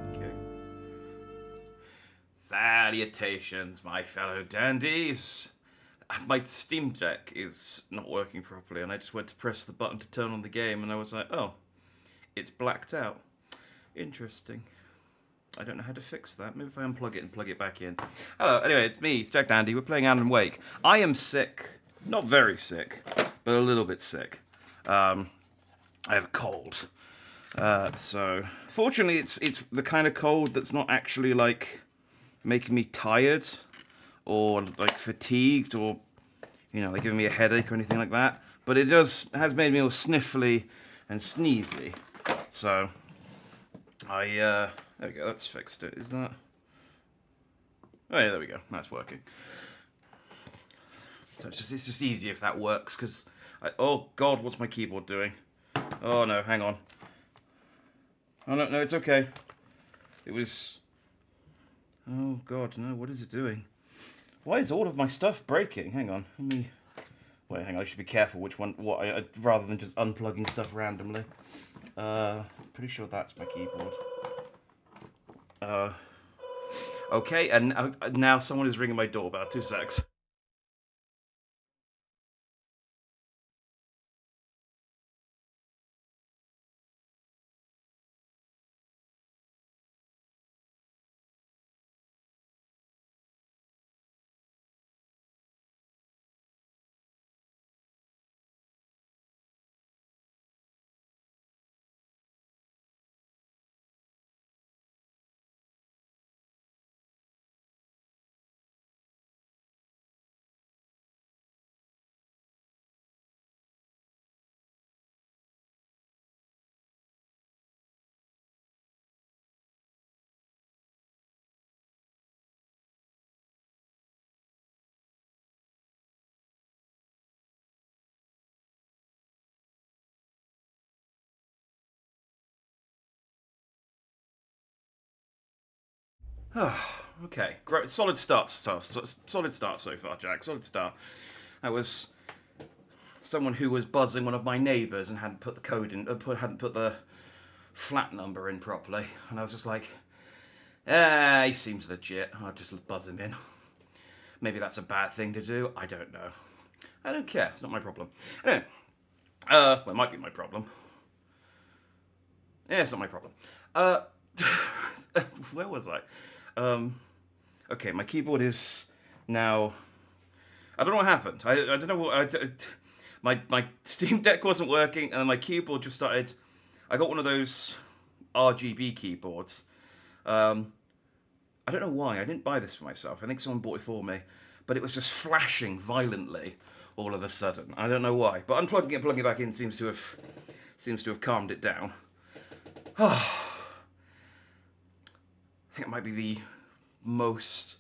Okay. Salutations, my fellow dandies. My Steam Deck is not working properly, and I just went to press the button to turn on the game, and I was like, oh, it's blacked out. Interesting. I don't know how to fix that. Maybe if I unplug it and plug it back in. Hello, anyway, it's me, it's Jack Dandy. We're playing Alan Wake. I am sick. Not very sick, but a little bit sick. I have a cold. So, fortunately, it's the kind of cold that's not actually, like, making me tired or, like, fatigued or, like, giving me a headache or anything like that. But it has made me all sniffly and sneezy. So, there we go, that's fixed it. Is that... Oh yeah, there we go, that's working. So it's just easier if that works, because... Oh god, what's my keyboard doing? Oh no, hang on. Oh no, it's okay. It was... Oh god, no, what is it doing? Why is all of my stuff breaking? Hang on, let me... Wait, hang on, I should be careful which one... rather than just unplugging stuff randomly. Pretty sure that's my keyboard. Okay, and now someone is ringing my doorbell. 2 secs. Okay, great. Solid start stuff. Solid start so far, Jack. Solid start. That was someone who was buzzing one of my neighbours and hadn't put the code in, hadn't put the flat number in properly, and I was just like, he seems legit. I'll just buzz him in. Maybe that's a bad thing to do. I don't know. I don't care. It's not my problem. Anyway, well, it might be my problem. Yeah, it's not my problem. Where was I? Okay, my keyboard is now... I don't know what happened. I don't know what... my Steam Deck wasn't working, and my keyboard just started... I got one of those RGB keyboards. I don't know why. I didn't buy this for myself. I think someone bought it for me. But it was just flashing violently all of a sudden. I don't know why. But unplugging it and plugging it back in seems to have calmed it down. I think it might be the most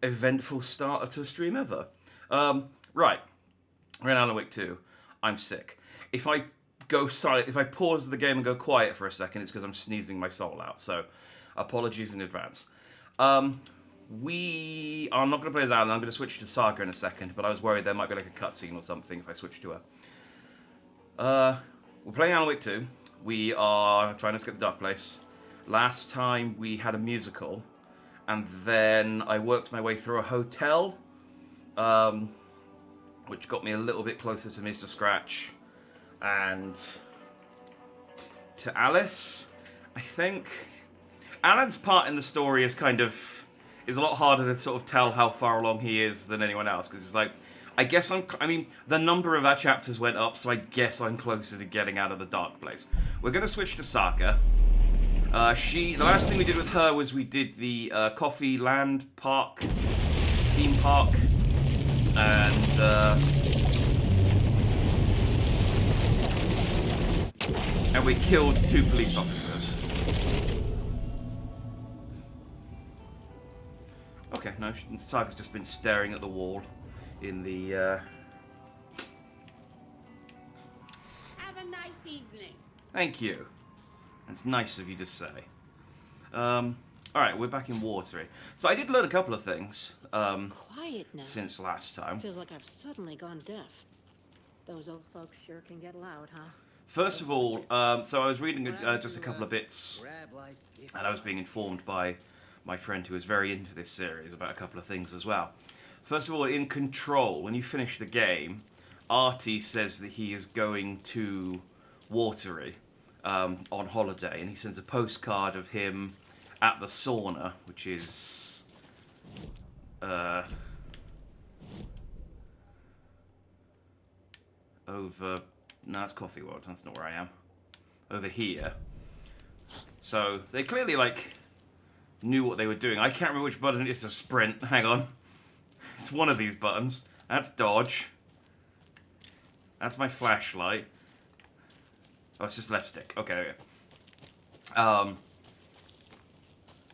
eventful starter to a stream ever. Right. We're in Alan Wake 2. I'm sick. If I go silent, if I pause the game and go quiet for a second, it's because I'm sneezing my soul out. So, apologies in advance. We are not going to play as Alan. I'm going to switch to Saga in a second, but I was worried there might be like a cutscene or something if I switch to her. We're playing Alan Wake 2. We are trying to escape the Dark Place. Last time we had a musical, and then I worked my way through a hotel, which got me a little bit closer to Mr. Scratch and to Alice, I think. Alan's part in the story is a lot harder to sort of tell how far along he is than anyone else, because it's like, the number of our chapters went up, so I guess I'm closer to getting out of the Dark Place. We're going to switch to Saga. The last thing we did with her was we did the Coffee Land Park, theme park, and we killed 2 police officers. Okay, no, Saga's just been staring at the wall in the... Have a nice evening. Thank you. It's nice of you to say. Alright, we're back in Watery. So I did learn a couple of things quiet now. since last time. Feels like I've suddenly gone deaf. Those old folks sure can get loud, huh? First of all, so I was reading just a couple of bits, and I was being informed by my friend who is very into this series about a couple of things as well. First of all, in Control, when you finish the game, Artie says that he is going to Watery on holiday, and he sends a postcard of him at the sauna, which is over... No, it's Coffee World. That's not where I am. Over here. So, they clearly, like, knew what they were doing. I can't remember which button it is to sprint. Hang on. It's one of these buttons. That's dodge. That's my flashlight. Oh, it's just left stick. Okay, there we go.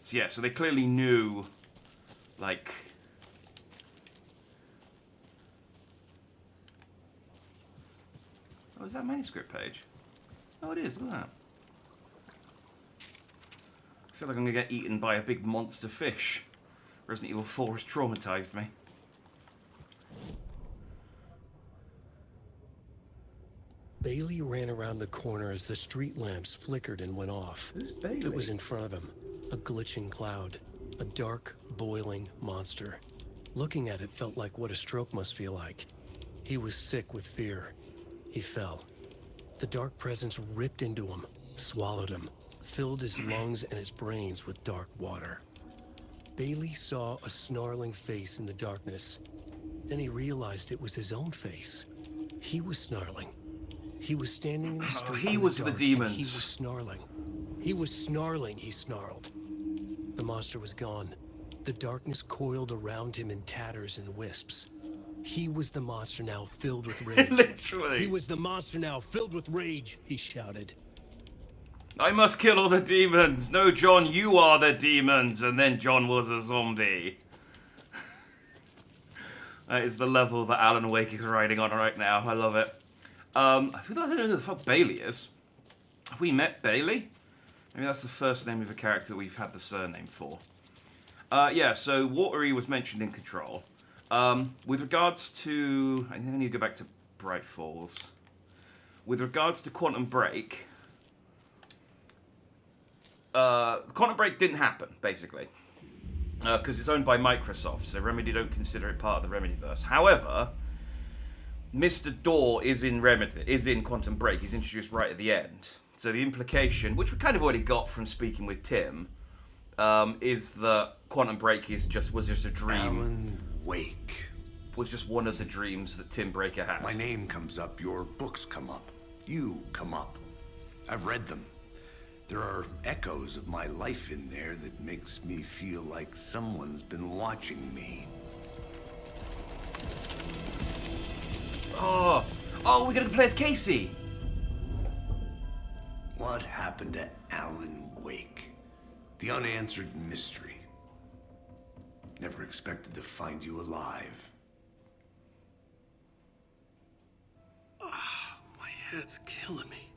So, yeah, so they clearly knew, like... Oh, is that a manuscript page? Oh, it is. Look at that. I feel like I'm going to get eaten by a big monster fish. Resident Evil 4 has traumatized me. Bailey ran around the corner as the street lamps flickered and went off. Who's Bailey? It was in front of him, a glitching cloud, a dark, boiling monster. Looking at it felt like what a stroke must feel like. He was sick with fear. He fell. The dark presence ripped into him, swallowed him, filled his lungs and his brains with dark water. Bailey saw a snarling face in the darkness. Then he realized it was his own face. He was snarling. He was standing in the street. He was the demons. He was snarling. He was snarling, he snarled. The monster was gone. The darkness coiled around him in tatters and wisps. He was the monster now filled with rage. Literally. He was the monster now filled with rage, he shouted. I must kill all the demons. No, John, you are the demons. And then John was a zombie. That is the level that Alan Wake is riding on right now. I love it. I don't know who the fuck Bailey is. Have we met Bailey? Maybe that's the first name of a character we've had the surname for. Yeah, so Watery was mentioned in Control. With regards to... I think I need to go back to Bright Falls. With regards to Quantum Break... Quantum Break didn't happen, basically. Because it's owned by Microsoft, so Remedy don't consider it part of the Remedyverse. However, Mr. Door is in Quantum Break. He's introduced right at the end. So the implication, which we kind of already got from speaking with Tim, is that Quantum Break was just a dream. Alan Wake. Was just one of the dreams that Tim Breaker had. My name comes up, your books come up, you come up. I've read them. There are echoes of my life in there that makes me feel like someone's been watching me. Oh, we're gonna play as Casey. What happened to Alan Wake? The unanswered mystery. Never expected to find you alive. My head's killing me.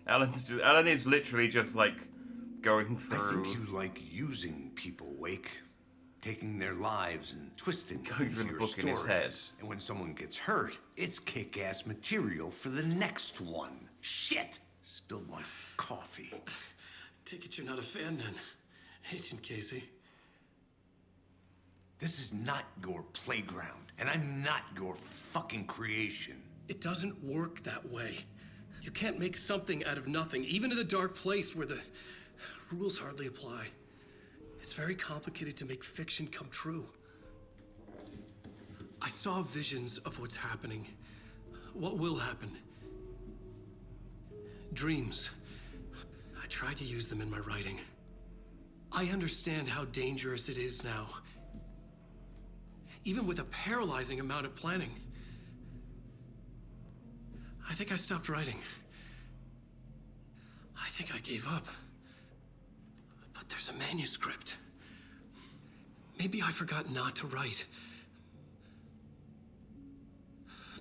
Alan is literally just like going I through. think you like using people, Wake. Taking their lives and twisting them Going into through the your book in his stories. head. And when someone gets hurt, it's kick-ass material for the next one. Shit! Spilled my coffee. Take it you're not a fan then, Agent Casey. This is not your playground, and I'm not your fucking creation. It doesn't work that way. You can't make something out of nothing, even in the dark place where the rules hardly apply. It's very complicated to make fiction come true. I saw visions of what's happening, what will happen. Dreams. I tried to use them in my writing. I understand how dangerous it is now, even with a paralyzing amount of planning. I think I stopped writing. I think I gave up. But there's a manuscript. Maybe I forgot not to write.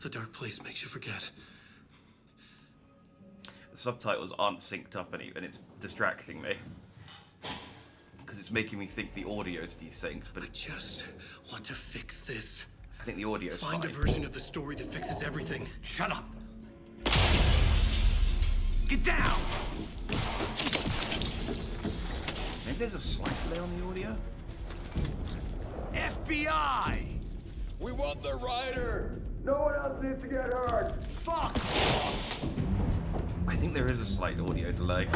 The dark place makes you forget. The subtitles aren't synced up and it's distracting me. Because because it's making me think the audio's desynced, but I just want to fix this. I think the audio's Find a fine. version of the story that fixes everything. Shut up! Get down! Maybe there's a slight delay on the audio? FBI! We want the rider! No one else needs to get hurt! Fuck! I think there is a slight audio delay.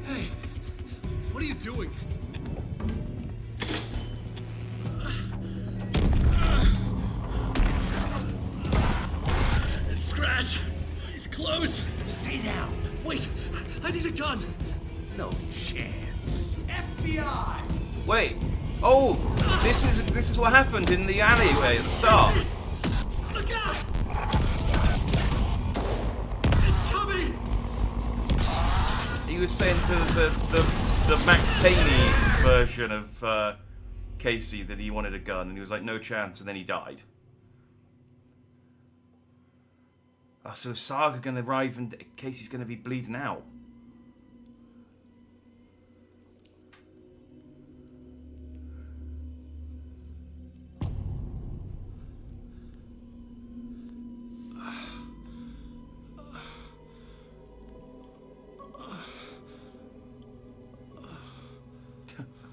Hey, what are you doing? Scratch! He's close! Stay down! Wait, I need a gun! No chance. FBI! Wait! Oh! This is what happened in the alleyway at the start. Look out! It's coming! He was saying to the Max Payne version of Casey that he wanted a gun, and he was like, no chance, and then he died. Oh, so Saga gonna arrive and Casey's gonna be bleeding out.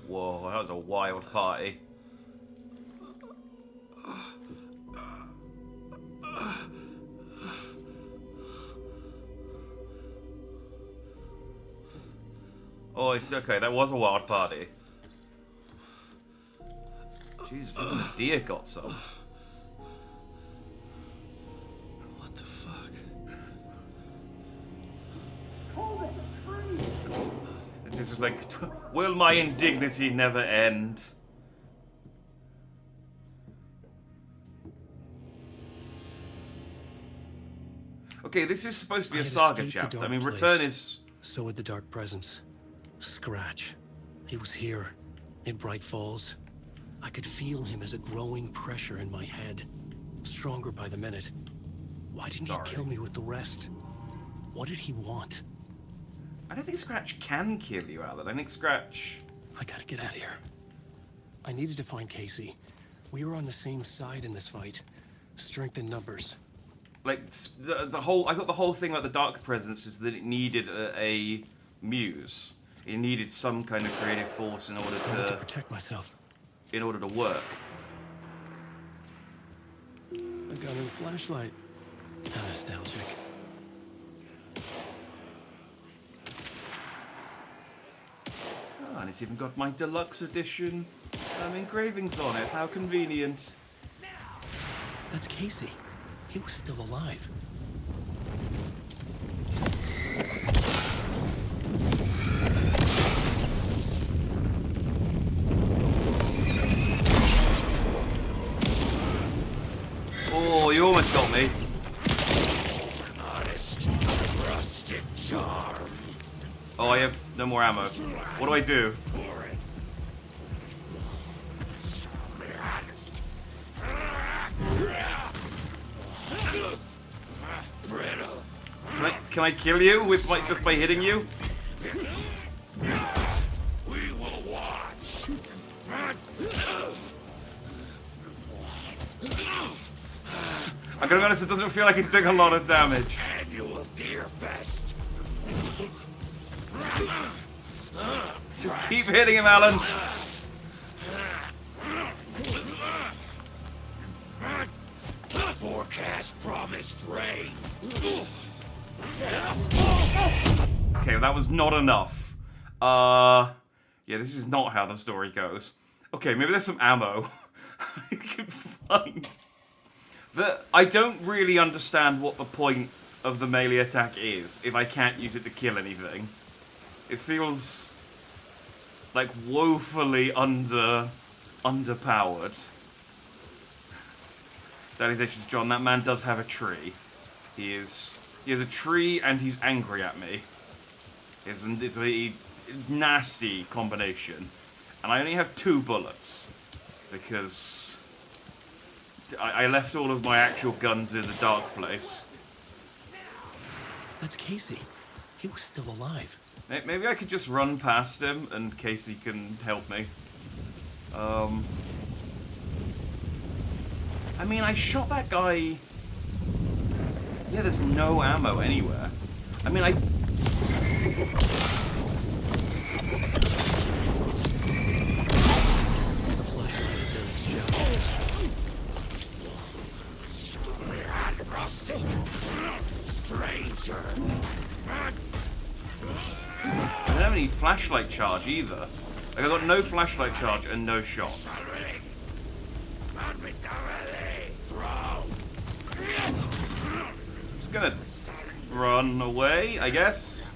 Whoa, that was a wild party. Oh, okay, that was a wild party. Jesus, even the deer got some. What the fuck? It's just like, will my indignity never end? Okay, this is supposed to be I a had Saga escaped the chapter. I dark mean, place. Return is... So would the Dark Presence. Scratch. He was here, in Bright Falls. I could feel him as a growing pressure in my head. Stronger by the minute. Why didn't Sorry. he kill me with the rest? What did he want? I don't think Scratch can kill you, Alan. I think Scratch... I gotta get out of here. I needed to find Casey. We were on the same side in this fight. Strength in numbers. Like, the whole... I thought the whole thing about the Dark Presence is that it needed a muse. It needed some kind of creative force in order I need to to... protect myself. in order to work. A gun and a flashlight. How nostalgic. Oh, and it's even got my deluxe edition engravings on it. How convenient. That's Casey. He was still alive. Oh, you almost got me. Honest, rustic charm. Oh, I have no more ammo. What do I do? Brittle. Can I kill you with just by hitting you? We will watch. I'm gonna be honest, it doesn't feel like it's doing a lot of damage. Annual Deer Fest. Just keep hitting him, Alan. Forecast promised rain. Okay, well, that was not enough. Yeah, this is not how the story goes. Okay, maybe there's some ammo I can find. I don't really understand what the point of the melee attack is if I can't use it to kill anything. It feels like woefully underpowered. Salutations, John. That man does have a tree. He has a tree and he's angry at me. It's a nasty combination. And I only have 2 bullets. Because I left all of my actual guns in the dark place. That's Casey. He was still alive. Maybe I could just run past him and Casey can help me. I mean, I shot that guy... Yeah, there's no ammo anywhere. I mean, The flashlight had done its job. Stranger. I don't have any flashlight charge either. Like, I got no flashlight charge and no shots. I'm just gonna run away, I guess.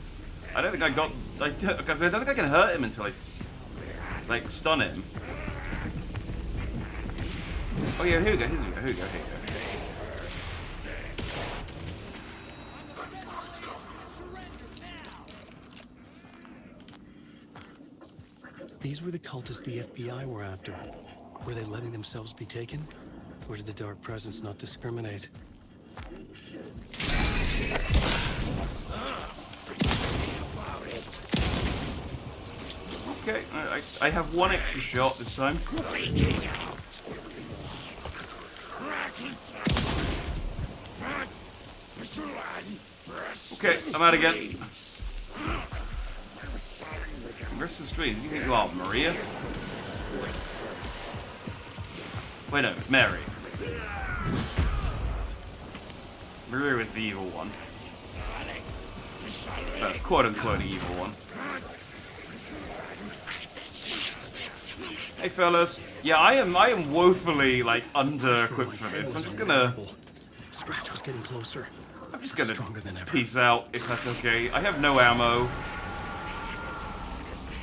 I don't think I got... I don't think I can hurt him until I, like, stun him. Oh yeah, here we go, here we go, here we go, here we go. These were the cultists the FBI were after. Were they letting themselves be taken? Or did the Dark Presence not discriminate? Okay, I have one extra shot this time. Okay, I'm out again. Rest of the street. You think you are Maria? Wait, no, Mary. Maria is the evil one. Quote-unquote evil one. Hey fellas. Yeah, I am woefully, like, under-equipped for this. I'm just gonna... Scratch was getting closer. I'm just gonna Stronger than ever. peace out, if that's okay. I have no ammo.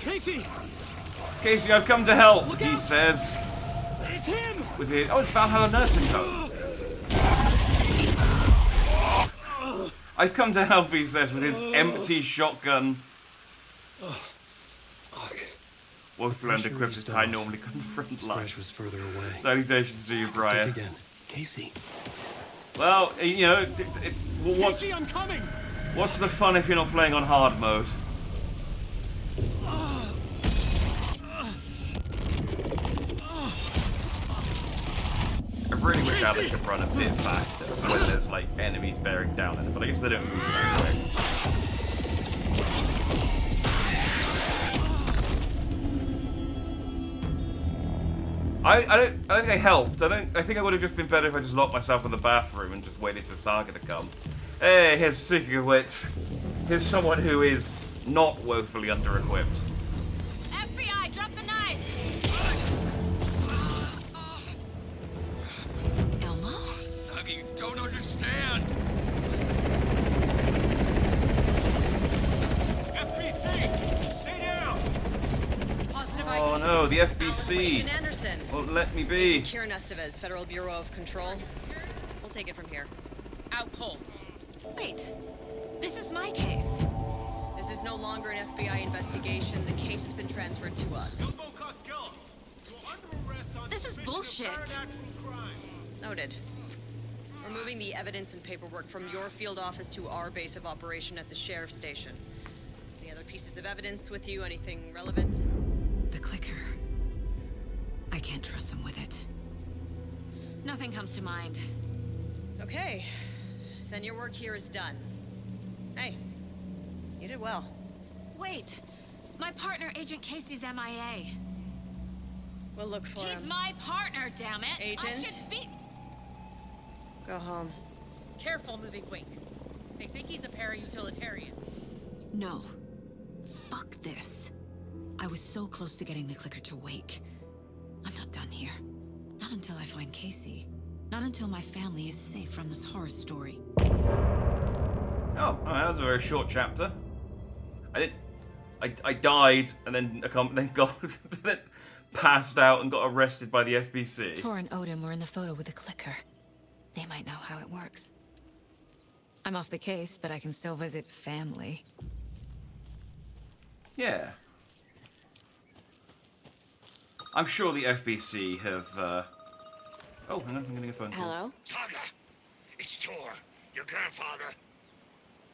Casey! Casey, I've come to help, he says. It's him! With his... Oh, it's Valhalla Nursing Home. I've come to help, he says, with his empty shotgun. Woefully under-equipped is how I normally confront Scratch life. was further away. Salutations to you, Brian. Think again. Casey. Well, you know, what's... Casey, I'm coming! What's the fun if you're not playing on hard mode? I really wish Alex could run a bit faster when there's like enemies bearing down on it, but I guess they don't move very quick. I don't think I helped. I think I would have just been better if I just locked myself in the bathroom and just waited for Saga to come. Hey, here's speaking of which, here's someone who is not woefully under-equipped. FBI, drop the knife! Elmo? Saga, you don't understand. FBC, stay down. Oh no, the FBC Agent Anderson. won't let me be. Agent Kieran Estevez, Federal Bureau of Control. We'll take it from here. Out cold. Wait, this is my case. This is no longer an FBI investigation. The case has been transferred to us. This is bullshit. Noted. We're moving the evidence and paperwork from your field office to our base of operation at the sheriff's station. Any other pieces of evidence with you? Anything relevant? The clicker. I can't trust them with it. Nothing comes to mind. Okay. Then your work here is done. Hey, you did well. Wait, my partner, Agent Casey's MIA. We'll look for He's him. my partner, damn it! I Agent? should be... Go home. Careful, moving wing. They think he's a para-utilitarian. No. Fuck this. I was so close to getting the clicker to wake. I'm not done here. Not until I find Casey. Not until my family is safe from this horror story. Oh, that was a very short chapter. I died and then got then passed out and got arrested by the FBC. Tor and Odin were in the photo with the clicker. They might know how it works. I'm off the case, but I can still visit family. Yeah. I'm sure the FBC have, Oh, hang on, I'm getting a phone call. Hello? Saga, it's Tor, your grandfather.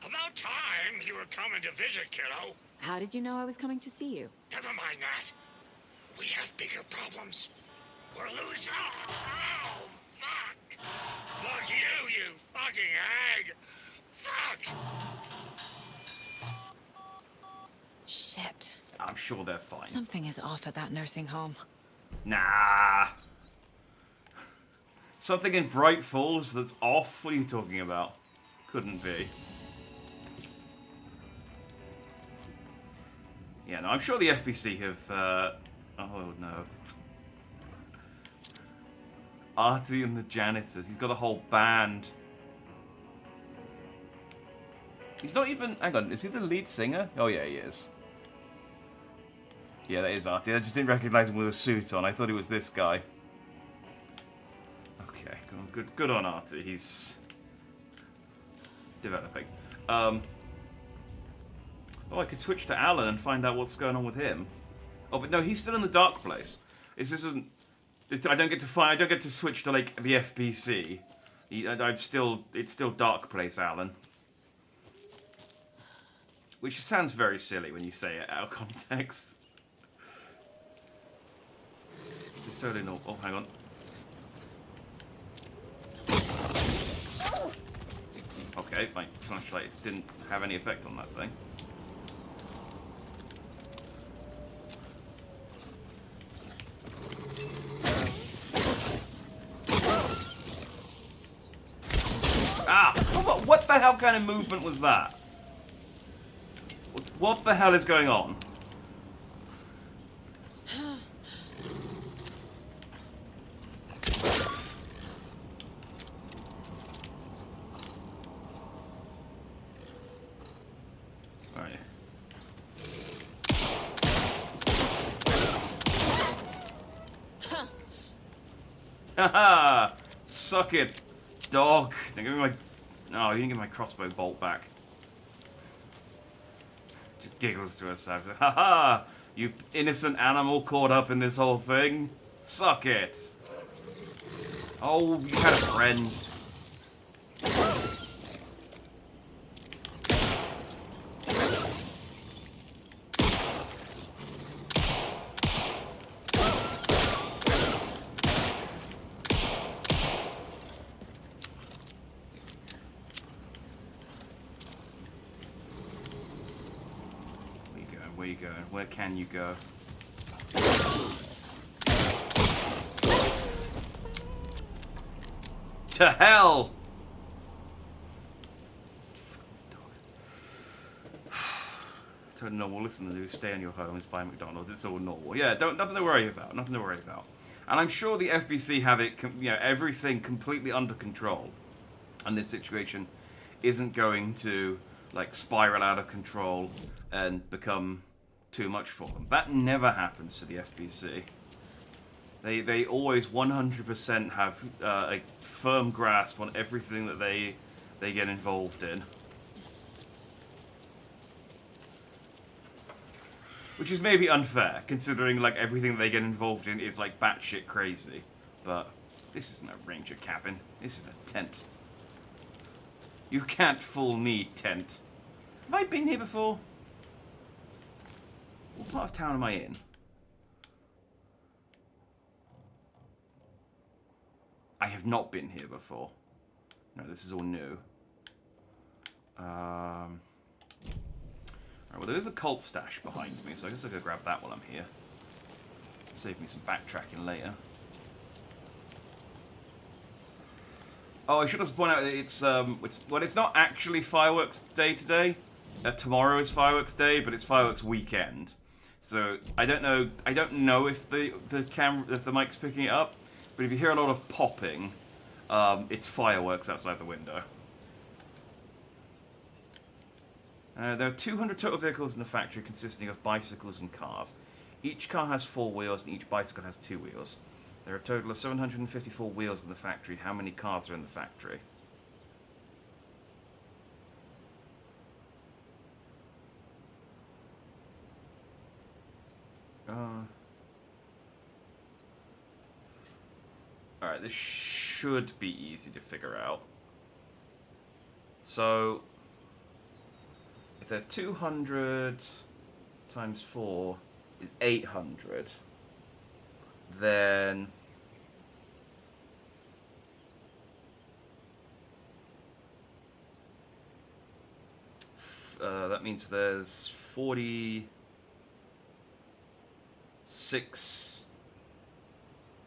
About time you were coming to visit, kiddo. How did you know I was coming to see you? Never mind that. We have bigger problems. We're losing. Oh, fuck. Fuck you, you fucking hag. Fuck. Shit. I'm sure they're fine. Something is off at that nursing home. Nah. Something in Bright Falls that's off? What are you talking about? Couldn't be. Yeah, no, I'm sure the FBC have, oh no. Artie and the Janitors. He's got a whole band. He's not even... Hang on, is he the lead singer? Oh yeah, he is. Yeah, that is Artie. I just didn't recognize him with a suit on. I thought he was this guy. Okay, good on Artie. He's developing. Oh, I could switch to Alan and find out what's going on with him. Oh, but no, he's still in the dark place. This isn't. I don't get to find. I don't get to switch to like the FBC. I'm still. It's still dark place, Alan. Which sounds very silly when you say it out of context. It's totally not. Oh, hang on. Okay, my flashlight didn't have any effect on that thing. Ah! What the hell kind of movement was that? What the hell is going on? Right. Haha! Suck it, dog. Now give me my... No, you didn't give my crossbow bolt back. Just giggles to herself. Haha! You innocent animal caught up in this whole thing. Suck it. Oh, you had a friend. Where you going? Where can you go? To hell! Turn normal. Listen to do. Stay in your homes. Buy McDonald's. It's all normal. Yeah, nothing to worry about. Nothing to worry about. And I'm sure the FBC have it, everything completely under control, and this situation isn't going to like spiral out of control and become too much for them. That never happens to the FBC. They always 100% have a firm grasp on everything that they get involved in. Which is maybe unfair, considering like everything they get involved in is like batshit crazy. But this isn't a ranger cabin. This is a tent. You can't fool me, tent. Have I been here before? What part of town am I in? I have not been here before. No, this is all new. Right, well, there is a cult stash behind me, so I guess I'll go grab that while I'm here. Save me some backtracking later. Oh, I should also point out that it's not actually fireworks day today. Tomorrow is fireworks day, but it's fireworks weekend. So I don't know if the mic's picking it up, but if you hear a lot of popping, it's fireworks outside the window. There are 200 total vehicles in the factory consisting of bicycles and cars. Each car has 4 wheels and each bicycle has 2 wheels. There are a total of 754 wheels in the factory. How many cars are in the factory? Alright, this should be easy to figure out. So, if they're 200 times 4 is 800, then that means there's 46,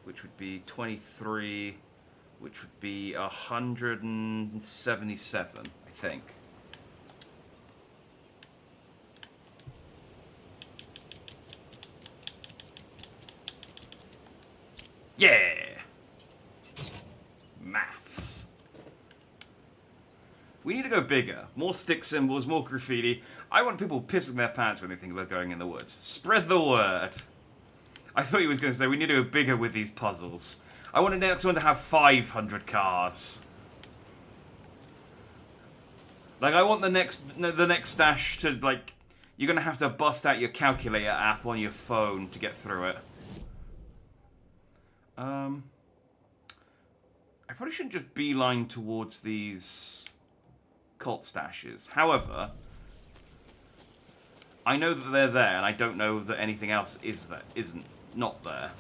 which would be 23, which would be 177, I think. Yeah! Maths. We need to go bigger. More stick symbols, more graffiti. I want people pissing their pants when they think about going in the woods. Spread the word. I thought he was going to say we need to go bigger with these puzzles. I want the next one to have 500 cars. Like, I want the next dash to, like, you're going to have to bust out your calculator app on your phone to get through it. I probably shouldn't just beeline towards these cult stashes. However, I know that they're there, and I don't know that anything else isn't not there.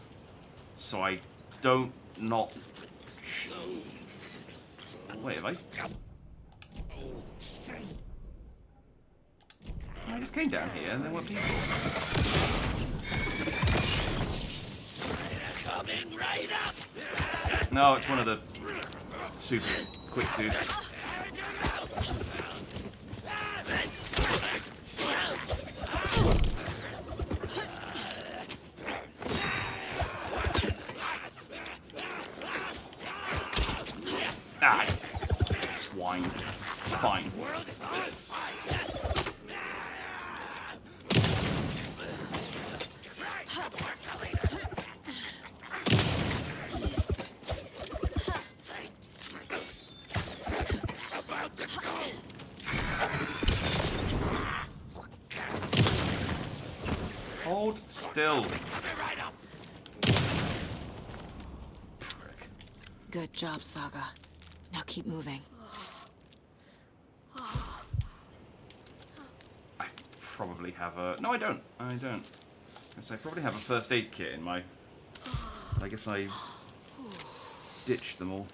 So I don't not. Wait, have I just came down here, and there weren't people. Coming right up. No, it's one of the super quick dudes. Ah, swine. Fine. Hold still. Good job, Saga. Now keep moving. I probably have a... No, I don't. I don't. Yes, I probably have a first aid kit in my... I guess I ditched them all.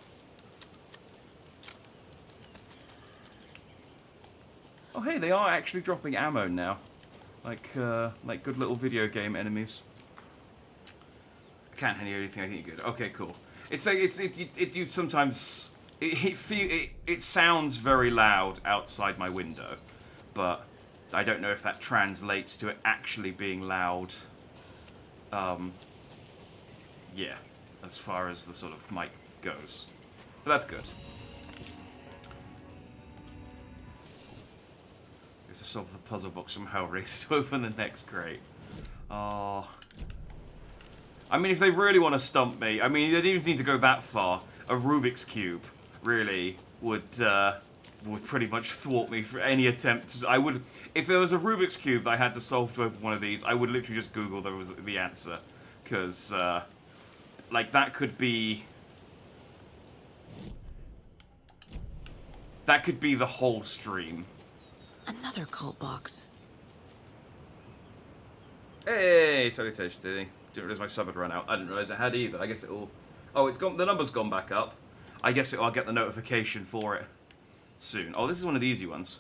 Oh, hey, they are actually dropping ammo now. Like good little video game enemies. I can't hear anything. I think you're good. Okay, cool. It's like you sometimes it sounds very loud outside my window, but I don't know if that translates to it actually being loud. Yeah, as far as the sort of mic goes, but that's good. To solve the puzzle box somehow, race to open the next crate. Oh. I mean, if they really want to stump me, I mean, they don't even need to go that far. A Rubik's Cube, really, would pretty much thwart me for any attempt. I would, if there was a Rubik's Cube that I had to solve to open one of these, I would literally just Google the answer. Because, like, that could be the whole stream. Another cult box. Hey, salutations, Diddy. Didn't realize my sub had run out. I didn't realize it had either. I guess it will... Oh, it's gone. The number's gone back up. I guess I'll get the notification for it soon. Oh, this is one of the easy ones.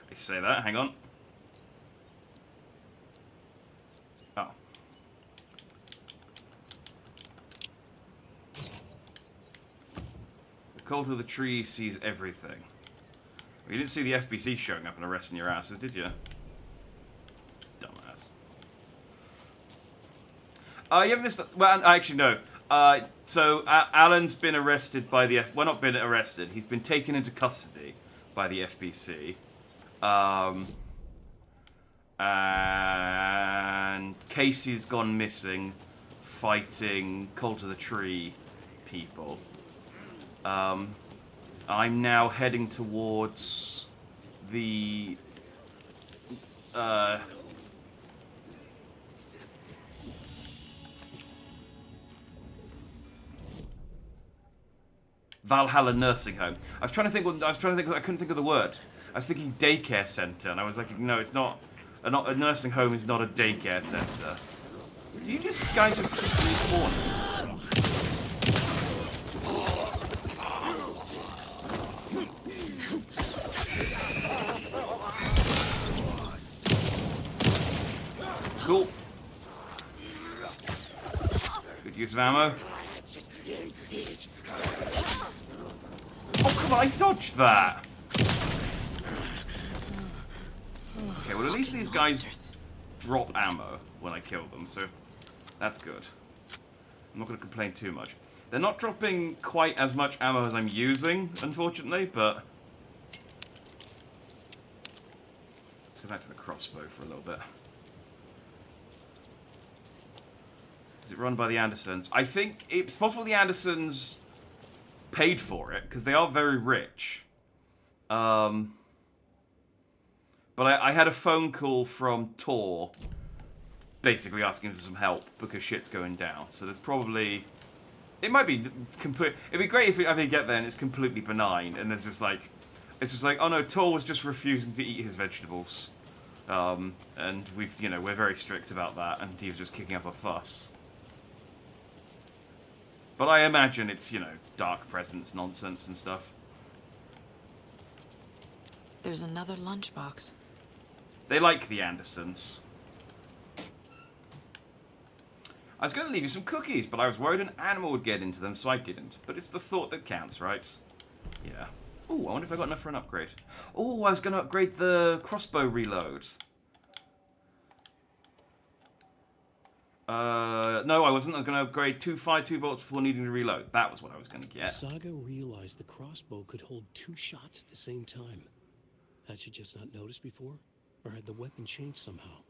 I say that. Hang on. Oh. The cult of the tree sees everything. You didn't see the FBC showing up and arresting your asses, did you? Dumbass. You haven't missed... Well, actually, no. So, Alan's been arrested by the... Well, not been arrested. He's been taken into custody by the FBC. And Casey's gone missing fighting Cult of the Tree people. I'm now heading towards the Valhalla nursing home. I was trying to think. I couldn't think of the word. I was thinking daycare center, and I was like, no, it's not. A nursing home is not a daycare center. Do you guys just keep respawning? Cool. Good use of ammo. Oh, come on, I dodged that. Okay, well, at least these guys drop ammo when I kill them, so that's good. I'm not going to complain too much. They're not dropping quite as much ammo as I'm using, unfortunately, but... Let's go back to the crossbow for a little bit. Is it run by the Andersons? I think it's possible the Andersons paid for it, because they are very rich. But I had a phone call from Tor, basically asking for some help, because shit's going down. So there's probably... It might be complete... It'd be great if I get there and it's completely benign, and there's just like... It's just like, oh no, Tor was just refusing to eat his vegetables. And we're very strict about that, and he was just kicking up a fuss. But I imagine it's, dark presence nonsense and stuff. There's another lunchbox. They like the Andersons. I was going to leave you some cookies, but I was worried an animal would get into them, so I didn't. But it's the thought that counts, right? Yeah. Ooh, I wonder if I got enough for an upgrade. Ooh, I was going to upgrade the crossbow reload. No, I wasn't. I was going to upgrade 2 bolts before needing to reload. That was what I was going to get. Saga realized the crossbow could hold 2 shots at the same time. Had she just not noticed before? Or had the weapon changed somehow?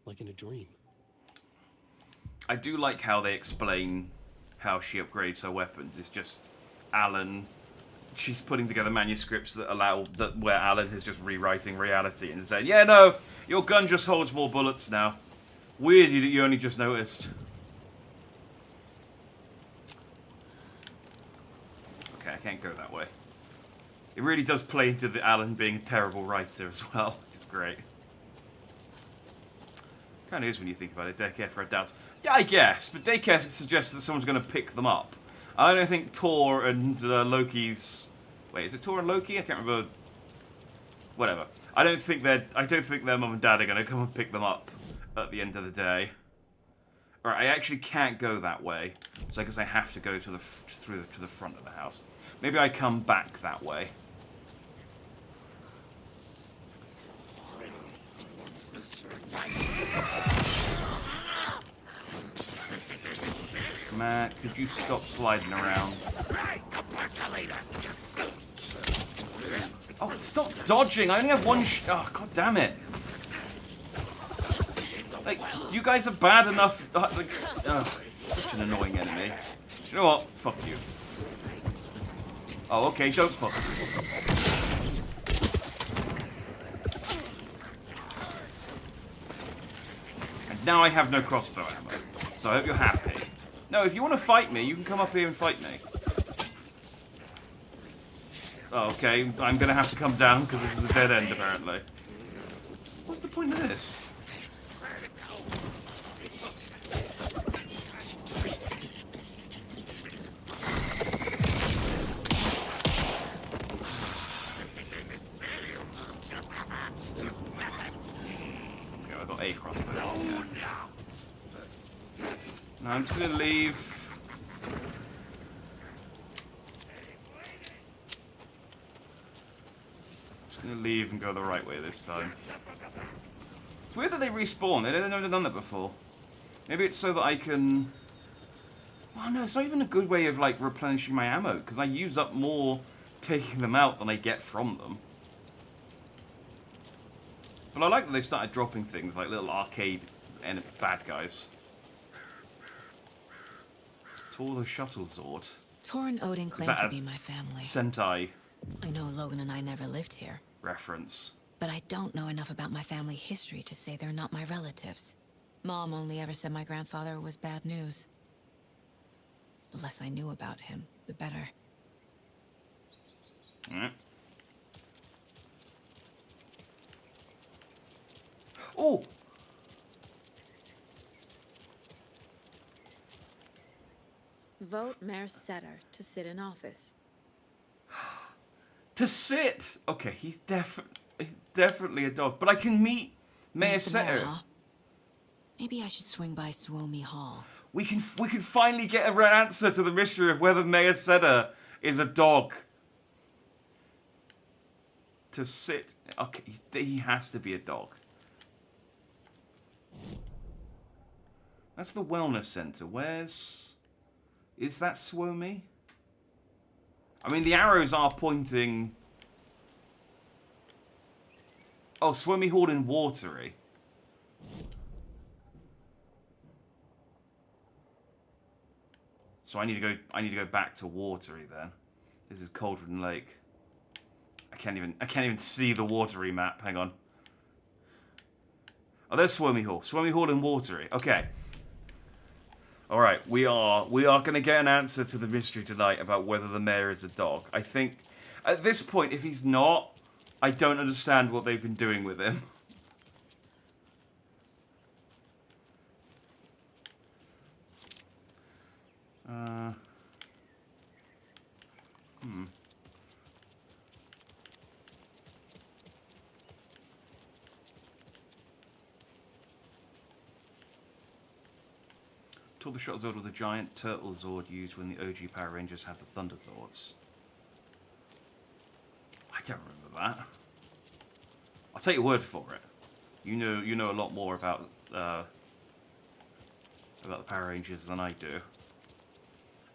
Like in a dream? I do like how they explain how she upgrades her weapons. It's just Alan... She's putting together manuscripts that where Alan is just rewriting reality and saying, yeah, no, your gun just holds more bullets now. Weird that you only just noticed. Okay, I can't go that way. It really does play into the Alan being a terrible writer as well, which is great. Kind of is when you think about it. Daycare for adults. Yeah, I guess, but daycare suggests that someone's going to pick them up. I don't think Tor and Loki's... Wait, is it Tor and Loki? I can't remember. Whatever. I don't think their mum and dad are going to come and pick them up at the end of the day. Alright, I actually can't go that way, so I guess I have to go to the front of the house. Maybe I come back that way. Matt, could you stop sliding around? Oh, stop dodging! I only have one oh, god damn it! Like, you guys are bad enough... Like, oh, such an annoying enemy. Do you know what? Fuck you. Oh, okay, don't fuck you. And now I have no crossbow ammo. So I hope you're happy. No, if you want to fight me, you can come up here and fight me. Oh, okay, I'm going to have to come down because this is a dead end, apparently. What's the point of this? Okay, I've got a crossbow. Now I'm just going to leave... Gonna leave and go the right way this time. It's weird that they respawn. They've never done that before. Maybe it's so that I can... Well, no, it's not even a good way of, like, replenishing my ammo, because I use up more taking them out than I get from them. But I like that they've started dropping things, like little arcade and bad guys. Tor the Shuttle Zord. Tor and Odin claim to be my family. Sentai. I know Logan and I never lived here. Reference. But I don't know enough about my family history to say they're not my relatives. Mom only ever said my grandfather was bad news. The less I knew about him, the better. Alright. Oh! Vote Mayor Setter to sit in office. To sit! Okay, he's definitely a dog. But I can meet Mayor Meet the mayor, Setter. huh? Maybe I should swing by Suomi Hall. We can finally get an answer to the mystery of whether Mayor Setter is a dog. To sit. Okay, he has to be a dog. That's the wellness center. Is that Suomi? I mean, the arrows are pointing... Oh, Suomi Hall in Watery. So I need to go back to Watery then. This is Cauldron Lake. I can't even see the Watery map. Hang on. Oh, there's Suomi Hall. Suomi Hall in Watery. Okay. All right, we are going to get an answer to the mystery tonight about whether the mayor is a dog. I think at this point, if he's not, I don't understand what they've been doing with him. Tool the Shot Zord with the giant turtle Zord used when the OG Power Rangers had the Thunder Zords. I don't remember that. I'll take your word for it. You know a lot more about the Power Rangers than I do.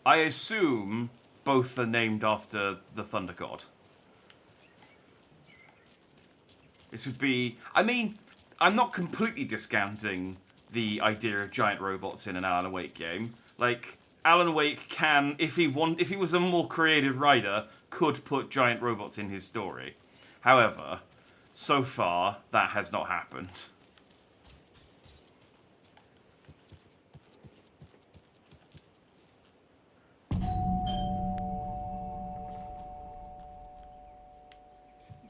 I assume both are named after the Thunder God. This would be... I mean, I'm not completely discounting the idea of giant robots in an Alan Wake game. Like, Alan Wake can, if he was a more creative writer, could put giant robots in his story. However, so far, that has not happened. It's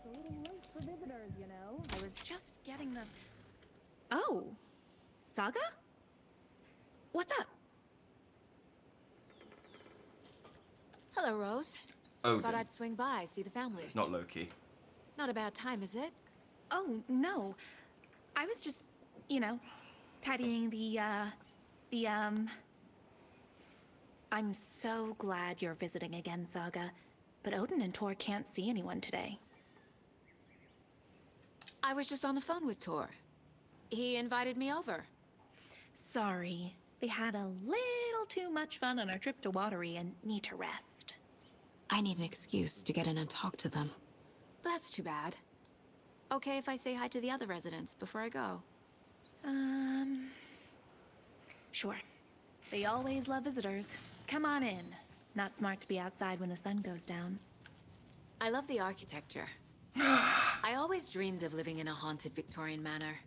a little late for visitors, you know. I was just getting the... Oh, Saga? What's up? Hello, Rose. Odin, Thought I'd swing by, see the family. not Loki. Not a bad time, is it? Oh, no. I was just, you know, tidying I'm so glad you're visiting again, Saga. But Odin and Tor can't see anyone today. I was just on the phone with Tor. He invited me over. Sorry. They had a little too much fun on our trip to Watery and need to rest. I need an excuse to get in and talk to them. That's too bad. Okay if I say hi to the other residents before I go? Sure. They always love visitors. Come on in. Not smart to be outside when the sun goes down. I love the architecture. I always dreamed of living in a haunted Victorian manor.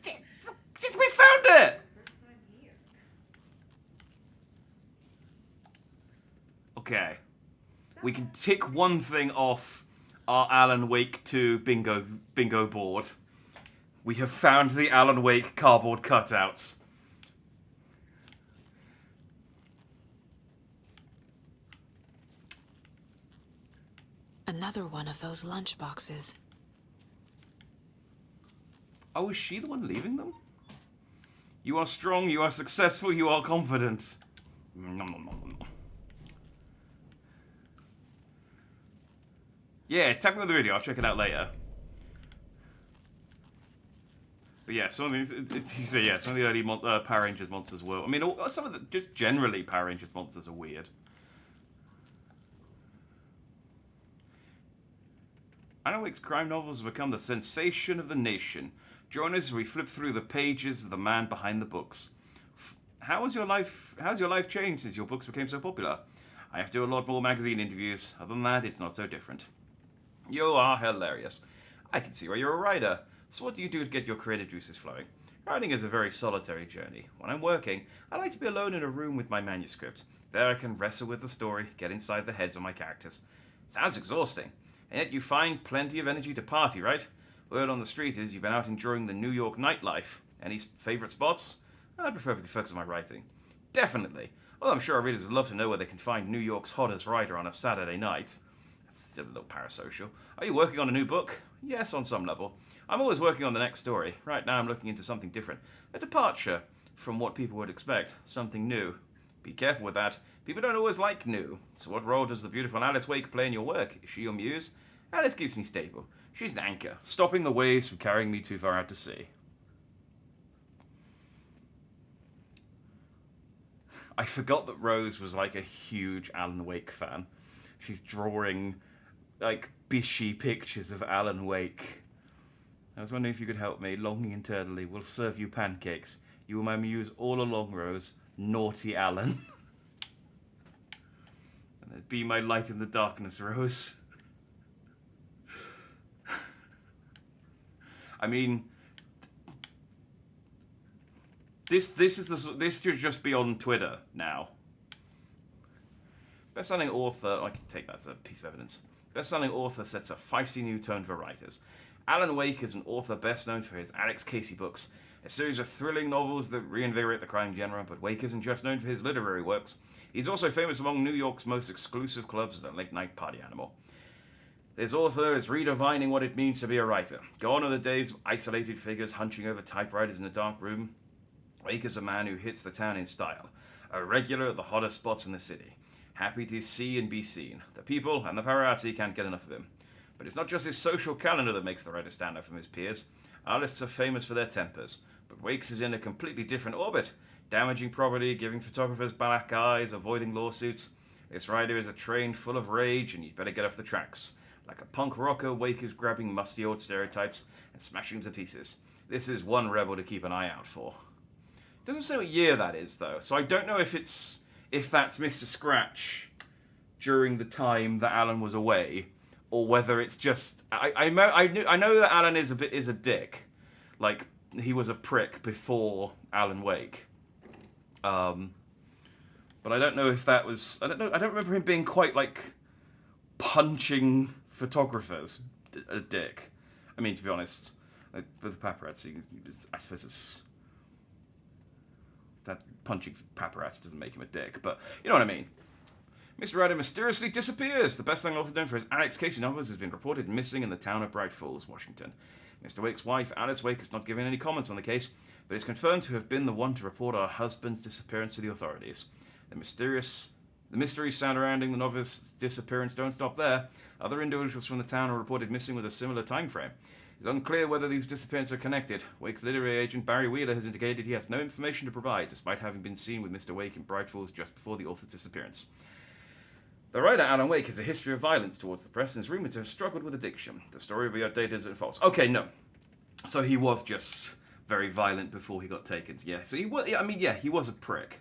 We found it! Okay. We can tick one thing off our Alan Wake 2 bingo board. We have found the Alan Wake cardboard cutouts. Another one of those lunch boxes. Oh, is she the one leaving them? You are strong, you are successful, you are confident. Nom, nom, nom, nom. Yeah, tag me with the video, I'll check it out later. But yeah, some of the early Power Rangers monsters were... I mean, some of the... Just generally, Power Rangers monsters are weird. Alan Wake's crime novels have become the sensation of the nation. Join us as we flip through the pages of the man behind the books. How's your life changed since your books became so popular? I have to do a lot more magazine interviews. Other than that, it's not so different. You are hilarious. I can see why you're a writer. So what do you do to get your creative juices flowing? Writing is a very solitary journey. When I'm working, I like to be alone in a room with my manuscript. There I can wrestle with the story, get inside the heads of my characters. Sounds exhausting. and yet you find plenty of energy to party, right? Word on the street is you've been out enjoying the New York nightlife. Any favourite spots? I'd prefer to focus on my writing. Definitely. Although I'm sure our readers would love to know where they can find New York's hottest writer on a Saturday night. That's still a little parasocial. Are you working on a new book? Yes, on some level. I'm always working on the next story. Right now I'm looking into something different. A departure from what people would expect. Something new. Be careful with that. People don't always like new. So what role does the beautiful Alice Wake play in your work? Is she your muse? Alice keeps me stable. She's an anchor, stopping the waves from carrying me too far out to sea. I forgot that Rose was like a huge Alan Wake fan. She's drawing like bishy pictures of Alan Wake. I was wondering if you could help me. Longing internally. We'll serve you pancakes. You were my muse all along, Rose. Naughty Alan. And be my light in the darkness, Rose. I mean, this should just be on Twitter now. Best-selling author, I can take that as a piece of evidence. Best-selling author sets a feisty new tone for writers. Alan Wake is an author best known for his Alex Casey books, a series of thrilling novels that reinvigorate the crime genre, but Wake isn't just known for his literary works. He's also famous among New York's most exclusive clubs as a late-night party animal. This author is redefining what it means to be a writer. Gone are the days of isolated figures hunching over typewriters in a dark room. Wake is a man who hits the town in style, a regular at the hottest spots in the city. Happy to see and be seen. The people and the paparazzi can't get enough of him. But it's not just his social calendar that makes the writer stand out from his peers. Artists are famous for their tempers, but Wake's is in a completely different orbit. Damaging property, giving photographers black eyes, avoiding lawsuits. This writer is a train full of rage, and you'd better get off the tracks. Like a punk rocker, Wake is grabbing musty old stereotypes and smashing them to pieces. This is one rebel to keep an eye out for. Doesn't say what year that is, though, so I don't know if that's Mr. Scratch during the time that Alan was away, or whether it's just I know that Alan is a dick, like he was a prick before Alan Wake, but I don't know if that was I don't remember him being quite like punching photographers a dick. I mean, to be honest, like, with the paparazzi, I suppose it's that punching paparazzi doesn't make him a dick, but you know what I mean. Mr. Ryder mysteriously disappears. The best-selling author known for his Alex Casey novels has been reported missing in the town of Bright Falls, Washington. Mr. Wake's wife, Alice Wake, has not given any comments on the case, but is confirmed to have been the one to report her husband's disappearance to the authorities. The mysteries surrounding the novelist's disappearance don't stop there. Other individuals from the town are reported missing with a similar time frame. It's unclear whether these disappearances are connected. Wake's literary agent Barry Wheeler has indicated he has no information to provide, despite having been seen with Mr. Wake in Bright Falls just before the author's disappearance. The writer Alan Wake has a history of violence towards the press and is rumoured to have struggled with addiction. The story will be updated as it falls. Okay, no. So he was just very violent before he got taken. Yeah, so he was, I mean, yeah, he was a prick.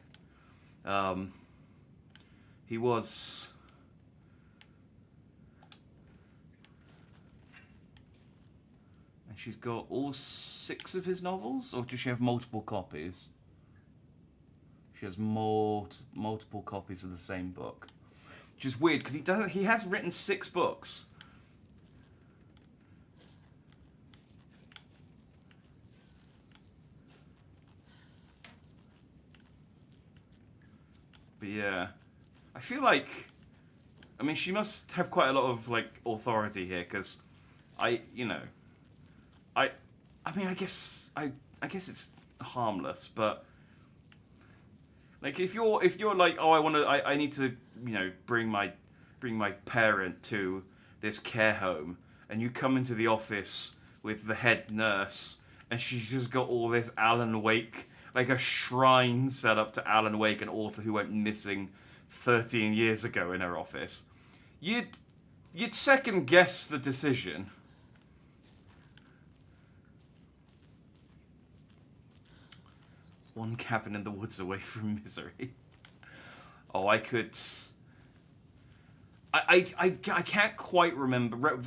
He was... And she's got all 6 of his novels? Or does she have multiple copies? She has multiple copies of the same book. Which is weird, because he has written 6 books. But yeah, I feel like, I mean, she must have quite a lot of, like, authority here, because I mean, I guess it's harmless, but like if you're like, oh, I need to, you know, bring my parent to this care home, and you come into the office with the head nurse, and she's just got all this Alan Wake, like a shrine set up to Alan Wake, an author who went missing 13 years ago in her office, you'd second guess the decision. One cabin in the woods away from misery. Oh, I could... I can't quite remember.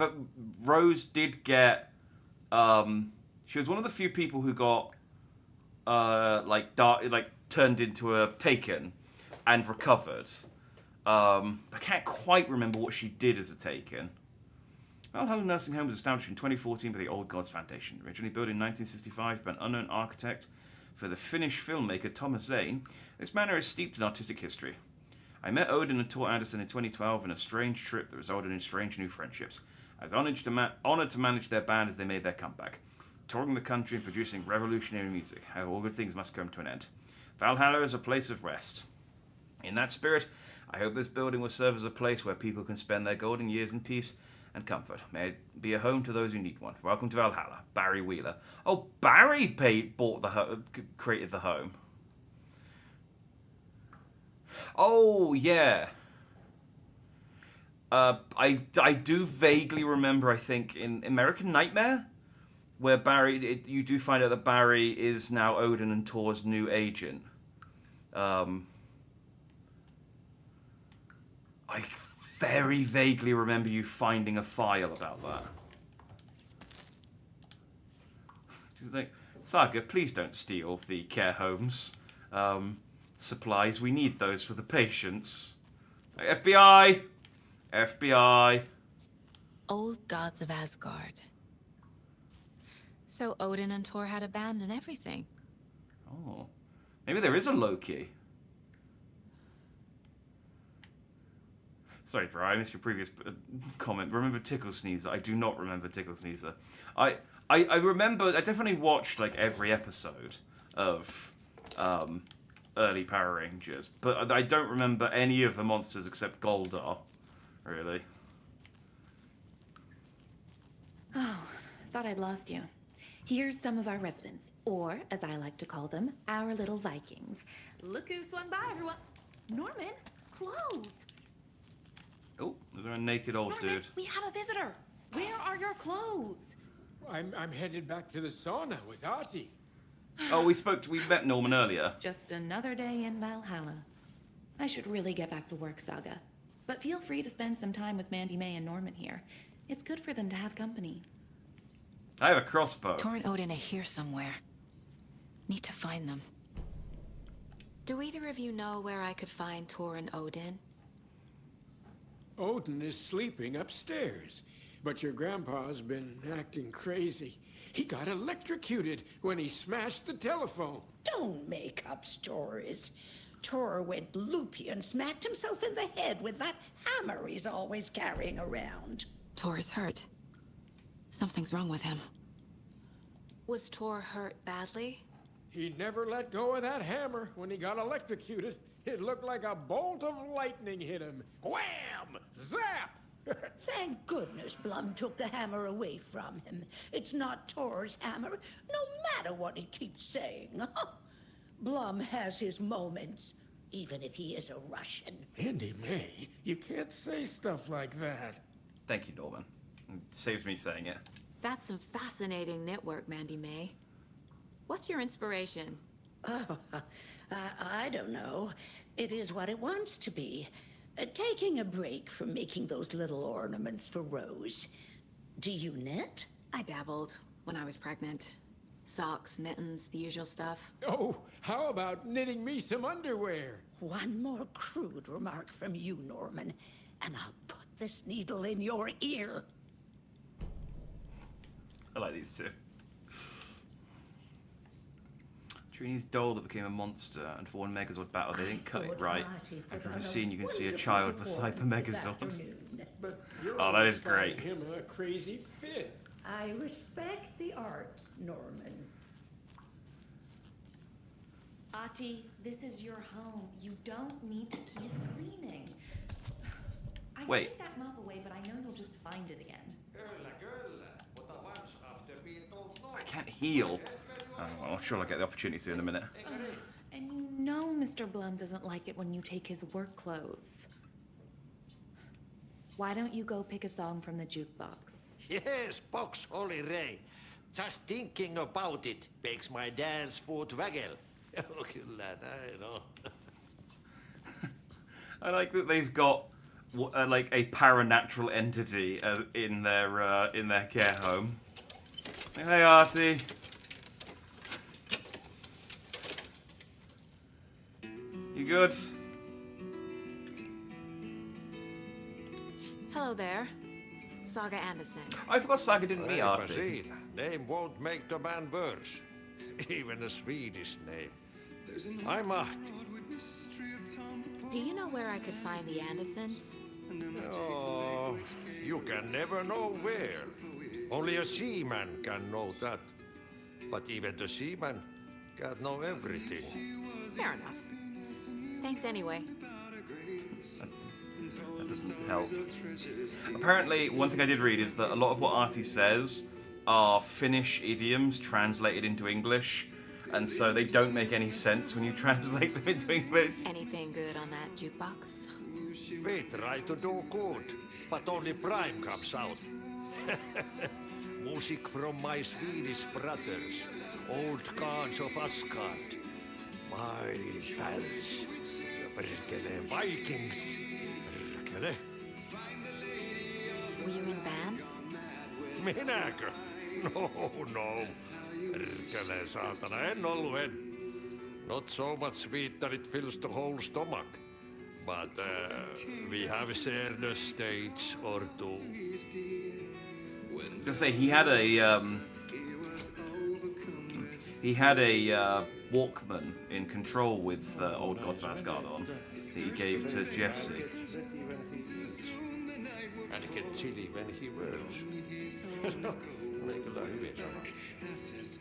Rose did get... she was one of the few people who got... turned into a Taken and recovered. I can't quite remember what she did as a Taken. Valhalla Nursing Home was established in 2014 by the Old Gods Foundation. Originally built in 1965 by an unknown architect for the Finnish filmmaker Thomas Zane, this manor is steeped in artistic history. I met Odin and Tor Anderson in 2012 in a strange trip that resulted in strange new friendships. I was honored to manage their band as they made their comeback, touring the country and producing revolutionary music. However, all good things must come to an end. Valhalla is a place of rest. In that spirit, I hope this building will serve as a place where people can spend their golden years in peace and comfort. May it be a home to those who need one. Welcome to Valhalla, Barry Wheeler. Oh, Barry created the home. Oh, yeah. I do vaguely remember, I think, in American Nightmare, where you do find out that Barry is now Odin and Tor's new agent. I very vaguely remember you finding a file about that. Do you think, Saga, please don't steal the care homes supplies. We need those for the patients. FBI! FBI! Old gods of Asgard. So Odin and Thor had a band and everything. Oh. Maybe there is a Loki. Sorry, bro, I missed your previous comment. Remember Tickle Sneezer? I do not remember Tickle Sneezer. I remember, I definitely watched like every episode of early Power Rangers, but I don't remember any of the monsters except Goldar, really. Oh, thought I'd lost you. Here's some of our residents, or as I like to call them, our little Vikings. Look who swung by, everyone. Norman, clothes. Oh, is there a naked old Norman, dude? we have a visitor. Where are your clothes? I'm headed back to the sauna with Artie. Oh, we met Norman earlier. Just another day in Valhalla. I should really get back to work, Saga. But feel free to spend some time with Mandy May and Norman here. It's good for them to have company. I have a crossbow. Thor and Odin are here somewhere. Need to find them. Do either of you know where I could find Thor and Odin? Odin is sleeping upstairs, but your grandpa's been acting crazy. He got electrocuted when he smashed the telephone. Don't make up stories. Thor went loopy and smacked himself in the head with that hammer he's always carrying around. Thor is hurt. Something's wrong with him. Was Thor hurt badly? He never let go of that hammer when he got electrocuted. It looked like a bolt of lightning hit him. Wham! Zap! Thank goodness Blum took the hammer away from him. It's not Thor's hammer, no matter what he keeps saying. Blum has his moments, even if he is a Russian. Mandy May, you can't say stuff like that. Thank you, Norman. It saves me saying it. That's some fascinating knitwork, Mandy May. What's your inspiration? Oh, I don't know. It is what it wants to be. Taking a break from making those little ornaments for Rose. Do you knit? I dabbled when I was pregnant. Socks, mittens, the usual stuff. Oh, how about knitting me some underwear? One more crude remark from you, Norman, and I'll put this needle in your ear. I like these two. Trini's doll that became a monster, and for one Megazord battle, they didn't cut it right. After every scene, you can see a child beside the Megazord. But you're Oh, that is great. him a crazy fit. I respect the art, Norman. Ahti, this is your home. You don't need to keep cleaning. I Wait. put that mop away, but I know you'll just find it again. I can't heal. Oh, I'm sure I'll get the opportunity to in a minute. And you know Mr. Blum doesn't like it when you take his work clothes. Why don't you go pick a song from the jukebox? Yes, Box Holy Ray. Just thinking about it makes my dance foot waggle. Oh, kyllä, I know. I like that they've got like a paranatural entity in their care home. Hey, Artie. You good? Hello there. Saga Anderson. I forgot Saga didn't meet Hey, Artie. Basil, name won't make the man worse. Even a Swedish name. I'm Ahti. Do you know where I could find the Andersons? Oh, you can never know where. Only a seaman can know that. But even the seaman can't know everything. Fair enough. Thanks anyway. That doesn't help. Apparently, one thing I did read is that a lot of what Artie says are Finnish idioms translated into English, and so they don't make any sense when you translate them into English. Anything good on that jukebox? We try to do good, but only Prime comes out. Music from my Swedish brothers, old gods of Asgard. My pals, the Perkele Vikings. Perkele. Were you in the band? Minäkö? No. Perkele saatana, en ollut en. Not so much sweet that it fills the whole stomach. But we have shared a stage or two. I was gonna say he had a Walkman in Control with Old Gods of Asgard on that he gave to Jesse. And he gets chilly when he works.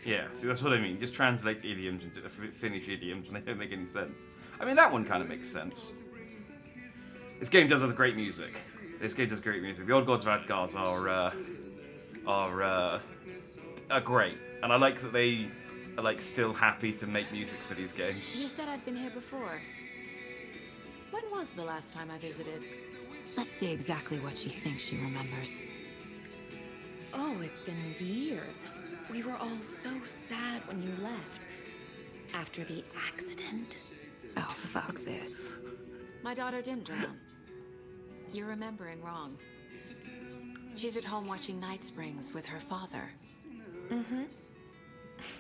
Yeah, see, that's what I mean. He just translates idioms into Finnish idioms, and they don't make any sense. I mean, that one kind of makes sense. This game does have great music. The Old Gods of Asgard are great, and I like that they are like still happy to make music for these games. You said I'd been here before. When was the last time I visited? Let's see exactly what she thinks she remembers. Oh, it's been years. We were all so sad when you left. After the accident. Oh, fuck this. My daughter didn't drown. You're remembering wrong. She's at home watching Night Springs with her father. Mm-hmm.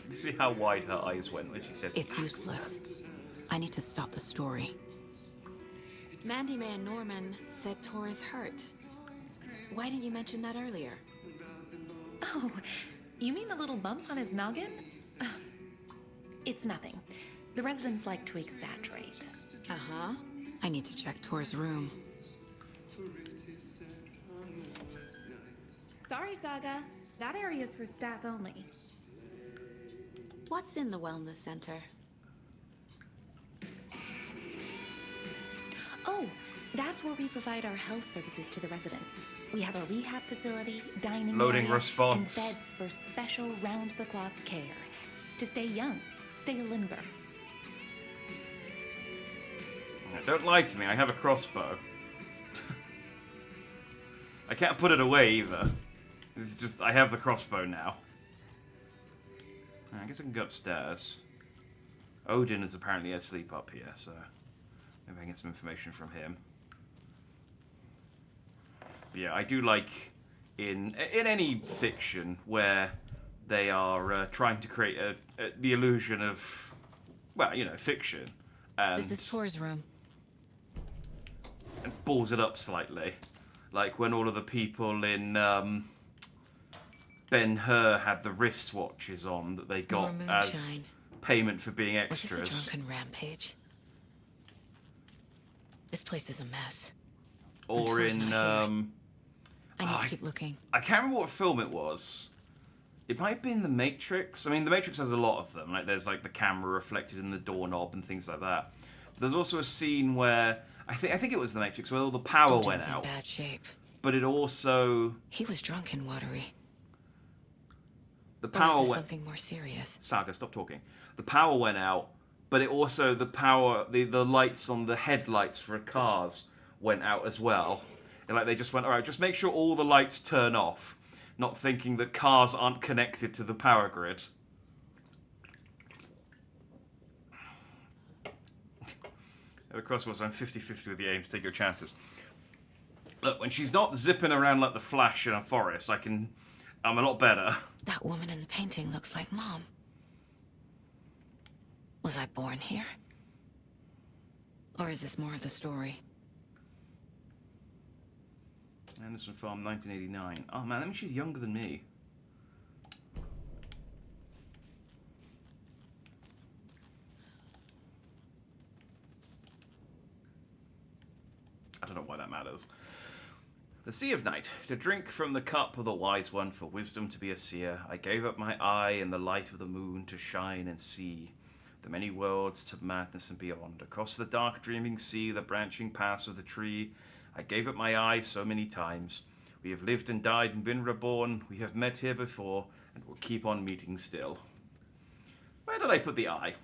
You see how wide her eyes went when she said It's useless. I need to stop the story. Mandy May and Norman said Tor is hurt. Why didn't you mention that earlier? Oh, you mean the little bump on his noggin? It's nothing. The residents like to exaggerate. Uh-huh. I need to check Tor's room. Sorry, Saga. That area's for staff only. What's in the wellness center? Oh, that's where we provide our health services to the residents. We have a rehab facility, dining Loading area, response. and beds for special round-the-clock care. To stay young, stay limber. Don't lie to me, I have a crossbow. I can't put it away either. It's just, I have the crossbow now. I guess I can go upstairs. Odin is apparently asleep up here, so maybe I can get some information from him. But yeah, I do like in any fiction where they are trying to create the illusion of, well, you know, fiction, and This is Tor's room. and balls it up slightly, like when all of the people in Ben-Hur had the wristwatches on that they got More as moonshine. payment for being Was this a extras. drunken rampage? This place is a mess. Or Tor's in not here. I need oh, to keep looking. I can't remember what film it was. It might have been The Matrix. I mean, The Matrix has a lot of them. Like, there's like the camera reflected in the doorknob and things like that. But there's also a scene where I think it was The Matrix where all the power Odin's went in out. bad shape. But it also He was drunk and watery. the Or power is this went. something more serious? Saga, stop talking. The power went out, but it also the lights on the headlights for cars went out as well. And like they just went, all right, just make sure all the lights turn off, not thinking that cars aren't connected to the power grid. Of course, I'm 50-50 with the aim to take your chances. Look, when she's not zipping around like the Flash in a forest, I'm a lot better. That woman in the painting looks like Mom. Was I born here? Or is this more of the story? Anderson Farm, 1989. Oh man, that means she's younger than me. I don't know why that matters. The Sea of Night. To drink from the cup of the wise one, for wisdom to be a seer. I gave up my eye in the light of the moon to shine and see the many worlds to madness and beyond. Across the dark dreaming sea, the branching paths of the tree, I gave up my eye so many times. We have lived and died and been reborn. We have met here before and will keep on meeting still. Where did I put the eye?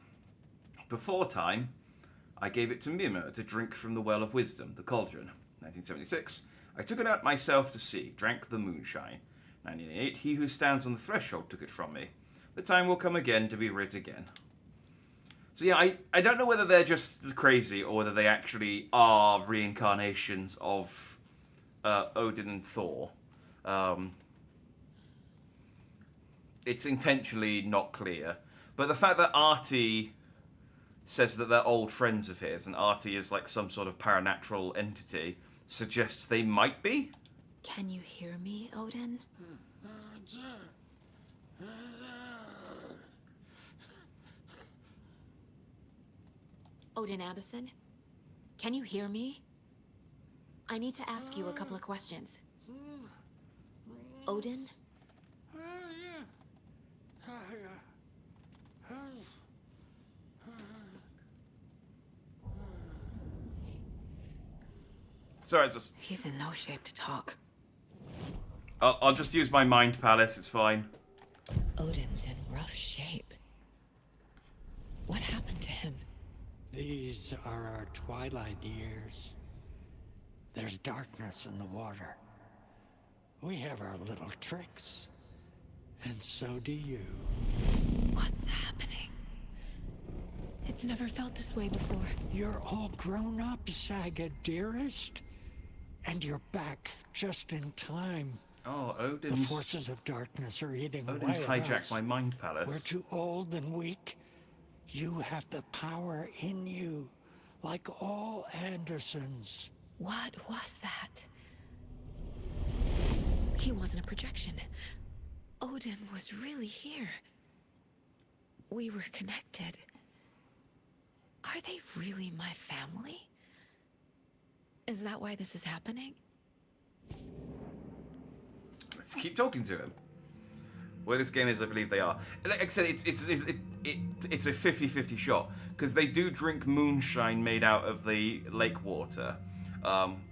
Before time, I gave it to Mimir to drink from the well of wisdom, the cauldron. 1976. I took it out myself to see, drank the moonshine. 1988. He who stands on the threshold took it from me. The time will come again to be rid again. So yeah, I don't know whether they're just crazy or whether they actually are reincarnations of Odin and Thor. It's intentionally not clear. But the fact that Artie says that they're old friends of his, and Artie is like some sort of paranatural entity, suggests they might be? Can you hear me, Odin? Odin Addison? Can you hear me? I need to ask you a couple of questions. Odin? Sorry, just... He's in no shape to talk. I'll just use my mind palace, it's fine. Odin's in rough shape. What happened to him? These are our twilight years. There's darkness in the water. We have our little tricks. And so do you. What's happening? It's never felt this way before. You're all grown up, Saga, dearest. And you're back just in time. Oh, Odin's... The forces of darkness are eating Odin's away at hijacked us. my mind palace. We're too old and weak. You have the power in you, like all Andersons. What was that? He wasn't a projection. Odin was really here. We were connected. Are they really my family? Is that why this is happening? Let's keep talking to him. Where this game is, I believe they are. Like I said, it's a 50-50 shot because they do drink moonshine made out of the lake water,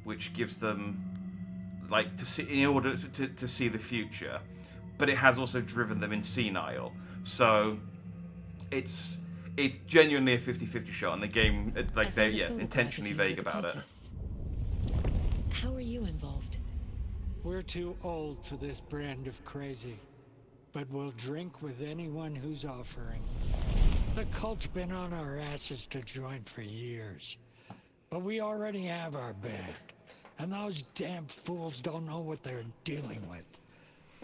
which gives them like to see in order to see the future, but it has also driven them in senile. So it's genuinely a 50-50 shot, and the game like they're intentionally vague about it. How are you involved? We're too old for this brand of crazy, but we'll drink with anyone who's offering. The cult's been on our asses to join for years, but we already have our band, and those damn fools don't know what they're dealing with.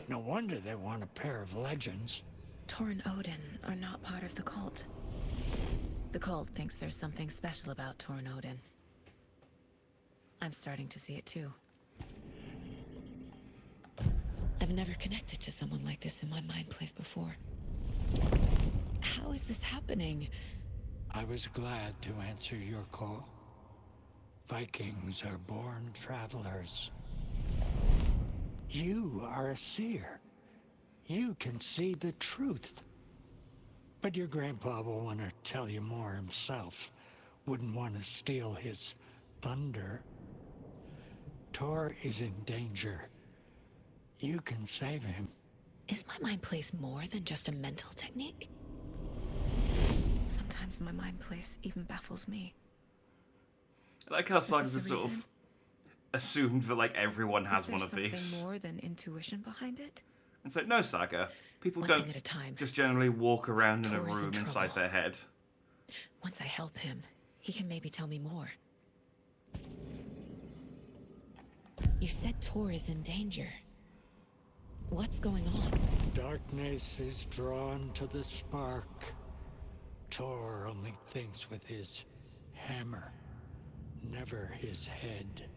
No wonder they want a pair of legends. Tor and Odin are not part of the cult. The cult thinks there's something special about Tor and Odin. I'm starting to see it too. I've never connected to someone like this in my mind place before. How is this happening? I was glad to answer your call. Vikings are born travelers. You are a seer. You can see the truth. But your grandpa will want to tell you more himself. Wouldn't want to steal his thunder. Tor is in danger. You can save him. Is my mind place more than just a mental technique? Sometimes my mind place even baffles me. I like how Saga has sort of assumed that like everyone has one of these. Is there something more than intuition behind it? It's like, no, Saga. People One don't thing at a time. just generally walk around in a Tor is in room inside trouble. their head. Once I help him, he can maybe tell me more. You said Tor is in danger. What's going on? Darkness is drawn to the spark. Tor only thinks with his hammer, never his head.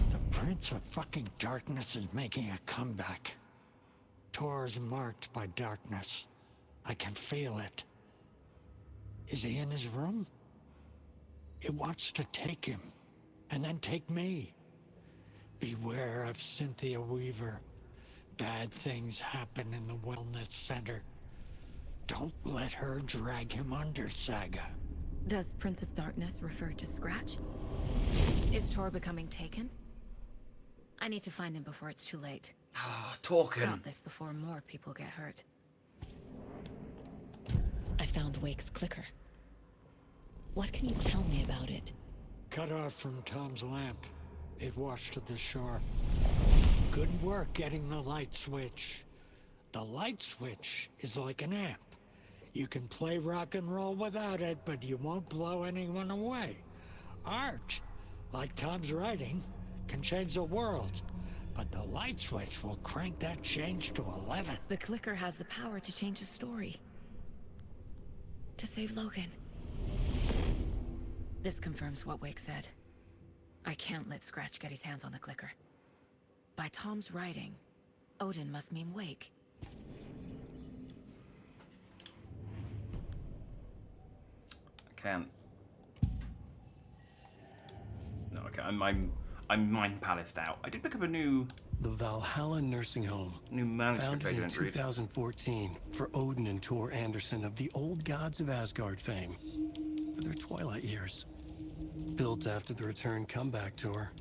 The Prince of fucking Darkness is making a comeback. Tor's marked by darkness. I can feel it. Is he in his room? It wants to take him, and then take me. Beware of Cynthia Weaver. Bad things happen in the wellness center. Don't let her drag him under, Saga. Does Prince of Darkness refer to Scratch? Is Tor becoming taken? I need to find him before it's too late. Talking. Stop this before more people get hurt. I found Wake's clicker. What can you tell me about it? Cut off from Tom's lamp. It washed to the shore. Good work getting the light switch. The light switch is like an amp. You can play rock and roll without it, but you won't blow anyone away. Art, like Tom's writing, can change the world. But the light switch will crank that change to 11. The clicker has the power to change the story. To save Logan. This confirms what Wake said. I can't let Scratch get his hands on the clicker. By Tom's writing, Odin must mean Wake. I can't. No, okay. I'm mind palaced out. I did pick up a new. The Valhalla Nursing Home. New manuscript Founded I in didn't read. 2014 for Odin and Tor Anderson of the Old Gods of Asgard fame. For their twilight years. Built after the return comeback tour.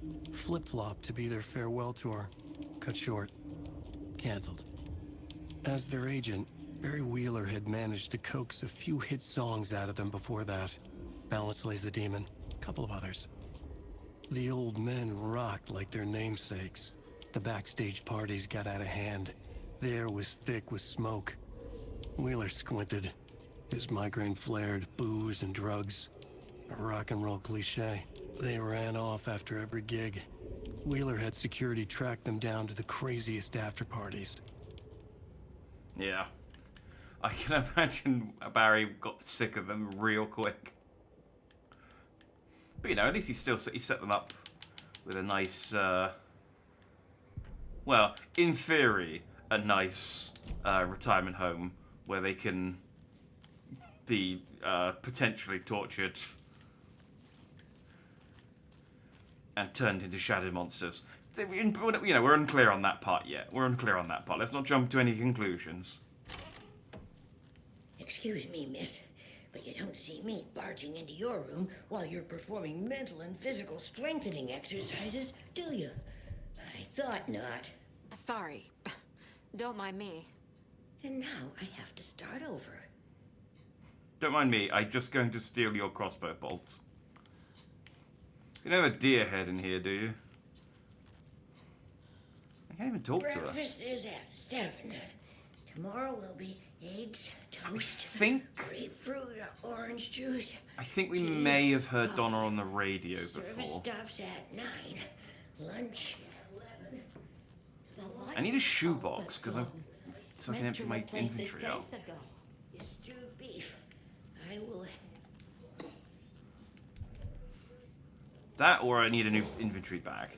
Flip-flopped to be their farewell tour. Cut short. Cancelled. As their agent, Barry Wheeler had managed to coax a few hit songs out of them before that. Balance Lays the Demon, a couple of others. The old men rocked like their namesakes. The backstage parties got out of hand. The air was thick with smoke. Wheeler squinted. His migraine flared, booze and drugs. A rock and roll cliche. They ran off after every gig. Wheeler had security track them down to the craziest after parties. Yeah. I can imagine Barry got sick of them real quick. But you know, at least he set them up with a nice, well, in theory, a nice retirement home where they can be potentially tortured and turned into shadow monsters. So, you know, we're unclear on that part yet. We're unclear on that part. Let's not jump to any conclusions. Excuse me, miss, but you don't see me barging into your room while you're performing mental and physical strengthening exercises, do you? I thought not. Sorry. Don't mind me. And now I have to start over. Don't mind me, I'm just going to steal your crossbow bolts. You don't have a deer head in here, do you? I can't even talk to her. Breakfast is at 7. Tomorrow will be eggs, toast, grapefruit, orange juice. I think we may have heard Donna on the radio Service before. stops at 9. Lunch at 11. I need a shoebox because I'm so I can Meant empty to my replace it inventory out. days ago. Is stewed beef. I will. That or I need a new inventory bag.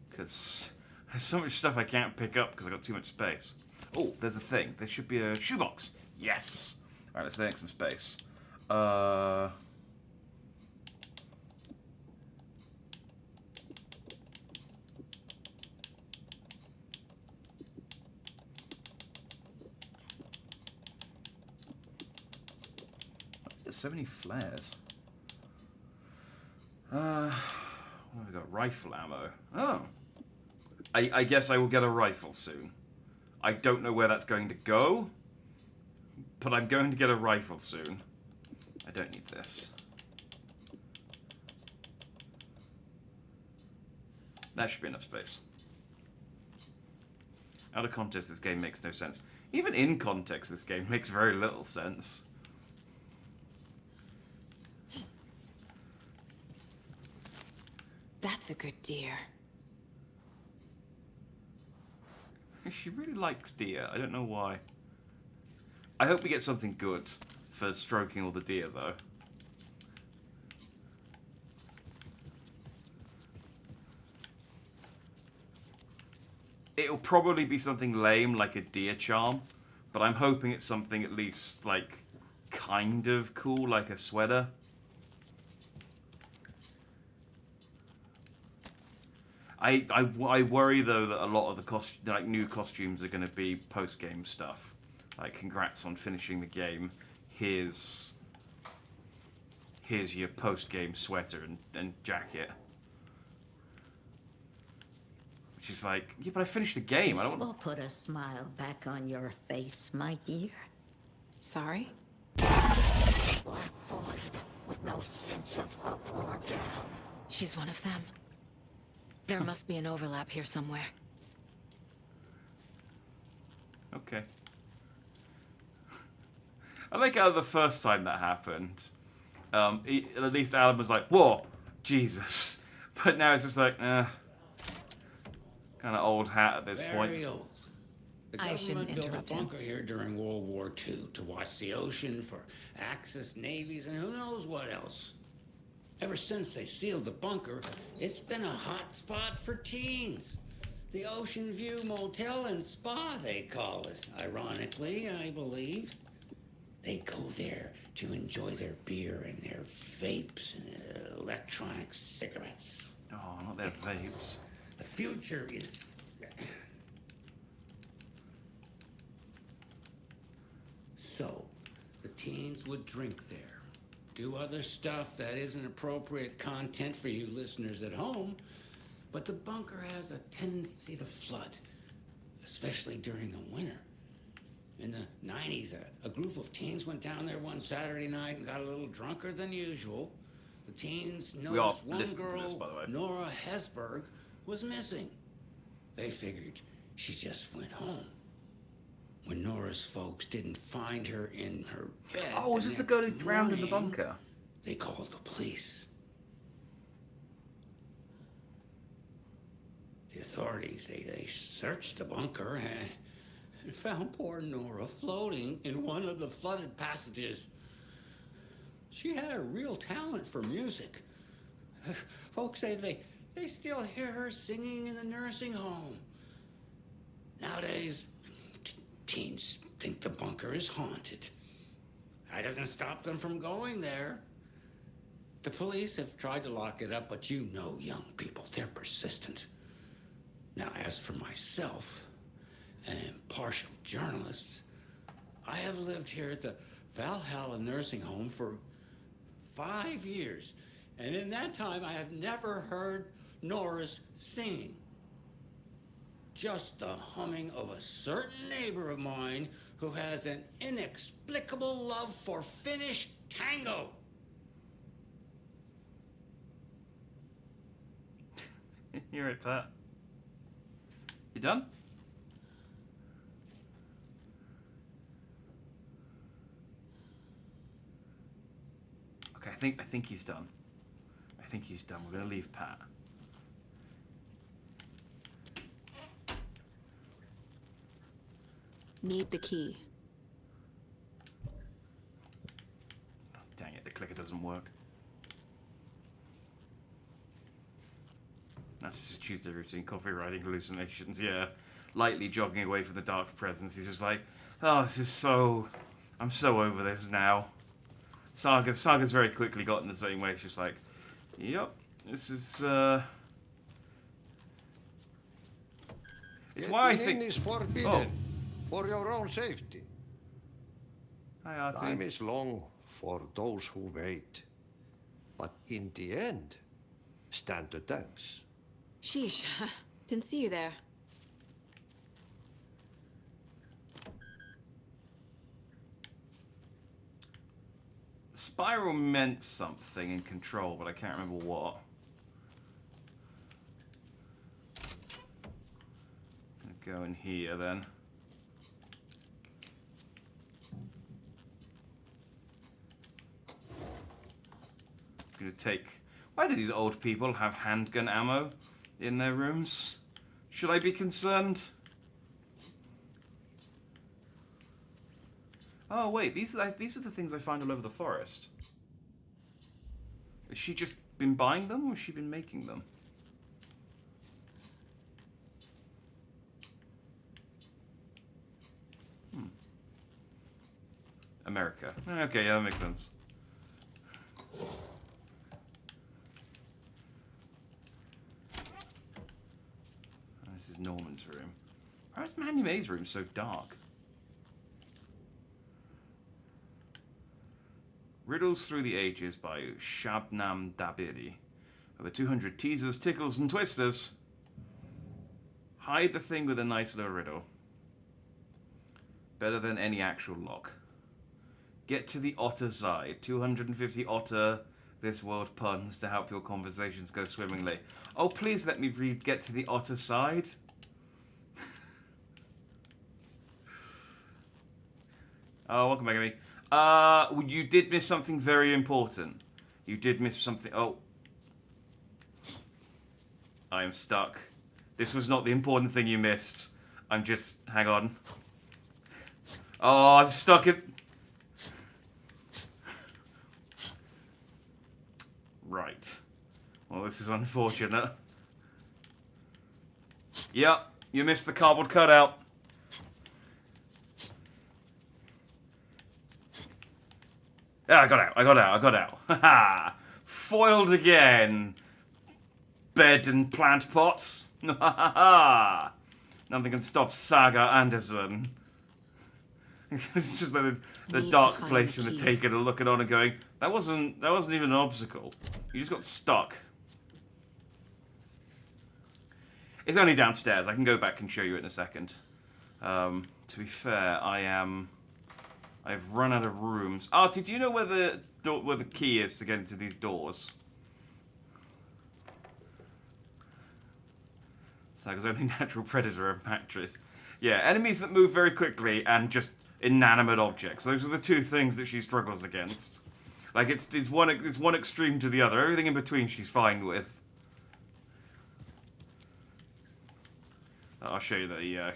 Because there's so much stuff I can't pick up because I got too much space. Oh, there's a thing. There should be a shoebox. Yes. Alright, let's make some space. There's so many flares. What have we got? Rifle ammo. Oh. I guess I will get a rifle soon. I don't know where that's going to go, but I'm going to get a rifle soon. I don't need this. That should be enough space. Out of context, this game makes no sense. Even in context, this game makes very little sense. That's a good deer. She really likes deer. I don't know why. I hope we get something good for stroking all the deer, though. it'll probably be something lame like a deer charm, but I'm hoping it's something at least like kind of cool, like a sweater. I worry though that a lot of the new costumes are going to be post-game stuff. Like, congrats on finishing the game. Here's your post-game sweater and jacket. Which is like, yeah, but I finished the game. This I don't will put a smile back on your face, my dear. Sorry? With no sense of up or down. She's one of them. There must be an overlap here somewhere. Okay. I like how the first time that happened, at least Alan was like, whoa, Jesus. But now it's just like, kind of old hat at this point. Very old. The I shouldn't government built interrupt a him. bunker here during World War II to watch the ocean for Axis navies and who knows what else. Ever since they sealed the bunker, it's been a hot spot for teens. The Ocean View Motel and Spa, they call it. Ironically, I believe. They go there to enjoy their beer and their vapes and electronic cigarettes. Oh, not their vapes. The future is... So, the teens would drink there. Do other stuff that isn't appropriate content for you listeners at home, but the bunker has a tendency to flood, especially during the winter. In the 90s, a group of teens went down there one Saturday night and got a little drunker than usual. The teens noticed one girl, this, by the way. Nora Hesberg, was missing. They figured she just went home. When Nora's folks didn't find her in her bed... Oh, is this the girl who drowned in the bunker? They called the police. The authorities, they searched the bunker and found poor Nora floating in one of the flooded passages. She had a real talent for music. Folks say they still hear her singing in the nursing home. Nowadays, teens think the bunker is haunted. That doesn't stop them from going there. The police have tried to lock it up, but you know young people, they're persistent. Now, as for myself, an impartial journalist, I have lived here at the Valhalla Nursing Home for 5 years, and in that time I have never heard Nora's singing. Just the humming of a certain neighbor of mine who has an inexplicable love for Finnish tango. You're right, Pat. You done? Okay, I think he's done. I think he's done. We're gonna leave Pat. Need the key. Dang it, the clicker doesn't work. That's his Tuesday routine, coffee writing hallucinations, yeah. Lightly jogging away from the dark presence. He's just like, oh, this is so... I'm so over this now. Saga's very quickly gotten the same way. It's just like, yep, this is, It's why I think... is forbidden, for your own safety. Hi, Artie. Time is long for those who wait. But in the end, stand the thanks. Sheesh. Didn't see you there. Spiral meant something in Control, but I can't remember what. Gonna go in here then. Gonna take... Why do these old people have handgun ammo in their rooms? Should I be concerned? Oh wait, these are the things I find all over the forest. Has she just been buying them, or has she been making them? America. Okay, yeah, that makes sense. This is Norman's room. Why is Mandy May's room so dark? Riddles Through the Ages by Shabnam Dabiri. Over 200 teasers, tickles, and twisters. Hide the thing with a nice little riddle. Better than any actual lock. Get to the otter side. 250 otter this world puns to help your conversations go swimmingly. Oh, please let me read Get to the Otter Side. Oh, welcome back, Amy. You did miss something very important. You did miss something. Oh. I am stuck. This was not the important thing you missed. I'm just... Hang on. Oh, I'm stuck in... Right. Well, this is unfortunate. Yep, you missed the cardboard cutout. Yeah, I got out. Haha! Foiled again. Bed and plant pot. Ha Nothing can stop Saga Anderson. It's just like the dark place in the Taken are looking on and going, that wasn't even an obstacle. You just got stuck. It's only downstairs. I can go back and show you it in a second. To be fair, I've run out of rooms. Artie, do you know where the key is to get into these doors? Saga's only natural predator and mattress. Yeah, enemies that move very quickly and just inanimate objects. Those are the two things that she struggles against. Like it's one extreme to the other. Everything in between she's fine with. I'll show you the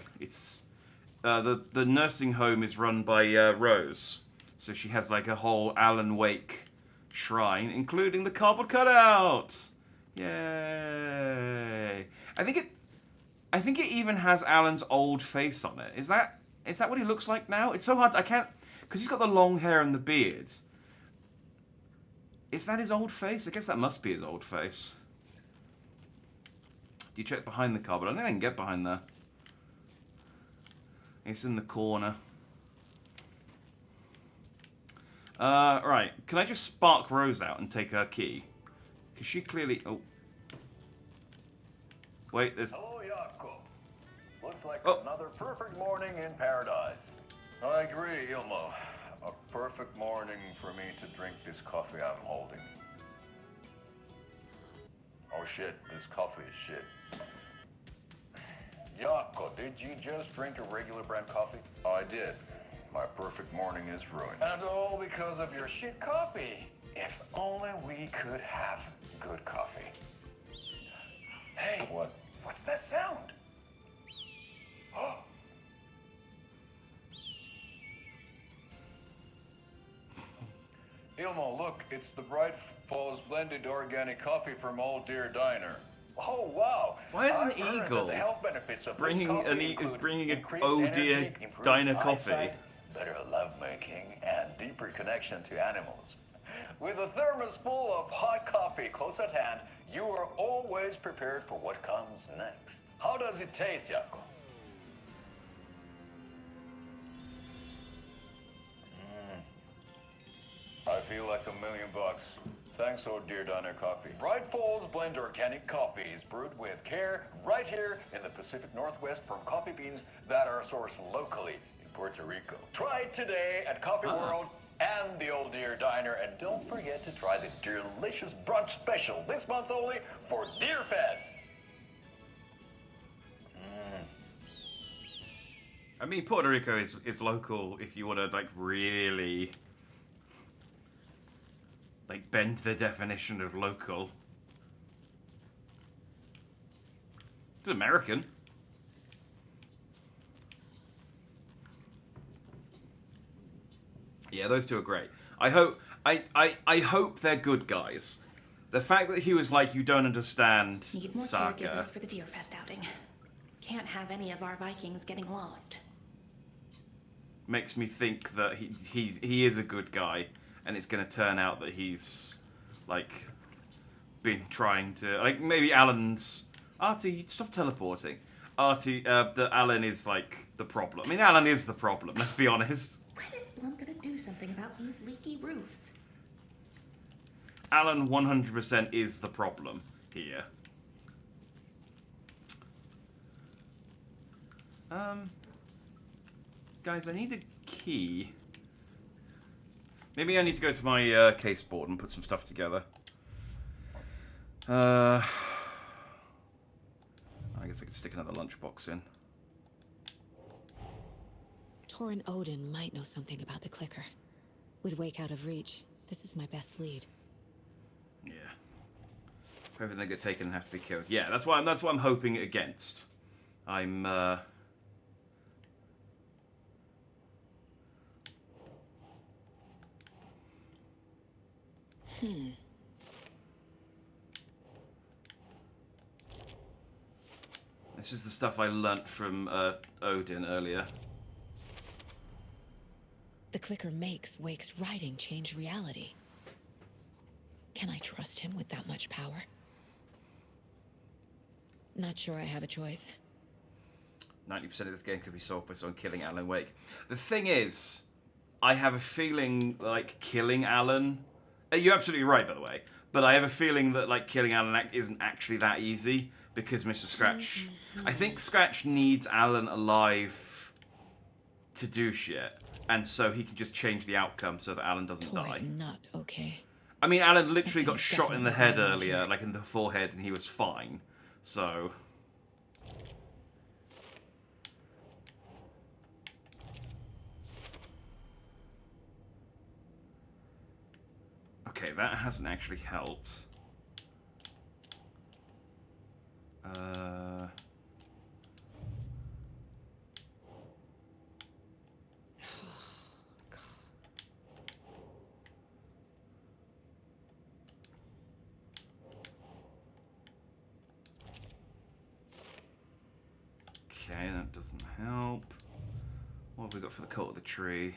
the nursing home is run by Rose, so she has like a whole Alan Wake shrine, including the cardboard cutout. Yay! I think it even has Alan's old face on it. Is that what he looks like now? It's so hard. I can't, because he's got the long hair and the beard. Is that his old face? I guess that must be his old face. Do you check behind the cupboard? I don't think I can get behind there. It's in the corner. Right. Can I just spark Rose out and take her key? Because she clearly... Oh. Wait, there's... Hello, Jakob. Looks like another perfect morning in paradise. I agree, Ilmo. A perfect morning for me to drink this coffee I'm holding. Oh shit, this coffee is shit. Jakob, did you just drink a regular brand coffee? I did. My perfect morning is ruined. And all because of your shit coffee. If only we could have good coffee. Hey, what's that sound? Oh. Ilmo, look, it's the Bright Falls blended organic coffee from Old Deer Diner. Oh wow! Why is an eagle bringing an Oh Deer Diner coffee? Better lovemaking and deeper connection to animals. With a thermos full of hot coffee close at hand, you are always prepared for what comes next. How does it taste, Jakob? I feel like $1 million. Thanks, Old Deer Diner Coffee. Bright Falls Blend Organic Coffee is brewed with care right here in the Pacific Northwest from coffee beans that are sourced locally in Puerto Rico. Try it today at Coffee World and the Old Deer Diner, and don't forget to try the delicious brunch special this month only for Deer Fest. I mean, Puerto Rico is local if you want to like really like bend the definition of local. It's American. Yeah, those two are great. I hope they're good guys. The fact that he was like, you don't understand Need more Saga. caregivers for the Deerfest outing. Can't have any of our Vikings getting lost. makes me think that he is a good guy, and it's going to turn out that he's like been trying to like maybe Alan's Artie stop teleporting. Artie, that Alan is like the problem. I mean, Alan is the problem. Let's be honest. When is Blum gonna do something about these leaky roofs? Alan 100% is the problem here. Guys, I need a key. Maybe I need to go to my case board and put some stuff together. I guess I could stick another lunchbox in. Tor and Odin might know something about the clicker. With Wake out of reach, this is my best lead. Yeah. Hoping they get taken and have to be killed. Yeah, that's what I'm hoping against. I'm This is the stuff I learnt from Odin earlier. The clicker makes Wake's writing change reality. Can I trust him with that much power? Not sure I have a choice. 90% of this game could be solved by someone killing Alan Wake. The thing is, I have a feeling like killing Alan... You're absolutely right, by the way. But I have a feeling that like killing Alan isn't actually that easy because Mr. Scratch... I think Scratch needs Alan alive to do shit. And so he can just change the outcome so that Alan doesn't Tor's die. not okay. I mean, Alan literally got Something's shot in the definitely head wrong earlier, here. like in the forehead, and he was fine. So... Okay, that hasn't actually helped. Okay, that doesn't help. What have we got for the cult of the tree?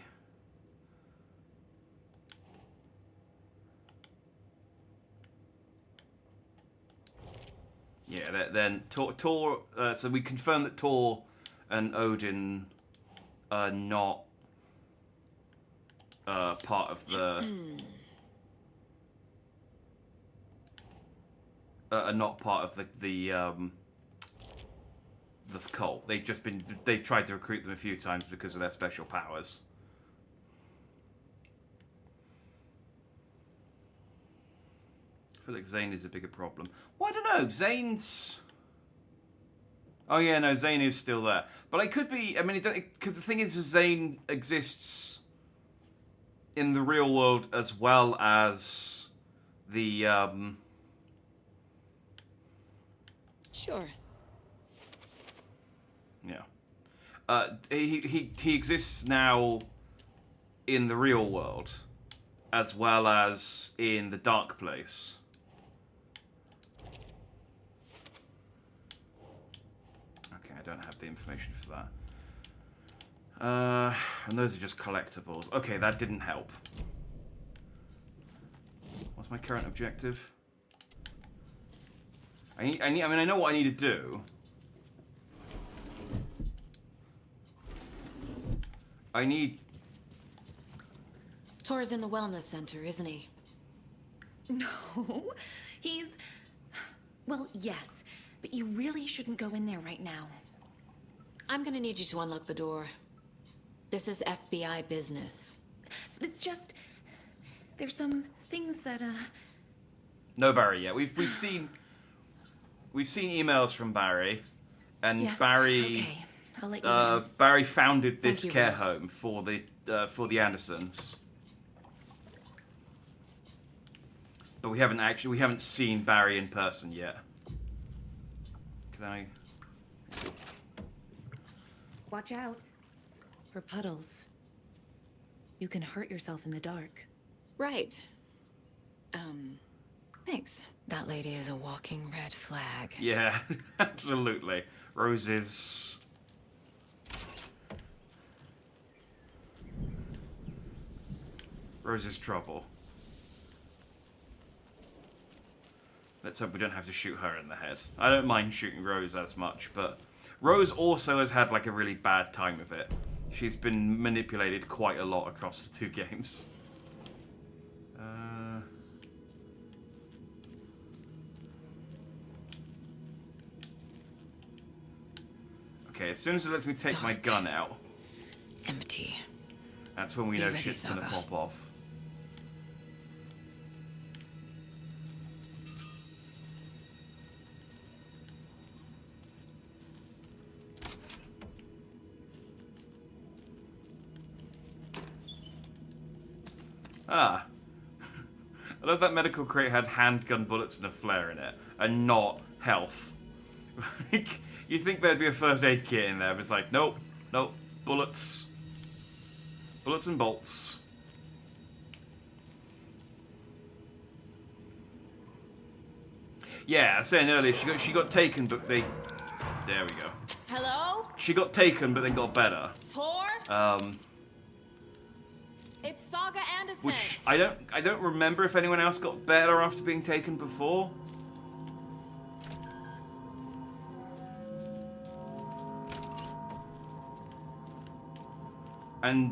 Yeah, then Tor. So we confirm that Tor and Odin are not part of the. Are not part of the cult. They've tried to recruit them a few times because of their special powers. I feel like Zane is a bigger problem. Well, I don't know. Zane's... Oh, yeah, no, Zane is still there. But I could be... I mean, because the thing is, Zane exists in the real world as well as the... Sure. Yeah. He exists now in the real world as well as in the dark place. Okay, I don't have the information for that. And those are just collectibles. Okay, that didn't help. What's my current objective? I mean, I know what I need to do. I need... Tor's in the wellness center, isn't he? No, he's... Well, yes, but you really shouldn't go in there right now. I'm gonna need you to unlock the door. This is FBI business. It's just... There's some things that, No Barry yet. We've seen emails from Barry, and Yes, Barry okay. I'll let you know. Barry founded this Thank you, care Rose. home for the Andersons. But we haven't seen Barry in person yet. Can I? Watch out. For puddles. You can hurt yourself in the dark. Right. Thanks. That lady is a walking red flag. Yeah, absolutely. Rose is... Rose's trouble. Let's hope we don't have to shoot her in the head. I don't mind shooting Rose as much, but Rose also has had like a really bad time of it. She's been manipulated quite a lot across the 2 games. Okay, as soon as it lets me take my gun out... Empty. That's when we know shit's gonna pop off. Ah. I love that medical crate had handgun bullets and a flare in it, and not health. You'd think there'd be a first aid kit in there, but it's like, nope, nope, bullets. Bullets and bolts. Yeah, I was saying earlier, she got taken, but they... There we go. Hello? She got taken, but then got better. Tor? It's Saga Anderson. Which I don't remember if anyone else got better after being taken before.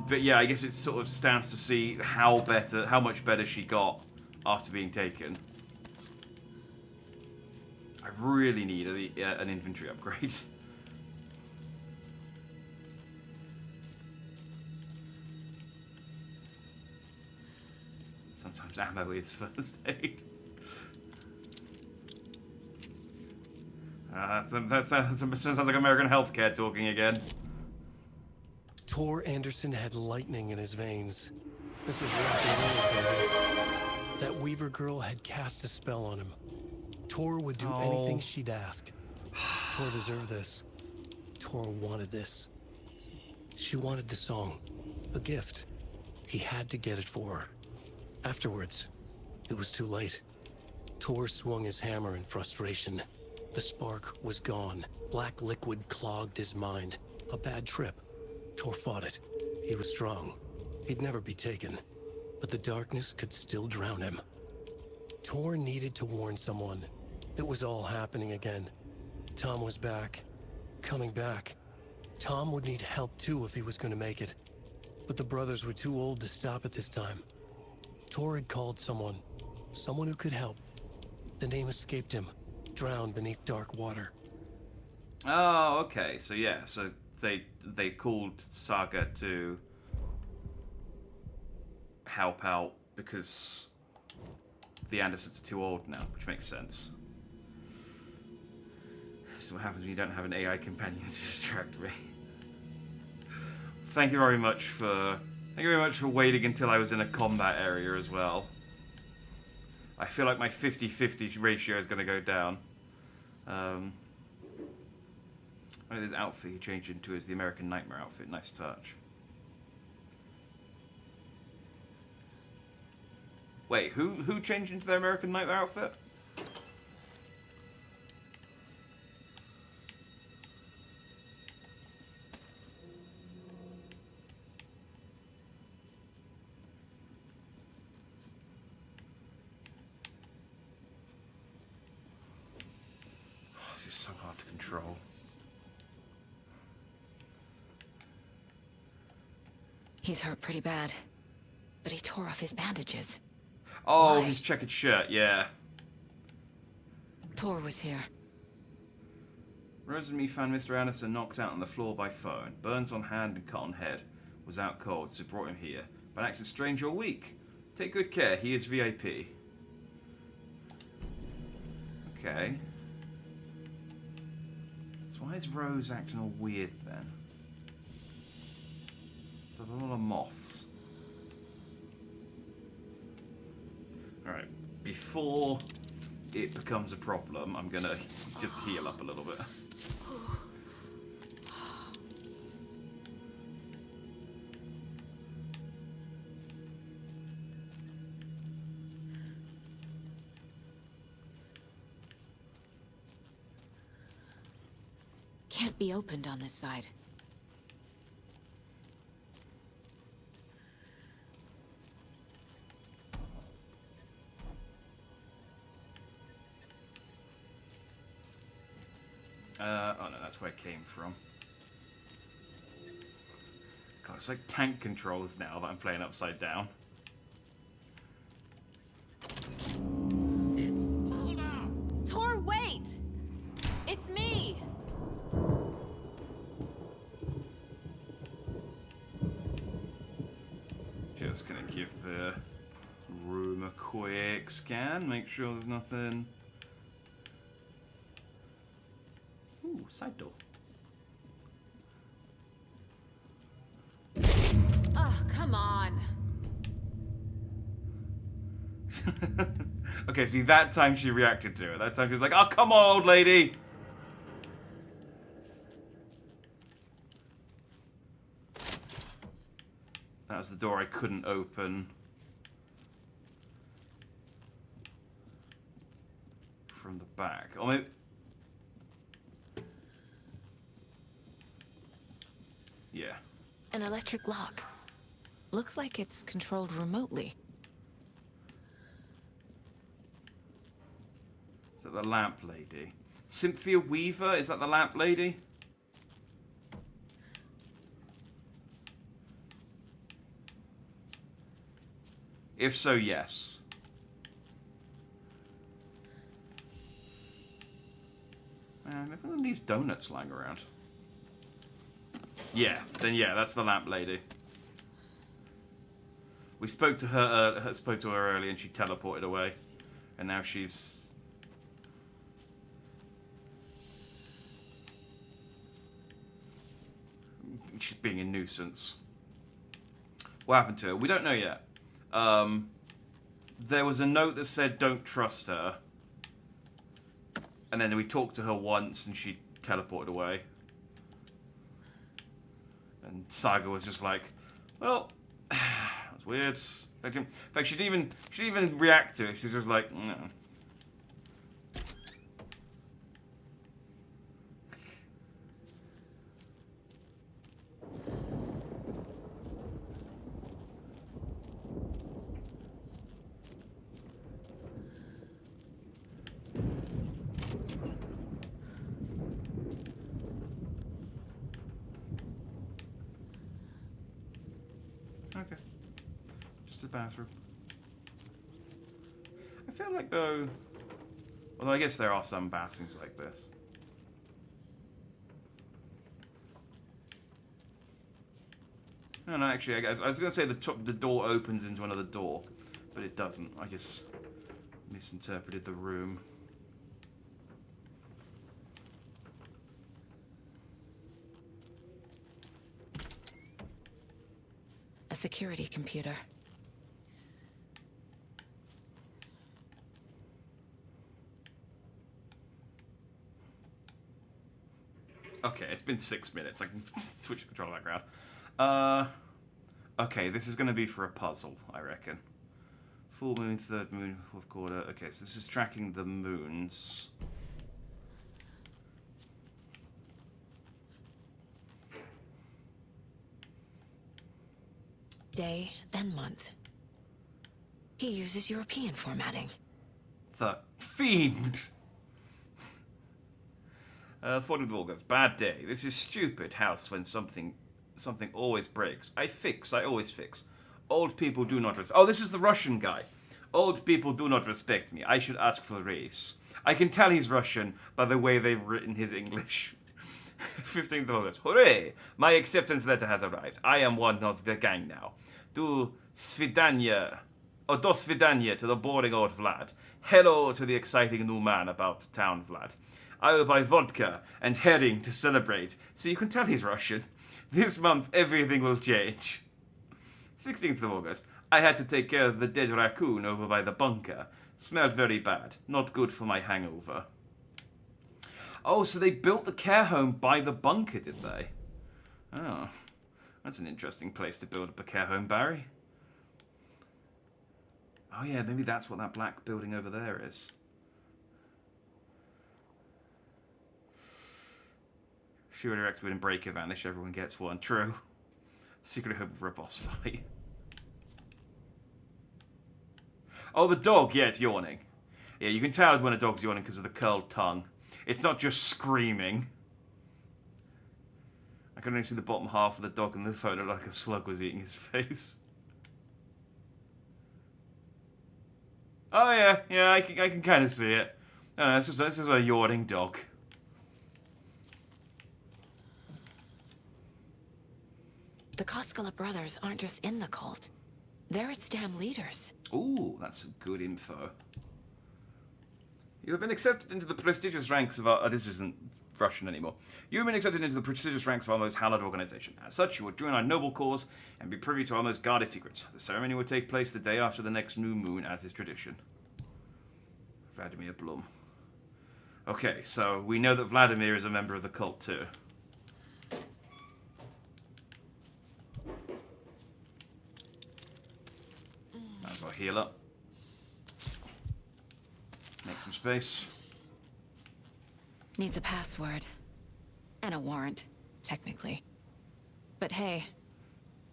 But yeah, I guess it sort of stands to see how much better she got after being taken. I really need an inventory upgrade. Sometimes ammo is first aid. That sounds like American healthcare talking again. Tor Anderson had lightning in his veins. This was rock and roll, baby. That Weaver girl had cast a spell on him. Tor would do anything she'd ask. Tor deserved this. Tor wanted this. She wanted the song. A gift. He had to get it for her. Afterwards, it was too late. Tor swung his hammer in frustration. The spark was gone. Black liquid clogged his mind. A bad trip. Tor fought it. He was strong. He'd never be taken. But the darkness could still drown him. Tor needed to warn someone. It was all happening again. Tom was back. Coming back. Tom would need help too if he was going to make it. But the brothers were too old to stop at this time. Tor had called someone. Someone who could help. The name escaped him. Drowned beneath dark water. Oh, okay. So yeah, so they called Saga to help out because the Andersons are too old now, which makes sense. So what happens when you don't have an AI companion to distract me? Thank you very much for waiting until I was in a combat area as well. I feel like my 50-50 ratio is going to go down. One of this outfit he changed into is the American Nightmare outfit. Nice touch. Wait, who changed into their American Nightmare outfit? Oh, this is so hard to control. He's hurt pretty bad, but he tore off his bandages. Oh, Why? his checkered shirt, yeah. Tor was here. Rose and me found Mr. Anderson knocked out on the floor by phone. Burns on hand and cut on head. Was out cold, so brought him here. But acted strange all week. Take good care, he is VIP. Okay. So why is Rose acting all weird then? So a lot of moths. Alright, before it becomes a problem, I'm gonna just heal up a little bit. Can't be opened on this side. Oh no, that's where it came from. God, it's like tank controllers now that I'm playing upside down. Hold on! Tor, wait! It's me! Just gonna give the room a quick scan, make sure there's nothing. Ooh, side door. Oh, come on. Okay, see, that time she reacted to it. That time she was like, oh, come on, old lady! That was the door I couldn't open. From the back. Or maybe... Yeah. An electric lock. Looks like it's controlled remotely. Is that the lamp lady? Cynthia Weaver? Is that the lamp lady? If so, yes. Man, everyone leaves donuts lying around. Yeah, then yeah, that's the lamp lady. We spoke to her earlier, and she teleported away, and now she's being a nuisance. What happened to her? We don't know yet. There was a note that said don't trust her. And then we talked to her once and she teleported away. And Saga was just like, well, that's weird. In fact, she didn't even react to it. She was just like, no. Okay. Just a bathroom. I feel like though... Although I guess there are some bathrooms like this. No, actually, I guess I was going to say the door opens into another door, but it doesn't. I just misinterpreted the room. A security computer. Okay, it's been 6 minutes. I can switch the control background. Okay, this is going to be for a puzzle, I reckon. Full moon, third moon, fourth quarter. Okay, so this is tracking the moons. Day, then month. He uses European formatting. The Fiend! 14th of August, bad day. This is stupid house when something always breaks. I always fix. Old people do not respect. Oh, this is the Russian guy. Old people do not respect me. I should ask for a raise. I can tell he's Russian by the way they've written his English. 15th of August. Hooray! My acceptance letter has arrived. I am one of the gang now. Do svidanya to the boring old Vlad. Hello to the exciting new man about town, Vlad. I will buy vodka and herring to celebrate, so you can tell he's Russian. This month, everything will change. 16th of August. I had to take care of the dead raccoon over by the bunker. Smelled very bad. Not good for my hangover. Oh, so they built the care home by the bunker, did they? Oh, that's an interesting place to build a care home, Barry. Oh yeah, maybe that's what that black building over there is. Shoot direct win and breaker vanish, everyone gets one. True. Secret hope for a boss fight. Oh, the dog, yeah, it's yawning. Yeah, you can tell when a dog's yawning because of the curled tongue. It's not just screaming. I can only see the bottom half of the dog in the photo, like a slug was eating his face. Oh yeah, I can kind of see it. No, it's just a yawning dog. The Koskela brothers aren't just in the cult. They're its damn leaders. Ooh, that's some good info. You have been accepted into the prestigious ranks of our... this isn't Russian anymore. You have been accepted into the prestigious ranks of our most hallowed organization. As such, you will join our noble cause and be privy to our most guarded secrets. The ceremony will take place the day after the next new moon, as is tradition. Vladimir Blum. Okay, so we know that Vladimir is a member of the cult, too. Might as well heal up. Make some space. Needs a password. And a warrant, technically. But hey,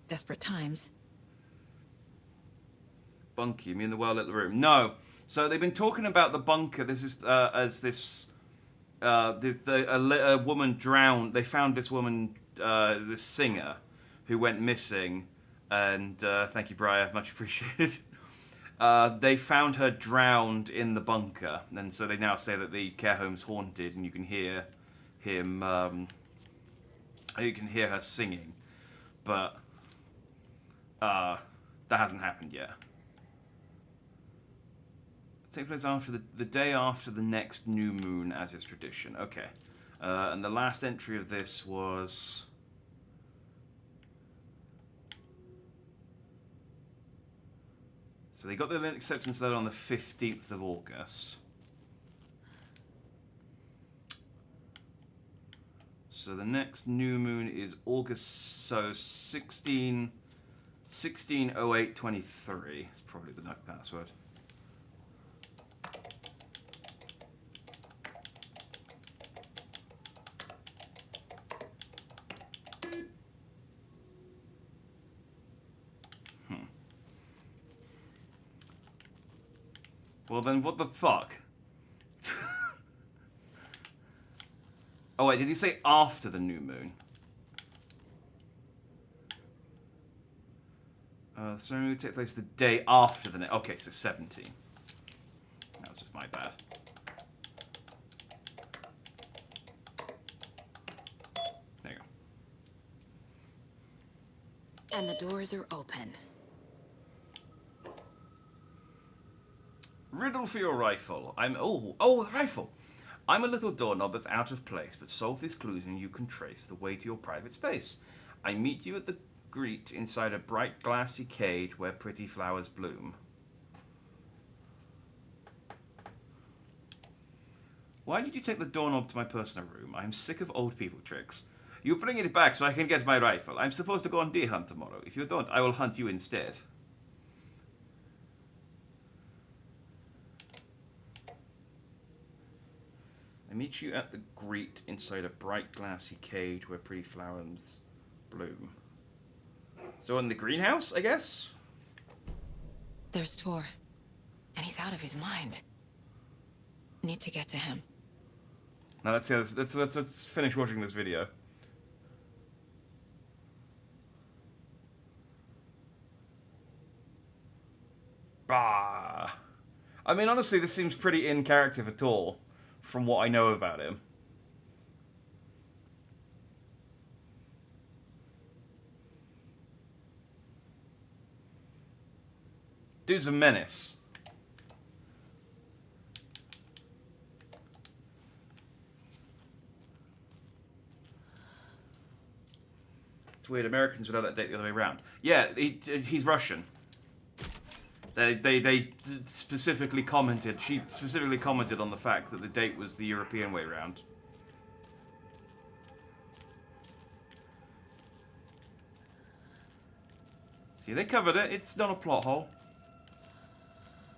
desperate times. Bunker, you mean the well-lit room? No. So they've been talking about the bunker. This is as this a woman drowned. They found this woman, this singer, who went missing. And thank you, Briar, much appreciated. They found her drowned in the bunker, and so they now say that the care home's haunted, and you can hear him. You can hear her singing, but that hasn't happened yet. Take place after the day after the next new moon, as is tradition. Okay, and the last entry of this was. So they got the acceptance letter on the 15th of August. So the next new moon is August, so 16/08/23. It's probably the NUC password. Well then, what the fuck? Oh wait, did he say after the new moon? The ceremony will take place the day after the okay, so 17. That was just my bad. There you go. And the doors are open. Riddle for your rifle. Oh, the rifle. I'm a little doorknob that's out of place, but solve this clue and you can trace the way to your private space. I meet you at the grate inside a bright glassy cage where pretty flowers bloom. Why did you take the doorknob to my personal room? I'm sick of old people tricks. You bring it back so I can get my rifle. I'm supposed to go on deer hunt tomorrow. If you don't, I will hunt you instead. I meet you at the grate inside a bright glassy cage where pretty flowers bloom. So in the greenhouse, I guess? There's Tor. And he's out of his mind. Need to get to him. Now let's finish watching this video. Bah. I mean, honestly, this seems pretty in character for Tor. From what I know about him. Dude's a menace. It's weird, Americans without that date the other way around. Yeah, he's Russian. They specifically commented, she specifically commented on the fact that the date was the European way round. See, they covered it. It's not a plot hole.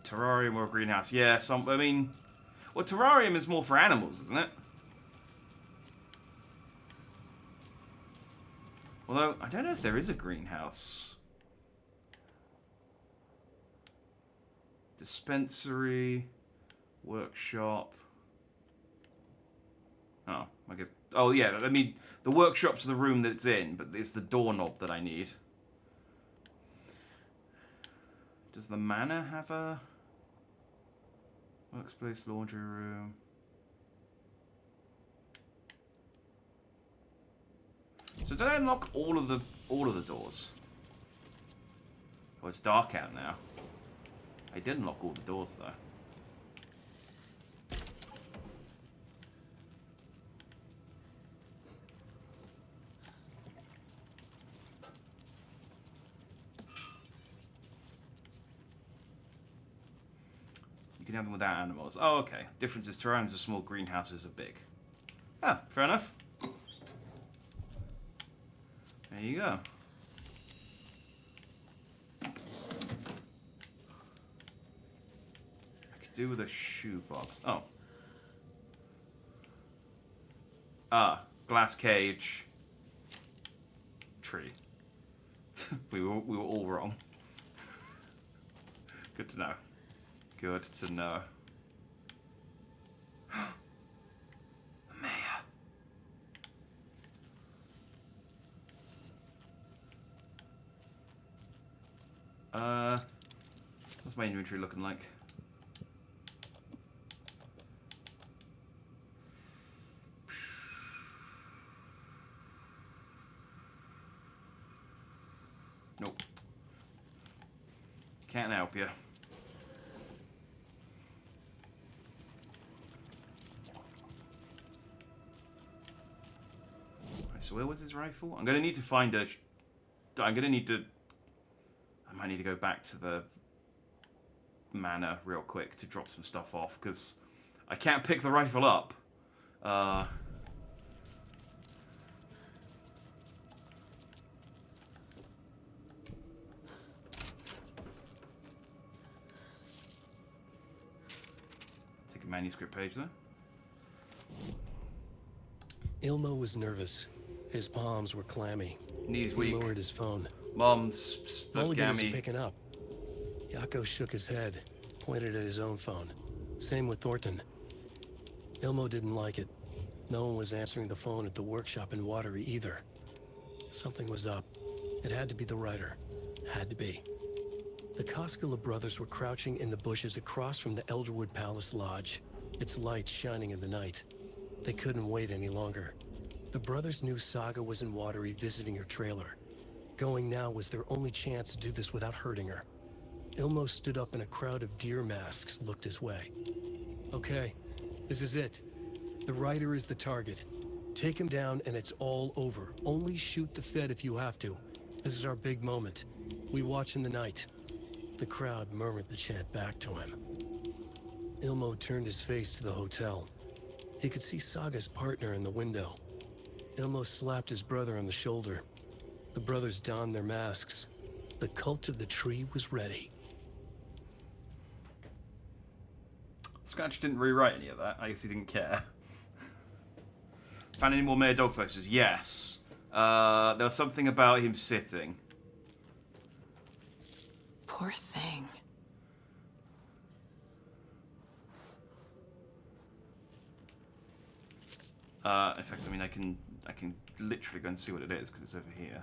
Terrarium or greenhouse. Yeah, I mean... Well, terrarium is more for animals, isn't it? Although, I don't know if there is a greenhouse. Dispensary, workshop. Oh, I guess. Oh, yeah. I mean, the workshop's the room that it's in, but it's the doorknob that I need. Does the manor have a workspace, laundry room? So did I unlock all of the doors? Oh, it's dark out now. I did unlock all the doors though. You can have them without animals. Oh, okay. Difference is terrariums are small, greenhouses are big. Ah, fair enough. There you go. I could do with a shoebox. Oh. Ah, glass cage. Tree. we were all wrong. Good to know. Good to know. The mayor. What's my inventory looking like? Nope. Can't help you. So where was his rifle? I'm gonna need to find a. I'm gonna need to. I might need to go back to the manor real quick to drop some stuff off because I can't pick the rifle up. Take a manuscript page there. Ilmo was nervous. His palms were clammy. Knees weak. He weak. lowered his phone. Mom's Mulligan isn't picking up. Yako shook his head, pointed at his own phone. Same with Thornton. Ilmo didn't like it. No one was answering the phone at the workshop in Watery either. Something was up. It had to be the writer. Had to be. The Koskela brothers were crouching in the bushes across from the Elderwood Palace Lodge, its lights shining in the night. They couldn't wait any longer. The brothers knew Saga was in Watery visiting her trailer. Going now was their only chance to do this without hurting her. Ilmo stood up and a crowd of deer masks looked his way. Okay, this is it. The writer is the target. Take him down and it's all over. Only shoot the Fed if you have to. This is our big moment. We watch in the night. The crowd murmured the chant back to him. Ilmo turned his face to the hotel. He could see Saga's partner in the window. Ilmo slapped his brother on the shoulder. The brothers donned their masks. The cult of the tree was ready. Scratch didn't rewrite any of that. I guess he didn't care. Found any more Mayor Dog posters? Yes. There was something about him sitting. Poor thing. In fact, I mean, I can literally go and see what it is because it's over here.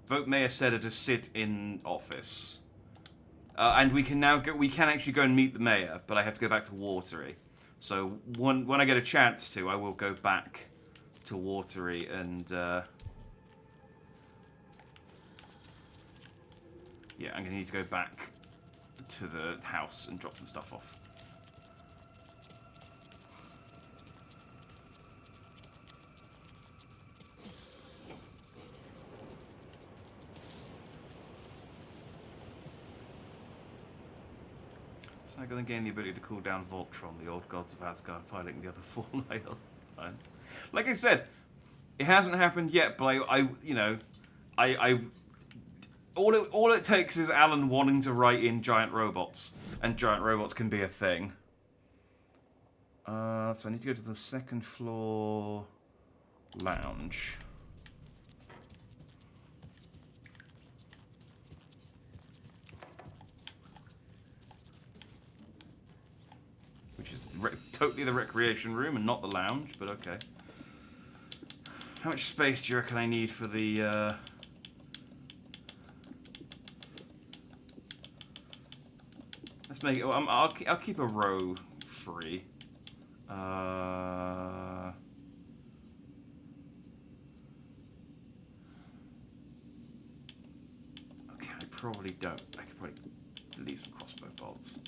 Vote Mayor Seda to sit in office, and we can now go. We can actually go and meet the mayor, but I have to go back to Watery. So when I get a chance to, I will go back to Watery and yeah, I'm gonna need to go back to the house and drop some stuff off. Saga then gained the ability to cool down Voltron, the old gods of Asgard piloting the other four lines. Like I said, it hasn't happened yet, but all it takes is Alan wanting to write in giant robots, and giant robots can be a thing. So I need to go to the second floor lounge. totally the recreation room and not the lounge, but okay. How much space do you reckon I need for the, Let's make it... I'll keep a row free. Okay, I probably don't. I could probably leave some crossbow bolts.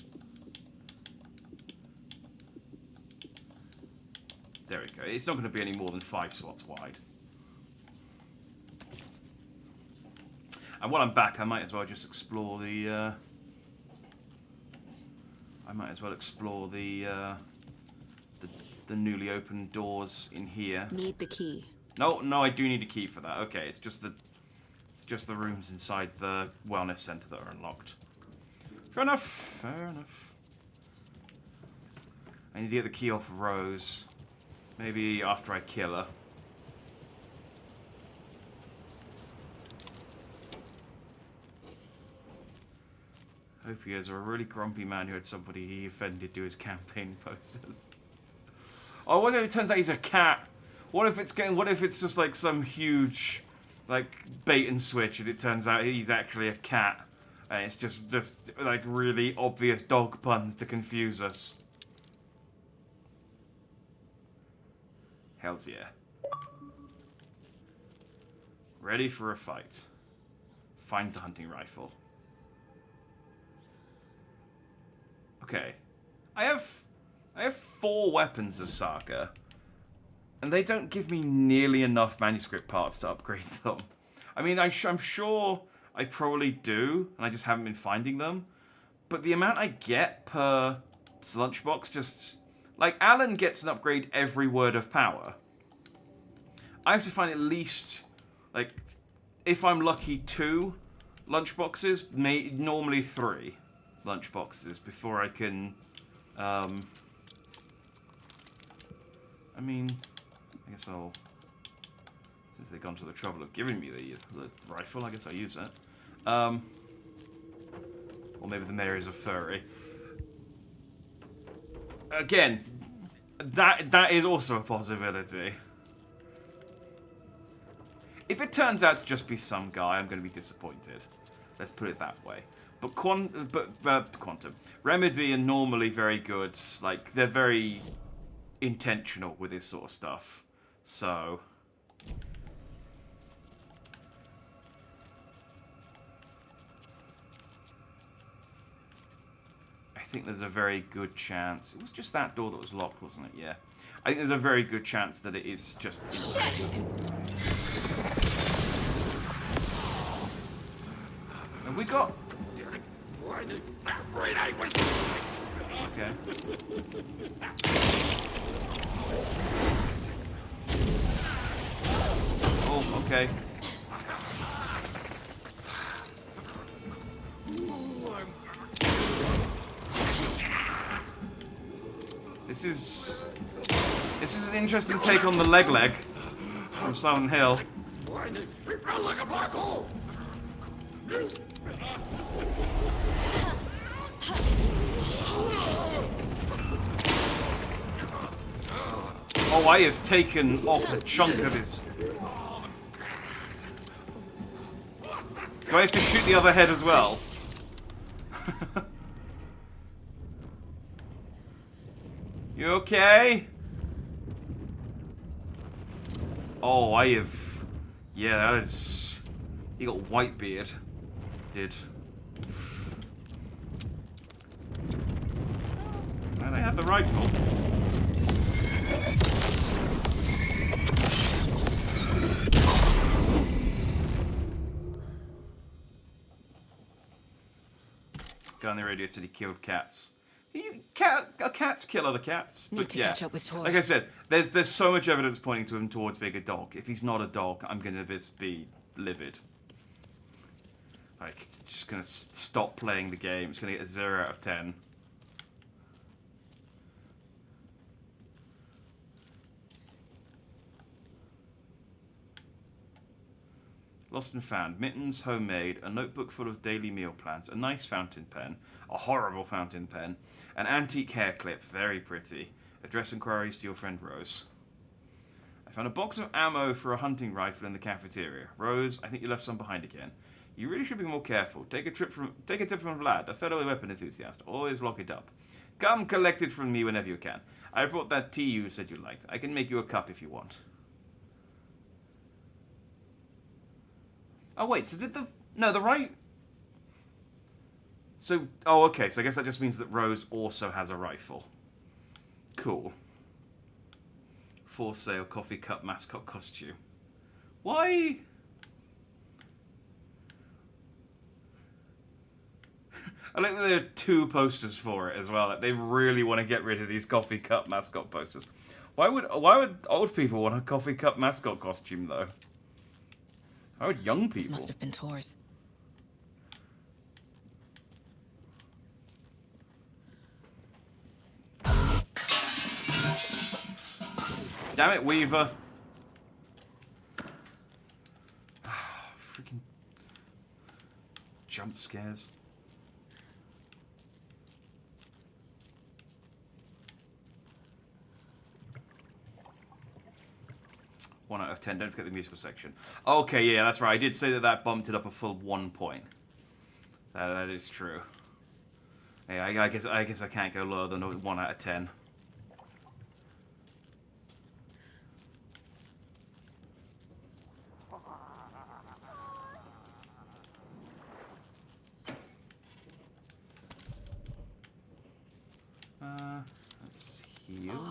There we go. It's not going to be any more than 5 slots wide. And while I'm back, I might as well just explore the... I might as well explore the newly opened doors in here. Need the key. No, I do need a key for that. Okay, it's just the rooms inside the wellness center that are unlocked. Fair enough. Fair enough. I need to get the key off Rose. Maybe after I kill her. Hope he is a really grumpy man who had somebody he offended to his campaign posters. Oh, what if it turns out he's a cat? What if it's just like some huge, like, bait and switch, and it turns out he's actually a cat, and it's just like really obvious dog puns to confuse us. Hells yeah. Ready for a fight. Find the hunting rifle. Okay. I have 4 weapons as Saga, and they don't give me nearly enough manuscript parts to upgrade them. I mean, I'm sure I probably do, and I just haven't been finding them, but the amount I get per lunchbox just... Like, Alan gets an upgrade every word of power. I have to find at least, like, if I'm lucky, 2 lunchboxes, normally 3 lunchboxes before I can, I mean, I guess I'll, since they've gone to the trouble of giving me the rifle, I guess I'll use it. Or maybe the mayor is a furry. Again, that is also a possibility. If it turns out to just be some guy, I'm going to be disappointed. Let's put it that way. But Quantum. Remedy are normally very good. Like, they're very intentional with this sort of stuff. So... I think there's a very good chance... It was just that door that was locked, wasn't it? Yeah. I think there's a very good chance that it is just... Have we got... Okay. Oh, okay. This is an interesting take on the leg from Silent Hill. We felt like a black hole. Oh, I have taken off a chunk of his... Do I have to shoot the other head as well? You okay? Oh, I have... Yeah, that is... He got Whitebeard. Did. And I had the rifle. Guy on the radio said he killed cats. Cats kill other cats. Need But to yeah, catch up with Tor. like I said, there's so much evidence pointing to him towards being a dog. If he's not a dog, I'm gonna be livid. Like, just gonna stop playing the game. It's gonna get a 0 out of 10. Lost and found. Mittens, homemade. A notebook full of daily meal plans. A nice fountain pen. A horrible fountain pen. An antique hair clip. Very pretty. Address inquiries to your friend Rose. I found a box of ammo for a hunting rifle in the cafeteria. Rose, I think you left some behind again. You really should be more careful. Take a tip from Vlad, a fellow weapon enthusiast. Always lock it up. Come collect it from me whenever you can. I brought that tea you said you liked. I can make you a cup if you want. Oh wait, so did the right? So okay, so I guess that just means that Rose also has a rifle. Cool. For sale coffee cup mascot costume. Why? I like that there are 2 posters for it as well. That they really want to get rid of these coffee cup mascot posters. Why would old people want a coffee cup mascot costume though? Why would young people? This must have been Tor's. Damn it, Weaver. Freaking jump scares. One out of 10. Don't forget the musical section. Okay, yeah, that's right. I did say that bumped it up a full 1 point. That is true. Yeah, I guess I can't go lower than 1 out of 10. Let's heal.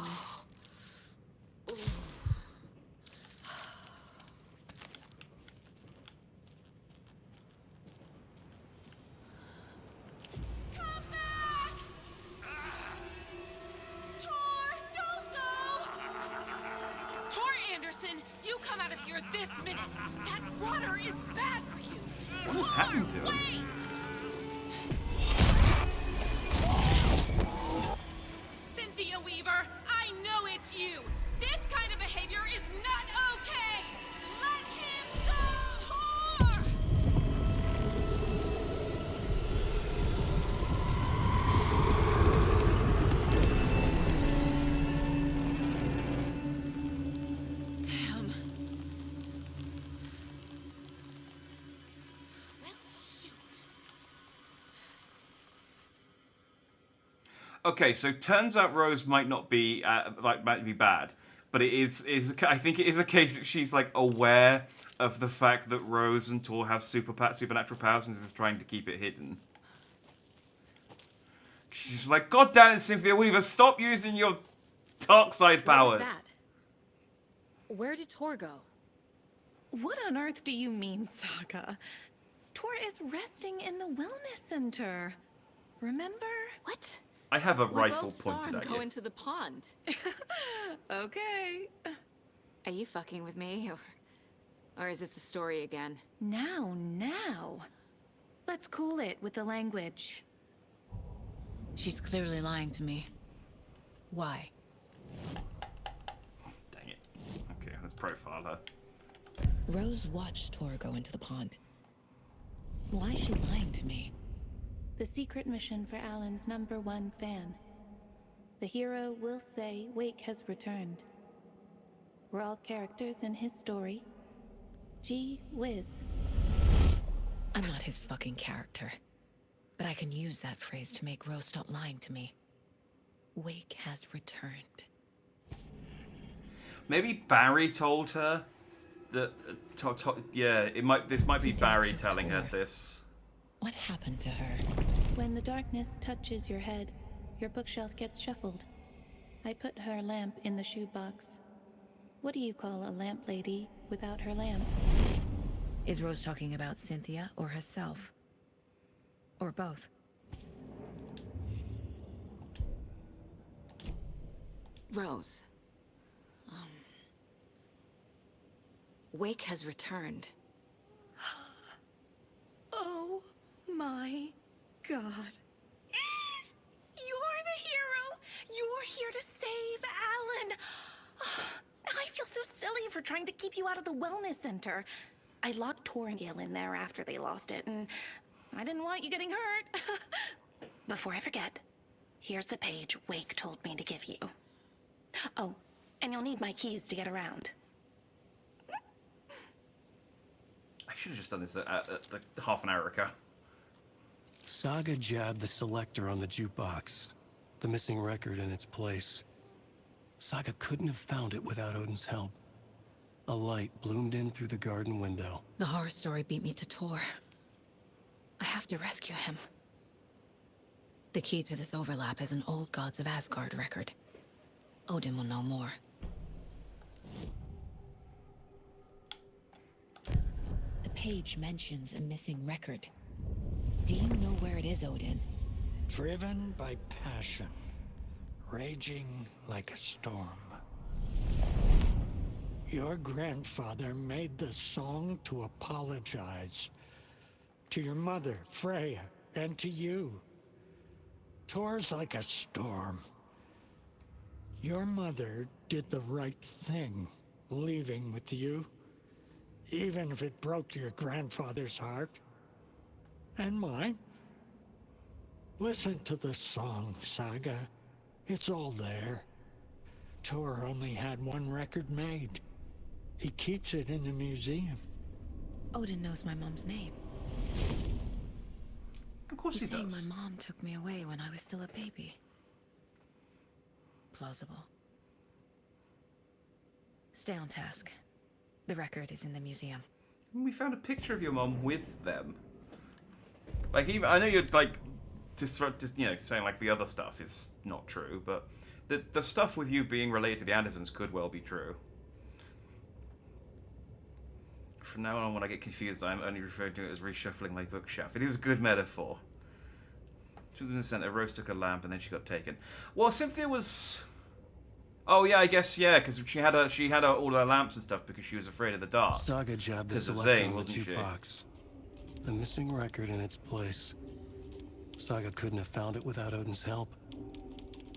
You come out of here this minute. That water is bad for you. What is happening to him? Wait! Cynthia Weaver, I know it's you. This kind of behavior is not okay. Let him go. Tor! Okay, so turns out Rose might not be might be bad, but it is I think it is a case that she's like aware of the fact that Rose and Tor have supernatural powers and is just trying to keep it hidden. She's like, God damn it, Cynthia Weaver, stop using your dark side powers. What was that? Where did Tor go? What on earth do you mean, Saga? Tor is resting in the wellness center. Remember? What? I have a We rifle both saw pointed him at go you. into the pond. Okay. Are you fucking with me, or is this the story again? Now. Let's cool it with the language. She's clearly lying to me. Why? Dang it. Okay, let's profile her. Rose watched Tor go into the pond. Why is she lying to me? The secret mission for Alan's #1 fan. The hero will say Wake has returned. We're all characters in his story. Gee whiz. I'm not his fucking character. But I can use that phrase to make Rose stop lying to me. Wake has returned. Maybe Barry told her that. Yeah, this might be Barry telling her this. What happened to her? When the darkness touches your head, your bookshelf gets shuffled. I put her lamp in the shoebox. What do you call a lamp lady without her lamp? Is Rose talking about Cynthia or herself? Or both? Rose. Wake has returned. Oh my God. You're the hero! You're here to save Alan! I feel so silly for trying to keep you out of the wellness center. I locked Torringale in there after they lost it, and I didn't want you getting hurt. Before I forget, here's the page Wake told me to give you. Oh, and you'll need my keys to get around. I should have just done this like half an hour ago. Saga jabbed the selector on the jukebox, the missing record in its place. Saga couldn't have found it without Odin's help. A light bloomed in through the garden window. The horror story beat me to Tor. I have to rescue him. The key to this overlap is an old Gods of Asgard record. Odin will know more. The page mentions a missing record. Do you know where it is, Odin? Driven by passion, raging like a storm. Your grandfather made the song to apologize. To your mother, Freya, and to you. Tor's like a storm. Your mother did the right thing, leaving with you. Even if it broke your grandfather's heart. And mine. Listen to the song, Saga. It's all there. Tor only had one record made. He keeps it in the museum. Odin knows my mom's name. Of course he does. My mom took me away when I was still a baby. Plausible. Stay on task. The record is in the museum. We found a picture of your mom with them. Like, even I know you're like, just you know, saying like the other stuff is not true, but the stuff with you being related to the Andersons could well be true. From now on, when I get confused, I'm only referring to it as reshuffling my bookshelf. It is a good metaphor. She was in the center. Rose took a lamp, and then she got taken. Well, Cynthia was. Oh yeah, I guess yeah, because she had all her lamps and stuff because she was afraid of the dark. Saga jabbed the Because of selector Zane, on the wasn't she? jukebox. The missing record in its place. Saga couldn't have found it without Odin's help.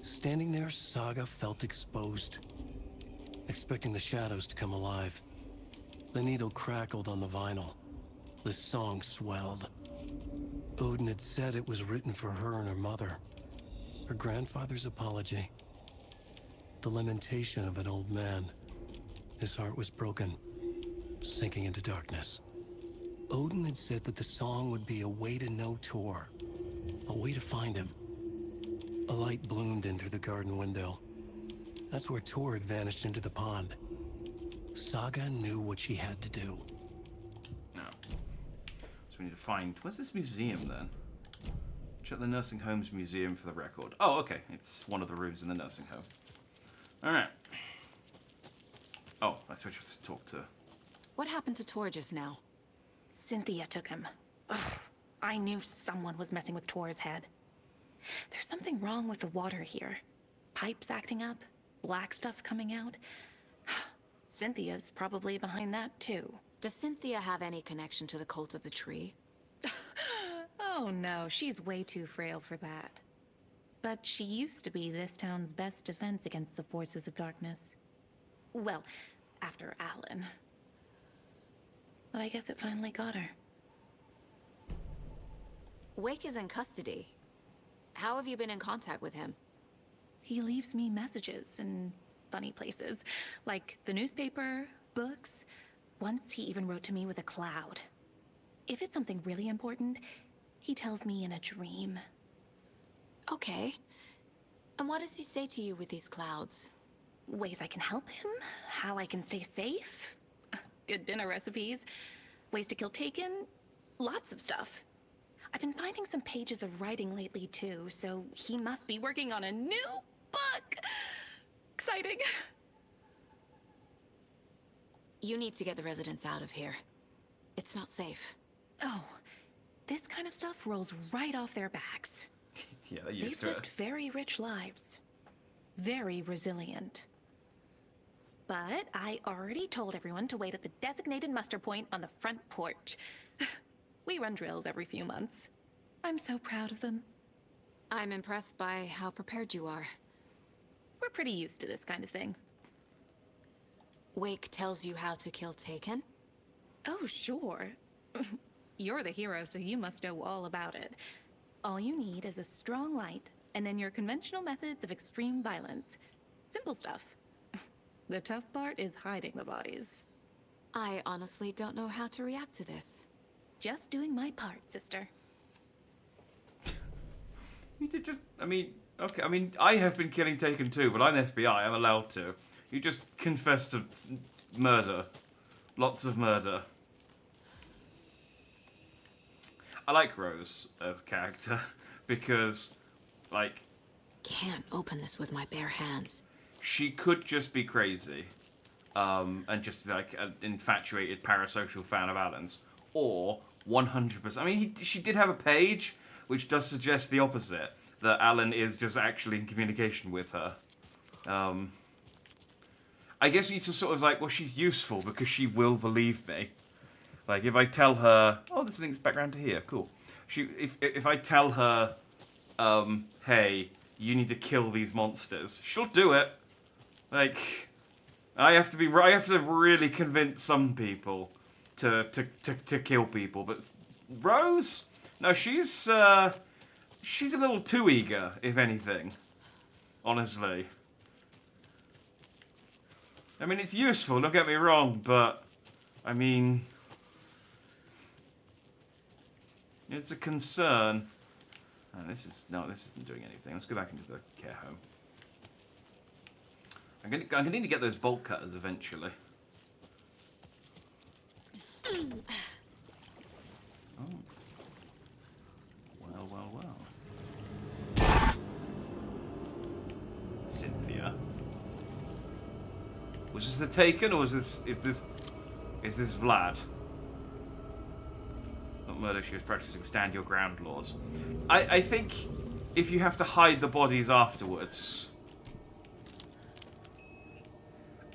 Standing there, Saga felt exposed, expecting the shadows to come alive. The needle crackled on the vinyl. The song swelled. Odin had said it was written for her and her mother. Her grandfather's apology. The lamentation of an old man. His heart was broken, sinking into darkness. Odin had said that the song would be a way to know Tor, a way to find him. A light bloomed in through the garden window. That's where Tor had vanished into the pond. Saga knew what she had to do. No. So we need to find. Where's this museum then? Check the nursing home's museum for the record. Oh, okay. It's one of the rooms in the nursing home. All right. Oh, that's what you have to talk to. What happened to Tor just now? Cynthia took him. Ugh, I knew someone was messing with Tor's head. There's something wrong with the water here. Pipes acting up, black stuff coming out. Cynthia's probably behind that too. Does Cynthia have any connection to the cult of the tree? Oh no, she's way too frail for that. But she used to be this town's best defense against the forces of darkness. Well, after Alan. But I guess it finally got her. Wake is in custody. How have you been in contact with him? He leaves me messages in funny places, like the newspaper, books. Once he even wrote to me with a cloud. If it's something really important, he tells me in a dream. Okay. And what does he say to you with these clouds? Ways I can help him, how I can stay safe, good dinner recipes, ways to kill Taken, lots of stuff. I've been finding some pages of writing lately too, so he must be working on a new book. Exciting. You need to get the residents out of here. It's not safe. Oh, this kind of stuff rolls right off their backs. Yeah, they're used They've to lived it. very rich lives. Very resilient. But I already told everyone to wait at the designated muster point on the front porch. We run drills every few months. I'm so proud of them. I'm impressed by how prepared you are. We're pretty used to this kind of thing. Wake tells you how to kill Taken? Oh, sure. You're the hero, so you must know all about it. All you need is a strong light, and then your conventional methods of extreme violence. Simple stuff. The tough part is hiding the bodies. I honestly don't know how to react to this. Just doing my part, sister. You did just... I mean, okay, I mean, I have been killing Taken too, but I'm FBI, I'm allowed to. You just confessed to murder. Lots of murder. I like Rose as a character because, like... Can't open this with my bare hands. She could just be crazy. And just like an infatuated parasocial fan of Alan's. Or 100%... I mean, she did have a page, which does suggest the opposite. That Alan is just actually in communication with her. I guess you need to sort of like, well, she's useful because she will believe me. Like, if I tell her, oh, this link's background to here, cool. If I tell her, hey, you need to kill these monsters, she'll do it. Like, I have to really convince some people to kill people, but Rose, no, she's a little too eager, if anything. Honestly. I mean, it's useful, don't get me wrong, but, I mean, it's a concern. And this isn't doing anything. Let's go back into the care home. I'm gonna need to get those bolt cutters eventually. Oh. Well. Cynthia. Was this the Taken, or is this Vlad? Not murder, she was practicing stand your ground laws. I think if you have to hide the bodies afterwards,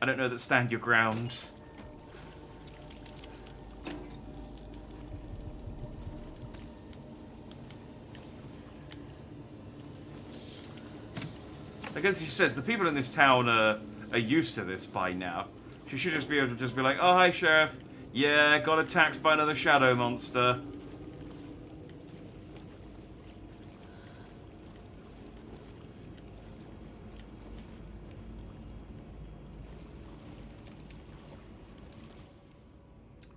I don't know that stand your ground. I guess she says the people in this town are used to this by now. She should just be able to just be like, oh, hi, Sheriff. Yeah, got attacked by another shadow monster.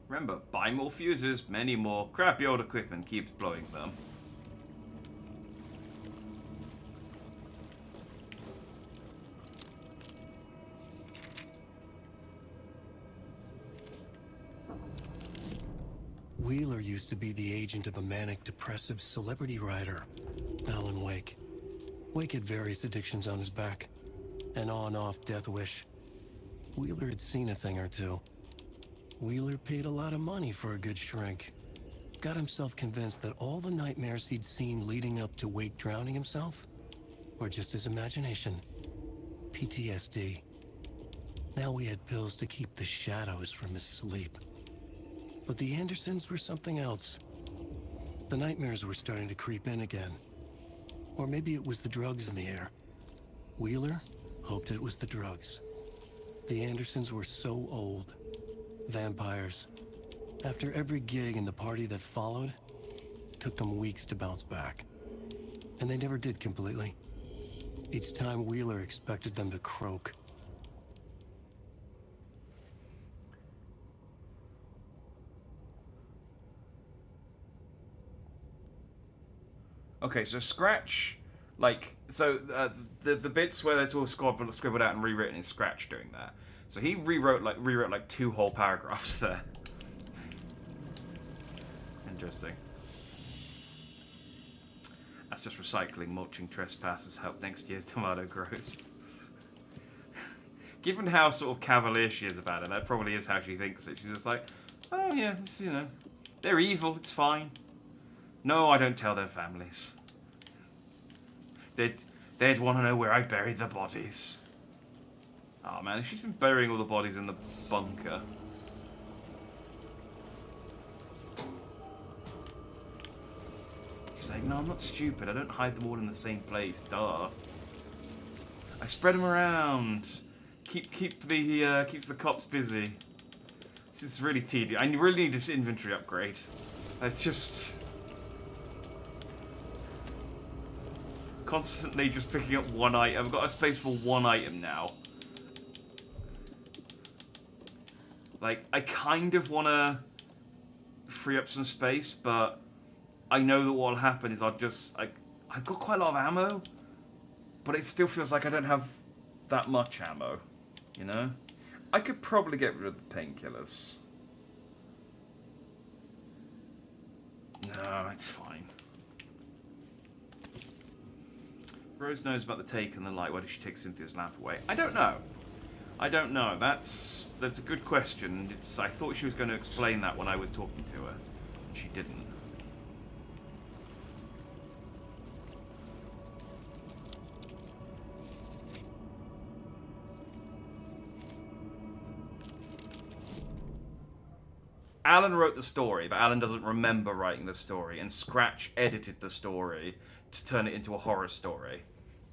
Remember, buy more fuses, many more. Crappy old equipment keeps blowing them. Wheeler used to be the agent of a manic-depressive celebrity writer, Alan Wake. Wake had various addictions on his back. An on-off death wish. Wheeler had seen a thing or two. Wheeler paid a lot of money for a good shrink. Got himself convinced that all the nightmares he'd seen leading up to Wake drowning himself were just his imagination. PTSD. Now we had pills to keep the shadows from his sleep. But the Andersons were something else. The nightmares were starting to creep in again. Or maybe it was the drugs in the air. Wheeler hoped it was the drugs. The Andersons were so old. Vampires. After every gig and the party that followed, it took them weeks to bounce back. And they never did completely. Each time Wheeler expected them to croak. Okay, so Scratch, like, so the bits where it's all scribbled out and rewritten is Scratch doing that. So he rewrote like 2 whole paragraphs there. Interesting. That's just recycling. Mulching trespassers help next year's tomato grows. Given how sort of cavalier she is about it, that probably is how she thinks it. She's just like, oh yeah, it's, you know, they're evil, it's fine. No, I don't tell their families. They'd want to know where I buried the bodies. Oh man, she's been burying all the bodies in the bunker. She's like, no, I'm not stupid. I don't hide them all in the same place. Duh. I spread them around. Keep the cops busy. This is really tedious. I really need an inventory upgrade. I just... constantly just picking up one item. I've got a space for one item now. Like, I kind of want to free up some space, but I know that what will happen is I've got quite a lot of ammo, but it still feels like I don't have that much ammo, you know? I could probably get rid of the painkillers. No, it's fine. Rose knows about the take and the light. Why did she take Cynthia's lamp away? I don't know. I don't know. That's a good question. I thought she was going to explain that when I was talking to her. She didn't. Alan wrote the story, but Alan doesn't remember writing the story, and Scratch edited the story to turn it into a horror story.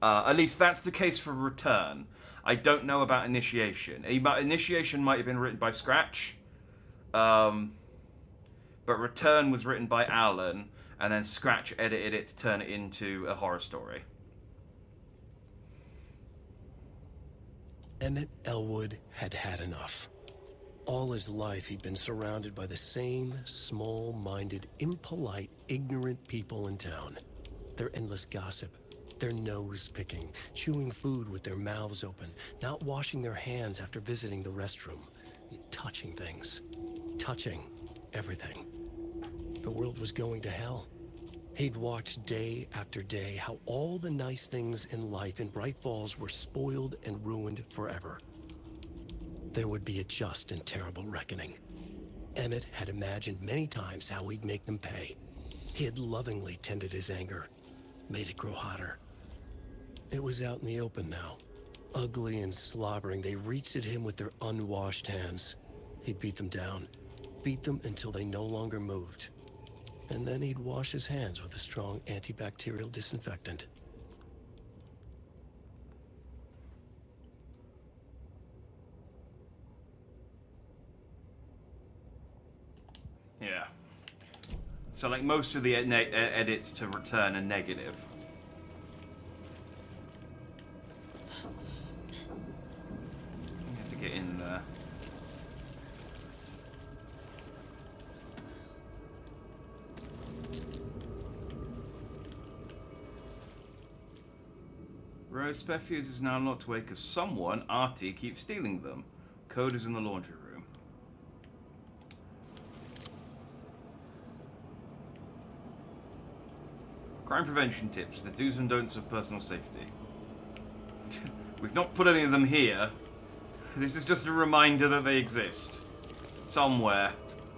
At least that's the case for Return. I don't know about Initiation. Initiation might have been written by Scratch, but Return was written by Alan, and then Scratch edited it to turn it into a horror story. Emmett Elwood had had enough. All his life, he'd been surrounded by the same small-minded, impolite, ignorant people in town. Their endless gossip, their nose-picking, chewing food with their mouths open, not washing their hands after visiting the restroom, touching things, touching everything. The world was going to hell. He'd watched day after day how all the nice things in life in Bright Falls were spoiled and ruined forever. There would be a just and terrible reckoning. Emmett had imagined many times how he'd make them pay. He had lovingly tended his anger, made it grow hotter. It was out in the open now. Ugly and slobbering, they reached at him with their unwashed hands. He'd beat them down, beat them until they no longer moved. And then he'd wash his hands with a strong antibacterial disinfectant. Yeah. So, like, most of the edits to Return are negative. You have to get in there. Rose spare fuse is now locked away because someone, Artie, keeps stealing them. Code is in the laundry room. Crime prevention tips, the do's and don'ts of personal safety. We've not put any of them here. This is just a reminder that they exist. Somewhere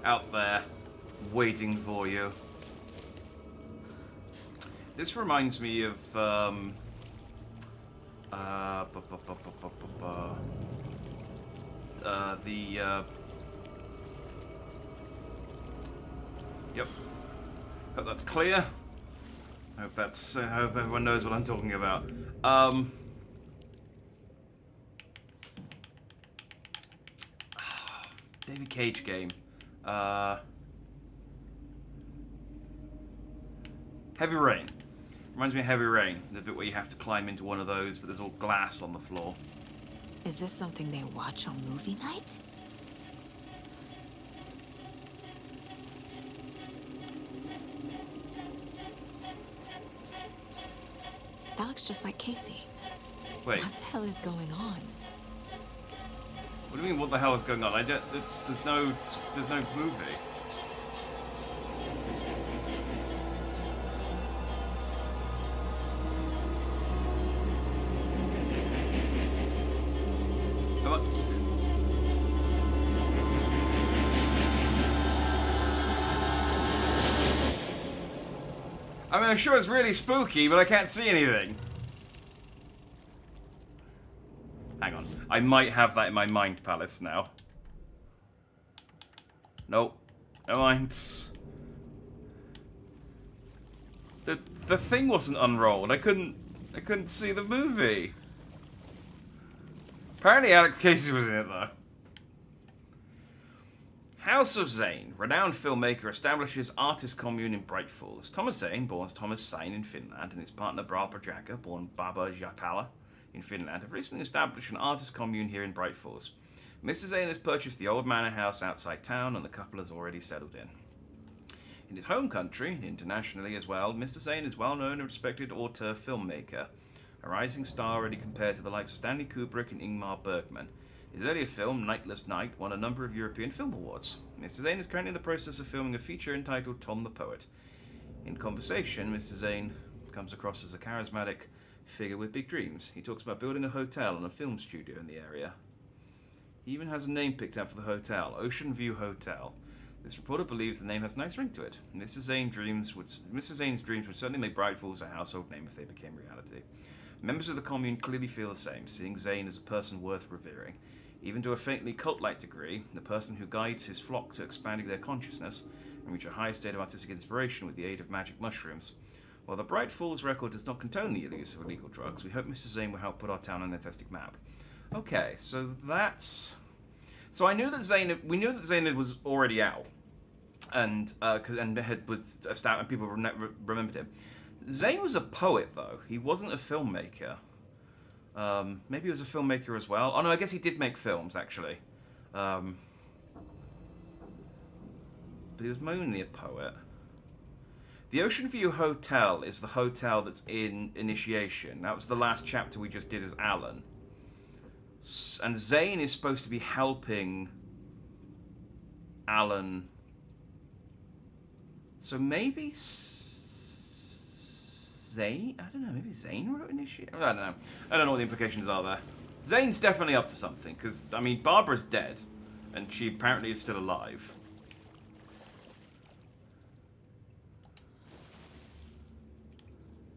out there, waiting for you. This reminds me of yep. Hope that's clear. I hope everyone knows what I'm talking about. David Cage game. Heavy Rain. Reminds me of Heavy Rain. The bit where you have to climb into one of those, but there's all glass on the floor. Is this something they watch on movie night? That looks just like Casey. Wait. What the hell is going on? What do you mean, what the hell is going on? There's no movie. I mean, I'm sure it's really spooky, but I can't see anything. Hang on. I might have that in my mind palace now. Nope. Never mind. The thing wasn't unrolled. I couldn't see the movie. Apparently Alex Casey was in it though. House of Zane. Renowned filmmaker establishes artist commune in Bright Falls. Thomas Zane, born as Thomas Sain in Finland, and his partner Barbara Jaka, born Baba Jakala in Finland, have recently established an artist commune here in Bright Falls. Mr. Zane has purchased the old manor house outside town, and the couple has already settled in. In his home country, internationally as well, Mr. Zane is well known and respected auteur filmmaker, a rising star already compared to the likes of Stanley Kubrick and Ingmar Bergman. His earlier film, Nightless Night, won a number of European Film Awards. Mr. Zane is currently in the process of filming a feature entitled Tom the Poet. In conversation, Mr. Zane comes across as a charismatic figure with big dreams. He talks about building a hotel and a film studio in the area. He even has a name picked out for the hotel, Ocean View Hotel. This reporter believes the name has a nice ring to it. Mr. Zane's dreams would certainly make Bright Falls a household name if they became reality. Members of the commune clearly feel the same, seeing Zane as a person worth revering. Even to a faintly cult-like degree, the person who guides his flock to expanding their consciousness and reach a higher state of artistic inspiration with the aid of magic mushrooms. While the Bright Falls record does not condone the use of illegal drugs, we hope Mr. Zane will help put our town on the artistic map. Okay, so that's... So I knew that we knew that Zane was already out, and was established, and people remembered him. Zane was a poet, though. He wasn't a filmmaker. Maybe he was a filmmaker as well. Oh no, I guess he did make films, actually. But he was mainly a poet. The Ocean View Hotel is the hotel that's in Initiation. That was the last chapter we just did as Alan. And Zane is supposed to be helping Alan. So maybe Zane? I don't know, maybe Zane wrote Initiate? I don't know. I don't know what the implications are there. Zane's definitely up to something, because, I mean, Barbara's dead, and she apparently is still alive.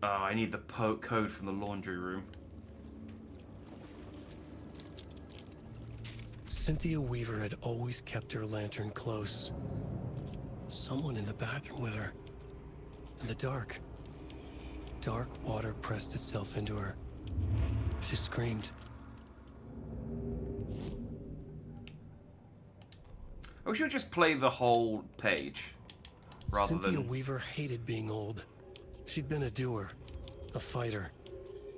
Oh, I need the code from the laundry room. Cynthia Weaver had always kept her lantern close. Someone in the bathroom with her. In the dark. Dark water pressed itself into her. She screamed. I wish you would just play the whole page, rather Cynthia than... Weaver hated being old. She'd been a doer, a fighter.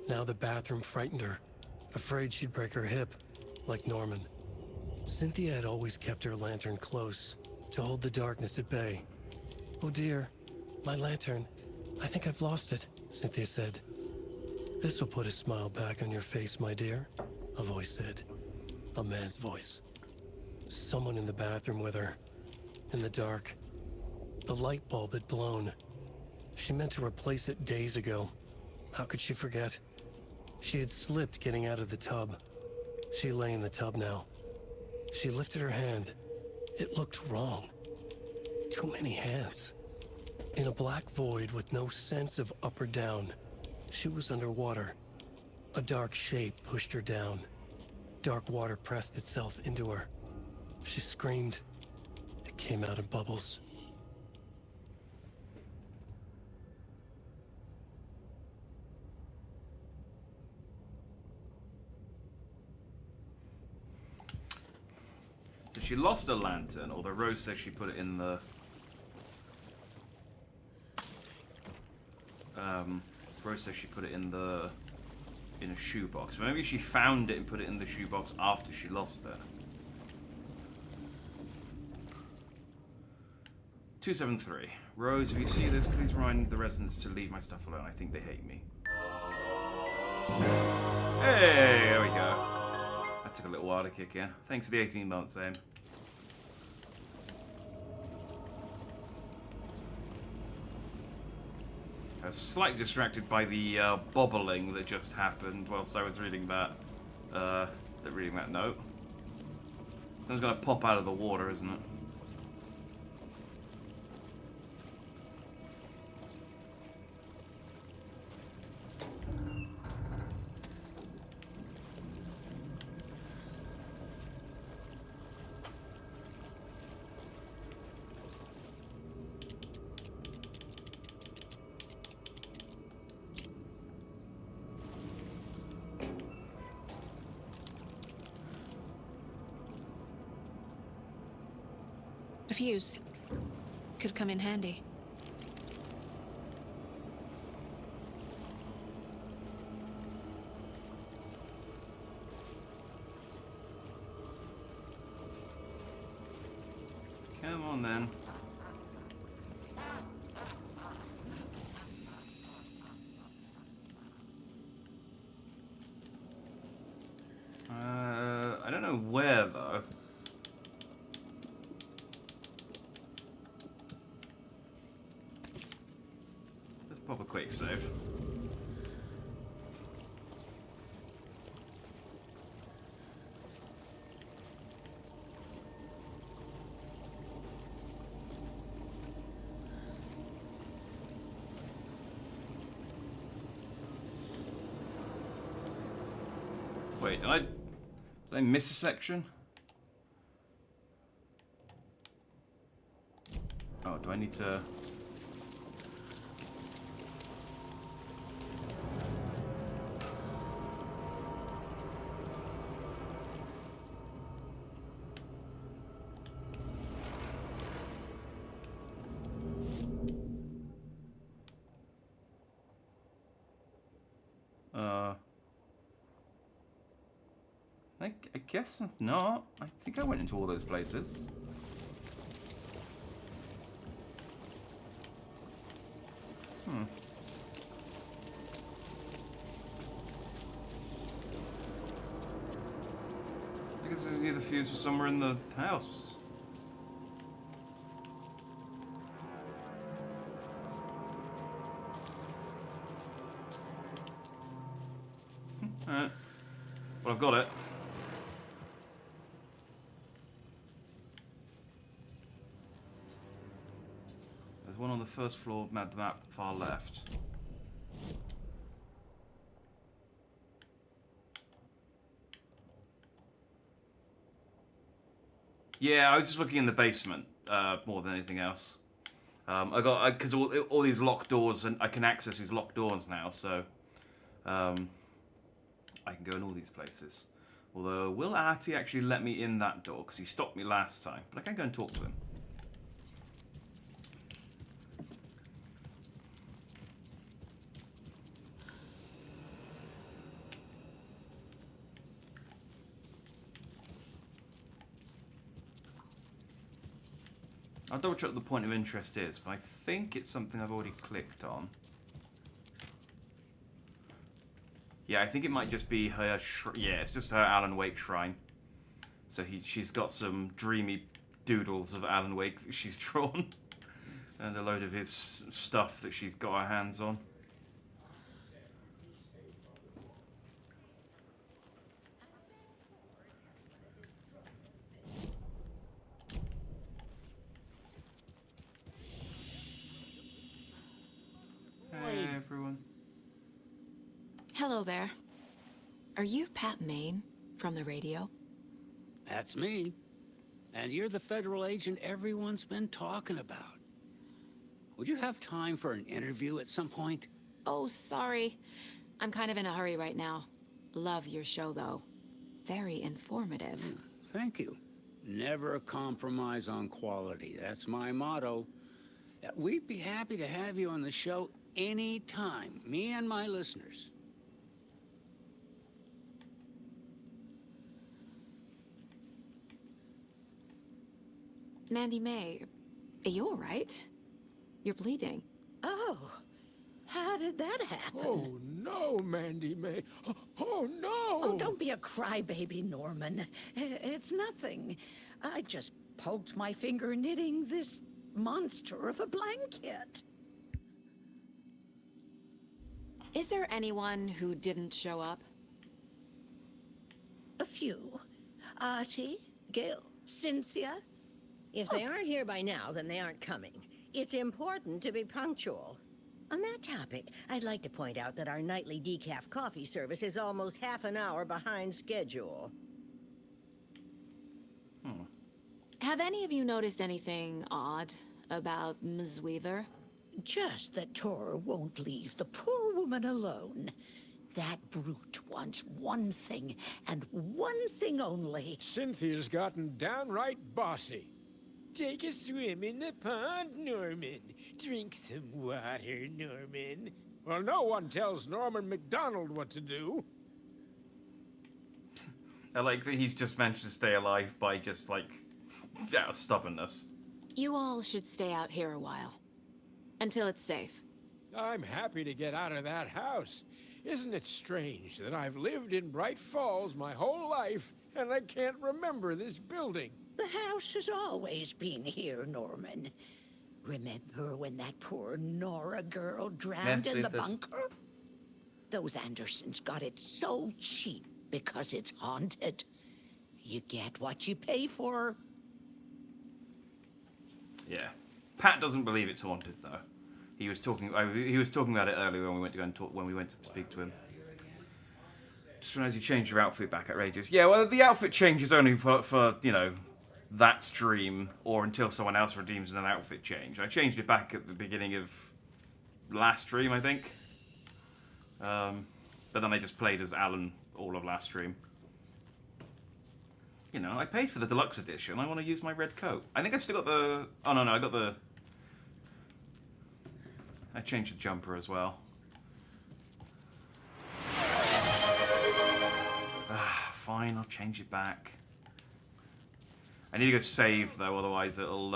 Now the bathroom frightened her, afraid she'd break her hip, like Norman. Cynthia had always kept her lantern close, to hold the darkness at bay. "Oh dear, my lantern. I think I've lost it," Cynthia said. "This will put a smile back on your face, my dear," a voice said. A man's voice. Someone in the bathroom with her. In the dark. The light bulb had blown. She meant to replace it days ago. How could she forget? She had slipped getting out of the tub. She lay in the tub now. She lifted her hand. It looked wrong. Too many hands. In a black void with no sense of up or down, she was underwater. A dark shape pushed her down. Dark water pressed itself into her. She screamed. It came out in bubbles. So she lost her lantern, although Rose says she put it in the... Rose says she put it in a shoebox. Maybe she found it and put it in the shoebox after she lost it. 273. Rose, if you see this, please remind the residents to leave my stuff alone. I think they hate me. Hey, there we go. That took a little while to kick in. Thanks for the 18 months, Aim. I was slightly distracted by the bobbling that just happened whilst I was reading that note. Something's gonna pop out of the water, isn't it? A fuse. Could come in handy. Come on then. I don't know where though. Let's pop a quick save. Wait, did I miss a section? Oh, do I need to... I guess not. I think I went into all those places. I guess there's either fuse or somewhere in the house. Alright. Well, I've got it. There's one on the first floor, the map far left. Yeah, I was just looking in the basement more than anything else. Because all these locked doors, and I can access these locked doors now, so I can go in all these places. Although, will Artie actually let me in that door? Because he stopped me last time, but I can go and talk to him. I'll double check what the point of interest is, but I think it's something I've already clicked on. Yeah, I think it might just be her. Yeah, it's just her Alan Wake shrine. So she's got some dreamy doodles of Alan Wake that she's drawn, and a load of his stuff that she's got her hands on. Hey everyone. Hello there. Are you Pat Maine from the radio? That's me. And you're the federal agent everyone's been talking about. Would you have time for an interview at some point? Oh, sorry. I'm kind of in a hurry right now. Love your show, though. Very informative. Thank you. Never compromise on quality. That's my motto. We'd be happy to have you on the show anytime, me and my listeners. Mandy May, are you all right? You're bleeding. Oh, how did that happen? Oh, no, Mandy May. Oh, no! Oh, don't be a crybaby, Norman. It's nothing. I just poked my finger knitting this monster of a blanket. Is there anyone who didn't show up? A few. Artie, Gil, Cynthia. If they aren't here by now, then they aren't coming. It's important to be punctual. On that topic, I'd like to point out that our nightly decaf coffee service is almost half an hour behind schedule. Have any of you noticed anything odd about Ms. Weaver? Just that Tor won't leave the poor woman alone. That brute wants one thing, and one thing only. Cynthia's gotten downright bossy. Take a swim in the pond, Norman. Drink some water, Norman. Well, no one tells Norman McDonald what to do. I like that he's just managed to stay alive by just, like, stubbornness. You all should stay out here a while. Until it's safe. I'm happy to get out of that house. Isn't it strange that I've lived in Bright Falls my whole life, and I can't remember this building? The house has always been here, Norman. Remember when that poor Nora girl drowned in the bunker? Those Andersons got it so cheap because it's haunted. You get what you pay for. Yeah. Pat doesn't believe it's haunted, though. He was talking about it earlier when we went to go and talk, when we went to speak to him. Just realised you changed your outfit back outrageous. Yeah, well, the outfit change is only for you know, that stream, or until someone else redeems an outfit change. I changed it back at the beginning of last stream, I think. But then I just played as Alan all of last stream. You know, I paid for the deluxe edition. I want to use my red coat. I think I still got the... Oh, no, I got the... I changed the jumper as well. Fine, I'll change it back. I need to go save, though, otherwise it'll...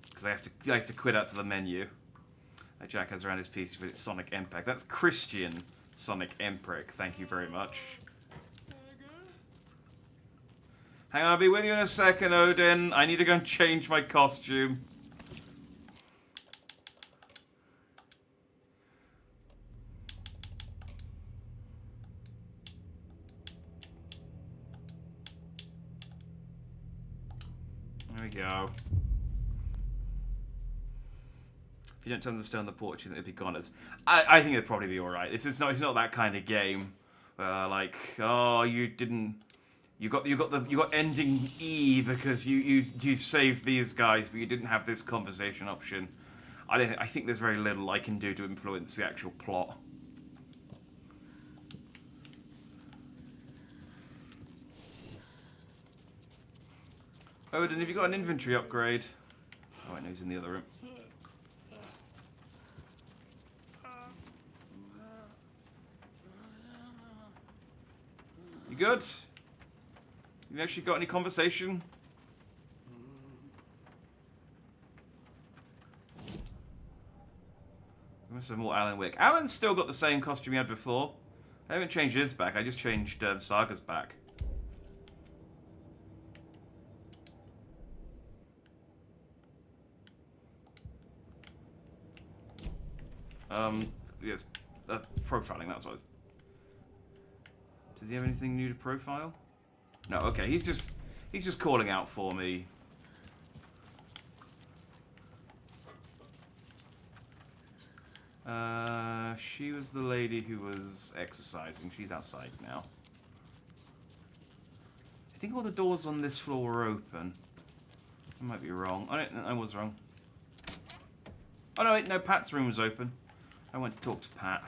Because I have to quit out to the menu. Jack has around his PC with its Sonic Impact. That's Christian Sonic Emprick. Thank you very much. Hang on, I'll be with you in a second, Odin. I need to go and change my costume. There we go. If you don't turn the stone on the porch, it'll be goners. I think it'd probably be alright. It's not that kind of game where like, oh, you got ending E because you saved these guys, but you didn't have this conversation option. I think there's very little I can do to influence the actual plot. Odin, have you got an inventory upgrade? Oh, I know he's in the other room. You good? You actually got any conversation? We must have more Alan Wick. Alan's still got the same costume he had before. I haven't changed his back, I just changed Saga's back. Yes, profiling, that's what it was. Does he have anything new to profile? No, okay, he's just calling out for me. She was the lady who was exercising. She's outside now. I think all the doors on this floor were open. I might be wrong. I was wrong. Oh no, wait, no, Pat's room was open. I went to talk to Pat.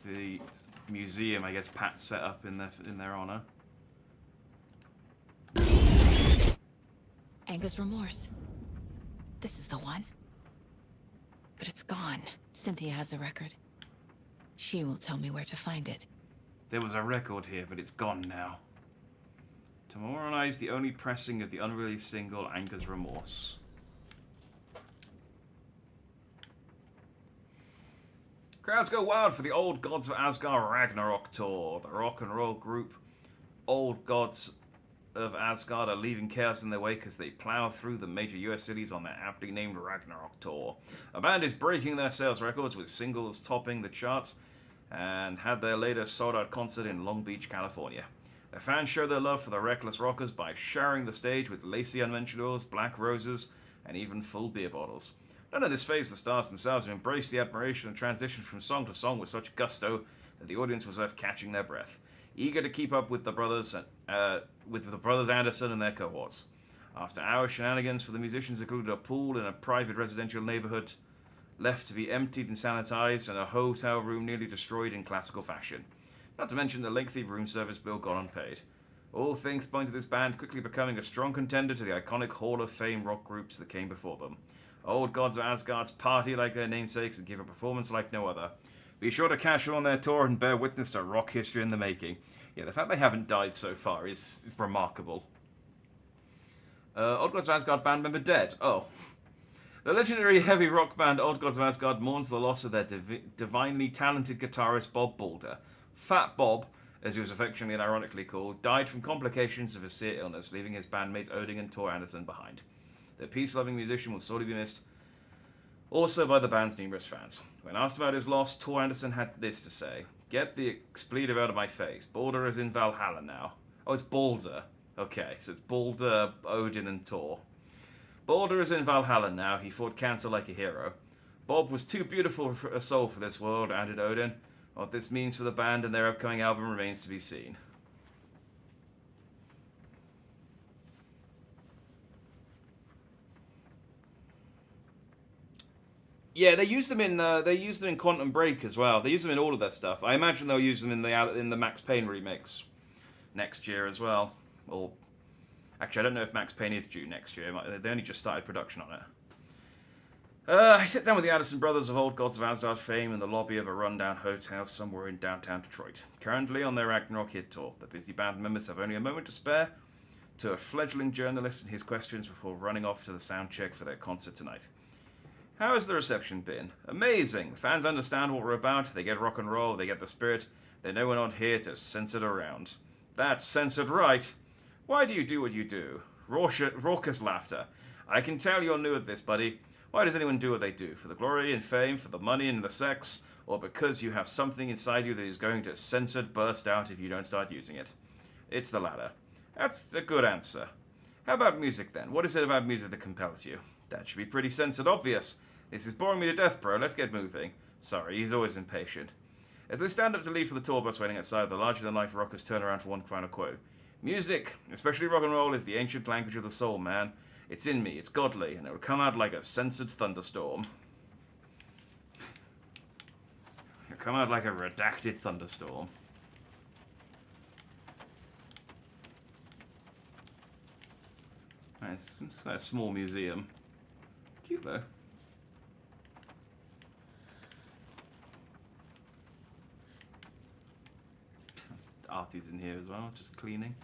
The museum, I guess Pat set up in their honor. Anger's Remorse. This is the one. But it's gone. Cynthia has the record. She will tell me where to find it. There was a record here, but it's gone now. To memorialize the only pressing of the unreleased single, Anger's Remorse. Crowds go wild for the Old Gods of Asgard Ragnarok tour. The rock and roll group Old Gods of Asgard are leaving chaos in their wake as they plow through the major US cities on their aptly named Ragnarok tour. The band is breaking their sales records with singles topping the charts and had their latest sold-out concert in Long Beach, California. Their fans show their love for the Reckless Rockers by showering the stage with lacy unmentionables, black roses, and even full beer bottles. None of this phased the stars themselves, who embraced the admiration and transitioned from song to song with such gusto that the audience was left catching their breath, eager to keep up with the brothers Anderson and their cohorts. After hours, shenanigans for the musicians included a pool in a private residential neighborhood left to be emptied and sanitized, and a hotel room nearly destroyed in classical fashion. Not to mention the lengthy room service bill gone unpaid. All things point to this band quickly becoming a strong contender to the iconic Hall of Fame rock groups that came before them. Old Gods of Asgard's party like their namesakes and give a performance like no other. Be sure to cash on their tour and bear witness to rock history in the making. Yeah, the fact they haven't died so far is remarkable. Old Gods of Asgard band member dead. Oh. The legendary heavy rock band Old Gods of Asgard mourns the loss of their divinely talented guitarist Bob Balder. Fat Bob, as he was affectionately and ironically called, died from complications of a severe illness, leaving his bandmates Odin and Tor Anderson behind. The peace-loving musician will sorely be missed, also by the band's numerous fans. When asked about his loss, Tor Anderson had this to say: "Get the expletive out of my face. Balder is in Valhalla now." Oh, it's Balder. Okay, so it's Balder, Odin, and Thor. Balder is in Valhalla now. He fought cancer like a hero. Bob was too beautiful for a soul for this world, added Odin. What this means for the band and their upcoming album remains to be seen. Yeah, they use them in Quantum Break as well. They use them in all of their stuff. I imagine they'll use them in the Max Payne remix next year as well. Or actually, I don't know if Max Payne is due next year. They only just started production on it. I sit down with the Addison brothers of Old Gods of Asgard fame in the lobby of a rundown hotel somewhere in downtown Detroit. Currently on their Ragnarok hit tour, the busy band members have only a moment to spare to a fledgling journalist and his questions before running off to the sound check for their concert tonight. How has the reception been? Amazing. The fans understand what we're about. They get rock and roll. They get the spirit. They know we're not here to censor around. That's censored right. Why do you do what you do? Raucous laughter. I can tell you're new at this, buddy. Why does anyone do what they do? For the glory and fame, for the money and the sex, or because you have something inside you that is going to censored burst out if you don't start using it? It's the latter. That's a good answer. How about music then? What is it about music that compels you? That should be pretty censored obvious. This is boring me to death, bro. Let's get moving. Sorry, he's always impatient. As they stand up to leave for the tour bus waiting outside, the larger-than-life rockers turn around for one final quote. Music, especially rock and roll, is the ancient language of the soul, man. It's in me, it's godly, and it will come out like a censored thunderstorm. It'll come out like a redacted thunderstorm. It's like a small museum. Cute though. Artie's in here as well, just cleaning.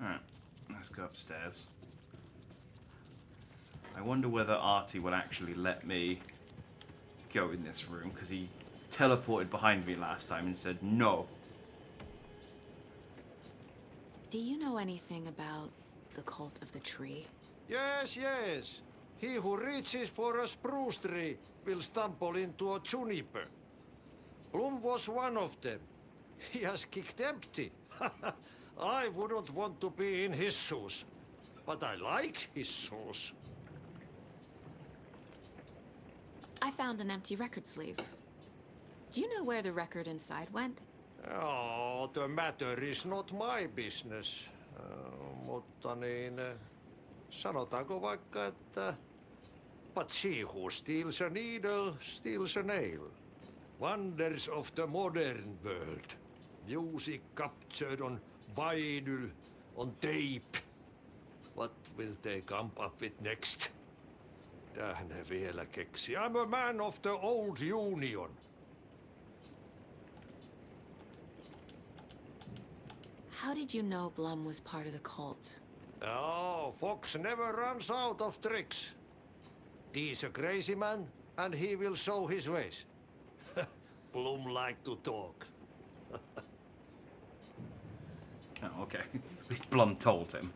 Alright, let's go upstairs. I wonder whether Artie will actually let me go in this room, because he teleported behind me last time and said no. Do you know anything about the Cult of the Tree? Yes, yes. He who reaches for a spruce tree will stumble into a juniper. Bloom was one of them. He has kicked empty. I wouldn't want to be in his shoes, but I like his shoes. I found an empty record sleeve. Do you know where the record inside went? Oh, the matter is not my business. Mutta niin, sanotaanko vaikka, että but she who steals a needle steals a nail. Wonders of the modern world. Music captured on vinyl, on tape. What will they come up with next? Tähän ne vielä keksi. I'm a man of the old union. How did you know Blum was part of the cult? Oh, Fox never runs out of tricks. He's a crazy man, and he will show his ways. Blum like to talk. Oh, okay. Blum told him.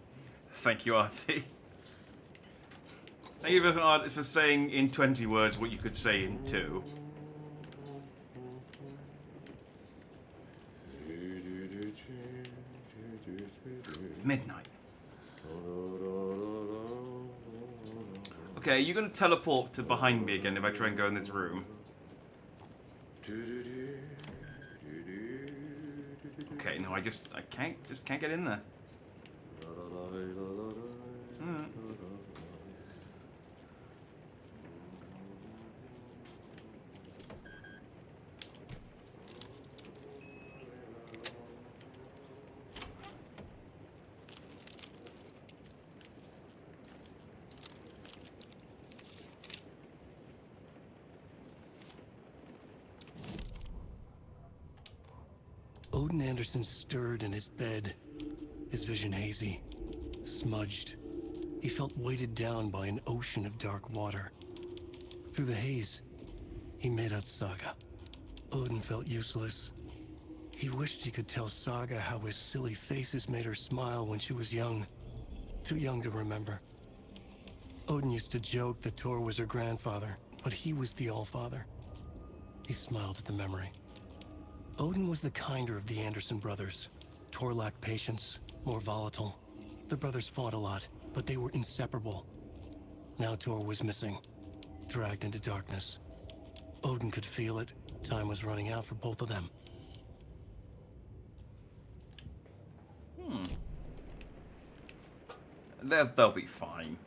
Thank you, Artie. Thank you for saying in 20 words what you could say in 2. It's midnight. Okay, you're going to teleport to behind me again if I try and go in this room. Okay, no, I can't get in there. Alright. Odin Anderson stirred in his bed, his vision hazy, smudged. He felt weighted down by an ocean of dark water. Through the haze, he made out Saga. Odin felt useless. He wished he could tell Saga how his silly faces made her smile when she was young. Too young to remember. Odin used to joke that Tor was her grandfather, but he was the Allfather. He smiled at the memory. Odin was the kinder of the Anderson brothers. Tor lacked patience, more volatile. The brothers fought a lot, but they were inseparable. Now Tor was missing, dragged into darkness. Odin could feel it. Time was running out for both of them. They'll be fine.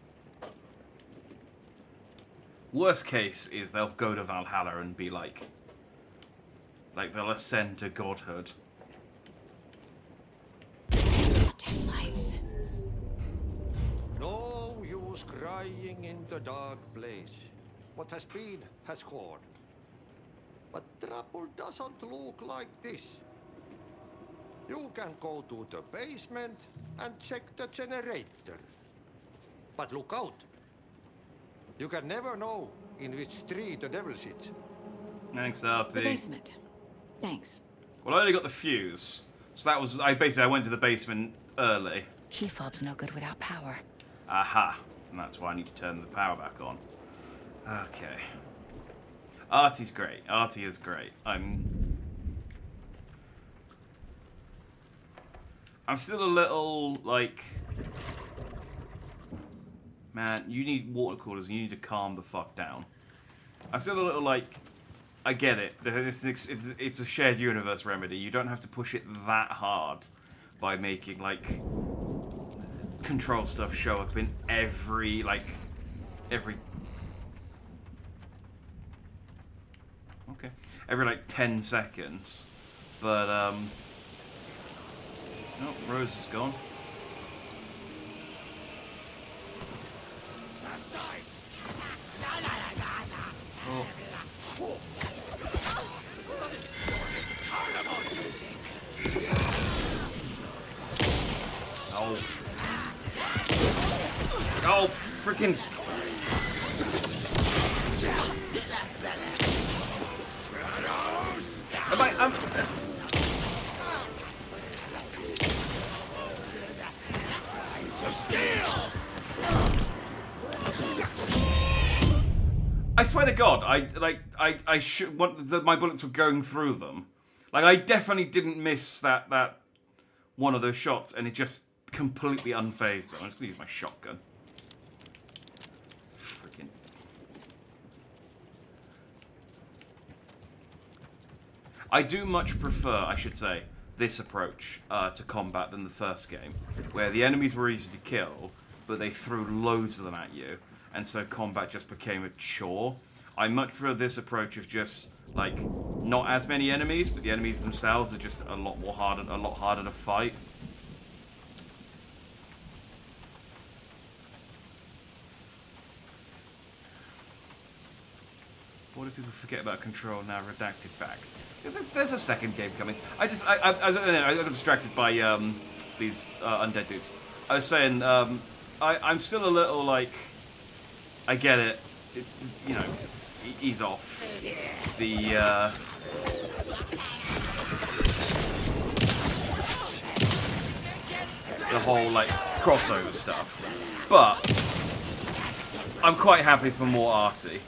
Worst case is they'll go to Valhalla and be like they'll ascend to godhood. Lights. No use crying in the dark place. What has been has gone. But trouble doesn't look like this. You can go to the basement and check the generator. But look out. You can never know in which tree the devil sits. Thanks, Artie. The basement. Thanks. Well, I only got the fuse. So that was... I went to the basement early. Key fob's no good without power. Aha. And that's why I need to turn the power back on. Okay. Artie's great. Artie is great. I'm still a little, like... Man, you need water coolers. You need to calm the fuck down. I'm still a little, like... I get it. It's a shared universe remedy. You don't have to push it that hard by making, like... control stuff show up in every... Okay. Every, 10 seconds. But, Oh, Rose is gone. Oh. Oh. Oh, freaking. I swear to God, I should want my bullets were going through them. I definitely didn't miss that one of those shots, and it just completely unfazed them. I'm just gonna use my shotgun. Freaking. I do much prefer, I should say, this approach to combat than the first game, where the enemies were easy to kill, but they threw loads of them at you, and so combat just became a chore. I much prefer this approach of just, not as many enemies, but the enemies themselves are just a lot harder to fight. What if people forget about Control now redacted back? There's a second game coming. I got distracted by these undead dudes. I was saying, I'm still a little I get it. Ease off the whole crossover stuff, but I'm quite happy for more Artie.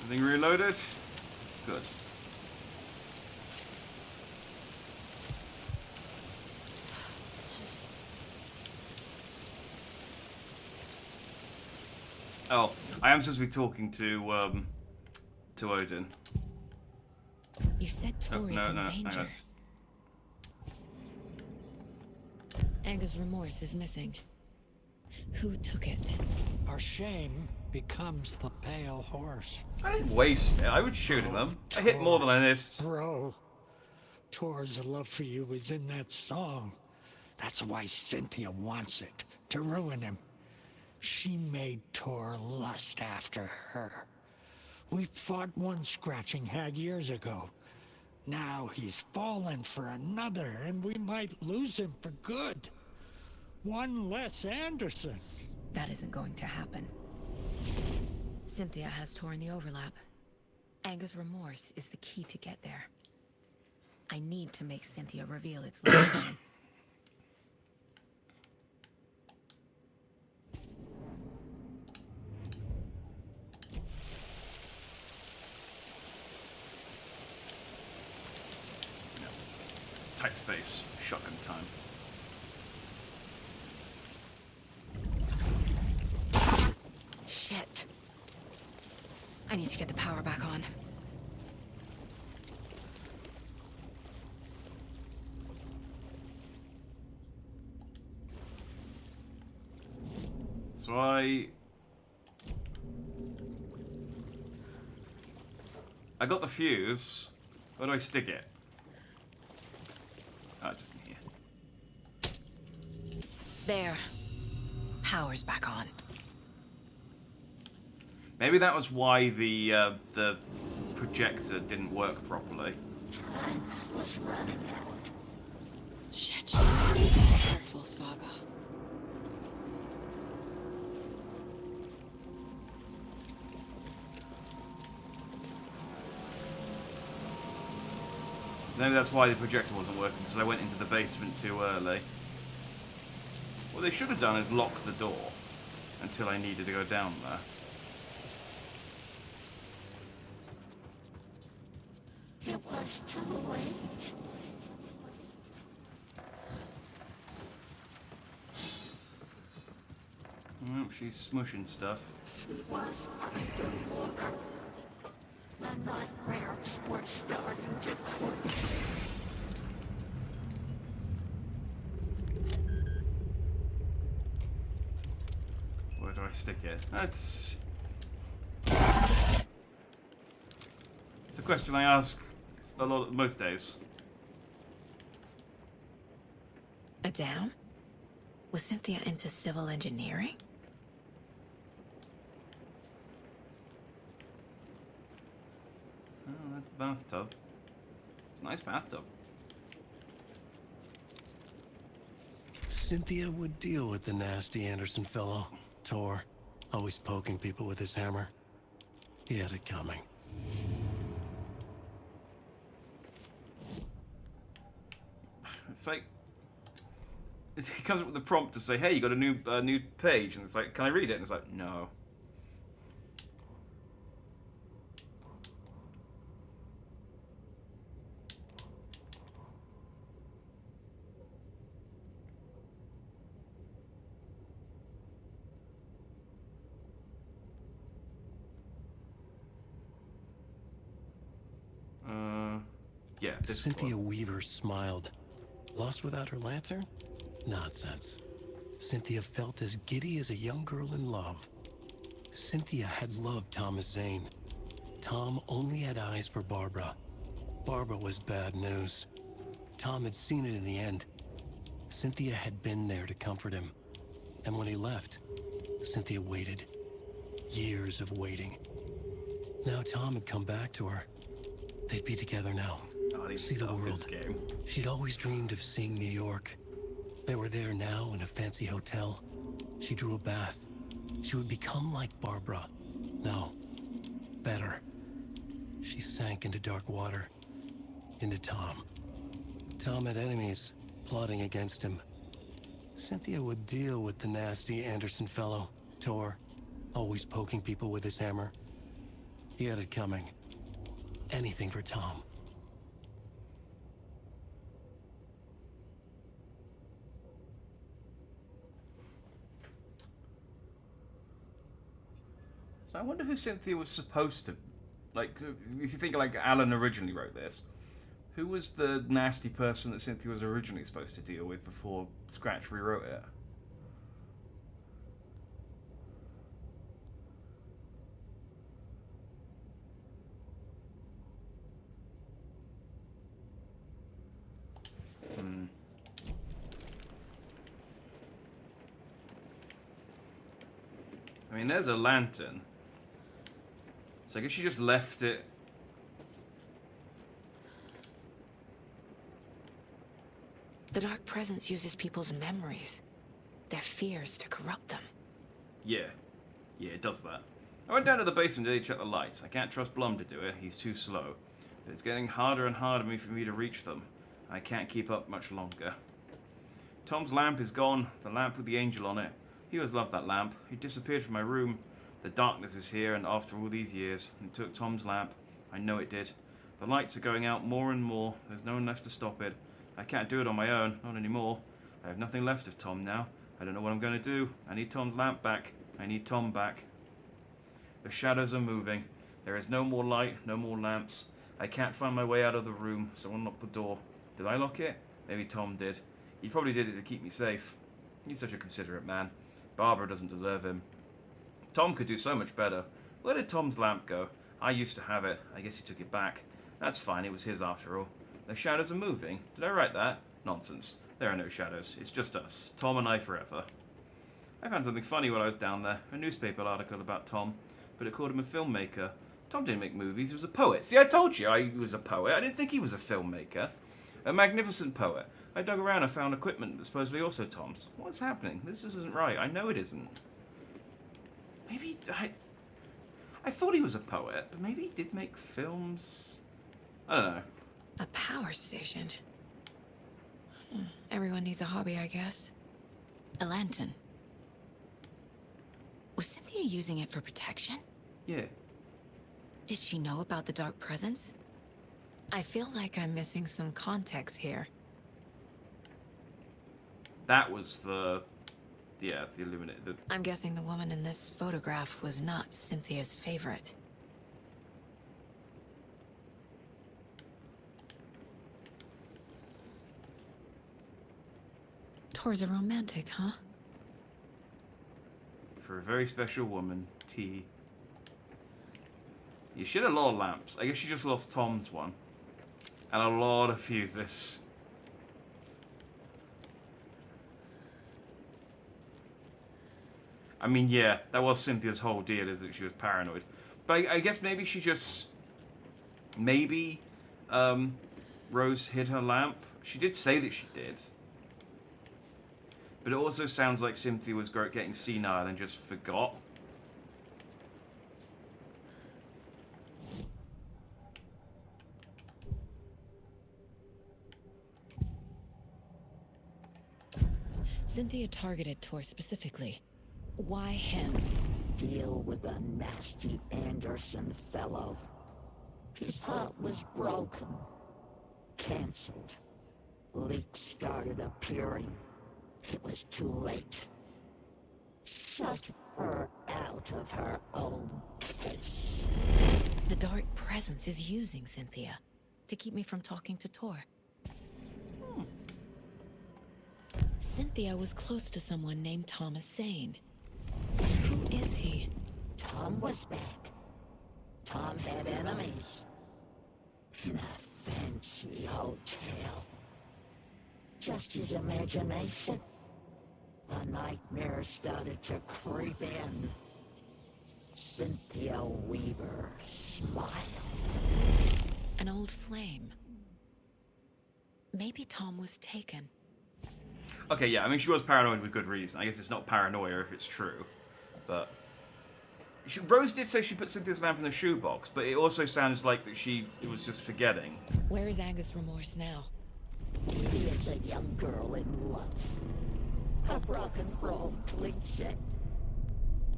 Everything reloaded? Good. Oh, I am supposed to be talking to Odin. You said Tor is in danger. Anger's remorse is missing. Who took it? Our shame becomes the pale horse. I didn't waste it. I would shoot him. I hit more than I missed. Bro, Tor's love for you is in that song. That's why Cynthia wants it, to ruin him. She made Tor lust after her. We fought one scratching hag years ago. Now he's fallen for another, and we might lose him for good. One less Anderson. That isn't going to happen. Cynthia has Tor in the overlap. Anger's remorse is the key to get there. I need to make Cynthia reveal its location. Tight space. Shotgun time. Shit. I need to get the power back on. So I got the fuse. Where do I stick it? Oh, just in here. There. Power's back on. Maybe that was why the projector didn't work properly. Shit. Careful, Saga. Maybe that's why the projector wasn't working, because I went into the basement too early. What they should have done is lock the door until I needed to go down there. It was too late. Oh, she's smushing stuff. She was underwater. The nightmares were starting to creep. Where do I stick it? It's a question I ask a lot, most days. Adam? Was Cynthia into civil engineering? Oh, that's the bathtub. It's a nice bathtub. Cynthia would deal with the nasty Anderson fellow, Tor, always poking people with his hammer. He had it coming. It's like it comes up with a prompt to say, "Hey, you got a new page," and it's like, "Can I read it?" And it's like, "No." Yeah. Cynthia Weaver smiled. Lost without her lantern? Nonsense. Cynthia felt as giddy as a young girl in love. Cynthia had loved Thomas Zane. Tom only had eyes for Barbara. Barbara was bad news. Tom had seen it in the end. Cynthia had been there to comfort him. And when he left, Cynthia waited. Years of waiting. Now Tom had come back to her. They'd be together now. See the world. She'd always dreamed of seeing New York. They were there now in a fancy hotel. She drew a bath. She would become like Barbara. No, better. She sank into dark water. Into Tom. Tom had enemies plotting against him. Cynthia would deal with the nasty Anderson fellow, Tor, always poking people with his hammer. He had it coming. Anything for Tom. So I wonder who Cynthia was supposed to... Like, if you think like Alan originally wrote this, who was the nasty person that Cynthia was originally supposed to deal with before Scratch rewrote it? I mean, there's a lantern. So I guess she just left it. The Dark Presence uses people's memories, their fears, to corrupt them. Yeah. Yeah, it does that. I went down to the basement today to check the lights. I can't trust Blum to do it. He's too slow. But it's getting harder and harder for me to reach them. I can't keep up much longer. Tom's lamp is gone. The lamp with the angel on it. He always loved that lamp. It disappeared from my room. The darkness is here, and after all these years, it took Tom's lamp. I know it did. The lights are going out more and more. There's no one left to stop it. I can't do it on my own. Not anymore. I have nothing left of Tom now. I don't know what I'm going to do. I need Tom's lamp back. I need Tom back. The shadows are moving. There is no more light, no more lamps. I can't find my way out of the room. Someone locked the door. Did I lock it? Maybe Tom did. He probably did it to keep me safe. He's such a considerate man. Barbara doesn't deserve him. Tom could do so much better. Where did Tom's lamp go? I used to have it. I guess he took it back. That's fine. It was his after all. The shadows are moving. Did I write that? Nonsense. There are no shadows. It's just us. Tom and I forever. I found something funny while I was down there. A newspaper article about Tom. But it called him a filmmaker. Tom didn't make movies. He was a poet. See, I told you he was a poet. I didn't think he was a filmmaker. A magnificent poet. I dug around and found equipment that's supposedly also Tom's. What's happening? This isn't right. I know it isn't. Maybe I thought he was a poet, but maybe he did make films. I don't know. A power station. Everyone needs a hobby, I guess. A lantern. Was Cynthia using it for protection? Yeah. Did she know about the Dark Presence? I feel like I'm missing some context here. That was the illuminated. I'm guessing the woman in this photograph was not Cynthia's favorite. Tor's a romantic, huh? For a very special woman, T. You should have a lot of lamps. I guess you just lost Tom's one. And a lot of fuses. I mean, yeah, that was Cynthia's whole deal, is that she was paranoid. But I guess maybe she just... Maybe Rose hid her lamp. She did say that she did. But it also sounds like Cynthia was getting senile and just forgot. Cynthia targeted Tor specifically. Why him? Deal with the nasty Anderson fellow. His heart was broken. Cancelled. Leaks started appearing. It was too late. Shut her out of her own case. The Dark Presence is using Cynthia to keep me from talking to Tor. Cynthia was close to someone named Thomas Zane. Who is he? Tom was back. Tom had enemies. In a fancy hotel. Just his imagination. The nightmare started to creep in. Cynthia Weaver smiled. An old flame. Maybe Tom was taken. Okay, yeah, I mean, she was paranoid with good reason. I guess it's not paranoia if it's true. But... Rose did say she put Cynthia's lamp in the shoebox, but it also sounds like that she was just forgetting. Where is Angus Remorse now? He is a young girl in love. A rock and roll cliche.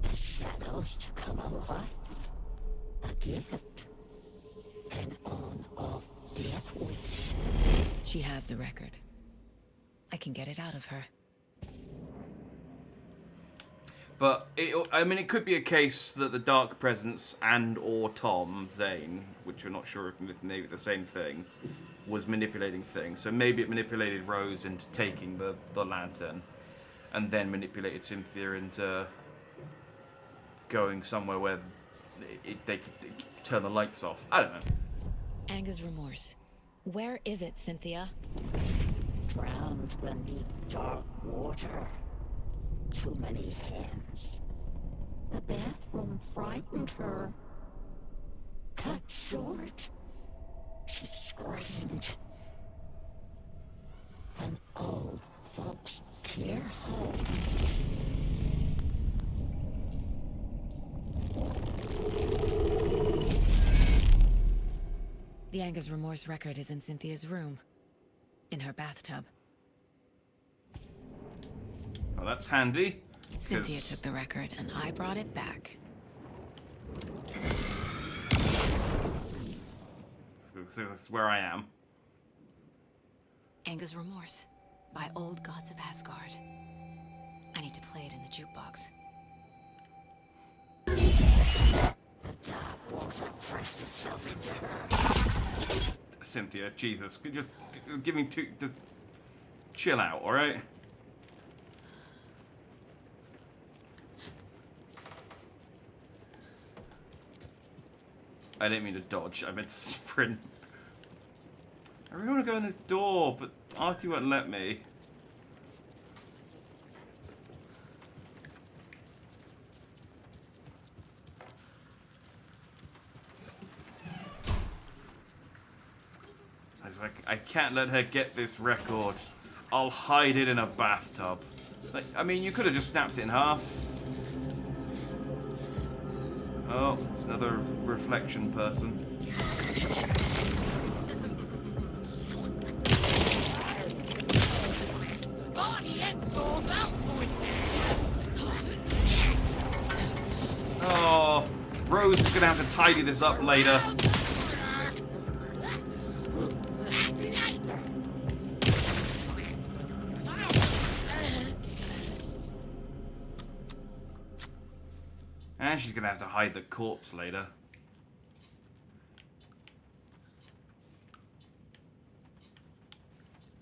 The shadows to come alive. A gift. An on-off death wish. She has the record. I can get it out of her. But I mean, it could be a case that the Dark Presence and/or Tom Zane, which we're not sure if maybe the same thing, was manipulating things. So maybe it manipulated Rose into taking the lantern, and then manipulated Cynthia into going somewhere where they could turn the lights off. I don't know. Anger's remorse. Where is it, Cynthia? Drowned beneath dark water. Too many hands. The bathroom frightened her. Cut short. She screamed. An old folks' care home. The Anger's remorse record is in Cynthia's room. In her bathtub. Well, that's handy. Cynthia took the record, and I brought it back. So that's where I am. Anger's Remorse by Old Gods of Asgard. I need to play it in the jukebox. The dark water pressed itself into her. Cynthia, Jesus, just give me just chill out, all right? I didn't mean to dodge. I meant to sprint. I really want to go in this door, but Artie won't let me. I was like, I can't let her get this record. I'll hide it in a bathtub. Like, I mean, you could have just snapped it in half. Oh, it's another reflection person. Body and soul Oh, Rose is gonna have to tidy this up later. And she's gonna have to hide the corpse later.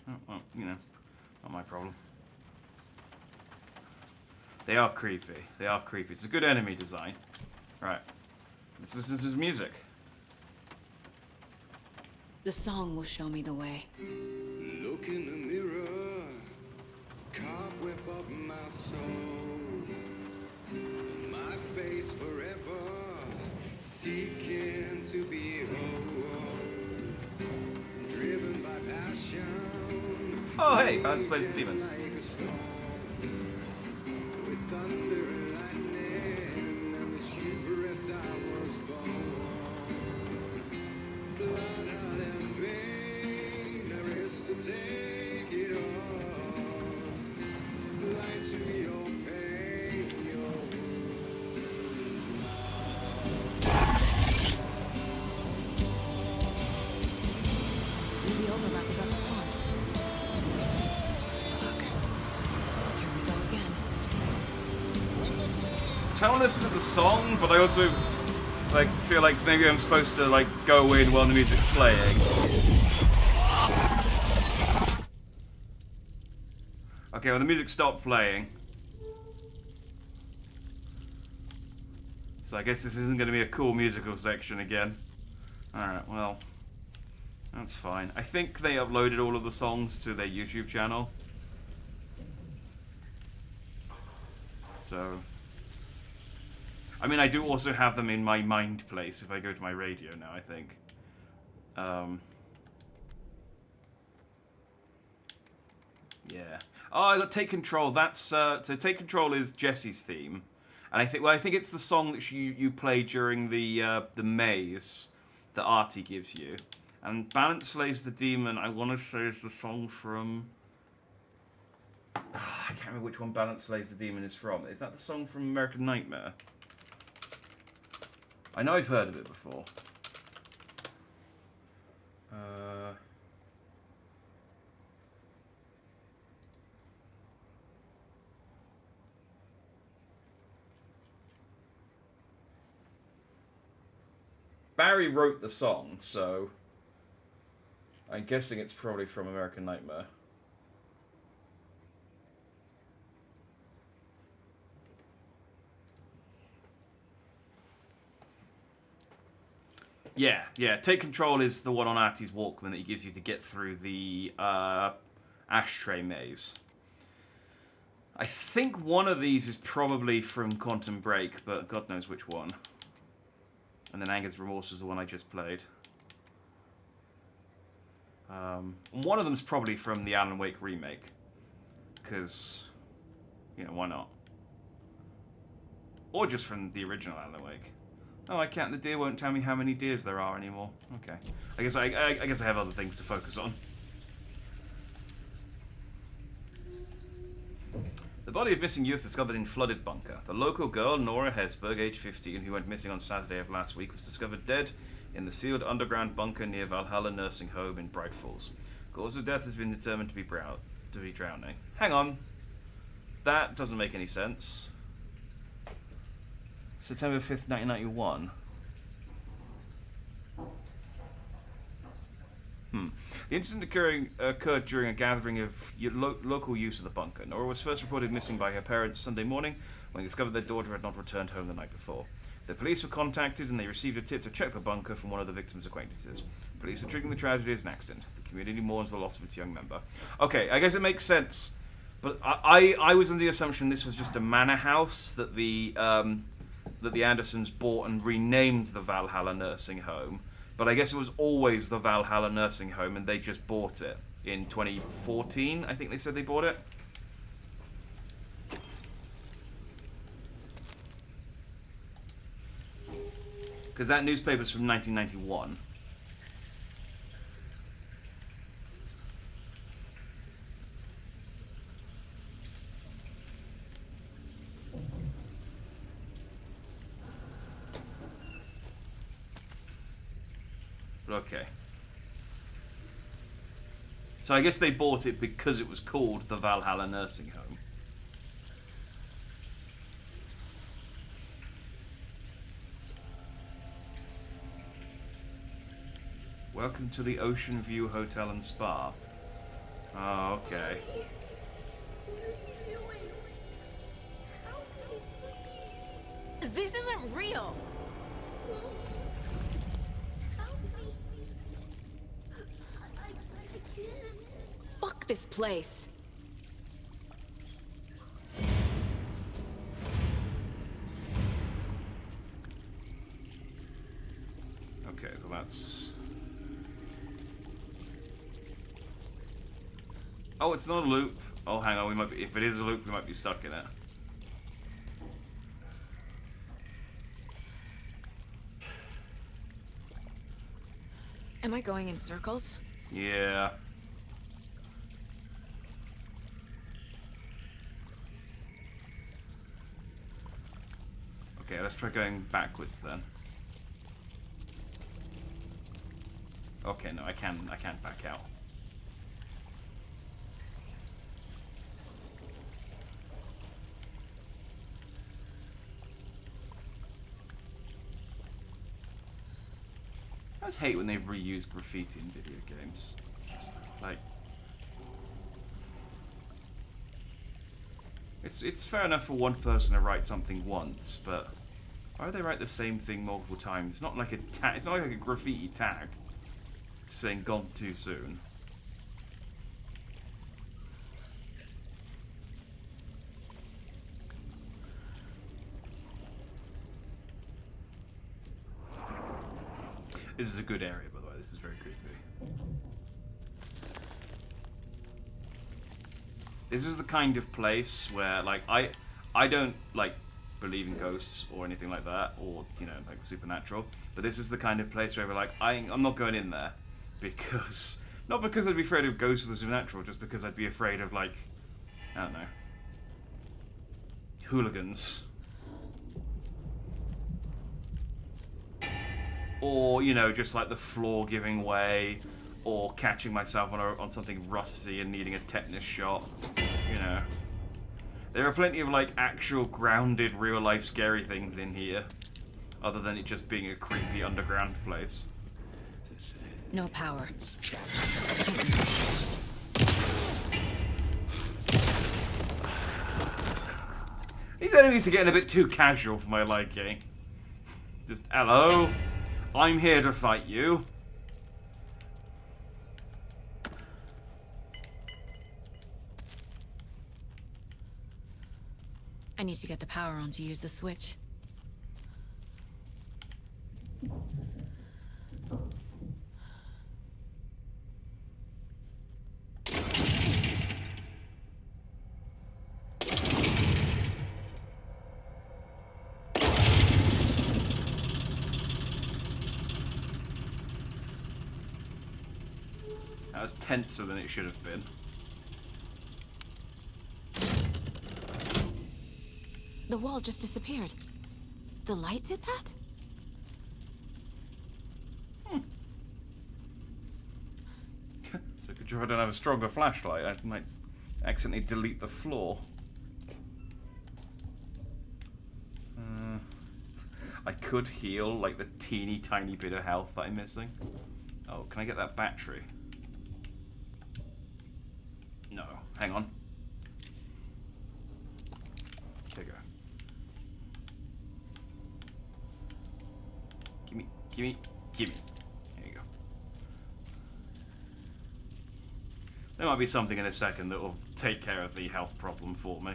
Oh, well, you know, not my problem. They are creepy. They are creepy. It's a good enemy design. Right. Let's listen to his music. The song will show me the way. Look in the mirror, cobweb of my soul, my face forever, seeking to be whole, driven by passion. Oh, hey, Balance Slays the Demon. With thunder and lightning, and the chivalrous I was born. Blood out and vein, there is to take it all. Light to your pain, your The overlap is on the pond. Fuck. Here we go again. I want to listen to the song, but I also like feel like maybe I'm supposed to like go in while the music's playing. Okay, well the music stopped playing. So I guess this isn't going to be a cool musical section again. Alright, well, that's fine. I think they uploaded all of the songs to their YouTube channel. So, I mean, I do also have them in my mind place if I go to my radio now, I think. Yeah. Oh, I got Take Control. That's, so Take Control is Jesse's theme. And I think it's the song that you play during the maze that Artie gives you. And Balance Slays the Demon, I want to say is the song from... I can't remember which one Balance Slays the Demon is from. Is that the song from American Nightmare? I know I've heard of it before. Barry wrote the song, so I'm guessing it's probably from American Nightmare. Yeah. Take Control is the one on Artie's Walkman that he gives you to get through the ashtray maze. I think one of these is probably from Quantum Break, but God knows which one. And then Anger's Remorse is the one I just played. One of them's probably from the Alan Wake remake. Because, you know, why not? Or just from the original Alan Wake. Oh, I can't. The deer won't tell me how many deers there are anymore. Okay. I guess I have other things to focus on. The body of missing youth discovered in flooded bunker. The local girl, Nora Hesberg, age 15, who went missing on Saturday of last week, was discovered dead in the sealed underground bunker near Valhalla Nursing Home in Bright Falls. Cause of death has been determined to be drowning. Hang on. That doesn't make any sense. September 5th, 1991. The incident occurred during a gathering of local use of the bunker. Nora was first reported missing by her parents Sunday morning when they discovered their daughter had not returned home the night before. The police were contacted and they received a tip to check the bunker from one of the victim's acquaintances. Police are treating the tragedy as an accident. The community mourns the loss of its young member. Okay, I guess it makes sense, but I was under the assumption this was just a manor house that the Andersons bought and renamed the Valhalla Nursing Home. But I guess it was always the Valhalla Nursing Home, and they just bought it in 2014. I think they said they bought it. Because that newspaper's from 1991. Okay. So I guess they bought it because it was called the Valhalla Nursing Home. Welcome to the Ocean View Hotel and Spa. Oh, okay. This isn't real. Fuck this place. Okay, well that's... Oh, it's not a loop. Oh, hang on, we might be... If it is a loop, we might be stuck in it. Am I going in circles? Yeah. Okay, let's try going backwards then. Okay, no, I can't back out. I just hate when they reuse graffiti in video games. Like, it's fair enough for one person to write something once, but why would they write the same thing multiple times? It's not like a tag. It's not like a graffiti tag saying "gone too soon." This is a good area, by the way. This is very creepy. This is the kind of place where, like, I don't, like, believe in ghosts or anything like that, or, you know, like, supernatural, but this is the kind of place where we're like, I'm not going in there, because, not because I'd be afraid of ghosts or the supernatural, just because I'd be afraid of, like, I don't know, hooligans. or, you know, just like the floor giving way, or catching myself on something rusty and needing a tetanus shot, you know. There are plenty of, like, actual grounded, real-life scary things in here, other than it just being a creepy underground place. No power. These enemies are getting a bit too casual for my liking. Just, hello, I'm here to fight you. I need to get the power on to use the switch. That was tenser than it should have been. The wall just disappeared. The light did that? So could you, I don't have a stronger flashlight, I might accidentally delete the floor. I could heal, like, the teeny tiny bit of health that I'm missing. Oh, can I get that battery? No, hang on. There you go. Gimme, gimme, gimme. There you go. There might be something in a second that will take care of the health problem for me.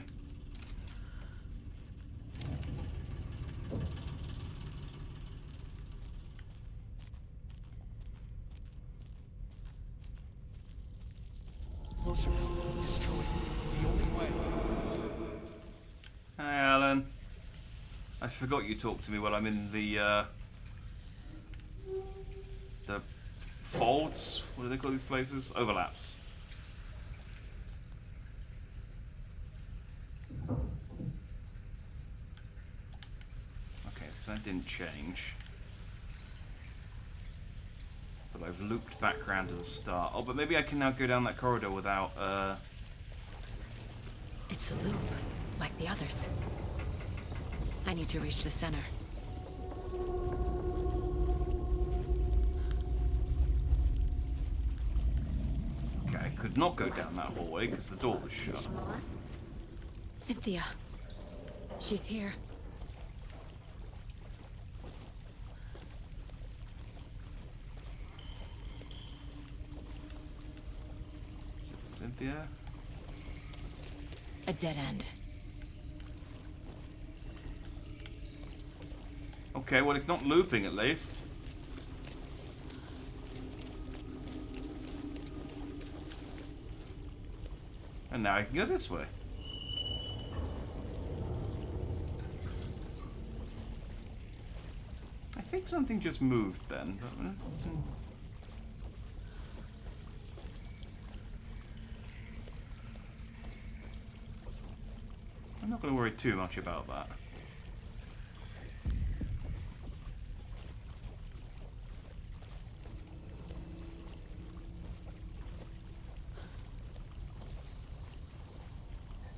Closer. Destroy. The only way. Hi, Alan. I forgot you talked to me while I'm in the folds? What do they call these places? Overlaps. Okay, so that didn't change. But I've looped back around to the start. Oh, but maybe I can now go down that corridor without, It's a loop, like the others. I need to reach the center. Okay, I could not go down that hallway because the door was shut. Cynthia. She's here. Cynthia? A dead end. Okay, well, it's not looping at least. And now I can go this way. I think something just moved then. But I'm not going to worry too much about that.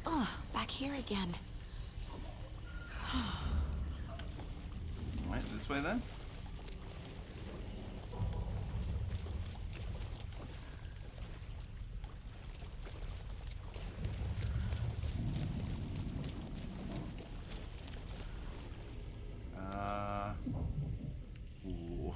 Oh, back here again. Right, this way then. Ooh.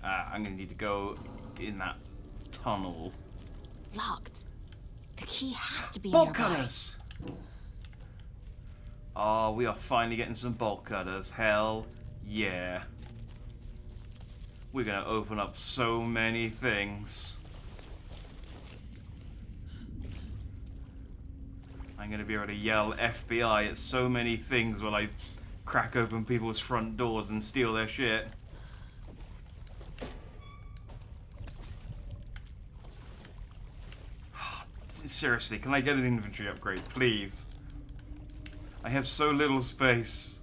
I'm gonna need to go in that tunnel. Locked. The key has to be Bolt nearby. cutters! Oh, we are finally getting some bolt cutters. Hell yeah. We're gonna open up so many things. I'm gonna be able to yell FBI at so many things while I crack open people's front doors and steal their shit. Seriously, can I get an inventory upgrade, please? I have so little space.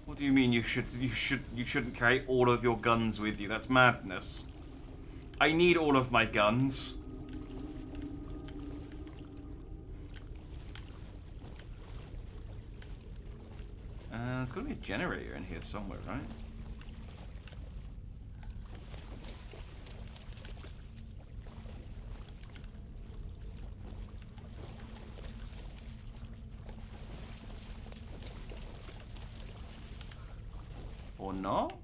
What do you mean you shouldn't carry all of your guns with you? That's madness. I need all of my guns. There's got to be a generator in here somewhere, right? Or not?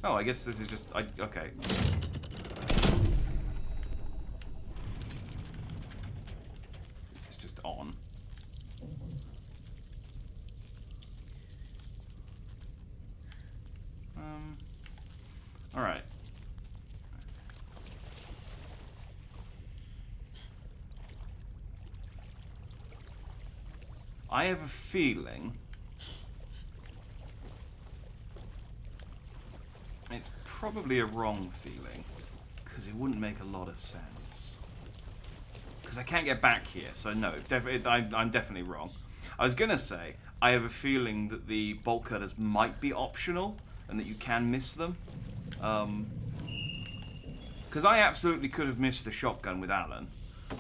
Oh, I guess this is just... okay. This is just on. Alright. I have a feeling... it's probably a wrong feeling, because it wouldn't make a lot of sense. Because I can't get back here, so no, I'm definitely wrong. I was gonna say, I have a feeling that the bolt cutters might be optional, and that you can miss them. Because I absolutely could have missed the shotgun with Alan.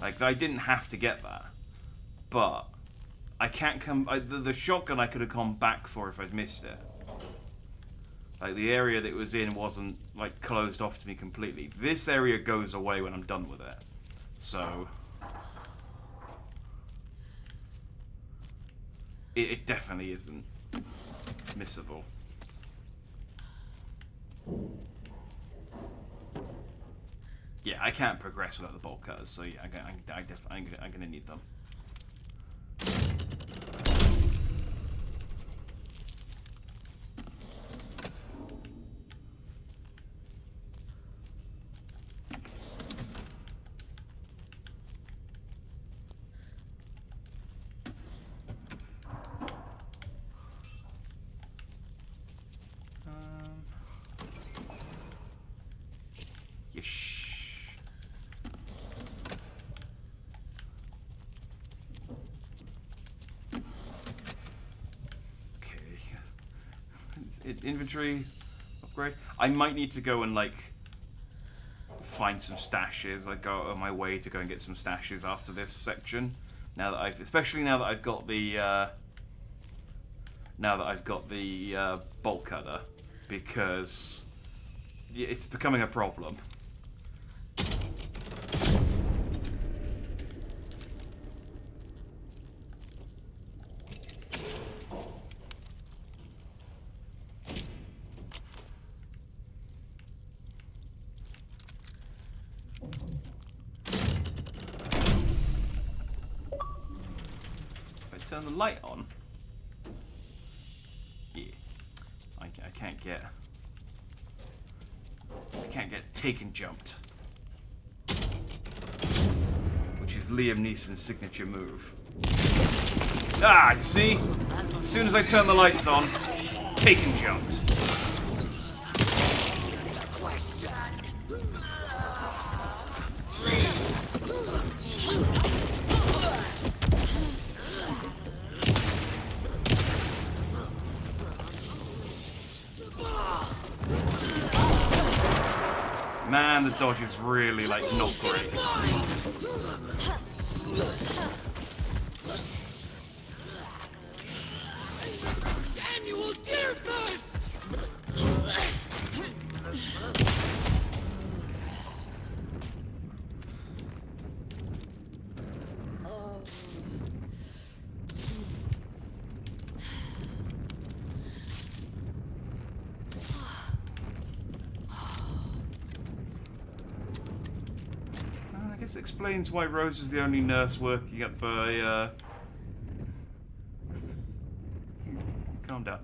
Like, I didn't have to get that. But, I can't come... the shotgun I could have come back for if I'd missed it. Like, the area that it was in wasn't, like, closed off to me completely. This area goes away when I'm done with it. So... It definitely isn't missable. Yeah, I can't progress without the bolt cutters, so yeah, I'm gonna need them. Inventory upgrade. I might need to go and like find some stashes. I go on my way to go and get some stashes after this section. Now that especially now that I've got the bolt cutter, because it's becoming a problem. Turn the light on. Yeah, I can't get taken jumped, which is Liam Neeson's signature move. Ah, you see? As soon as I turn the lights on, taken jumped. Man, the dodge is really, like, not great. Annual Deer Fest! This explains why Rose is the only nurse working at the, calm down.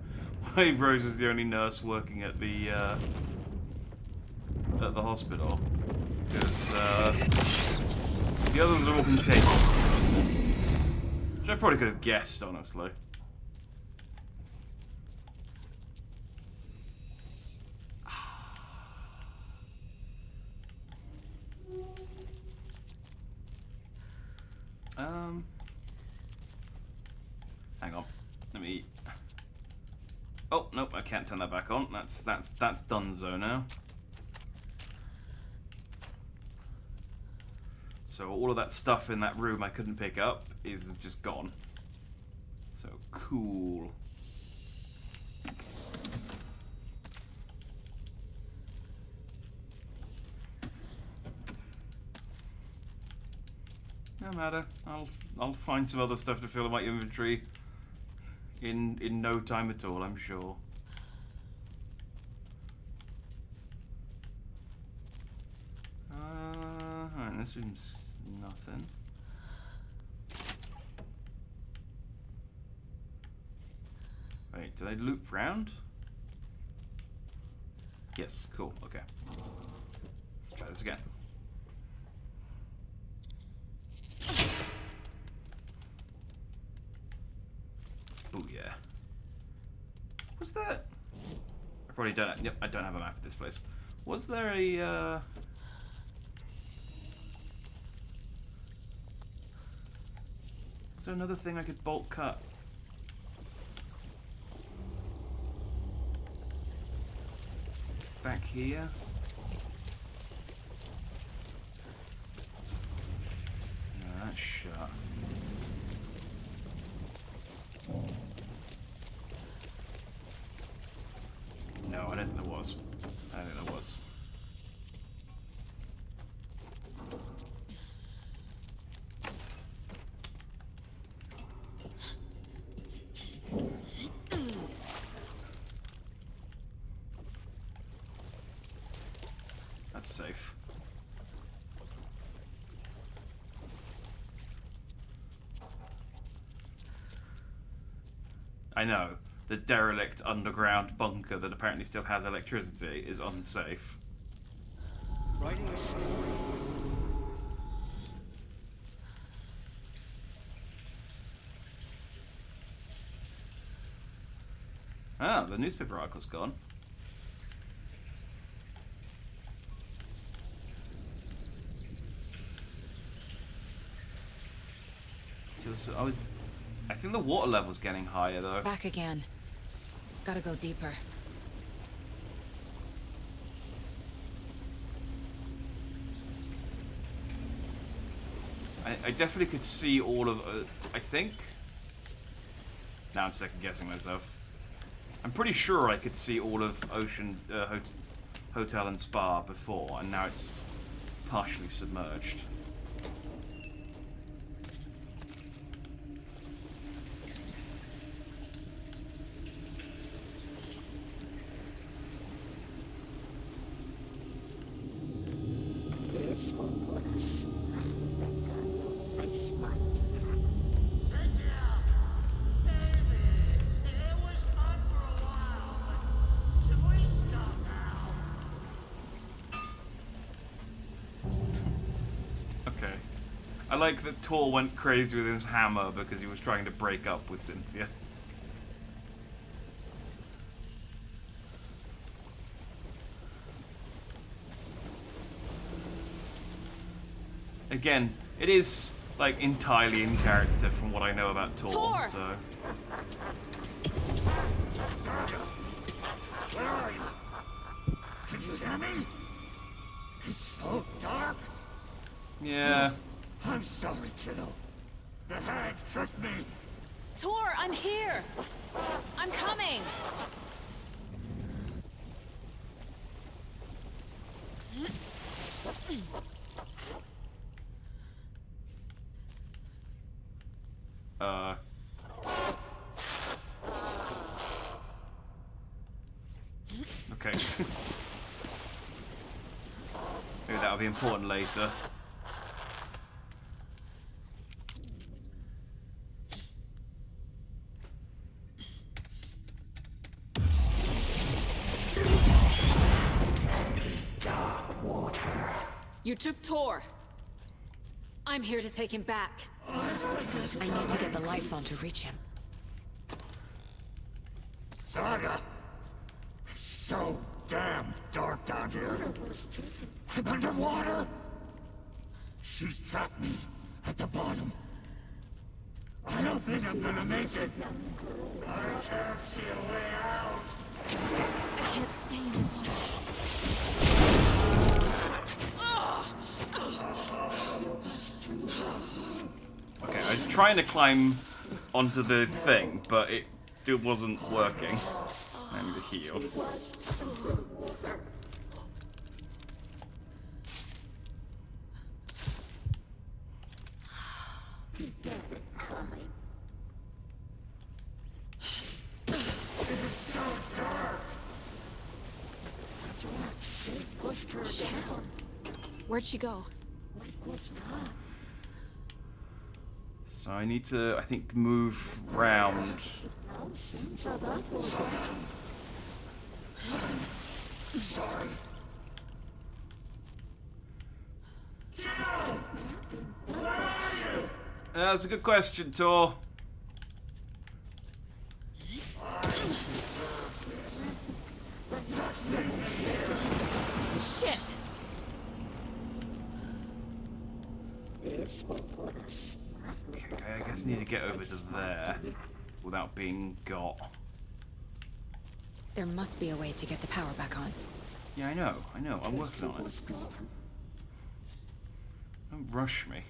Why Rose is the only nurse working at the hospital. Because the others are all contained. Which I probably could have guessed, honestly. Hang on. Let me. Oh nope, I can't turn that back on. That's donezo now. So all of that stuff in that room I couldn't pick up is just gone. So cool. No matter. I'll find some other stuff to fill in my inventory in no time at all, I'm sure. Alright, this room's nothing. Wait, did I loop round? Yes, cool, okay. Let's try this again. Oh yeah. Was that? I probably don't. Yep, I don't have a map of this place. Was there a? Was there another thing I could bolt cut? Back here. No, that's shut. No, I don't think there was. I don't think there was. That's safe. I know. The derelict underground bunker that apparently still has electricity is unsafe. Writing a story. Ah, the newspaper article's gone. I think the water level's getting higher though. Back again. Gotta go deeper. I definitely could see all of. I think. Now I'm second guessing myself. I'm pretty sure I could see all of Ocean Hotel and Spa before, and now it's partially submerged. I like that Tor went crazy with his hammer because he was trying to break up with Cynthia. Again, it is like entirely in character from what I know about Tor. So. Where are you? Can you hear me? It's so dark. Yeah. I'm sorry, kiddo. The hag tricked me. Tor, I'm here. I'm coming. Okay. Maybe that'll be important later. You took Tor. I'm here to take him back. I need to get the lights on to reach him. Saga! So damn dark down here. I'm underwater. She's trapped me at the bottom. I don't think I'm gonna make it. I can't see a way out. I can't stay in the water. Okay, I was trying to climb onto the thing, but it still wasn't working. I need to heal. Shit. Where'd she go? So I need to, I think, move round. Sorry. That's a good question, Tor. Shit. Okay, I guess I need to get over to there without being got. There must be a way to get the power back on. Yeah, I know. I'm working on it. Don't rush me.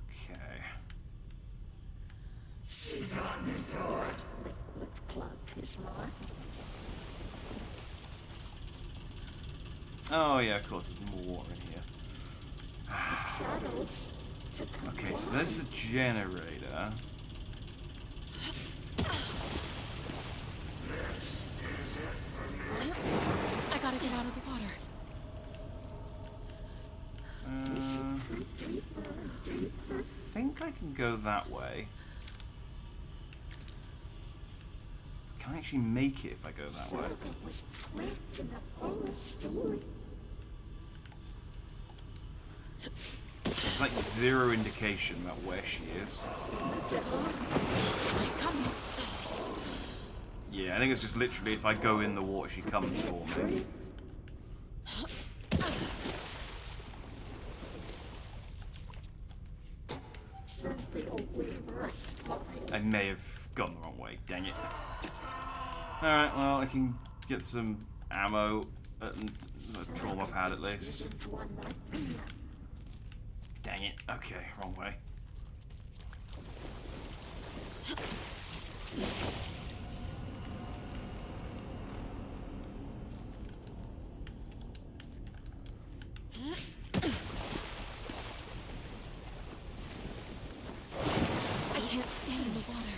Okay. She got me good. Oh yeah, of course, there's more water in here. Okay, so there's the generator. I gotta get out of the water. I think I can go that way. Can I actually make it if I go that way? There's like zero indication about where she is. She's coming. Yeah, I think it's just literally if I go in the water, she comes for me. I may have gone the wrong way, dang it. Alright, well, I can get some ammo and a trauma pad at least. Dang it, okay, wrong way. I can't stay in the water.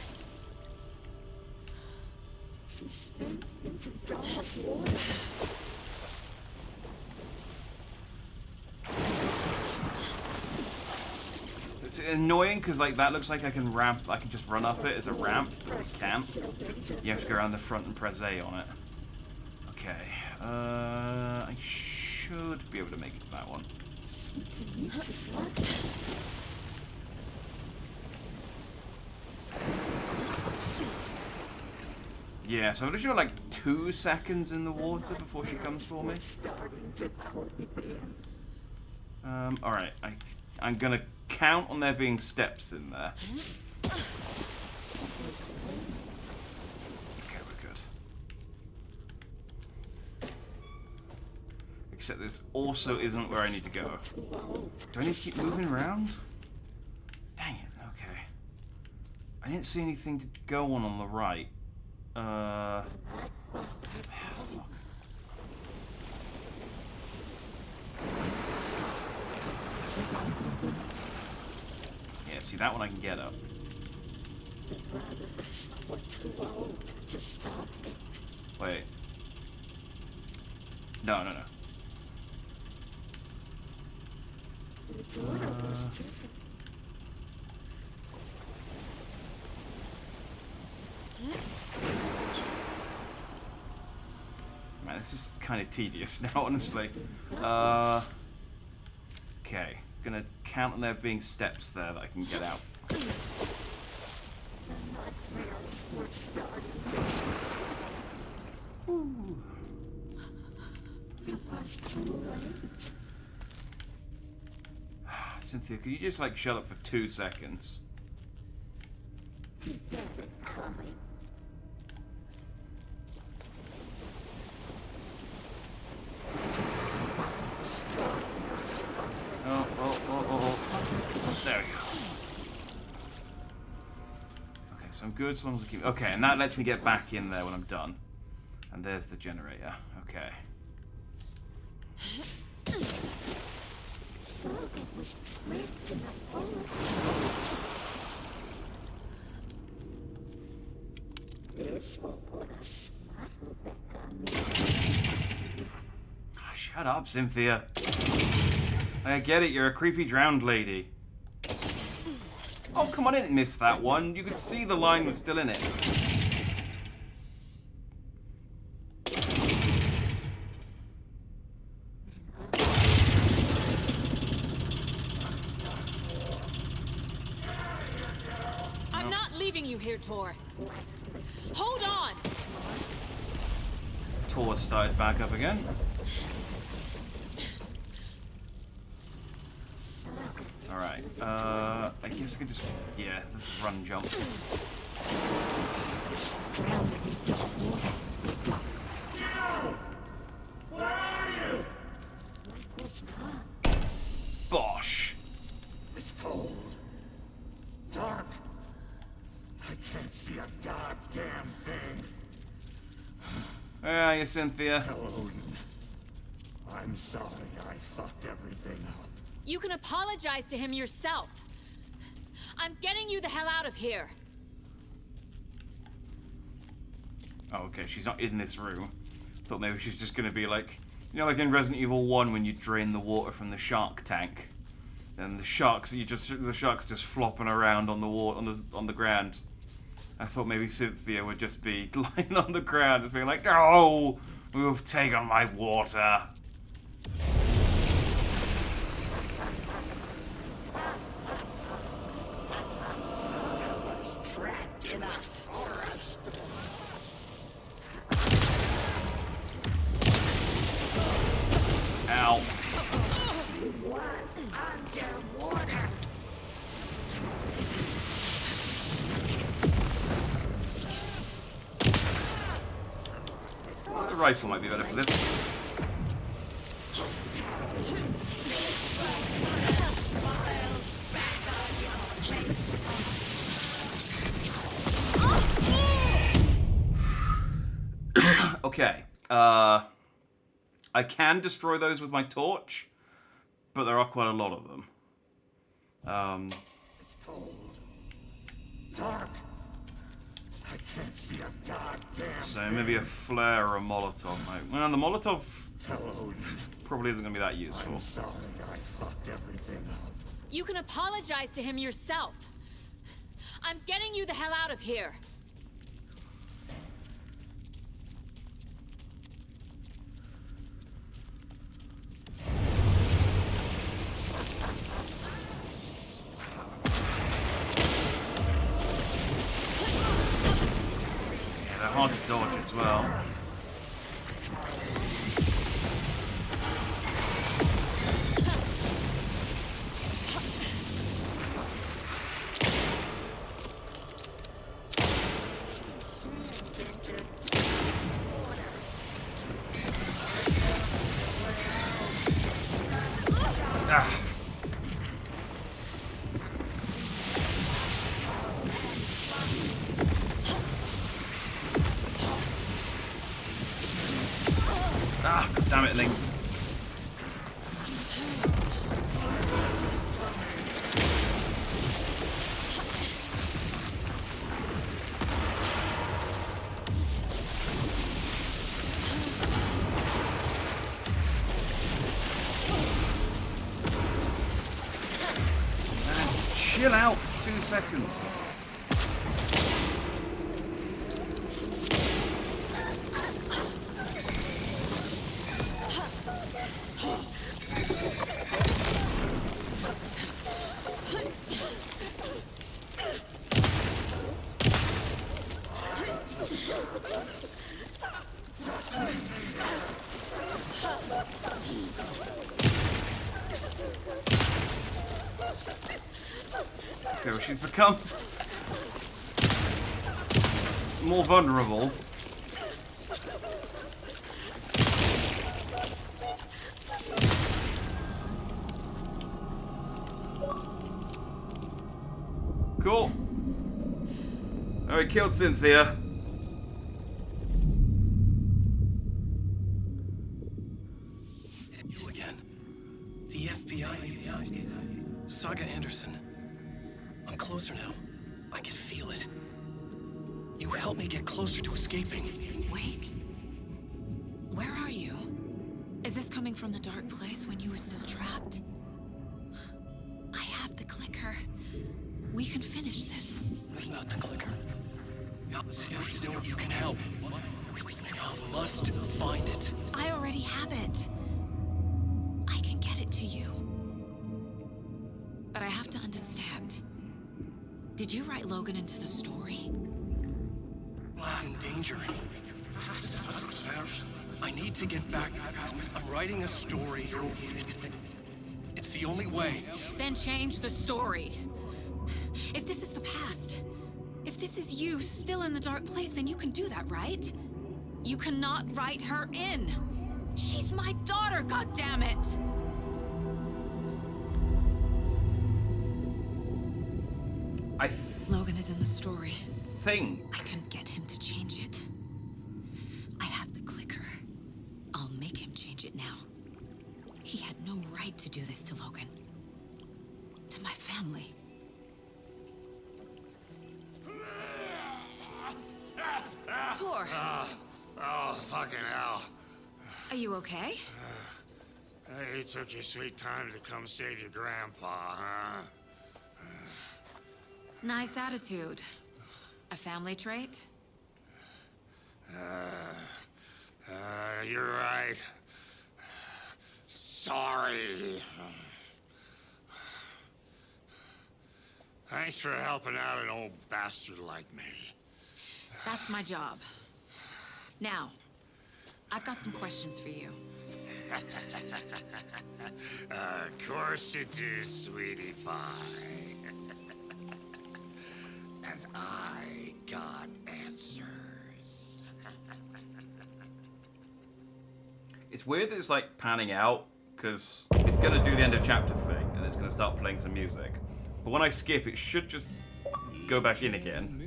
It's annoying because like that looks like I can just run up it as a ramp, but I can't. You have to go around the front and press A on it. Okay, I should be able to make it to that one. Yeah, so I'm sure like 2 seconds in the water before she comes for me. Alright, I'm gonna count on there being steps in there. Okay, we're good. Except this also isn't where I need to go. Do I need to keep moving around? Dang it, okay. I didn't see anything to go on the right. Fuck. Yeah, see that one I can get up. Wait. No. this is kind of tedious now, honestly. Okay, gonna count on there being steps there that I can get out. Ooh. Cynthia, could you just like shut up for 2 seconds? Oh. There we go. Okay, so I'm good as long as I keep... Okay, and that lets me get back in there when I'm done. And there's the generator. Okay. Oh, shut up, Cynthia. I get it, you're a creepy drowned lady. Oh, come on, I didn't miss that one. You could see the line was still in it. I'm not leaving you here, Tor. Hold on! Tor started back up again. Alright, I guess I could just, yeah, let's run jump. Where are you? Bosh! It's cold. Dark. I can't see a goddamn thing. Where are you, Cynthia? Odin. I'm sorry I fucked everything up. You can apologize to him yourself. I'm getting you the hell out of here. Oh, okay, she's not in this room. Thought maybe she's just gonna be like, you know, like in Resident Evil 1 when you drain the water from the shark tank, and the sharks just flopping around on the water on the ground. I thought maybe Cynthia would just be lying on the ground, just being like, "No, we've taken my water." Ow. Was underwater. The rifle might be better for this. Okay. I can destroy those with my torch, but there are quite a lot of them. It's cold. Dark. I can't see a goddamn So maybe a flare or a Molotov. Well, the Molotov probably isn't going to be that useful. I'm sorry I fucked everything up. You can apologize to him yourself. I'm getting you the hell out of here. They're hard to dodge as well. Ah. Ah, damn it, Link. Man, chill out for 2 seconds. she's become more vulnerable. Cool. Oh, he killed Cynthia. You again. The FBI. Saga Anderson. I'm closer now. I can feel it. You helped me get closer to escaping. Wake? Where are you? Is this coming from the dark place when you were still trapped? I have the clicker. We can finish this. Not the clicker. You can help. You must find it. I already have it. I can get it to you. But I have to understand. Did you write Logan into the story? I'm in danger. I need to get back. I'm writing a story. It's the only way. Then change the story. If this is the past, if this is you still in the dark place, then you can do that, right? You cannot write her in. She's my daughter, goddammit! Logan is in the story. Thing. I can get him to change it. I have the clicker. I'll make him change it now. He had no right to do this to Logan. To my family. Tor! Oh, fucking hell. Are you okay? You took your sweet time to come save your grandpa, huh? Nice attitude. A family trait? You're right. Sorry. Thanks for helping out an old bastard like me. That's my job. Now, I've got some questions for you. Of course you do, sweetie pie. And I got answers. It's weird that it's like panning out, because it's going to do the end of chapter thing, and it's going to start playing some music. But when I skip, it should just go back in again.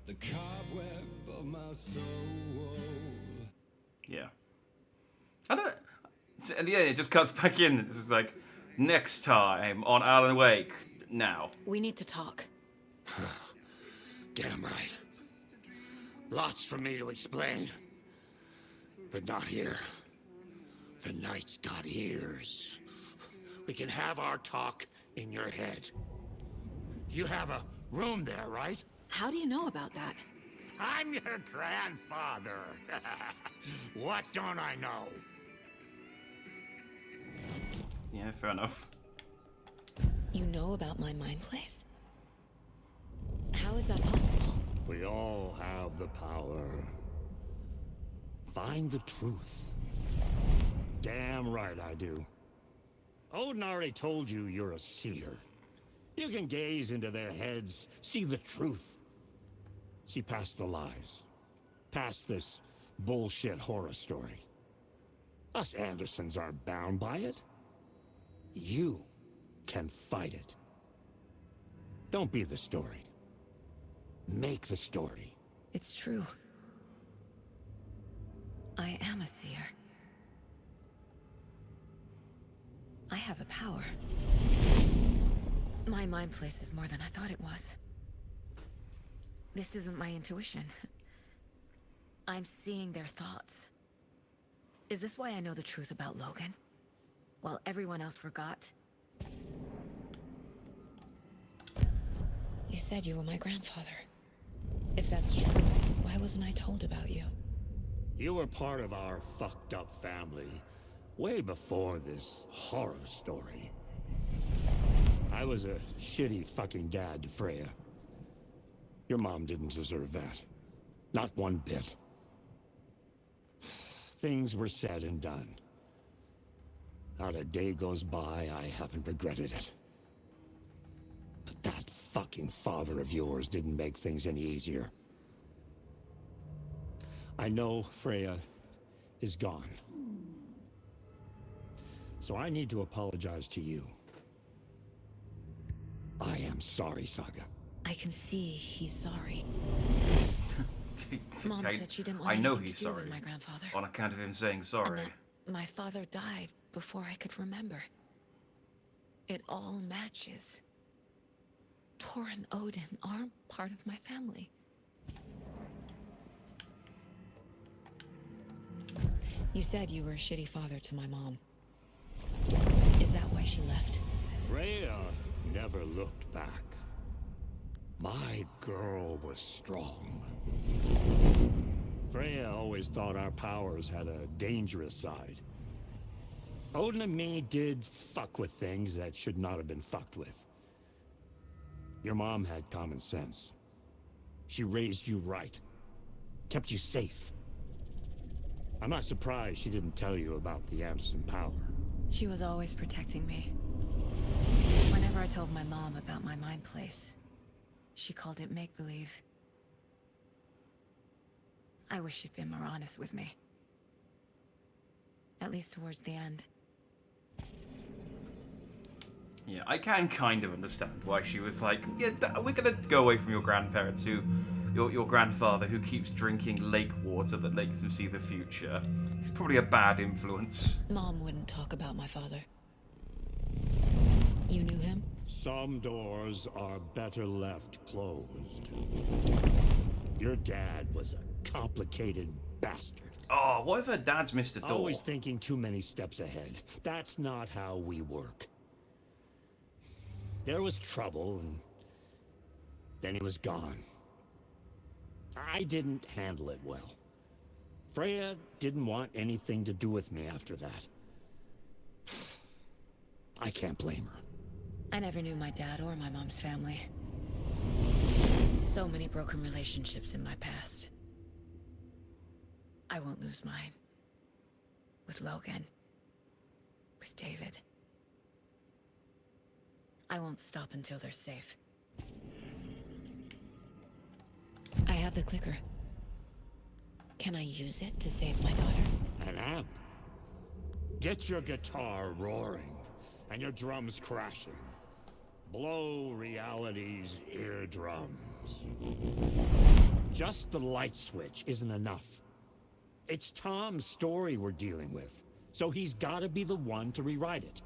The cobweb of my soul. Yeah. I don't... And yeah, it just cuts back in. It's just like, next time on Alan Wake, now. We need to talk. Damn right. Lots for me to explain. But not here. The night's got ears. We can have our talk in your head. You have a room there, right? How do you know about that? I'm your grandfather. What don't I know? Yeah, fair enough. You know about my mind place? How is that possible? We all have the power. Find the truth. Damn right I do. Odin already told you you're a seer. You can gaze into their heads, see the truth. See past the lies. Past this bullshit horror story. Us Andersons aren't bound by it. You can fight it. Don't be the story. Make the story. It's true. I am a seer. I have a power. My mind place is more than I thought it was. This isn't my intuition. I'm seeing their thoughts. Is this why I know the truth about Logan? While everyone else forgot? You said you were my grandfather. If that's true, why wasn't I told about you? You were part of our fucked up family way before this horror story. I was a shitty fucking dad to Freya. Your mom didn't deserve that. Not one bit. Things were said and done. Not a day goes by I haven't regretted it. But that fucking father of yours didn't make things any easier. I know Freya is gone. So I need to apologize to you. I am sorry, Saga. I can see he's sorry. Mom said she didn't want I know anything he's to do with sorry. my grandfather. On account of him saying sorry. And that my father died before I could remember. It all matches. Tor and Odin are part of my family. You said you were a shitty father to my mom. Is that why she left? Freya never looked back. My girl was strong. Freya always thought our powers had a dangerous side. Odin and me did fuck with things that should not have been fucked with. Your mom had common sense. She raised you right. Kept you safe. I'm not surprised she didn't tell you about the Anderson power. She was always protecting me. Whenever I told my mom about my mind place, she called it make-believe. I wish she'd been more honest with me. At least towards the end. Yeah, I can kind of understand why she was like, yeah, we're gonna go away from your grandparents who... Your grandfather who keeps drinking lake water that makes him see the future. He's probably a bad influence. Mom wouldn't talk about my father. You knew him? Some doors are better left closed. Your dad was a complicated bastard. Oh, what if her dad's missed a door? Always thinking too many steps ahead. That's not how we work. There was trouble, and then he was gone. I didn't handle it well. Freya didn't want anything to do with me after that. I can't blame her. I never knew my dad or my mom's family. So many broken relationships in my past. I won't lose mine. With Logan. With David. I won't stop until they're safe. I have the clicker. Can I use it to save my daughter? An amp? Get your guitar roaring, and your drums crashing. Blow reality's eardrums. Just the light switch isn't enough. It's Tom's story we're dealing with, so he's gotta be the one to rewrite it.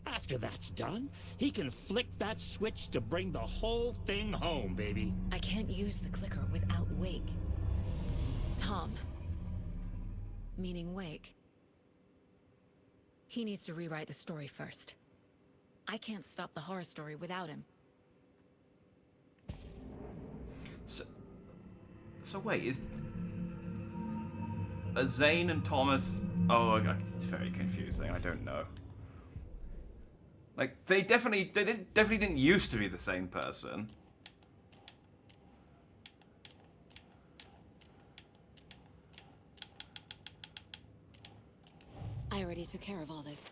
After that's done, he can flick that switch to bring the whole thing home, baby. I can't use the clicker without Wake. Tom. Meaning Wake. He needs to rewrite the story first. I can't stop the horror story without him. So wait, is... Zane and Thomas... Oh, it's very confusing, I don't know. Like, they definitely didn't used to be the same person. I already took care of all this.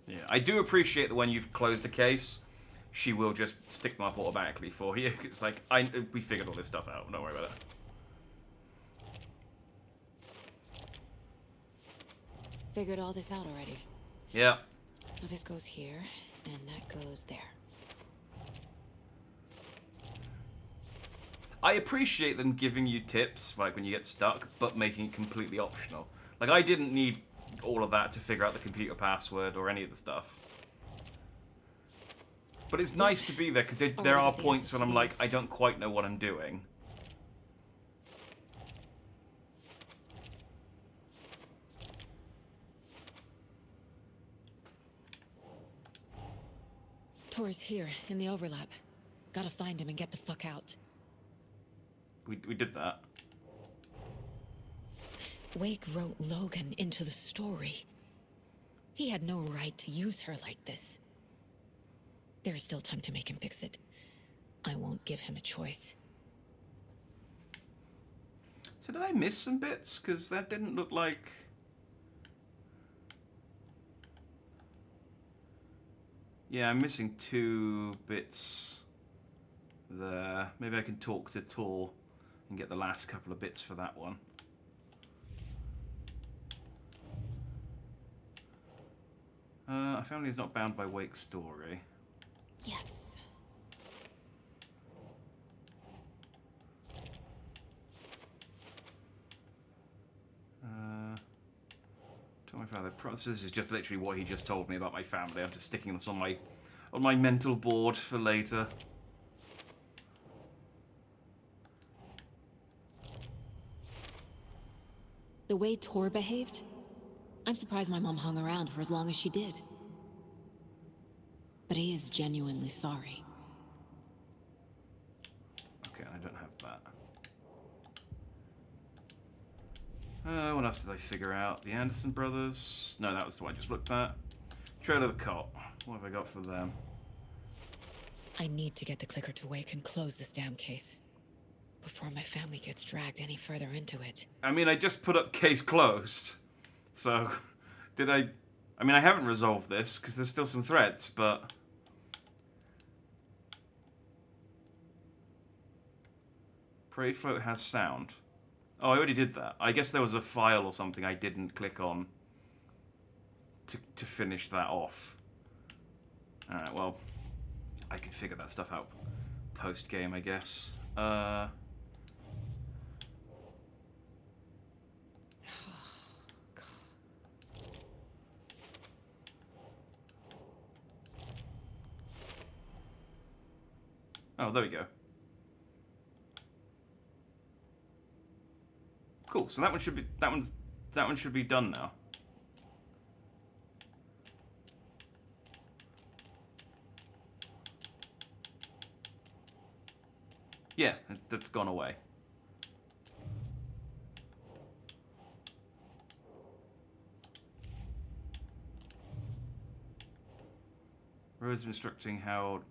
Yeah, I do appreciate that when you've closed a case, she will just stick them up automatically for you. It's like, we figured all this stuff out, don't worry about it. Figured all this out already. Yeah. So this goes here, and that goes there. I appreciate them giving you tips, like when you get stuck, but making it completely optional. Like, I didn't need all of that to figure out the computer password or any of the stuff. But it's nice to be there, because there are points when I'm like, I don't quite know what I'm doing. Tor's here, in the overlap. Gotta find him and get the fuck out. We did that. Wake wrote Logan into the story. He had no right to use her like this. There is still time to make him fix it. I won't give him a choice. So did I miss some bits? Because that didn't look like... Yeah, I'm missing 2 bits there. Maybe I can talk to Tor and get the last couple of bits for that one. Our family is not bound by Wake's story. Yes. To my father. This is just literally what he just told me about my family. I'm just sticking this on my mental board for later. The way Tor behaved, I'm surprised my mom hung around for as long as she did. But he is genuinely sorry. Okay, I don't have that. What else did I figure out? The Anderson brothers? No, that was the one I just looked at. Trail of the Cult. What have I got for them? I need to get the clicker to Wake and close this damn case before my family gets dragged any further into it. I mean, I just put up case closed. So, did I... I mean, I haven't resolved this, because there's still some threads, but... Parade float has sound. Oh, I already did that. I guess there was a file or something I didn't click on to finish that off. Alright, well, I can figure that stuff out post-game, I guess. Oh, there we go. Cool. So that one should be that one should be done now. Yeah, that's gone away. Rose instructing how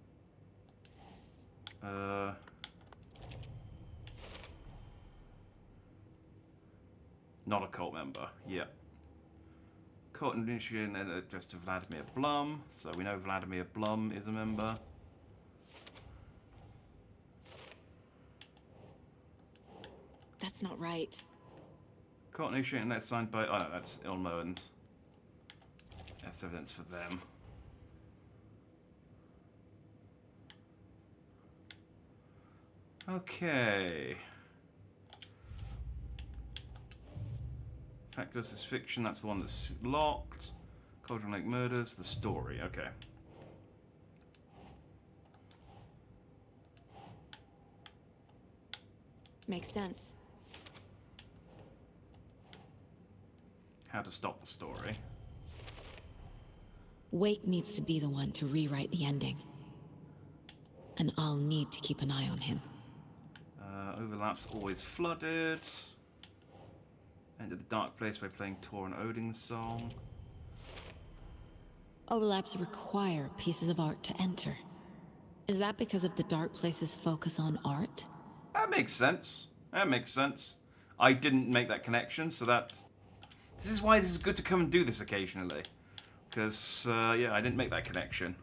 not a cult member, yeah. Cult initiation and addressed to Vladimir Blum, so we know Vladimir Blum is a member. That's not right. Cult initiation that's signed by... Oh no, that's Ilmo and... That's evidence for them. Okay. Fact versus fiction, that's the one that's locked. Cauldron Lake Murders, the story, okay. Makes sense. How to stop the story. Wake needs to be the one to rewrite the ending. And I'll need to keep an eye on him. Overlaps always flooded. Enter the dark place by playing Tor and Odin's song. Overlaps require pieces of art to enter. Is that because of the dark place's focus on art? That makes sense. That makes sense. I didn't make that connection, so that... This is why this is good to come and do this occasionally. Because, yeah, I didn't make that connection.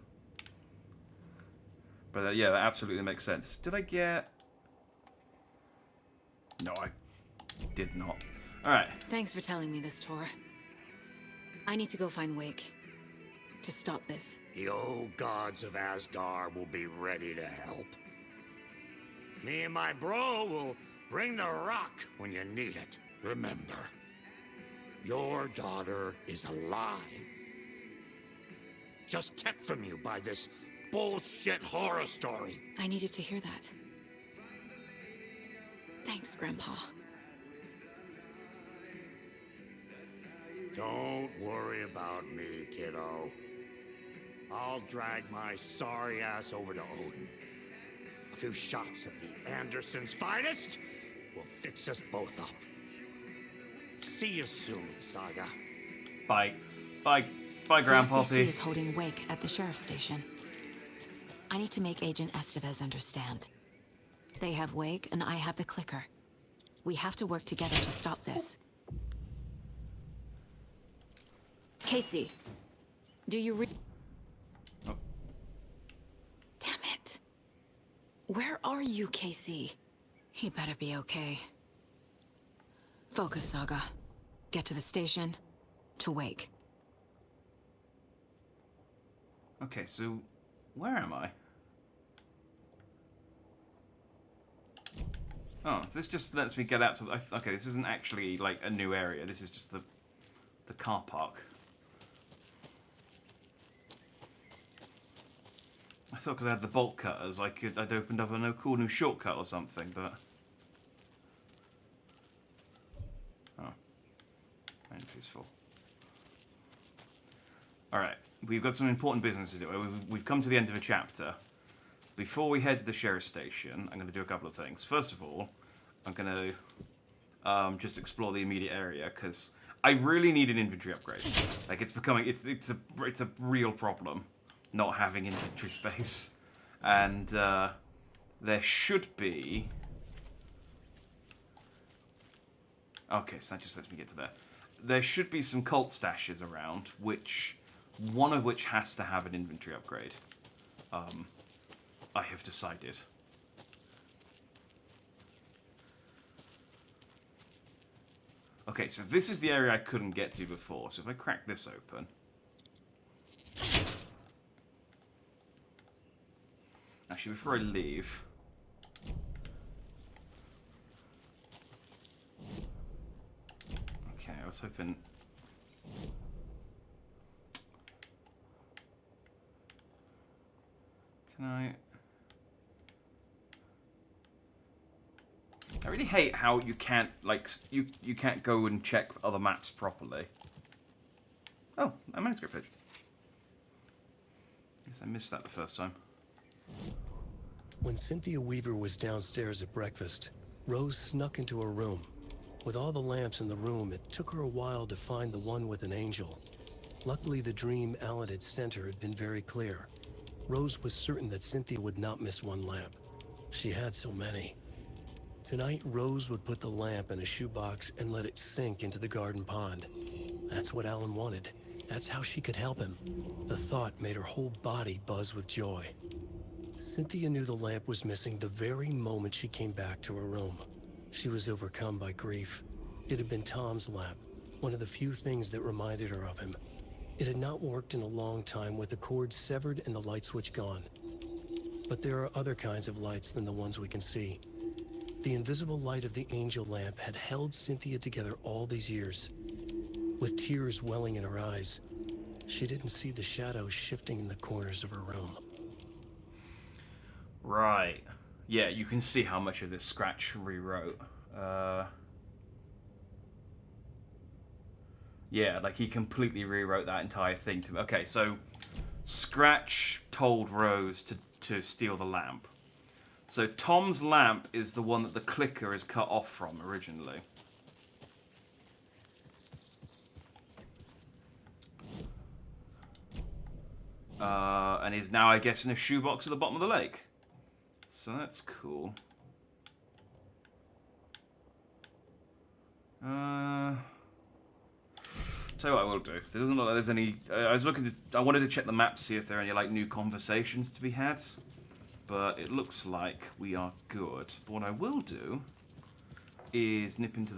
But, yeah, that absolutely makes sense. Did I get... No, I did not. Alright. Thanks for telling me this, Tor. I need to go find Wake. To stop this. The old gods of Asgard will be ready to help. Me and my bro will bring the rock when you need it. Remember, your daughter is alive. Just kept from you by this bullshit horror story. I needed to hear that. Thanks, Grandpa. Don't worry about me, kiddo. I'll drag my sorry ass over to Odin. A few shots of the Andersons' finest will fix us both up. See you soon, Saga. Bye. Bye. Bye, Grandpa The FBC is holding Wake at the sheriff's station. I need to make Agent Estevez understand. They have Wake, and I have the clicker. We have to work together to stop this. Casey, do you Where are you, Casey? He better be okay. Focus, Saga. Get to the station, to Wake. Okay, so where am I? Oh, this just lets me get out to the... Okay, this isn't actually, like, a new area. This is just the car park. I thought because I had the bolt cutters, I'd opened up a cool new shortcut or something, but... Oh. Entry's full. Alright, we've got some important business to do. We've come to the end of a chapter. Before we head to the sheriff's station, I'm going to do a couple of things. First of all, I'm going to just explore the immediate area, because I really need an inventory upgrade. Like, it's becoming... It's a real problem, not having inventory space. And there should be... Okay, so that just lets me get to there. There should be some cult stashes around, one of which has to have an inventory upgrade. I have decided. Okay, so this is the area I couldn't get to before. So if I crack this open... Actually, before I leave... Okay, I was hoping... Can I really hate how you can't, like, you can't go and check other maps properly. Oh, a manuscript page. Guess I missed that the first time. When Cynthia Weaver was downstairs at breakfast, Rose snuck into her room. With all the lamps in the room, it took her a while to find the one with an angel. Luckily, the dream Alan had sent her had been very clear. Rose was certain that Cynthia would not miss one lamp. She had so many. Tonight, Rose would put the lamp in a shoebox and let it sink into the garden pond. That's what Alan wanted. That's how she could help him. The thought made her whole body buzz with joy. Cynthia knew the lamp was missing the very moment she came back to her room. She was overcome by grief. It had been Tom's lamp, one of the few things that reminded her of him. It had not worked in a long time with the cord severed and the light switch gone. But there are other kinds of lights than the ones we can see. The invisible light of the angel lamp had held Cynthia together all these years. With tears welling in her eyes, she didn't see the shadows shifting in the corners of her room. Right. Yeah, you can see how much of this Scratch rewrote. Yeah, like he completely rewrote that entire thing to me. Okay, so Scratch told Rose to steal the lamp. So Tom's lamp is the one that the clicker is cut off from originally. And is now, I guess, in a shoebox at the bottom of the lake. So that's cool. Tell you what I will do. There doesn't look like there's any... I wanted to check the map to see if there are any, like, new conversations to be had. But it looks like we are good. But what I will do is nip into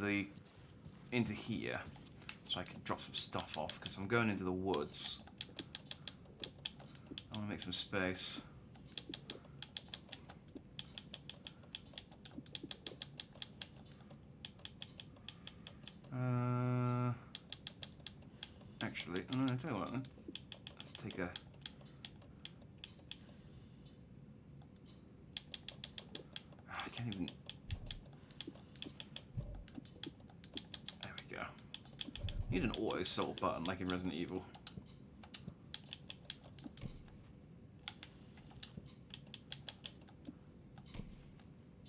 here. So I can drop some stuff off, because I'm going into the woods. I want to make some space. Actually, no, I tell you what, let's take a... I can't even... There we go. Need an auto sort button like in Resident Evil.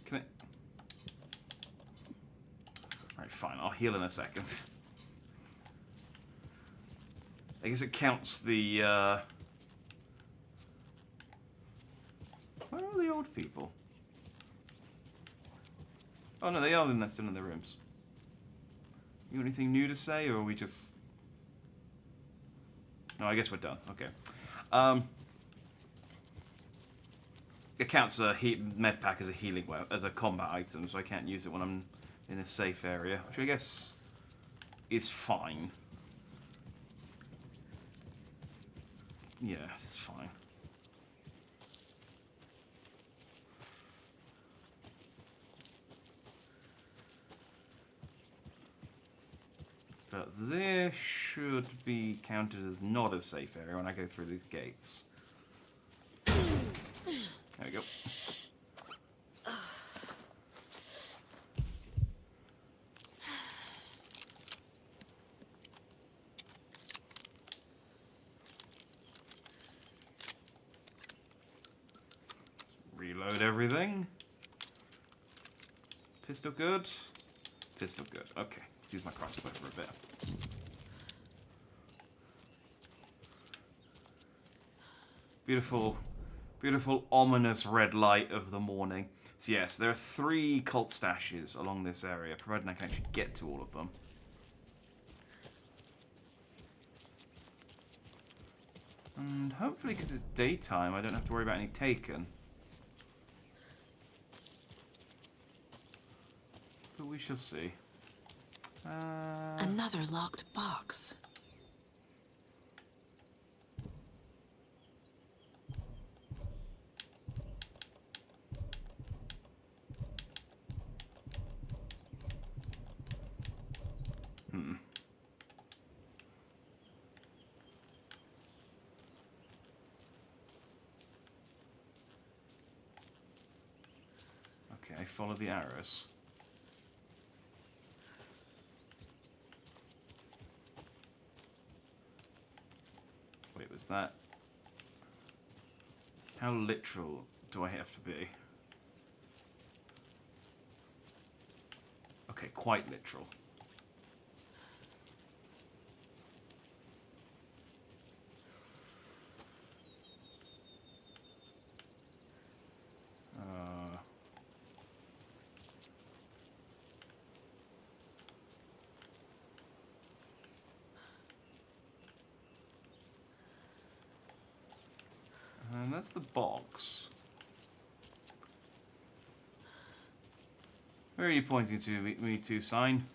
Can it... Alright, fine, I'll heal in a second. I guess it counts the, Where are the old people? Oh no, they are still in their rooms. You got anything new to say, or are we just... No, I guess we're done. Okay. it counts a med pack as a healing as a combat item, so I can't use it when I'm in a safe area, which I guess is fine. Yeah, it's fine. But this should be counted as not a safe area when I go through these gates. There we go. Reload everything. Pistol good. Pistol good. Okay, let's use my crossbow for a bit. Beautiful, beautiful, ominous red light of the morning. So yes, there are 3 cult stashes along this area, providing I can actually get to all of them. And hopefully, because it's daytime, I don't have to worry about any taken. But we shall see. Another locked box. Okay, follow the arrows. Wait, was that... How literal do I have to be? Okay, quite literal. And that's the box. Where are you pointing to, me to, sign?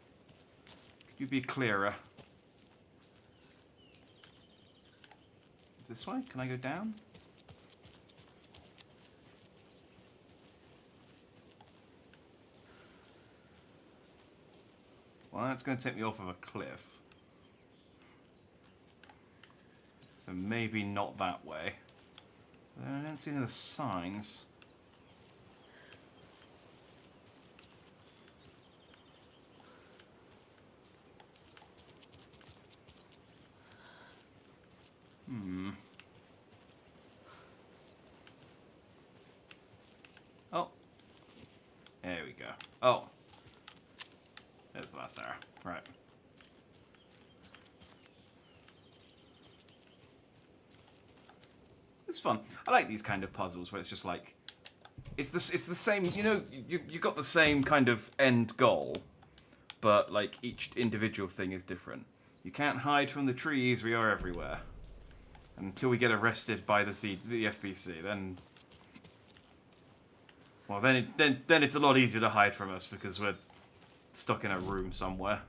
Could you be clearer? This way? Can I go down? Well, that's going to take me off of a cliff. So maybe not that way. I don't see any of the signs. Oh. There we go. Oh. There's the last arrow. Right. It's fun. I like these kind of puzzles where it's just like, it's the same. You know, you got the same kind of end goal, but like each individual thing is different. You can't hide from the trees. We are everywhere. Until we get arrested by the FBC, then, well, then it's a lot easier to hide from us because we're stuck in a room somewhere.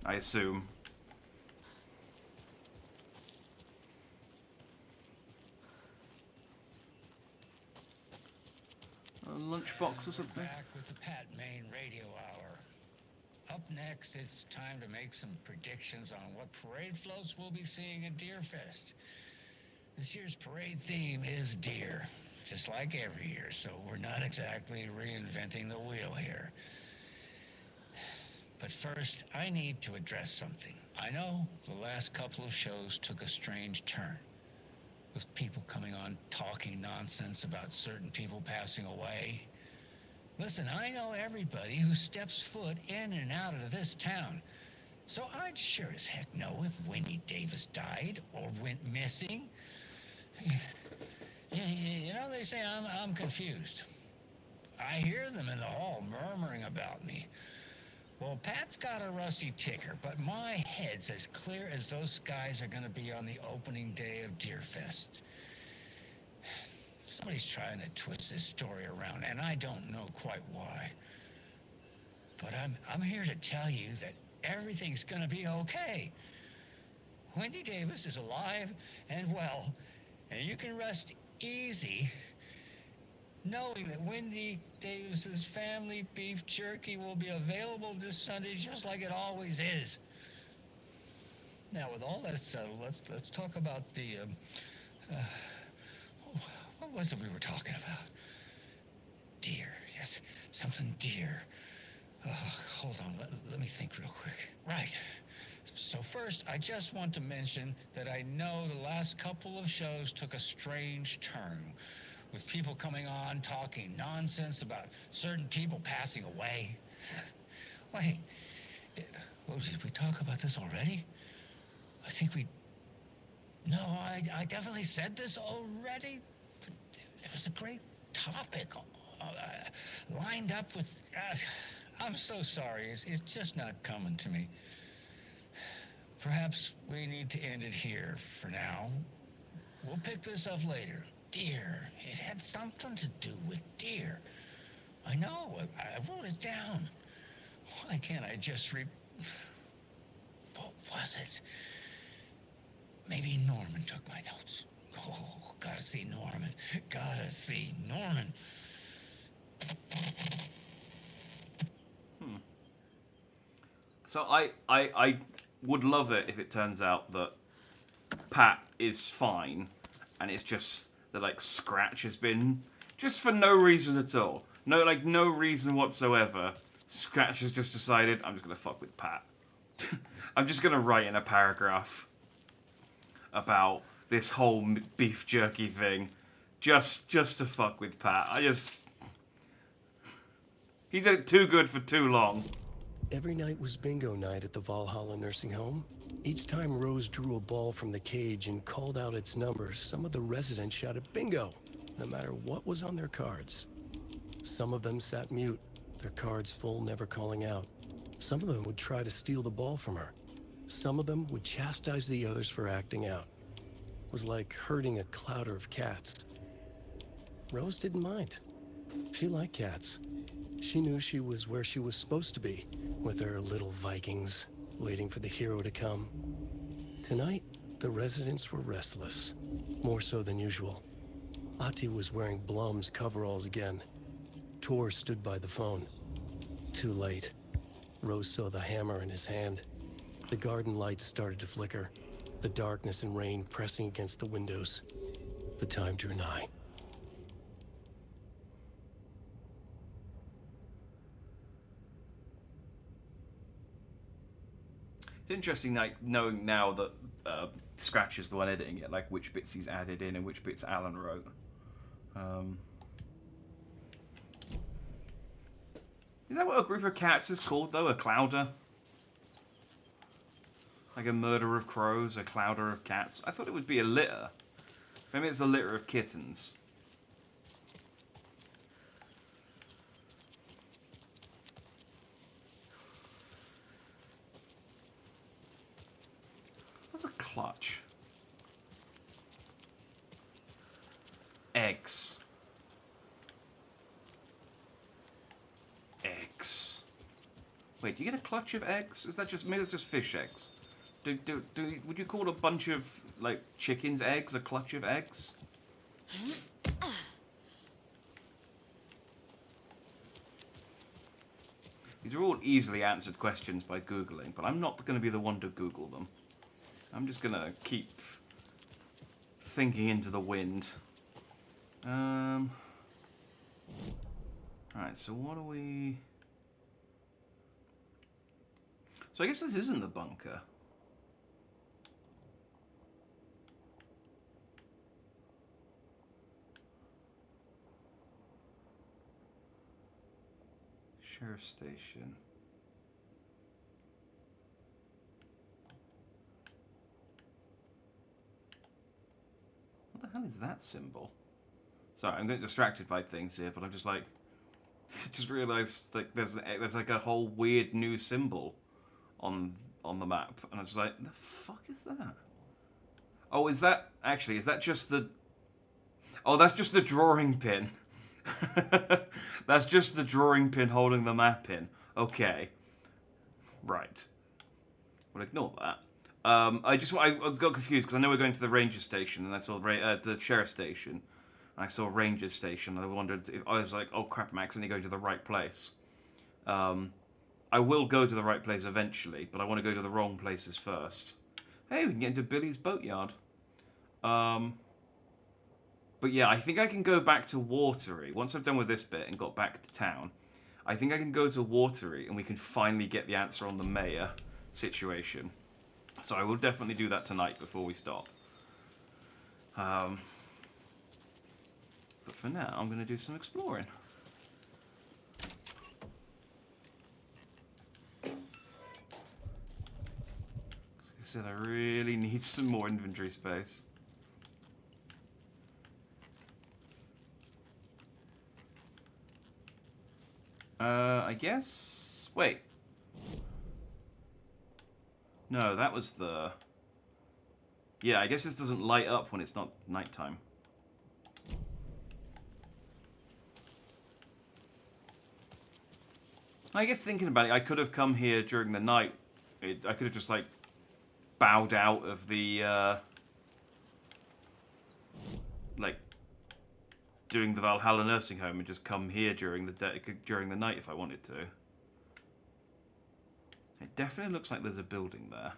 I assume. A lunchbox or something. Back with the Pat Main Radio Hour. Up next, it's time to make some predictions on what parade floats we'll be seeing at Deerfest. This year's parade theme is deer, just like every year, so we're not exactly reinventing the wheel here. But first, I need to address something. I know the last couple of shows took a strange turn, with people coming on talking nonsense about certain people passing away. Listen, I know everybody who steps foot in and out of this town. So I'd sure as heck know if Winnie Davis died or went missing. You know, they say I'm confused. I hear them in the hall murmuring about me. Well, Pat's got a rusty ticker, but my head's as clear as those skies are going to be on the opening day of Deerfest. Somebody's trying to twist this story around, and I don't know quite why. But I'm here to tell you that everything's gonna be okay. Wendy Davis is alive and well, and you can rest easy knowing that Wendy Davis's family beef jerky will be available this Sunday just like it always is. Now, with all that settled, let's talk about the what was it we were talking about? Deer, yes, something deer. Hold on, let me think real quick. Right. So first, I just want to mention that I know the last couple of shows took a strange turn, with people coming on talking nonsense about certain people passing away. Wait, did we talk about this already? I think we... No, I definitely said this already. It was a great topic, lined up with... I'm so sorry, it's just not coming to me. Perhaps we need to end it here for now. We'll pick this up later. Deer. It had something to do with deer. I know. I wrote it down. Why can't I just What was it? Maybe Norman took my notes. Oh, gotta see Norman. Gotta see Norman. So I would love it if it turns out that Pat is fine, and it's just that like Scratch has been just for no reason at all. No reason whatsoever. Scratch has just decided I'm just gonna fuck with Pat. I'm just gonna write in a paragraph about this whole beef jerky thing, just to fuck with Pat. He's too good for too long. Every night was bingo night at the Valhalla nursing home. Each time Rose drew a ball from the cage and called out its number, some of the residents shouted bingo, no matter what was on their cards. Some of them sat mute, their cards full, never calling out. Some of them would try to steal the ball from her. Some of them would chastise the others for acting out. It was like herding a clouder of cats. Rose didn't mind. She liked cats. She knew she was where she was supposed to be, with her little Vikings, waiting for the hero to come. Tonight, the residents were restless, more so than usual. Ahti was wearing Blum's coveralls again. Tor stood by the phone. Too late. Rose saw the hammer in his hand. The garden lights started to flicker, the darkness and rain pressing against the windows. The time drew nigh. It's interesting, like, knowing now that Scratch is the one editing it, like which bits he's added in and which bits Alan wrote. Is that what a group of cats is called, though? A clouder? Like a murder of crows, a clouder of cats? I thought it would be a litter. Maybe it's a litter of kittens. What's a clutch? Eggs. Eggs. Wait, do you get a clutch of eggs? Is that just, maybe it's just fish eggs? Would you call a bunch of, like, chickens' eggs a clutch of eggs? These are all easily answered questions by Googling, but I'm not going to be the one to Google them. I'm just going to keep thinking into the wind. Alright, so what are we... So I guess this isn't the bunker. Sheriff station. What the hell is that symbol? Sorry, I'm getting distracted by things here, but I'm just like, just realised like there's like a whole weird new symbol on the map, and I was like, the fuck is that? Oh, is that just the? Oh, that's just the drawing pin. That's just the drawing pin holding the map in. Okay. Right. We'll ignore that. I got confused because I know we're going to the ranger station, and I saw the sheriff station, and I saw ranger station. And I wondered if I was like, oh crap, I'm accidentally going to the right place. I will go to the right place eventually, but I want to go to the wrong places first. Hey, we can get into Billy's boatyard. But yeah, I think I can go back to Watery. Once I've done with this bit and got back to town, I think I can go to Watery and we can finally get the answer on the mayor situation. So I will definitely do that tonight before we stop. But for now, I'm going to do some exploring. Like I said, I really need some more inventory space. I guess... Wait. No, that was the... Yeah, I guess this doesn't light up when it's not nighttime. I guess thinking about it, I could have come here during the night. I could have just, like, bowed out of the, like, doing the Valhalla nursing home and just come here during the day, during the night if I wanted to. It definitely looks like there's a building there.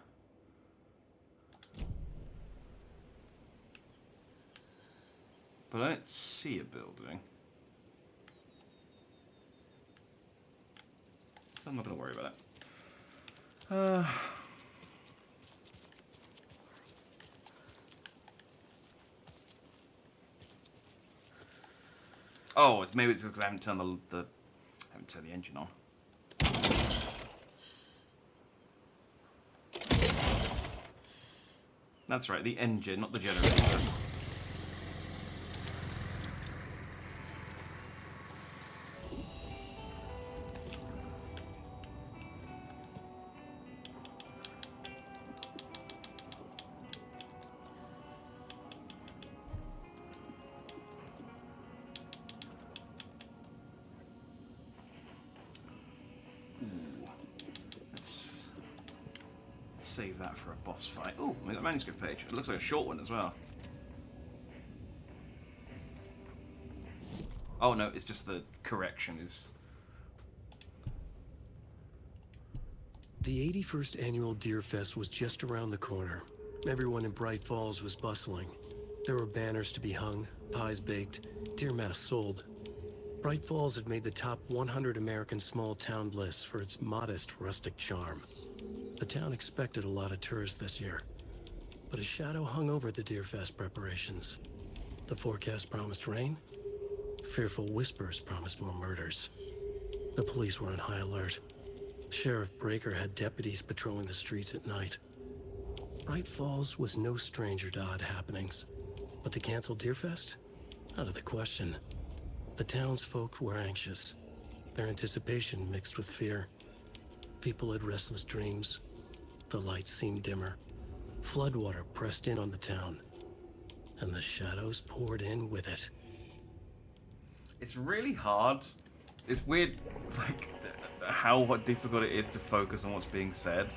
But I don't see a building. So I'm not going to worry about it. Oh, maybe it's because I haven't turned the engine on. That's right, the engine, not the generator. Save that for a boss fight. Oh, we got a manuscript page. It looks like a short one as well. Oh no, it's just the correction is... The 81st annual Deer Fest was just around the corner. Everyone in Bright Falls was bustling. There were banners to be hung, pies baked, deer masks sold. Bright Falls had made the top 100 American small town lists for its modest rustic charm. The town expected a lot of tourists this year, but a shadow hung over the Deer Fest preparations. The forecast promised rain. Fearful whispers promised more murders. The police were on high alert. Sheriff Breaker had deputies patrolling the streets at night. Bright Falls was no stranger to odd happenings, but to cancel Deer Fest? Out of the question. The townsfolk were anxious, their anticipation mixed with fear. People had restless dreams. The lights seemed dimmer. Floodwater pressed in on the town, and the shadows poured in with it. It's really hard. It's weird, like, how difficult it is to focus on what's being said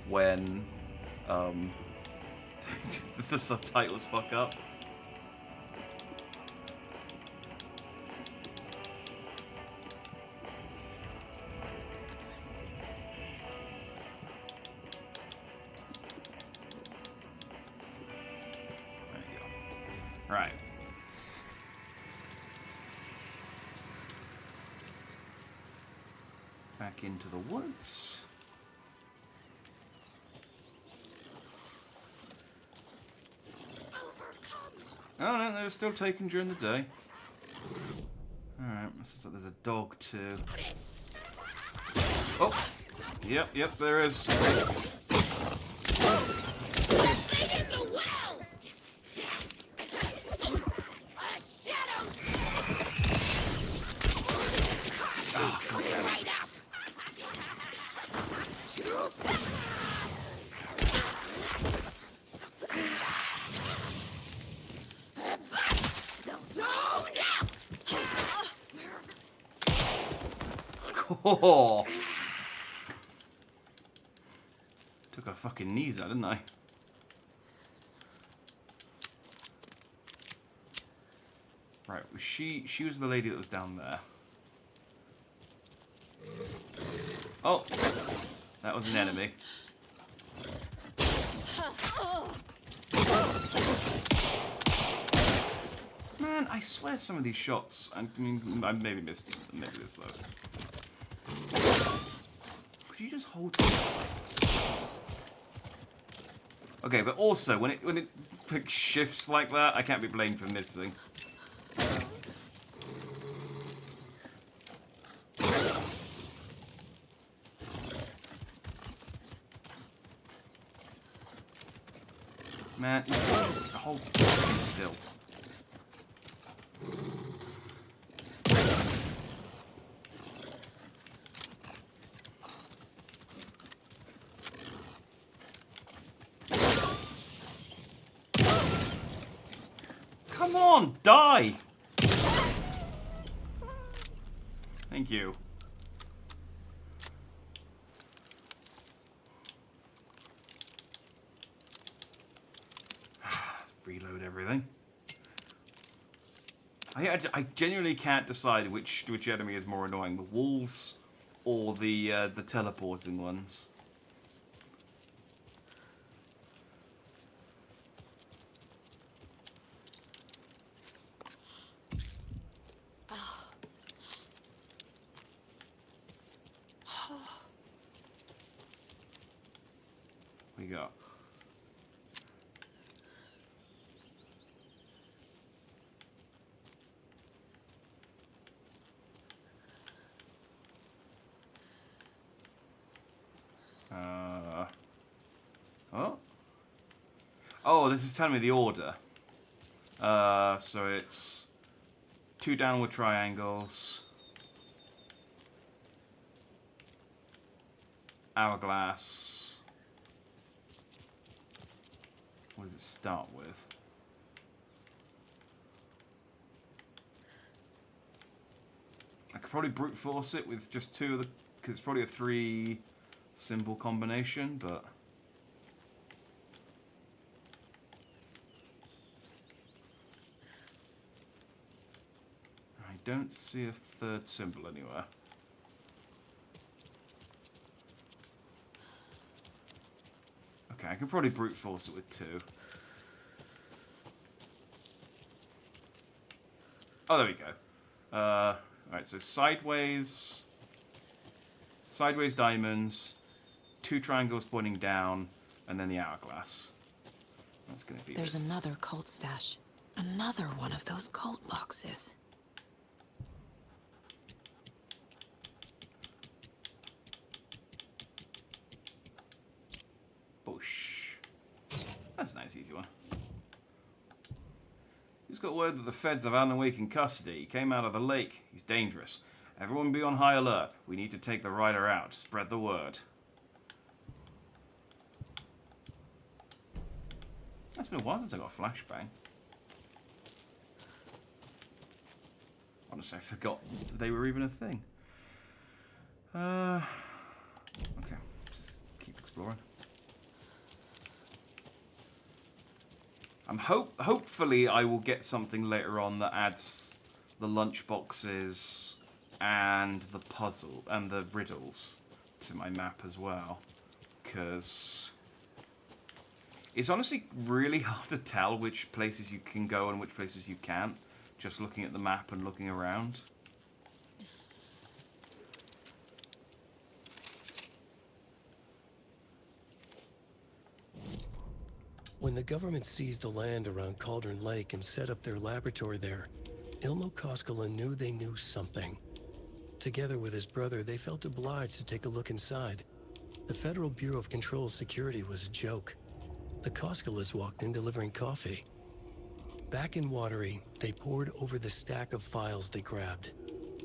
when the subtitles fuck up. Right. Back into the woods. Oh no, they were still taken during the day. Alright, looks like there's a dog too. Oh! Yep, there is. Oh. Took her fucking knees out, didn't I? Right, she was the lady that was down there. Oh, that was an enemy. Man, I swear some of these shots, I mean, I maybe missed this load. Could you just hold something? Okay, but also, when it like, shifts like that, I can't be blamed for missing. Man, you can't just hold still. Come on, die! Thank you. Let's reload everything. I genuinely can't decide which enemy is more annoying, the wolves or the teleporting ones. We got. Oh. Oh, this is telling me the order. So it's 2 downward triangles, hourglass. What does it start with? I could probably brute force it with just 2 of the, because it's probably a 3 symbol combination, but I don't see a 3rd symbol anywhere. Okay, I can probably brute force it with 2. Oh, there we go. Alright, so sideways diamonds, 2 triangles pointing down, and then the hourglass. That's gonna be There's this. another cult stash. Another one of those cult boxes. Bush. That's a nice, easy one. He's got word that the feds have Alan Wake in custody. He came out of the lake. He's dangerous. Everyone be on high alert. We need to take the rider out. Spread the word. That's been a while since I got a flashbang. Honestly, I forgot they were even a thing. Okay, just keep exploring. Hopefully I will get something later on that adds the lunch boxes and the puzzle and the riddles to my map as well, because it's honestly really hard to tell which places you can go and which places you can't, just looking at the map and looking around. When the government seized the land around Cauldron Lake and set up their laboratory there, Ilmo Koskela knew they knew something. Together with his brother, they felt obliged to take a look inside. The Federal Bureau of Control Security was a joke. The Koskelas walked in delivering coffee. Back in Watery, they pored over the stack of files they grabbed.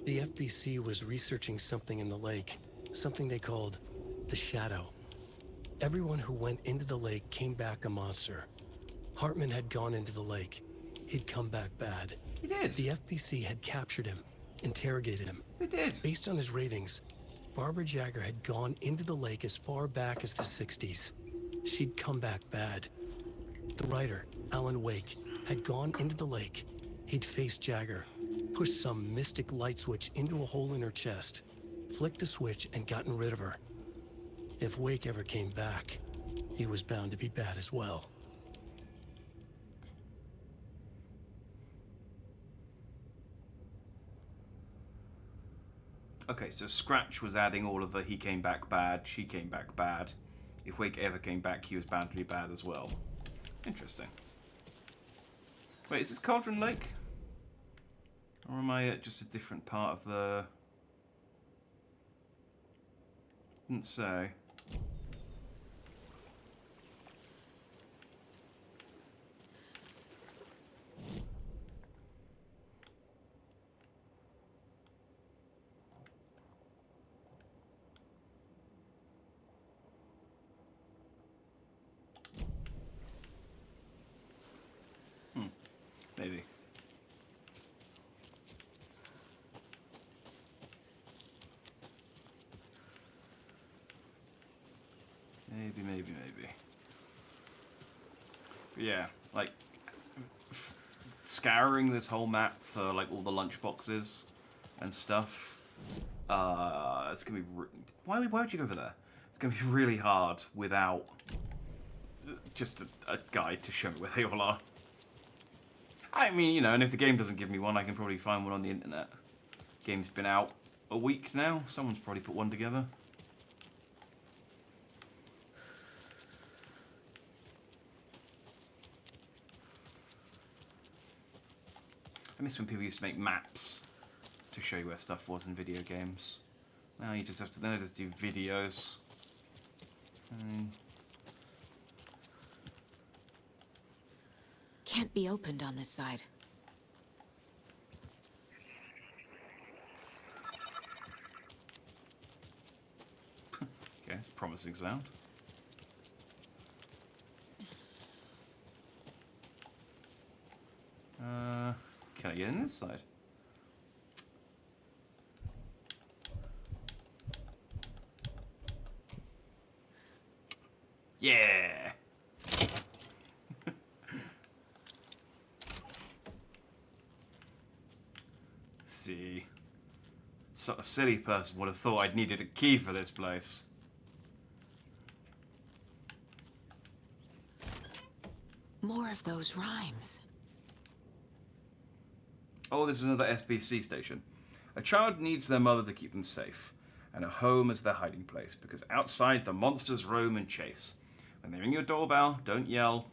The FBC was researching something in the lake, something they called the Shadow. Everyone who went into the lake came back a monster. Hartman had gone into the lake. He'd come back bad. He did. The FBC had captured him, interrogated him. They did. Based on his ravings, Barbara Jagger had gone into the lake as far back as the 60s. She'd come back bad. The writer, Alan Wake, had gone into the lake. He'd faced Jagger, pushed some mystic light switch into a hole in her chest, flicked the switch and gotten rid of her. If Wake ever came back, he was bound to be bad as well. Okay, so Scratch was adding all of the he came back bad, she came back bad. If Wake ever came back, he was bound to be bad as well. Interesting. Wait, is this Cauldron Lake? Or am I at just a different part of the... Didn't say. Maybe. Maybe. But yeah, like scouring this whole map for like all the lunchboxes and stuff. It's gonna be. Why would you go over there? It's gonna be really hard without just a guide to show me where they all are. I mean, you know, and if the game doesn't give me one, I can probably find one on the internet. Game's been out a week now. Someone's probably put one together. I miss when people used to make maps to show you where stuff was in video games. Now you just have to, then I just do videos. Can't be opened on this side. Okay, it's a promising sound. Can I get in this side? Yeah! See. So a silly person would have thought I'd needed a key for this place. More of those rhymes. Oh, this is another FBC station. A child needs their mother to keep them safe, and a home is their hiding place, because outside the monsters roam and chase. When they ring your doorbell, don't yell.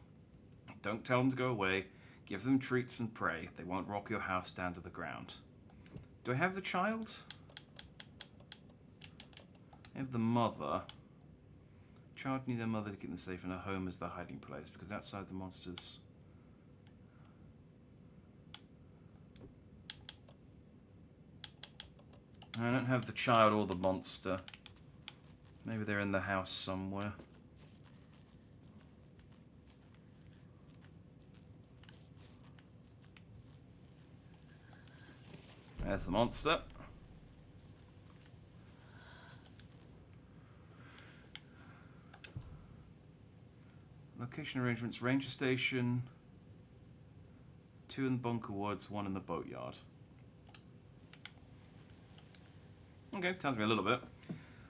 Don't tell them to go away. Give them treats and pray. They won't rock your house down to the ground. Do I have the child? I have the mother. Child need their mother to keep them safe, and a home is their hiding place, because outside the monsters... I don't have the child or the monster. Maybe they're in the house somewhere. There's the monster. Location arrangements, ranger station. 2 in the bunker woods, 1 in the boatyard. Okay, tells me a little bit.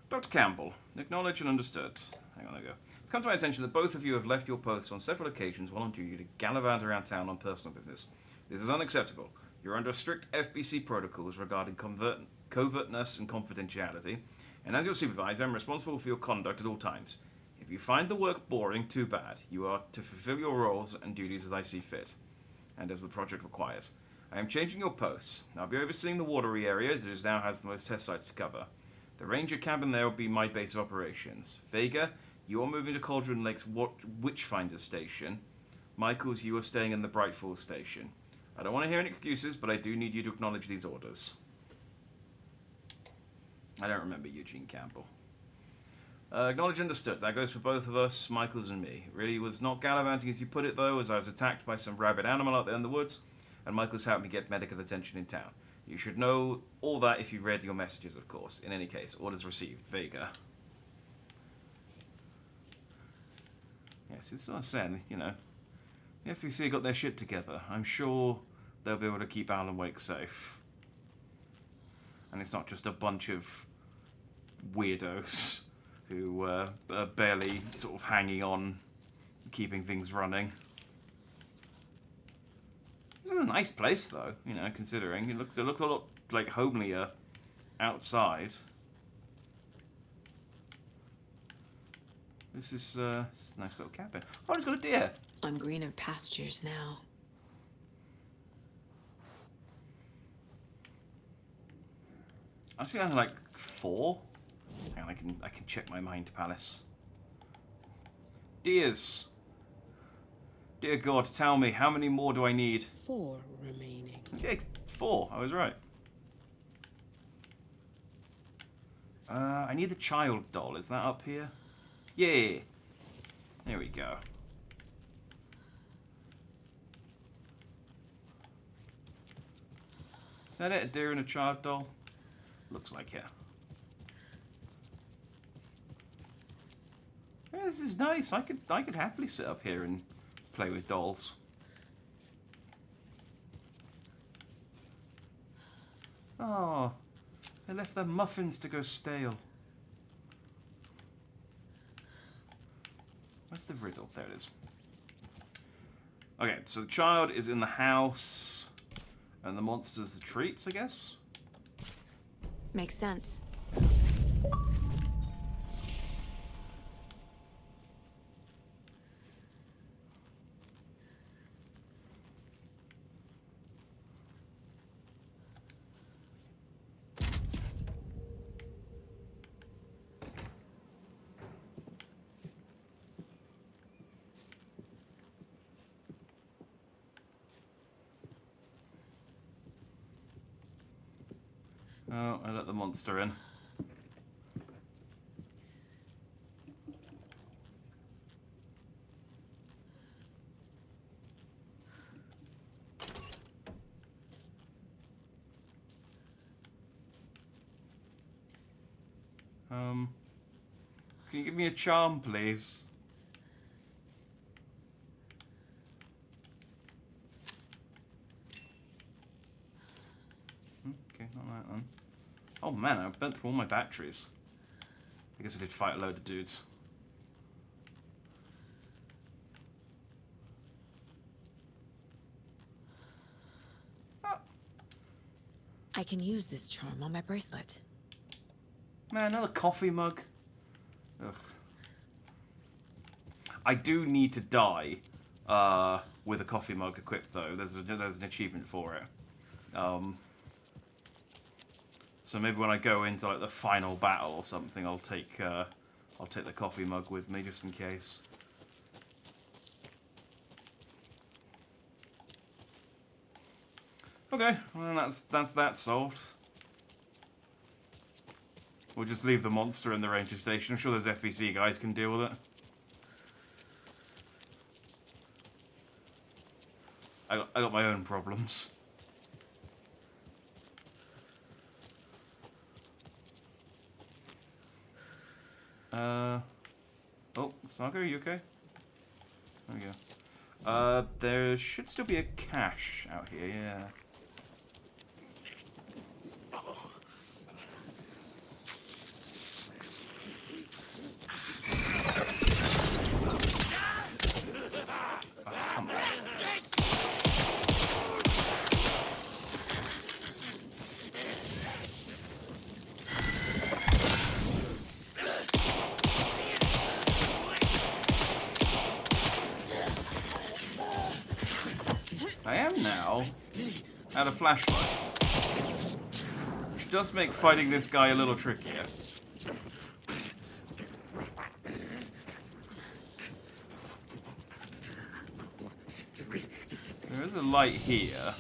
Dr. Campbell, acknowledged and understood. Hang on, there we go. It's come to my attention that both of you have left your posts on several occasions while on duty to gallivant around town on personal business. This is unacceptable. You're under strict FBC protocols regarding covertness and confidentiality, and as your supervisor, I'm responsible for your conduct at all times. If you find the work boring, too bad. You are to fulfill your roles and duties as I see fit, and as the project requires. I am changing your posts. I'll be overseeing the watery area, as it now has the most test sites to cover. The ranger cabin there will be my base of operations. Vega, you are moving to Cauldron Lake's Witchfinder station. Michaels, you are staying in the Bright Falls station. I don't want to hear any excuses, but I do need you to acknowledge these orders. I don't remember Eugene Campbell. Acknowledge understood. That goes for both of us, Michaels and me. It really was not gallivanting as you put it, though, as I was attacked by some rabid animal out there in the woods, and Michaels helped me get medical attention in town. You should know all that if you read your messages, of course. In any case, orders received. Vega. Yes, it's what I'm saying, you know. The FBC got their shit together. I'm sure they'll be able to keep Alan Wake safe. And it's not just a bunch of weirdos who are barely sort of hanging on, keeping things running. This is a nice place, though, you know, considering. It looks a lot, like, homelier outside. This is a nice little cabin. Oh, it's got a deer. On greener pastures now. I think I'm like 4. Hang on, I can check my mind palace. Deers. Dear God, tell me, how many more do I need? 4 remaining. Okay, 4. I was right. I need the child doll. Is that up here? Yeah. There we go. Is that it? A deer and a child doll? Looks like it. Yeah, this is nice. I could happily sit up here and play with dolls. Oh, they left their muffins to go stale. Where's the riddle? There it is. Okay, so the child is in the house, and the monster's the treats, I guess? Makes sense. Oh, I let the monster in. Can you give me a charm, please? Okay, not that one. Oh man, I burnt through all my batteries. I guess I did fight a load of dudes. I can use this charm on my bracelet. Man, another coffee mug. Ugh. I do need to die with a coffee mug equipped, though. There's an achievement for it. So maybe when I go into like the final battle or something, I'll take the coffee mug with me just in case. Okay, well that's that solved. We'll just leave the monster in the ranger station. I'm sure those FBC guys can deal with it. I got my own problems. Oh, Snugger, are you okay? There we go. There should still be a cache out here, yeah. I am now at a flashlight, which does make fighting this guy a little trickier. There is a light here.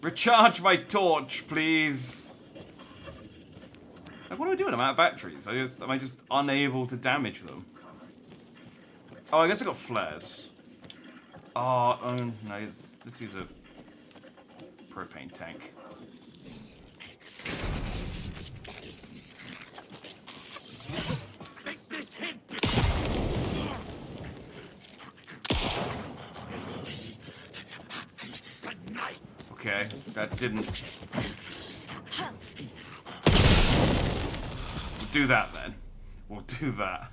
Recharge my torch, please. what am I doing? I'm out of batteries. Am I just unable to damage them? Oh, I guess I got flares. Oh, no, let's use a propane tank. Okay, that didn't... We'll do that then. We'll do that.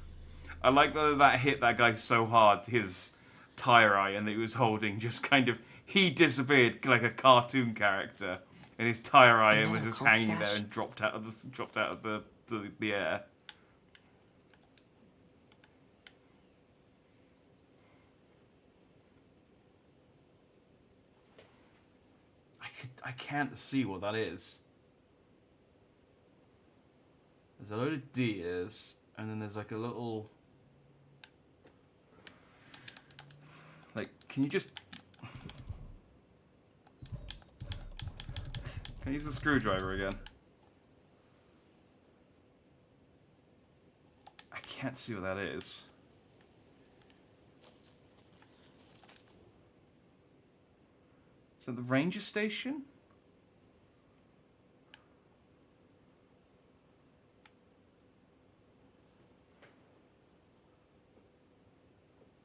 I like that hit that guy so hard, his tire iron that he was holding just kind of... He disappeared like a cartoon character. And his tire iron was just hanging there and dropped out of the air. I can't see what that is. There's a load of deers, and then there's like a little... Like, can you just... Can I use the screwdriver again? I can't see what that is. Is that the ranger station?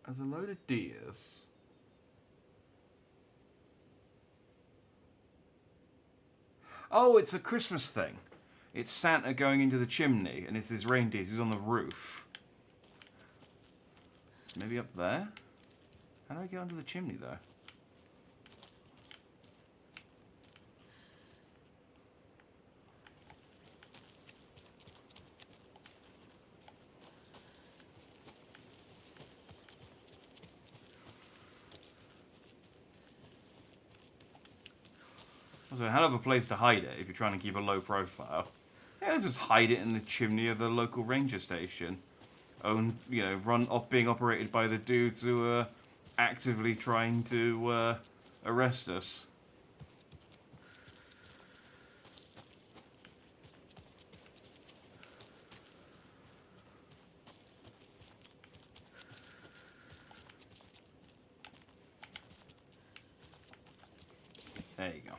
There's a load of deers. Oh, it's a Christmas thing. It's Santa going into the chimney, and it's his reindeers who's on the roof. It's maybe up there? How do I get onto the chimney, though? Also, a hell of a place to hide it if you're trying to keep a low profile. Yeah, just hide it in the chimney of the local ranger station. Being operated by the dudes who are actively trying to arrest us. There you go.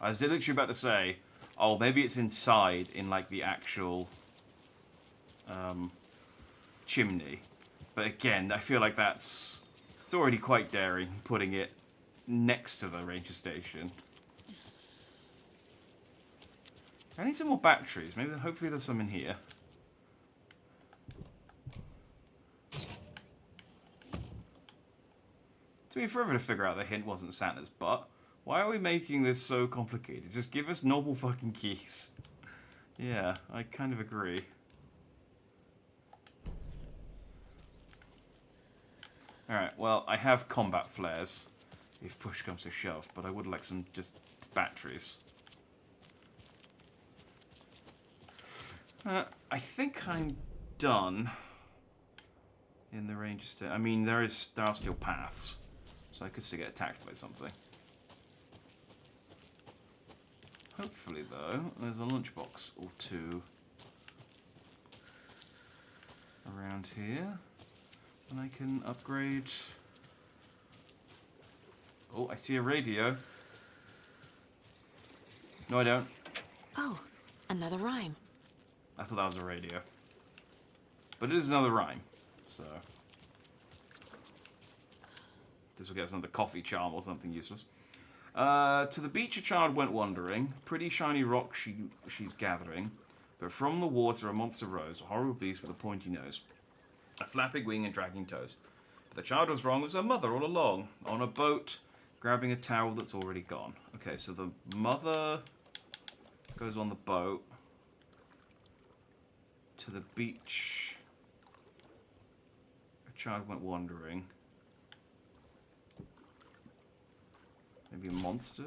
I was literally about to say, oh, maybe it's inside in like the actual chimney. But again, I feel like it's already quite daring putting it next to the ranger station. I need some more batteries. Hopefully there's some in here. Took me forever to figure out the hint wasn't Santa's butt. Why are we making this so complicated? Just give us normal fucking keys. Yeah, I kind of agree. Alright, well, I have combat flares, if push comes to shove, but I would like some just batteries. I think I'm done in the ranger state. I mean, there are still paths, so I could still get attacked by something. Hopefully, though, there's a lunchbox or two around here, and I can upgrade. Oh, I see a radio. No, I don't. Oh, another rhyme. I thought that was a radio. But it is another rhyme, so... This will get us another coffee charm or something useless. To the beach a child went wandering, pretty shiny rock she's gathering, but from the water a monster rose, a horrible beast with a pointy nose, a flapping wing and dragging toes. But the child was wrong, it was her mother all along, on a boat, grabbing a towel that's already gone. Okay, so the mother goes on the boat to the beach. A child went wandering. Maybe a monster?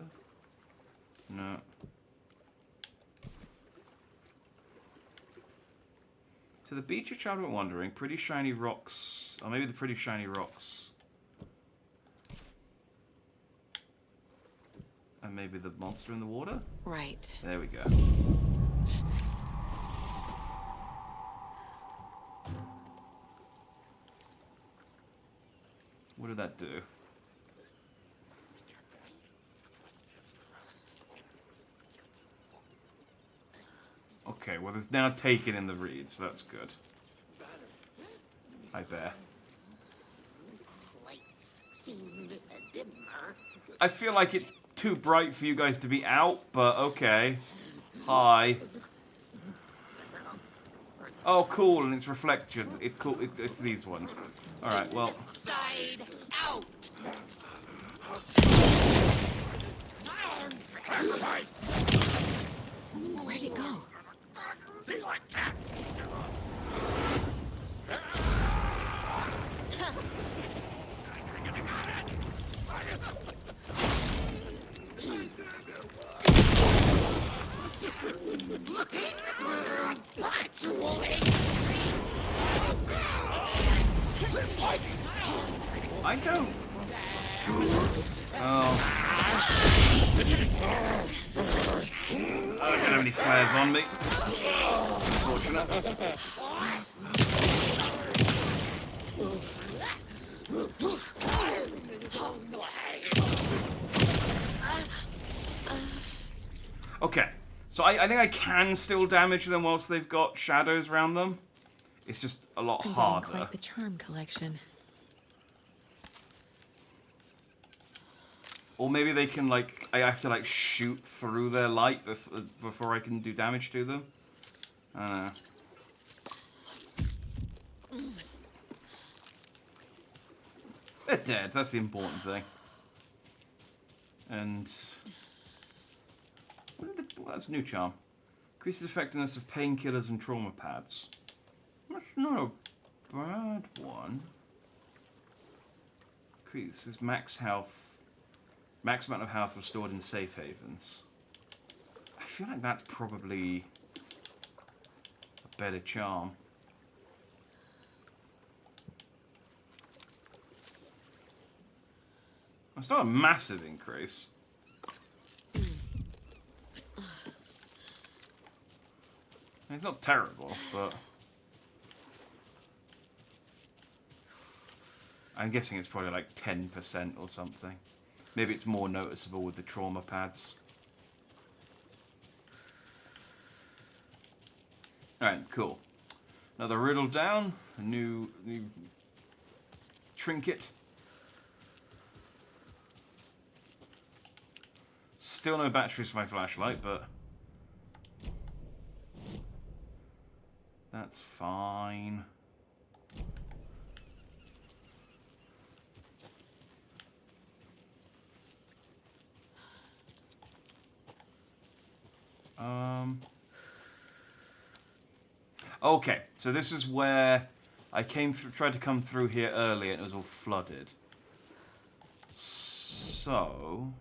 No. To the beach a child went wandering, pretty shiny rocks, or maybe the pretty shiny rocks. And maybe the monster in the water? Right. There we go. What did that do? Okay, well, it's now taken in the reeds. That's good. Hi there. I feel like it's too bright for you guys to be out, but okay. Hi. Oh, cool, and it's reflection. It's cool. It's these ones. All right, well. Side out. Where'd it go? Be like that. Looking through actual I don't. Oh. I don't have any flares on me. Unfortunate. Okay, so I think I can still damage them whilst they've got shadows around them. It's just a lot I'm harder. getting quite the charm collection. Or maybe they can, like, I have to, like, shoot through their light before I can do damage to them. I don't know. They're dead, that's the important thing. And... well, that's a new charm. Increases effectiveness of painkillers and trauma pads. That's not a bad one. Increases max health. Max amount of health restored in safe havens. I feel like that's probably a better charm. It's not a massive increase. It's not terrible, but... I'm guessing it's probably like 10% or something. Maybe it's more noticeable with the trauma pads. Alright, cool. Another riddle down. A new trinket. Still no batteries for my flashlight, but... that's fine. Okay, so this is where I came through, tried to come through here earlier and it was all flooded. So...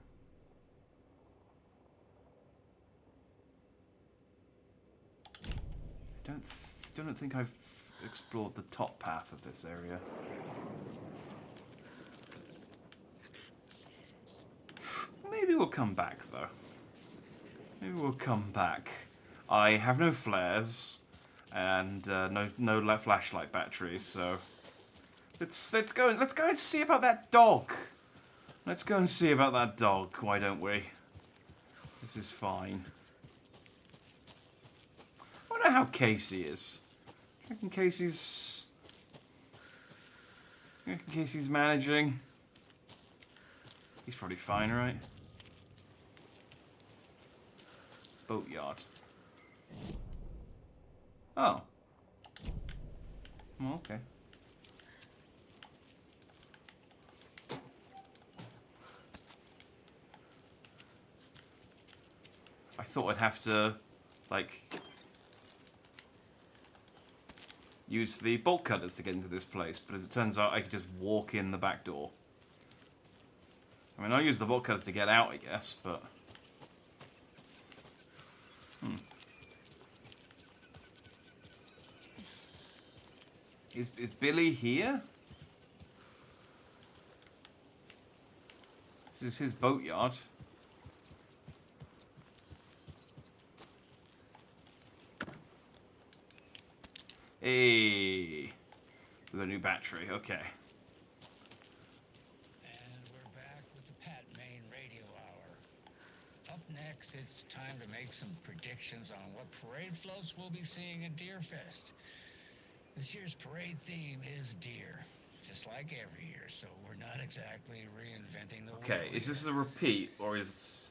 I don't think I've explored the top path of this area. Maybe we'll come back, though. Maybe we'll come back. I have no flares and no flashlight batteries, so let's go and see about that dog. Let's go and see about that dog. Why don't we? This is fine. I wonder how Casey is. I reckon Casey's managing. He's probably fine, right? Boatyard. Oh. Oh, okay. I thought I'd have to, like, use the bolt cutters to get into this place, but as it turns out, I could just walk in the back door. I mean, I'll use the bolt cutters to get out, I guess, but... Is Billy here? This is his boatyard. Hey. We got a new battery. Okay. And we're back with the Pat Main Radio Hour. Up next, it's time to make some predictions on what parade floats we'll be seeing at Deerfest. This year's parade theme is deer, just like every year, so we're not exactly reinventing the wheel. Okay, is this a repeat, or is...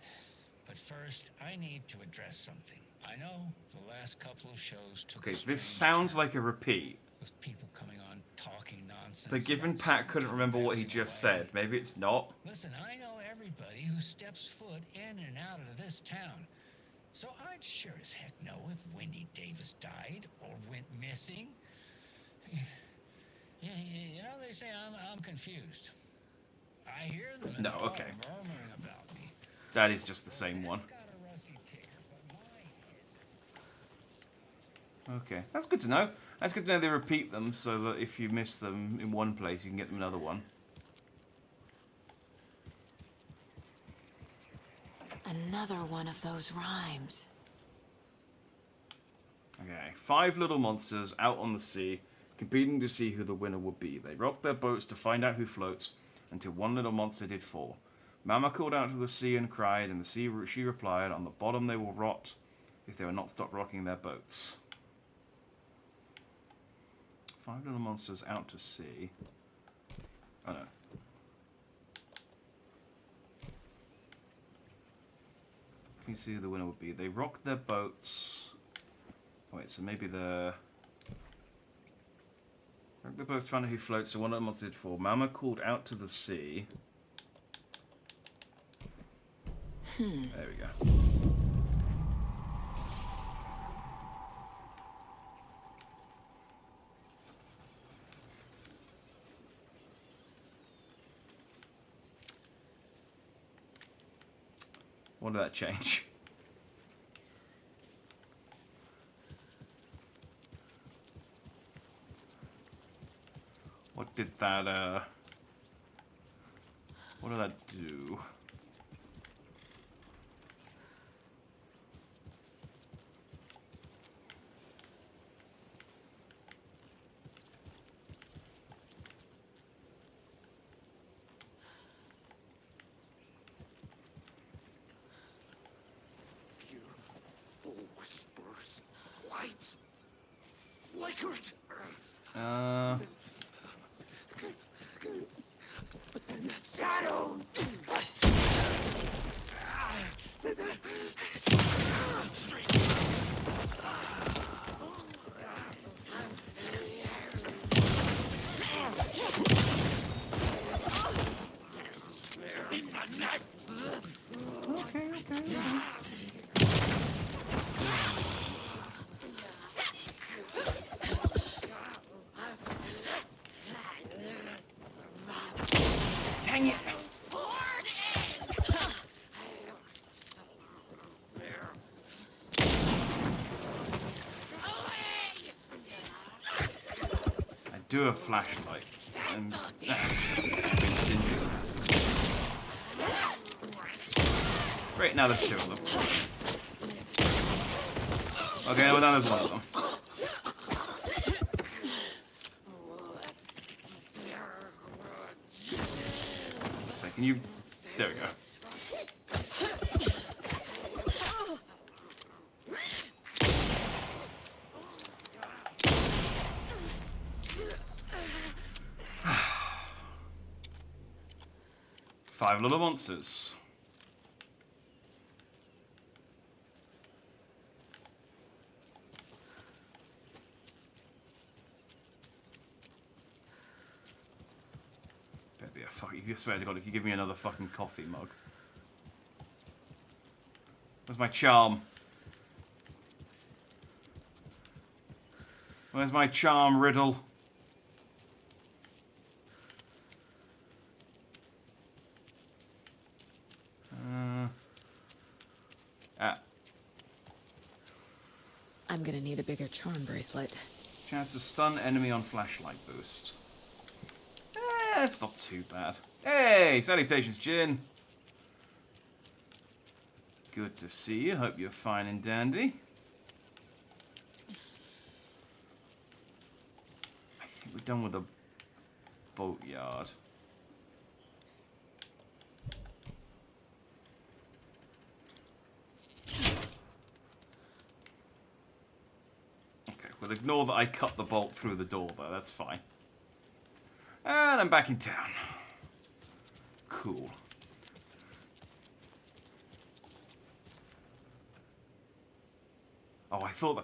But first, I need to address something. I know the last couple of shows took Okay, a this strange sounds turn, like a repeat. with people coming on talking nonsense. But given about Pat couldn't something remember what he passing just away. said, maybe it's not. Listen, I know everybody who steps foot in and out of this town. So I'd sure as heck know if Wendy Davis died or went missing. Yeah, you know, they say I'm confused. I hear them and No, they're all okay. murmuring about me. That is just the same one. Okay, that's good to know. That's good to know they repeat them, so that if you miss them in one place, you can get them another one. Another one of those rhymes. Okay, 5 little monsters out on the sea, competing to see who the winner would be. They rocked their boats to find out who floats, until one little monster did fall. Mama called out to the sea and cried, and the sea she replied, "On the bottom they will rot, if they will not stop rocking their boats." 5 little monsters out to sea. Oh no. Can you see who the winner would be? They rocked their boats. Wait, so maybe the... Rock the boats to find out who floats, so one of them did fall. Mama called out to the sea. There we go. What did that change? What did that, what did that do? Whispers, lights, flickered. Shadows. In the night. Okay. Dang it! I do a flashlight. And great, now there's 2 of them. Okay, well now there's 1 of them. So can you... There we go. Five little monsters. Better be a fucking... You swear to God, if you give me another fucking coffee mug. Where's my charm? Where's my charm, Riddle? I'm gonna need a bigger charm bracelet. Chance to stun enemy on flashlight boost. That's not too bad. Hey, salutations, Jin. Good to see you. Hope you're fine and dandy. we're done with the boatyard. Okay, we'll ignore that I cut the bolt through the door, though. That's fine. And I'm back in town. Cool. Oh, I thought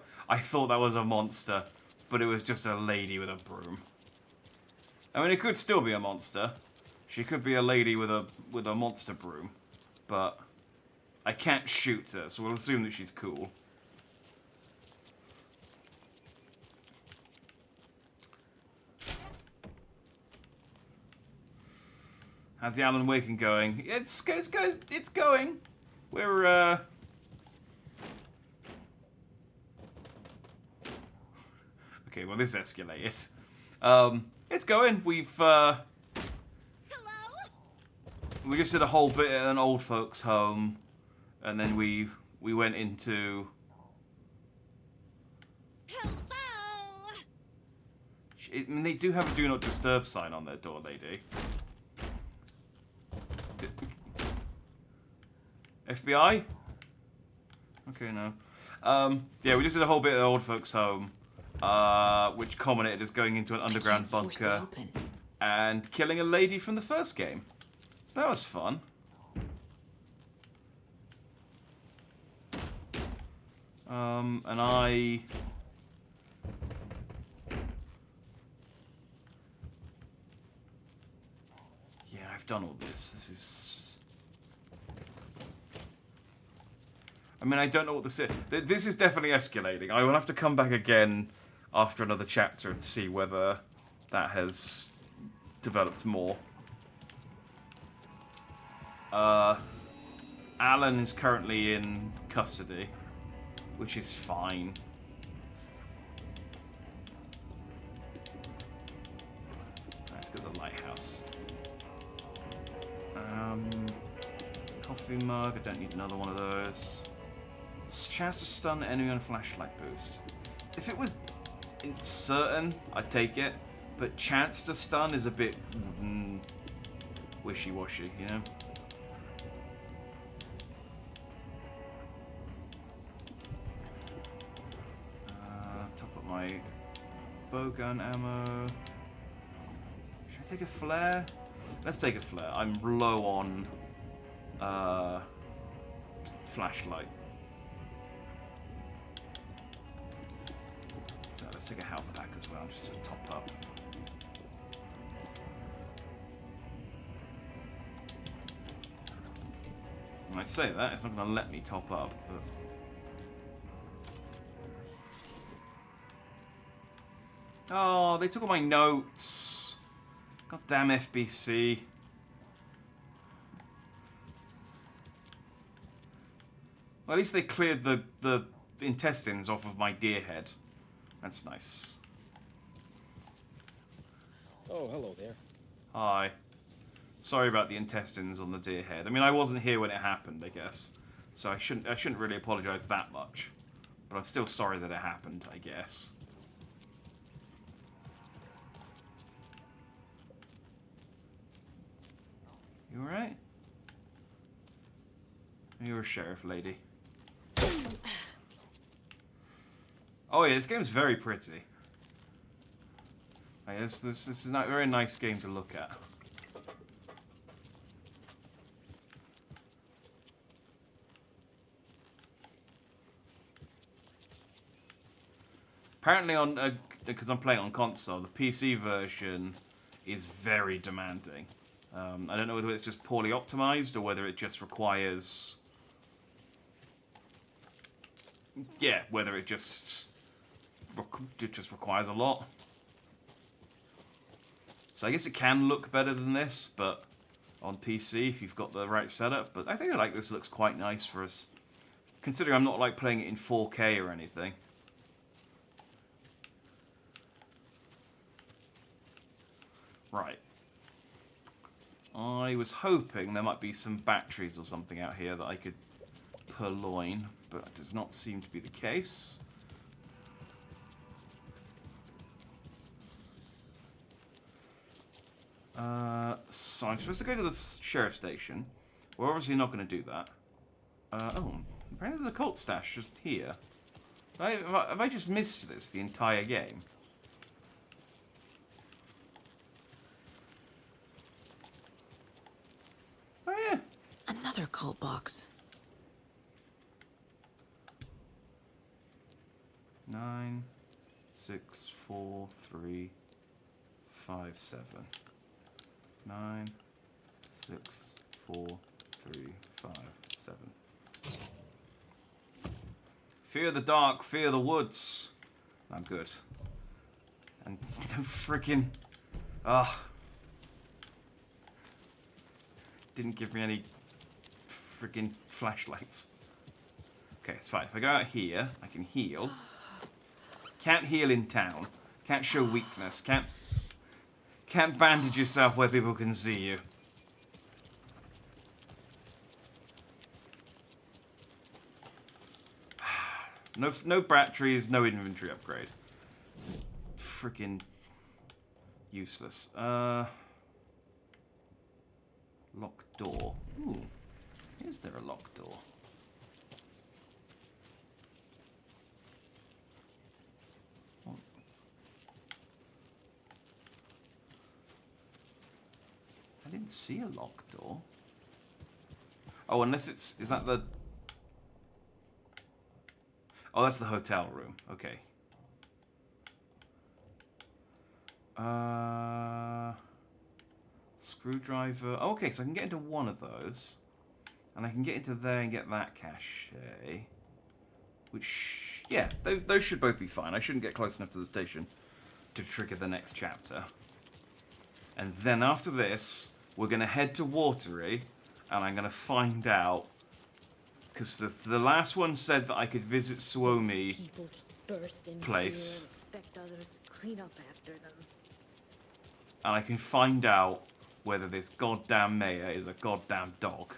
that was a monster, but it was just a lady with a broom. I mean, it could still be a monster. She could be a lady with a monster broom, but I can't shoot her, so we'll assume that she's cool. How's the Alan Waking going? It's going. We're Okay, well this escalated. It's going. We just did a whole bit at an old folks' home, and then we went into. I mean, they do have a do not disturb sign on their door, lady. FBI? Okay, no. Yeah, we just did a whole bit at the old folks' home, which culminated as going into an underground bunker and killing a lady from the first game. So that was fun. And yeah, I've done all this. This is... I mean, I don't know what this is. This is definitely escalating. I will have to come back again after another chapter and see whether that has developed more. Alan is currently in custody, which is fine. Let's go to the lighthouse. Coffee mug. I don't need another one of those. Chance to stun enemy on a flashlight boost. If it was certain, I'd take it. But chance to stun is a bit wishy-washy, you know? Top up my bowgun ammo. Should I take a flare? Let's take a flare. I'm low on flashlight. So let's take a health pack as well, just to top up. When I say that, it's not going to let me top up, but... Oh, they took all my notes. Goddamn FBC. Well, at least they cleared the intestines off of my deer head. That's nice. Oh, hello there. Hi. Sorry about the intestines on the deer head. I mean, I wasn't here when it happened, I guess. So I shouldn't really apologize that much. But I'm still sorry that it happened, I guess. You alright? You're a sheriff lady. Oh yeah, this game's very pretty. I guess this is a very nice game to look at. Apparently on, because I'm playing on console, the PC version is very demanding. I don't know whether it's just poorly optimized or whether it just requires... Yeah, whether it just requires a lot. So I guess it can look better than this, but on PC if you've got the right setup. But I think this looks quite nice for us, considering I'm not like playing it in 4K or anything. Right. I was hoping there might be some batteries or something out here that I could purloin, but it does not seem to be the case. So I'm supposed to go to the sheriff station. We're obviously not going to do that. Oh, apparently there's a cult stash just here. Have I just missed this the entire game? Oh yeah. Another cult box. 9, 6, 4, 3, 5, 7. 9, 6, 4, 3, 5, 7. Fear the dark, fear the woods. I'm good. And no freaking... Didn't give me any freaking flashlights. Okay, it's fine. If I go out here, I can heal. Can't heal in town. Can't show weakness. Can't bandage yourself where people can see you. No batteries, no inventory upgrade. This is freaking useless. Locked door. Ooh. Is there a locked door? What? I didn't see a locked door. Oh, unless it's... Is that the... Oh, that's the hotel room. Okay. Screwdriver. Oh, okay, so I can get into one of those. And I can get into there and get that cache. Which, yeah, those should both be fine. I shouldn't get close enough to the station to trigger the next chapter. And then after this, we're going to head to Watery, and I'm going to find out... Because the last one said that I could visit Suomi People just burst in place. here and expect others to clean up after them. And I can find out whether this goddamn mayor is a goddamn dog.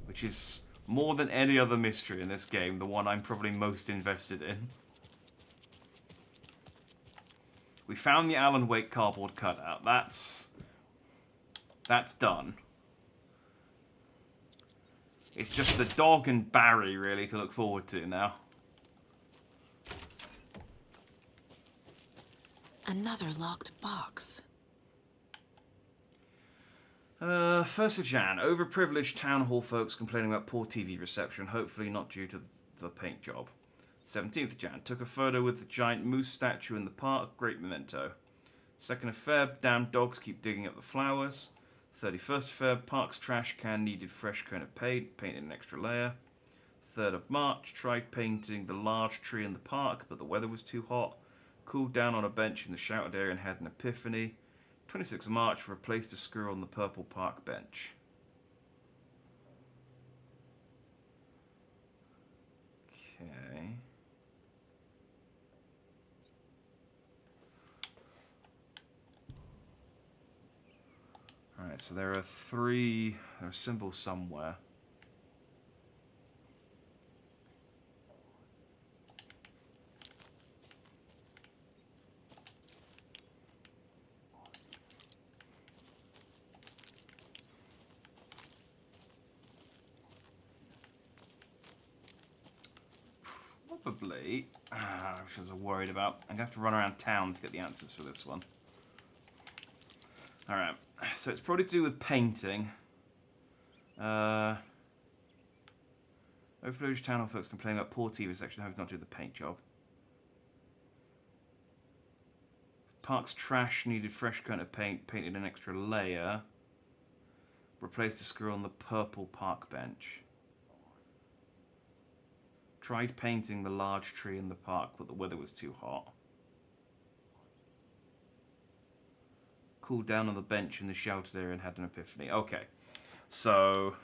Which is more than any other mystery in this game, the one I'm probably most invested in. We found the Alan Wake cardboard cutout. That's done. It's just the dog and Barry, really, to look forward to now. Another locked box. 1st of Jan. Overprivileged town hall folks complaining about poor TV reception, hopefully not due to the paint job. 17th of Jan. Took a photo with the giant moose statue in the park. Great memento. 2nd of Feb. Damn dogs keep digging up the flowers. 31st of Feb. Park's trash can needed fresh coat of paint. Painted an extra layer. 3rd of March. Tried painting the large tree in the park, but the weather was too hot. Cooled down on a bench in the shouted area and had an epiphany. 26th of March. Replaced a screw on the purple park bench. Okay. Alright, so there are symbols somewhere. Probably, which I was worried about. I'm going to have to run around town to get the answers for this one. Alright, so it's probably to do with painting. Overprivileged town hall folks complaining about poor TV section, having not do the paint job. Park's trash needed fresh coat of paint, painted an extra layer. Replaced a screw on the purple park bench. Tried painting the large tree in the park, but the weather was too hot. Cooled down on the bench in the sheltered area and had an epiphany. Okay, so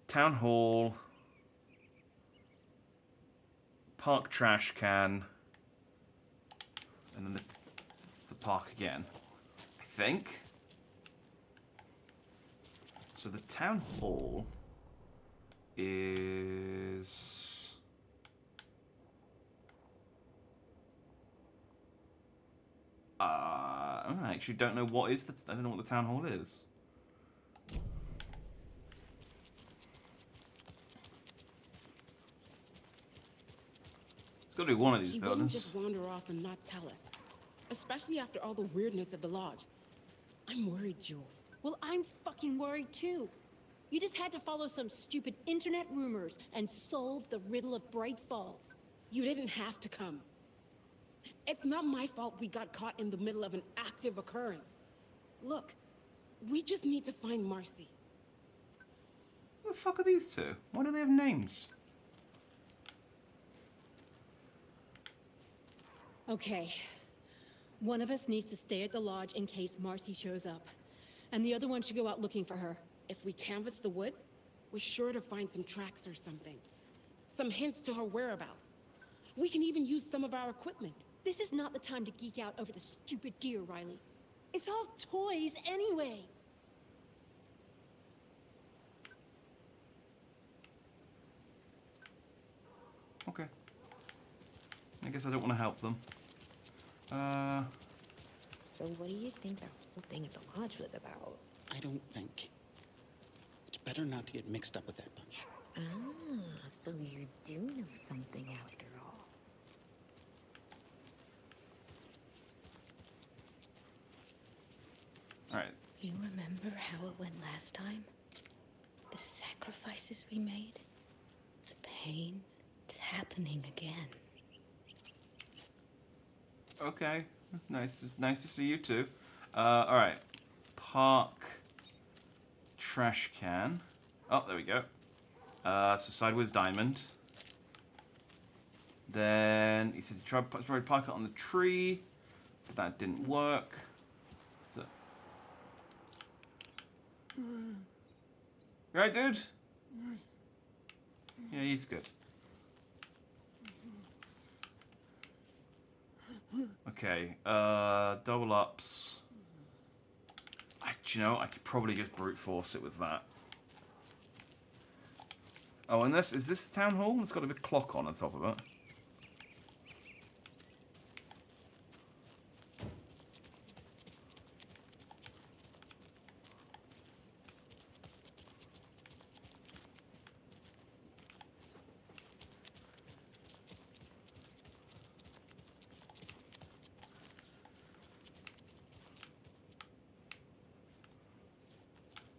town hall, park trash can, and then the park again, I think. So the town hall is... I actually don't know what is the... I don't know what the town hall is. It's got to be one of these He buildings. wouldn't just wander off and not tell us. Especially after all the weirdness at the lodge. I'm worried, Jules. Well, I'm fucking worried too. You just had to follow some stupid internet rumors and solve the riddle of Bright Falls. You didn't have to come. It's not my fault we got caught in the middle of an active occurrence. Look, we just need to find Marcy. Who the fuck are these two? Why do they have names? Okay. One of us needs to stay at the lodge in case Marcy shows up. And the other one should go out looking for her. If we canvass the woods, we're sure to find some tracks or something. Some hints to her whereabouts. We can even use some of our equipment. This is not the time to geek out over the stupid gear, Riley. It's all toys anyway. Okay. I guess I don't want to help them. So what do you think that whole thing at the lodge was about? I don't think. It's better not to get mixed up with that bunch. Ah, so you do know something after all. Alright. You remember how it went last time? The sacrifices we made? The pain? It's happening again. Okay. Nice to see you too. Alright. Park. Trash can. Oh, there we go. So sideways diamond. Then he said to try to park it on the tree. But that didn't work. So. You right, dude? Yeah, he's good. Okay, double ups. Do you know, I could probably just brute force it with that. Oh, and is this the town hall? It's got a big clock on top of it.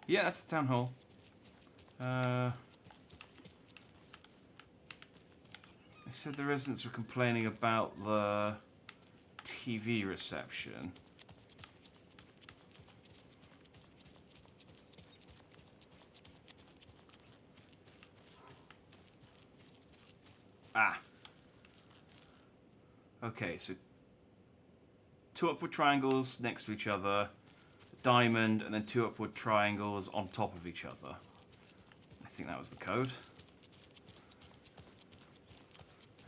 Yeah, that's the town hall. They said the residents were complaining about the TV reception. Ah. Okay, so 2 upward triangles next to each other. Diamond, and then 2 upward triangles on top of each other. I think that was the code.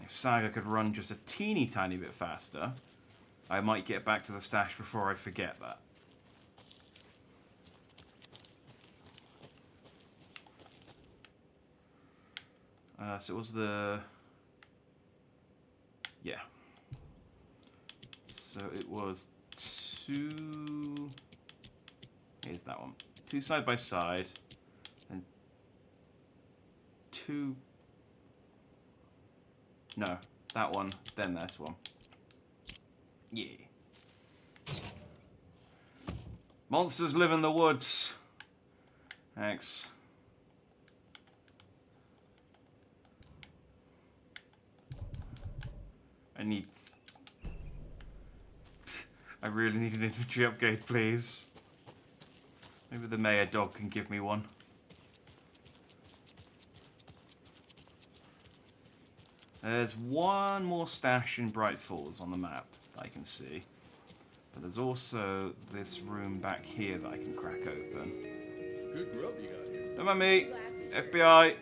If Saga could run just a teeny tiny bit faster, I might get back to the stash before I forget that. So it was the... Yeah. So it was 2... Here's that one. 2 side by side, and 2. No, that one, then this one. Yeah. Monsters live in the woods. Thanks. I really need an infantry upgrade, please. Maybe the mayor dog can give me one. There's one more stash in Bright Falls on the map that I can see. But there's also this room back here that I can crack open. Good grub you got here. Don't mind me. FBI.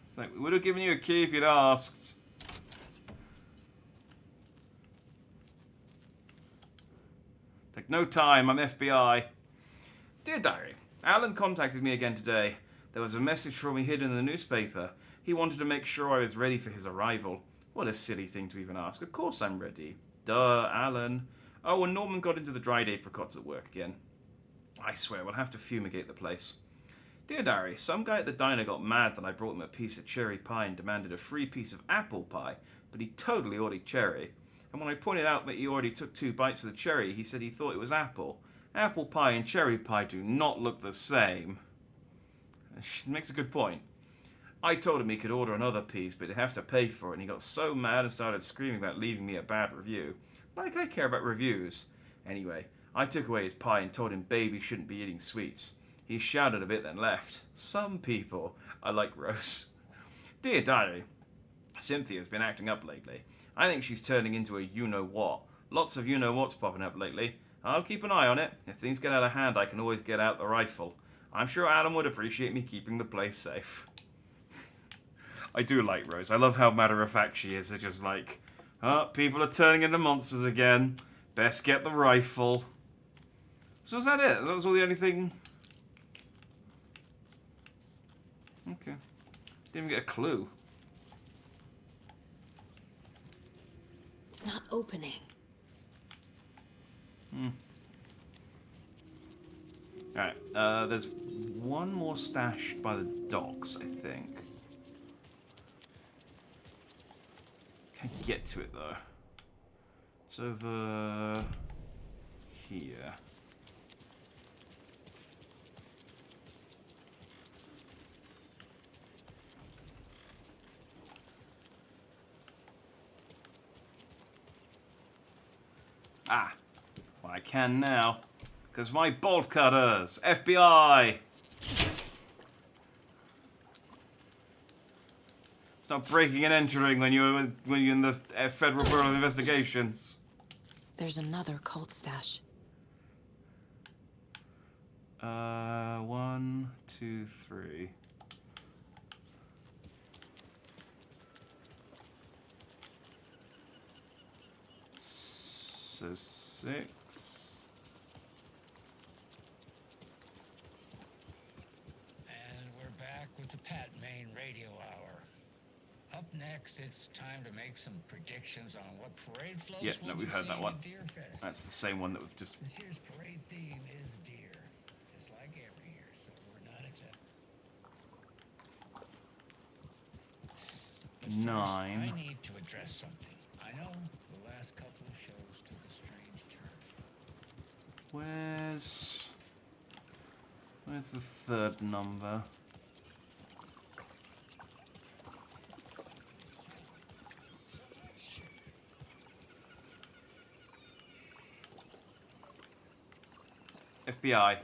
It's like, we would have given you a key if you'd asked. Take no time, I'm FBI. Dear Diary, Alan contacted me again today. There was a message for me hidden in the newspaper. He wanted to make sure I was ready for his arrival. What a silly thing to even ask. Of course I'm ready. Duh, Alan. Oh, and Norman got into the dried apricots at work again. I swear, we'll have to fumigate the place. Dear Diary, some guy at the diner got mad that I brought him a piece of cherry pie and demanded a free piece of apple pie, but he totally ordered cherry. And when I pointed out that he already took 2 bites of the cherry, he said he thought it was apple. Apple pie and cherry pie do not look the same. She makes a good point. I told him he could order another piece, but he'd have to pay for it, and he got so mad and started screaming about leaving me a bad review. Like I care about reviews. Anyway, I took away his pie and told him baby shouldn't be eating sweets. He shouted a bit then left. Some people are like Rose. Dear Diary, Cynthia's been acting up lately. I think she's turning into a you-know-what. Lots of you-know-what's popping up lately. I'll keep an eye on it. If things get out of hand, I can always get out the rifle. I'm sure Adam would appreciate me keeping the place safe. I do like Rose. I love how matter-of-fact she is. They're just like, oh, people are turning into monsters again. Best get the rifle. So was that it? That was all the only thing? Okay. Didn't even get a clue. It's not opening. Alright, there's one more stashed by the docks, I think. Can't get to it, though. It's over here. Ah, well, I can now. Because my bolt cutters! FBI! Stop breaking and entering when you're in the Federal Bureau of Investigations. There's another cult stash. 1, 2, 3. So 6. And we're back with the Pat Main Radio Hour. Up next, it's time to make some predictions on what parade floats Yeah, we'll no, we've be heard that seeing one. at Deer Fest. That's the same one that we've just... This year's parade theme is deer, just like every year, so we're not exempt. But first, 9. I need to address something. I know the last couple of shows took a strange turn. Where's the 3rd number? FBI.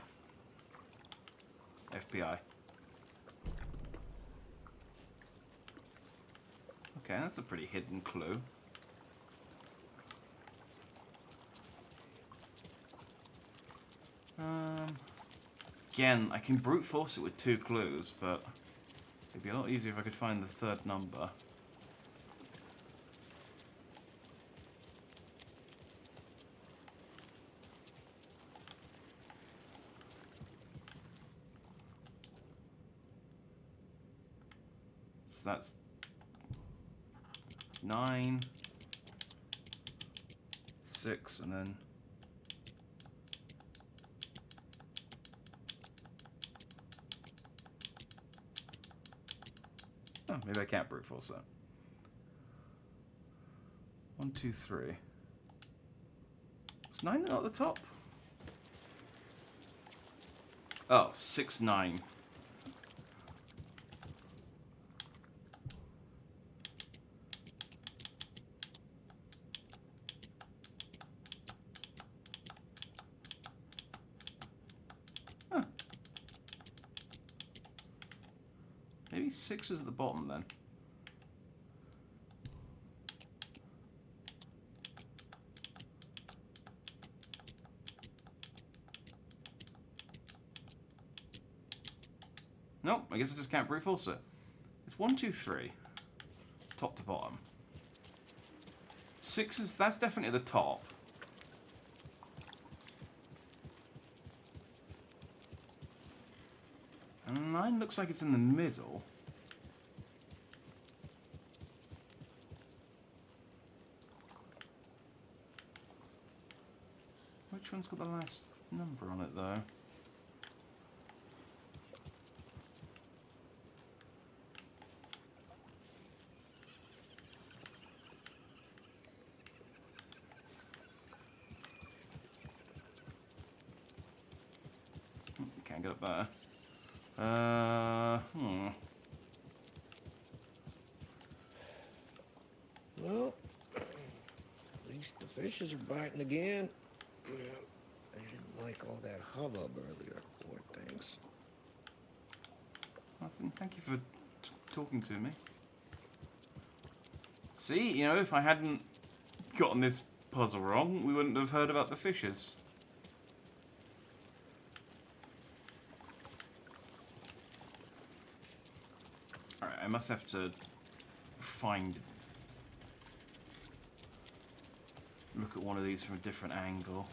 FBI. Okay, that's a pretty hidden clue. Again, I can brute force it with 2 clues, but it'd be a lot easier if I could find the 3rd number. So that's 9, 6, and then... Oh, maybe I can't brute force that. 1, 2, 3. Was 9 not at the top? Oh, 6, 9. Huh. Maybe 6 is at the bottom then. Nope, I guess I just can't brute force it. It's 1, 2, 3. Top to bottom. 6 is, that's definitely at the top. Mine looks like it's in the middle. Which one's got the last number on it, though? Can't get up there. Well, at least the fishes are biting again. Yeah, they didn't like all that hubbub earlier, poor things. Well, thank you for talking to me. See, you know, if I hadn't gotten this puzzle wrong, we wouldn't have heard about the fishes. Alright, I must have to look at one of these from a different angle.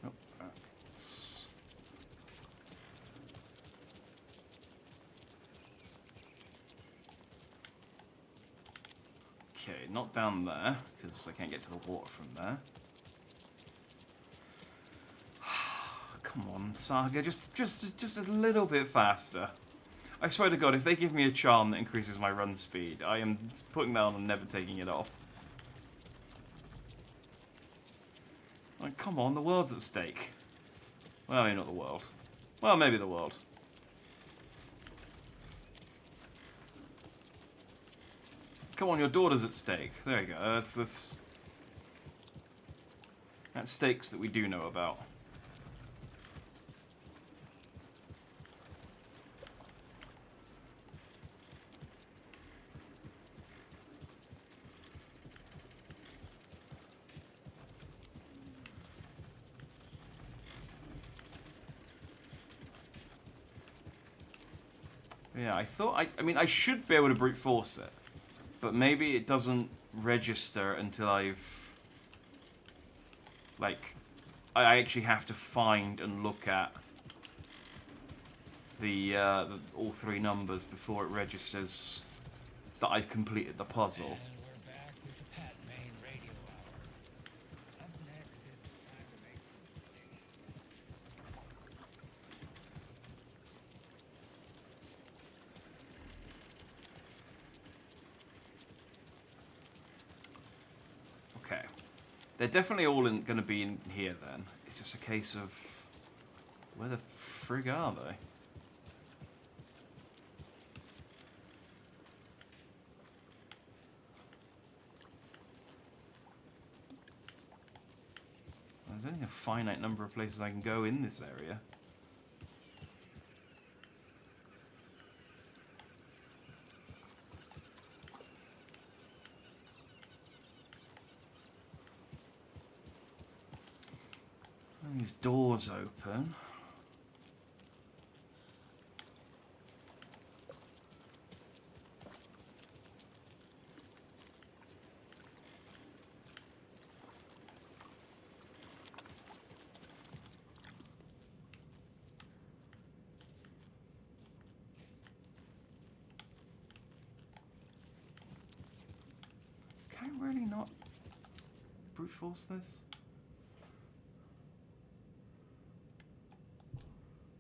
Oh, that's... Okay, not down there, because I can't get to the water from there. Come on, Saga, just a little bit faster. I swear to God, if they give me a charm that increases my run speed, I am putting that on and never taking it off. Like, come on, the world's at stake. Well, maybe not the world. Well, maybe the world. Come on, your daughter's at stake. There you go. That's stakes that we do know about. Yeah, I mean, I should be able to brute force it, but maybe it doesn't register until I've, like, I actually have to find and look at the all three numbers before it registers that I've completed the puzzle. Okay. They're definitely all going to be in here then. It's just a case of where the frig are they? There's only a finite number of places I can go in this area. And these doors open. Can I really not brute force this?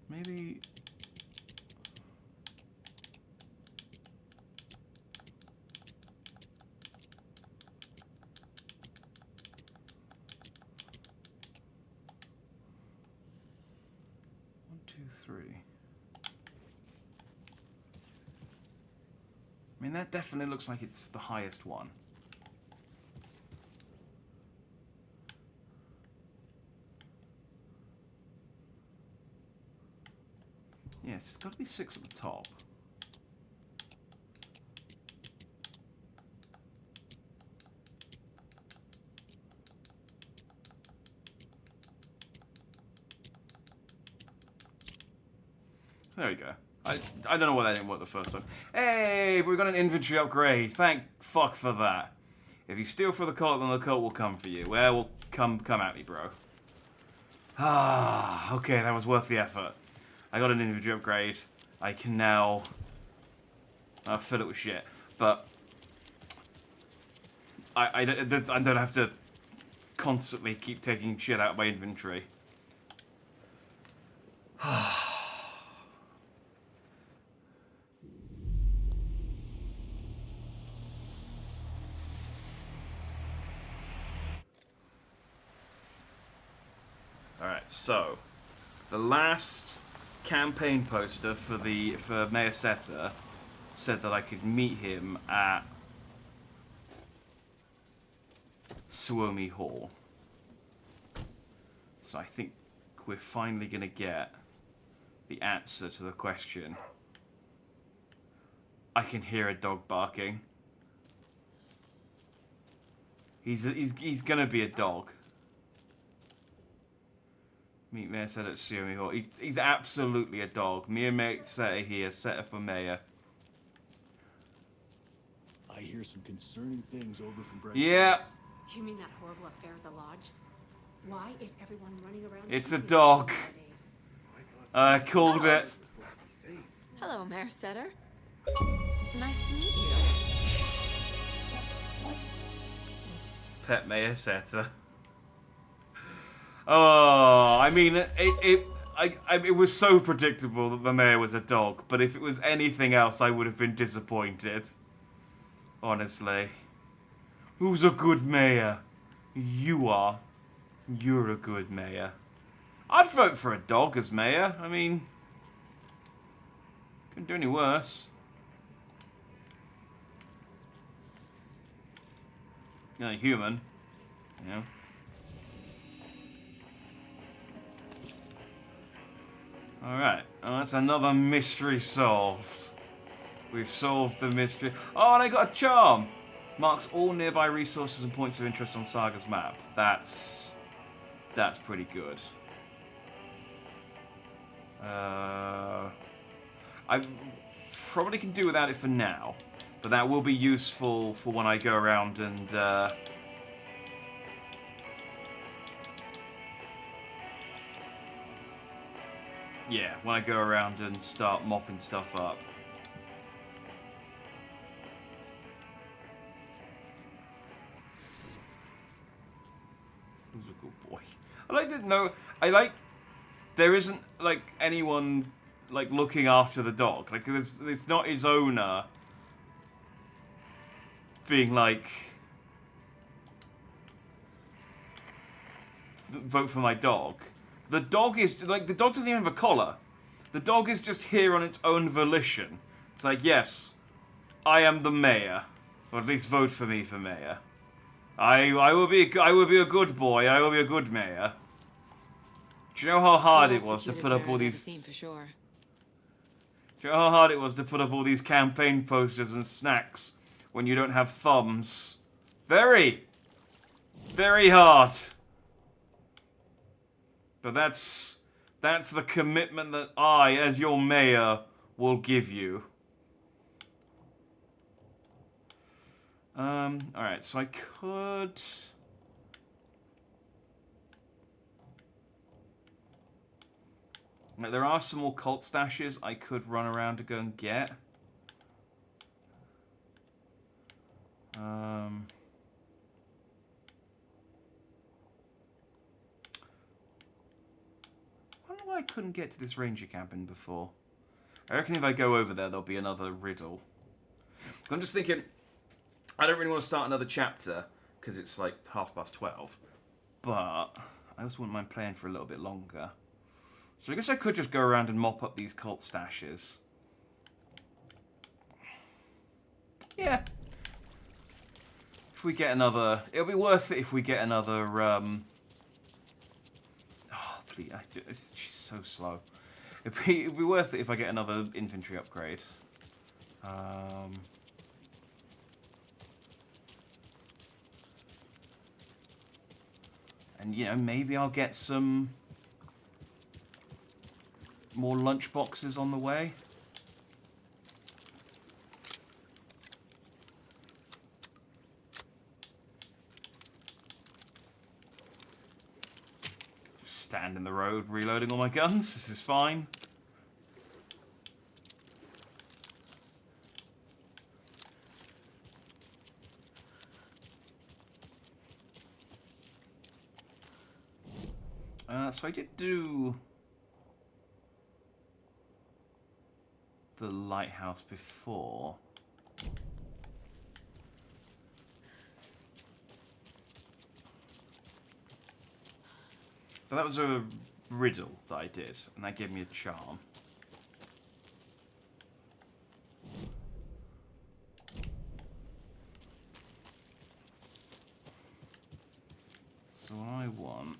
Maybe... One, two, three. I mean, that definitely looks like it's the highest one. Yes, it's got to be 6 at the top. There we go. I don't know why that didn't work the first time. Hey, we got an inventory upgrade. Thank fuck for that. If you steal for the cult, then the cult will come for you. Well, will come at me, bro. Ah, okay, that was worth the effort. I got an inventory upgrade. I can now fill it with shit. But I don't have to constantly keep taking shit out of my inventory. Alright, so the last campaign poster for Mayor Seta said that I could meet him at Suomi Hall. So I think we're finally gonna get the answer to the question. I can hear a dog barking. He's gonna be a dog. Meet Mayor Seta at Suomi Hall. He's absolutely a dog. Me and Mayor Seta here, Seta for mayor. I hear some concerning things over from Bright Yeah. Falls. You mean that horrible affair at the lodge? Why is everyone running around? It's a shooting dog. nowadays? I called it. Hello, Mayor Setter. Nice to meet you. Pet Mayor Seta. Oh, I mean, it was so predictable that the mayor was a dog, but if it was anything else, I would have been disappointed. Honestly. Who's a good mayor? You are. You're a good mayor. I'd vote for a dog as mayor. I mean, couldn't do any worse. You're a human, you know. Alright, that's another mystery solved. We've solved the mystery. Oh, and I got a charm! Marks all nearby resources and points of interest on Saga's map. That's pretty good. I probably can do without it for now, but that will be useful for when I go around and yeah, when I go around and start mopping stuff up. Who's a good boy? I like that. No, I like. There isn't like anyone like looking after the dog. Like it's not its owner being like, vote for my dog. The dog is like, the dog doesn't even have a collar. The dog is just here on its own volition. It's like, yes, I am the mayor, or at least vote for me for mayor. I will be a good boy. I will be a good mayor. Do you know how hard it was to put up all these? For sure. Do you know how hard it was to put up all these campaign posters and snacks when you don't have thumbs? Very, very hard. But that's the commitment that I, as your mayor, will give you. Alright, so I could... There are some more cult stashes I could run around to go and get. I wonder why I couldn't get to this ranger cabin before. I reckon if I go over there, there'll be another riddle. I'm just thinking, I don't really want to start another chapter, because it's like 12:30. But I also wouldn't mind playing for a little bit longer. So I guess I could just go around and mop up these cult stashes. Yeah. If we get another... It'll be worth it if we get another... Oh, please. She's so slow. It'd be worth it if I get another infantry upgrade. And, you know, maybe I'll get some... more lunch boxes on the way. road reloading all my guns. This is fine. So I did do the lighthouse before. But that was a riddle that I did, and that gave me a charm. So what I want...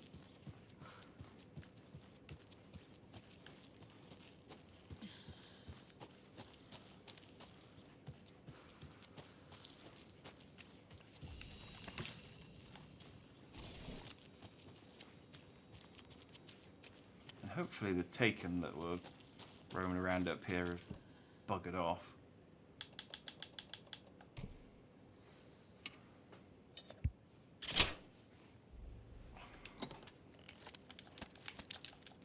Hopefully the Taken that were roaming around up here have buggered off.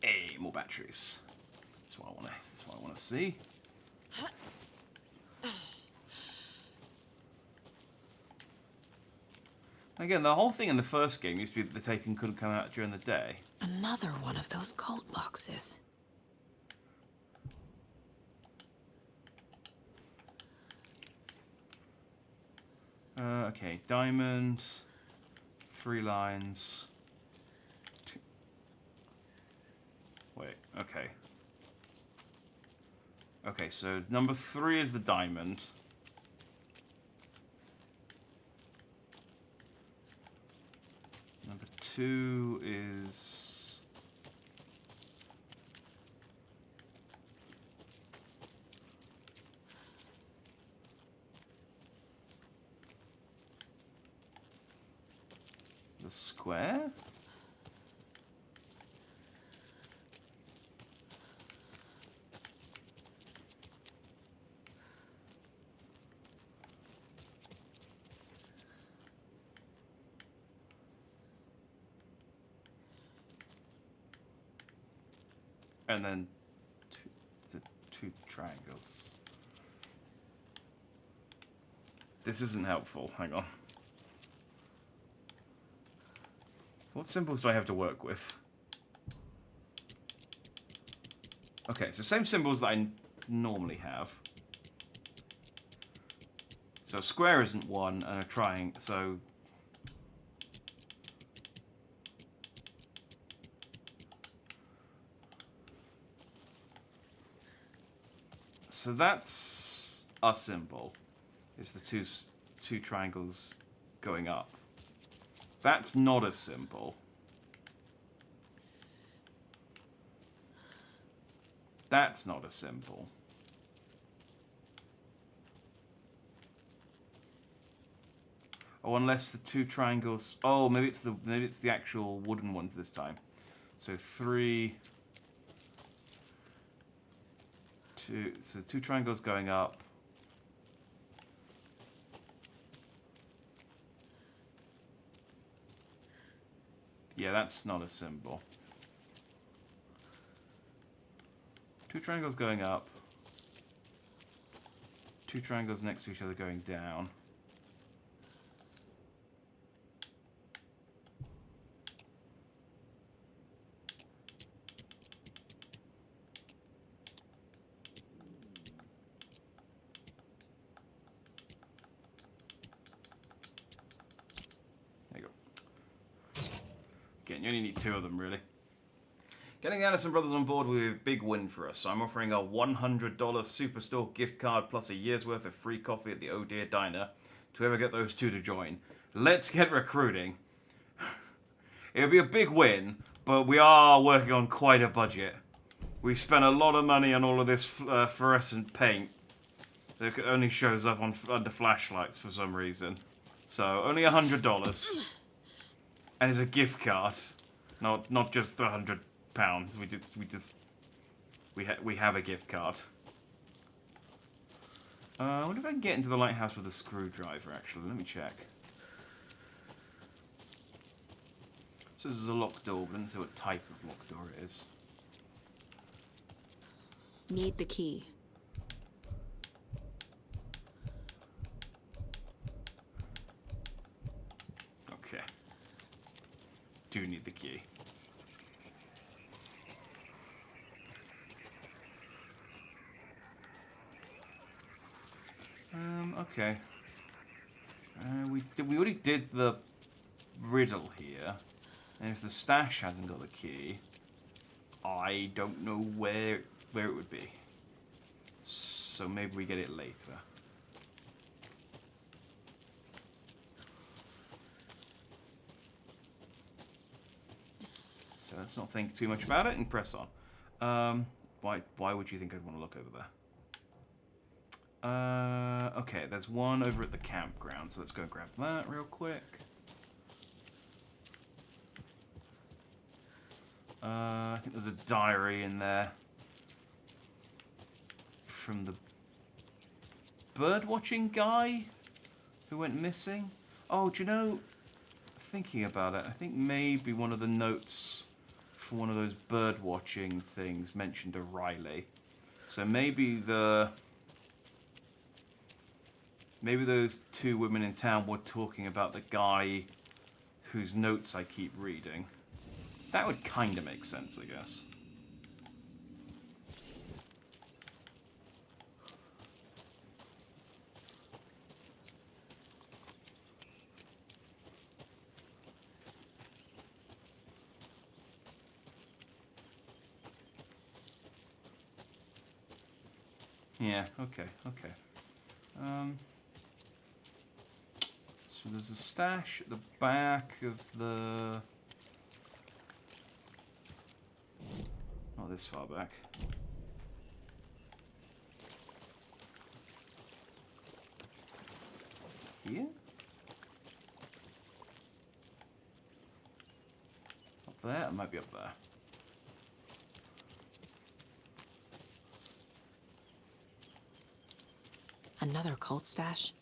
Hey, more batteries. That's what I want to. That's what I want to see. Again, the whole thing in the first game used to be that the Taken couldn't come out during the day. Another one of those cult boxes. Okay, diamond, 3 lines. 2. Wait, okay. Okay, so number 3 is the diamond. Number 2 is... the square? And then the 2 triangles. This isn't helpful. Hang on. What symbols do I have to work with? Okay, so same symbols that I normally have. So a square isn't 1, and a triangle, so... So that's a symbol. It's the two triangles going up. That's not a symbol. That's not a symbol. Oh, unless the 2 triangles. Oh, maybe it's the actual wooden ones this time. So 3, 2. So 2 triangles going up. Yeah, that's not a symbol. 2 triangles going up. 2 triangles next to each other going down. There you go. Again, you only need 2 of them, really. Getting the Anderson brothers on board will be a big win for us. So I'm offering a $100 Superstore gift card plus a year's worth of free coffee at the Oh Dear Diner to whoever get those 2 to join. Let's get recruiting. It'll be a big win, but we are working on quite a budget. We've spent a lot of money on all of this fluorescent paint that only shows up under flashlights for some reason. So only $100, and it's a gift card, not just £100. We have a gift card. I wonder if I can get into the lighthouse with a screwdriver. Actually, let me check. So this is a locked door, but I don't see what type of locked door it is. Need the key. Okay. Do need the key. Okay. We already did the riddle here, and if the stash hasn't got the key, I don't know where it would be. So maybe we get it later. So let's not think too much about it and press on. Why would you think I'd want to look over there? Okay, there's one over at the campground, so let's go grab that real quick. I think there's a diary in there from the bird-watching guy who went missing. Oh, do you know, thinking about it, I think maybe one of the notes for one of those bird-watching things mentioned a Riley. So maybe those two women in town were talking about the guy whose notes I keep reading. That would kind of make sense, I guess. Yeah, okay. So there's a stash at the back of the... Not this far back. Here? Up there? It might be up there. Another cult stash?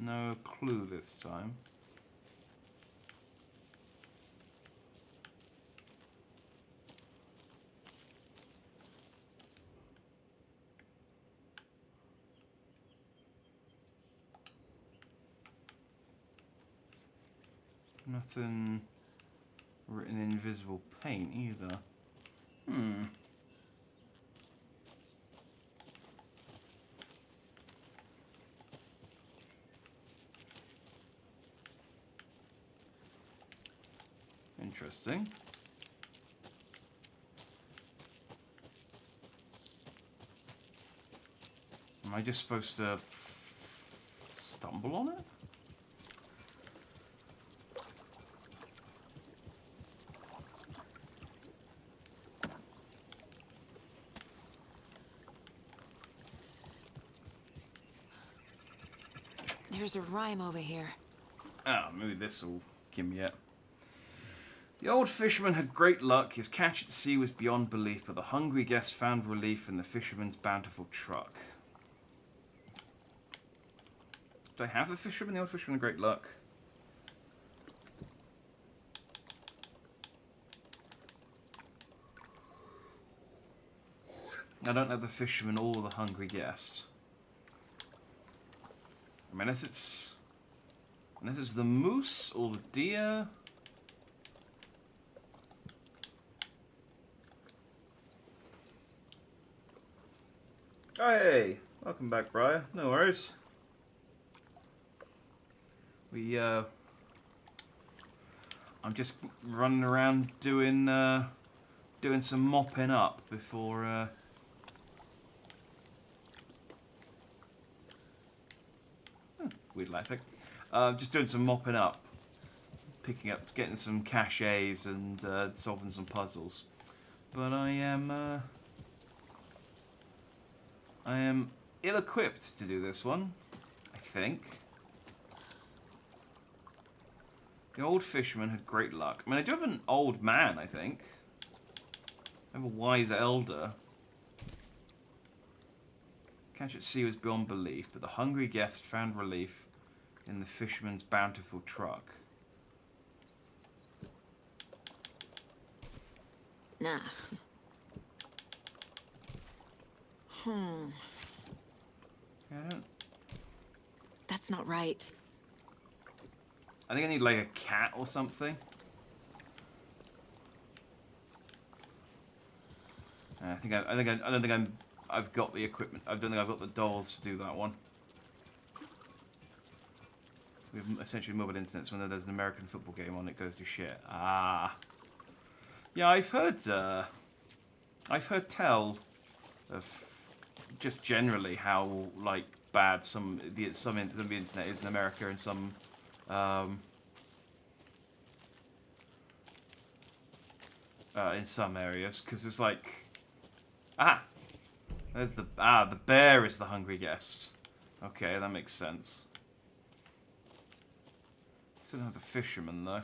No clue this time. Nothing written in invisible paint either. Interesting. Am I just supposed to stumble on it? There's a rhyme over here. Ah, maybe this will give me it. The old fisherman had great luck. His catch at sea was beyond belief, but the hungry guest found relief in the fisherman's bountiful truck. Do I have the fisherman? The old fisherman had great luck. I don't have the fisherman or the hungry guest. I mean, unless it's the moose or the deer. Hey, welcome back, Briar. No worries. I'm just running around doing some mopping up before. Weird life effect. Just doing some mopping up, getting some caches and solving some puzzles. But I am ill-equipped to do this one. think. The old fisherman had great luck. I mean, I do have an old man, I think. I have a wise elder. Catch at sea was beyond belief, but the hungry guest found relief in the fisherman's bountiful truck. Nah. Yeah, I don't... That's not right. I think I need like a cat or something. I don't think I've got the equipment. I don't think I've got the dolls to do that one. We have essentially mobile internet, so when there's an American football game on, it goes to shit. Ah. Yeah, I've heard tell of just generally how like bad some of the internet is in America and some in some areas, because it's like there's the bear is the hungry guest. Okay, that makes sense. Still don't have the fisherman though.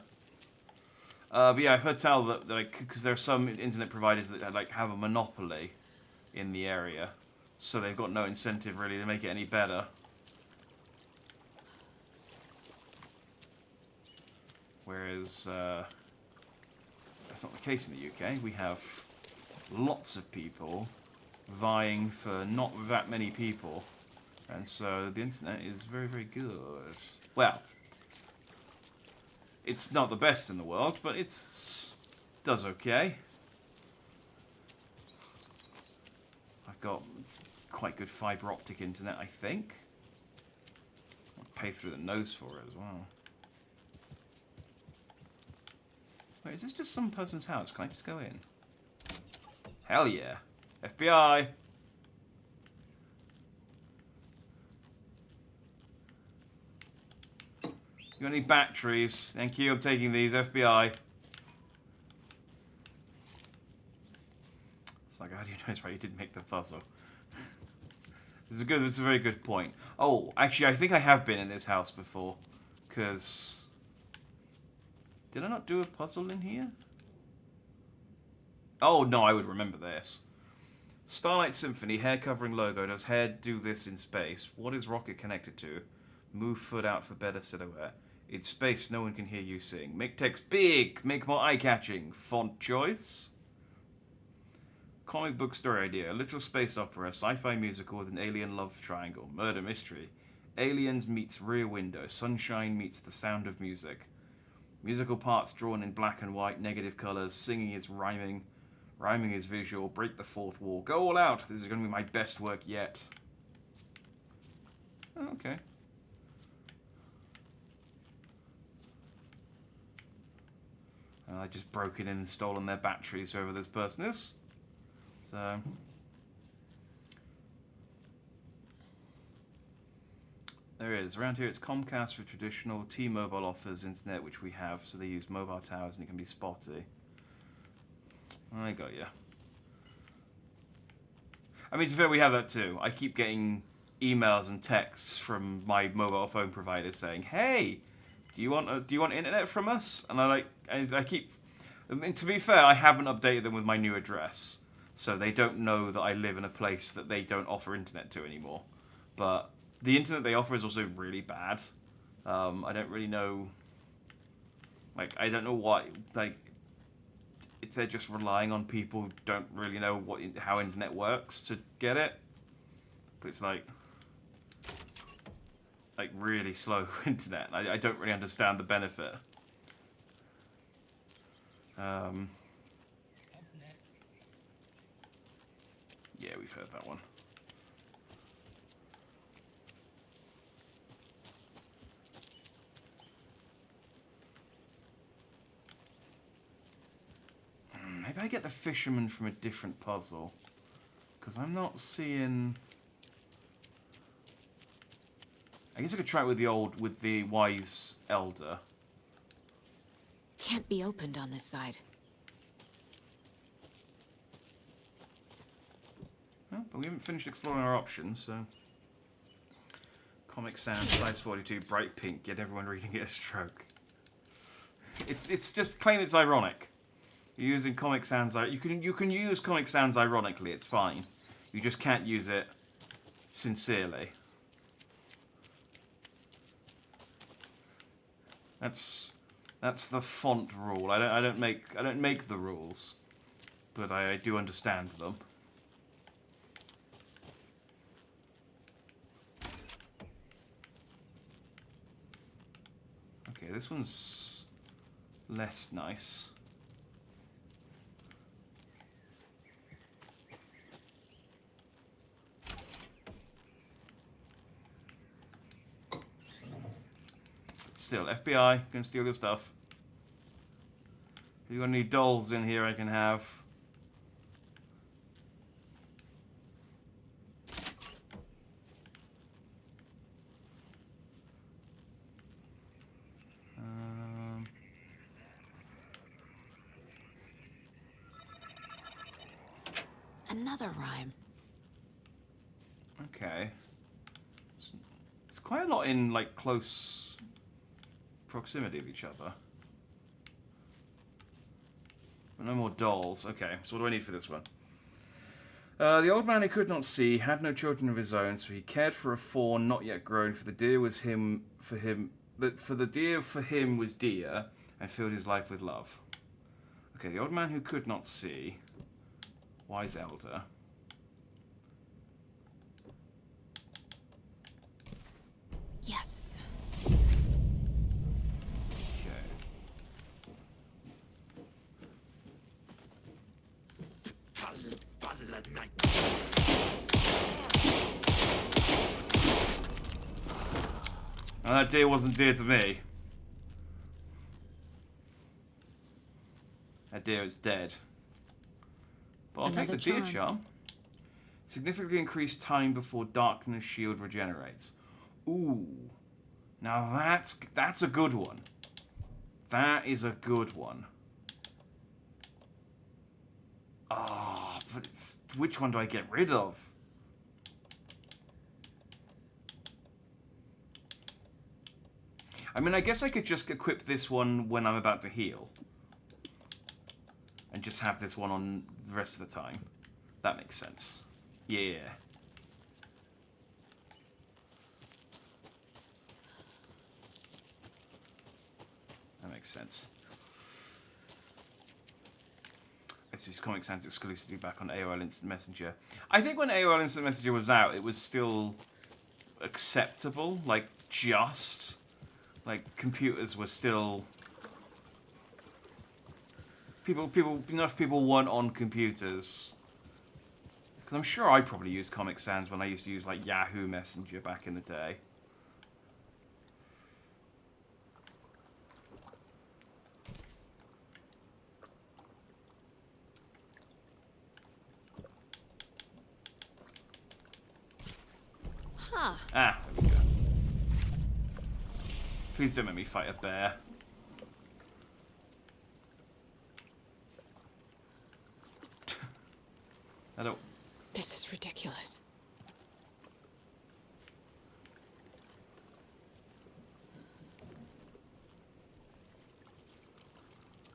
But yeah, I've heard tell that like because there are some internet providers that like have a monopoly in the area, so they've got no incentive really to make it any better. Whereas that's not the case in the UK. We have lots of people vying for not that many people, and so the internet is very, very good. Well, it's not the best in the world, but does okay. I've got quite good fiber optic internet, I think. I'll pay through the nose for it as well. Wait, is this just some person's house? Can I just go in? Hell yeah. FBI! You got any batteries? Thank you, I'm taking these, FBI. It's like, how do you know it's right? You didn't make the puzzle. This is a very good point. Oh, actually, I think I have been in this house before. Because... did I not do a puzzle in here? Oh, no, I would remember this. Starlight Symphony, hair covering logo. Does hair do this in space? What is rocket connected to? Move foot out for better silhouette. In space, no one can hear you sing. Make text big, make more eye-catching. Font choice? Comic book story idea. A literal space opera, sci-fi musical with an alien love triangle. Murder mystery. Aliens meets Rear Window. Sunshine meets The Sound of Music. Musical parts drawn in black and white, negative colours. Singing is rhyming. Rhyming is visual. Break the fourth wall. Go all out. This is going to be my best work yet. Oh, okay. I just broken in and stolen their batteries, whoever this person is. So... there is. Around here it's Comcast for traditional, T-Mobile offers internet, which we have, so they use mobile towers and it can be spotty. I got you. I mean, to be fair, we have that too. I keep getting emails and texts from my mobile phone provider saying, "Hey, do you want internet from us?" And I keep. I mean, to be fair, I haven't updated them with my new address, so they don't know that I live in a place that they don't offer internet to anymore. But the internet they offer is also really bad. I don't really know. Like, I don't know what. Like, if they're just relying on people who don't really know how internet works to get it. But it's like really slow internet. I don't really understand the benefit. Yeah, we've heard that one. Maybe I get the fisherman from a different puzzle. Because I'm not seeing... I guess I could try it with the wise elder. Can't be opened on this side. Well, but we haven't finished exploring our options, so... Comic Sans, size 42, bright pink, yet everyone reading it a stroke. It's just plain it's ironic. You're using Comic Sans. You can use Comic Sans ironically. It's fine. You just can't use it sincerely. That's the font rule. I don't make the rules, but I do understand them. Okay, this one's less nice. Still, FBI can steal your stuff. If you got any dolls in here I can have. Another rhyme. Okay. It's quite a lot in, like, close proximity of each other. But no more dolls. Okay, so what do I need for this one? The old man who could not see had no children of his own, so he cared for a fawn not yet grown. For the deer was him. For the deer for him was dear, and filled his life with love. Okay, the old man who could not see. Wise elder. Yes. Okay. And that deer wasn't dear to me. That deer is dead. But I'll take the deer charm. Significantly increased time before darkness shield regenerates. Ooh. Now that's a good one. That is a good one. Ah, but which one do I get rid of? I mean, I guess I could just equip this one when I'm about to heal. And just have this one on the rest of the time. That makes sense. Yeah. That makes sense. It's just Comic Sans exclusively back on AOL Instant Messenger. I think when AOL Instant Messenger was out, it was still acceptable. Like, just. Like, computers were still... Enough people weren't on computers. Because I'm sure I probably used Comic Sans when I used to use, like, Yahoo Messenger back in the day. Huh. Ah, there we go. Please don't make me fight a bear. I don't... This is ridiculous.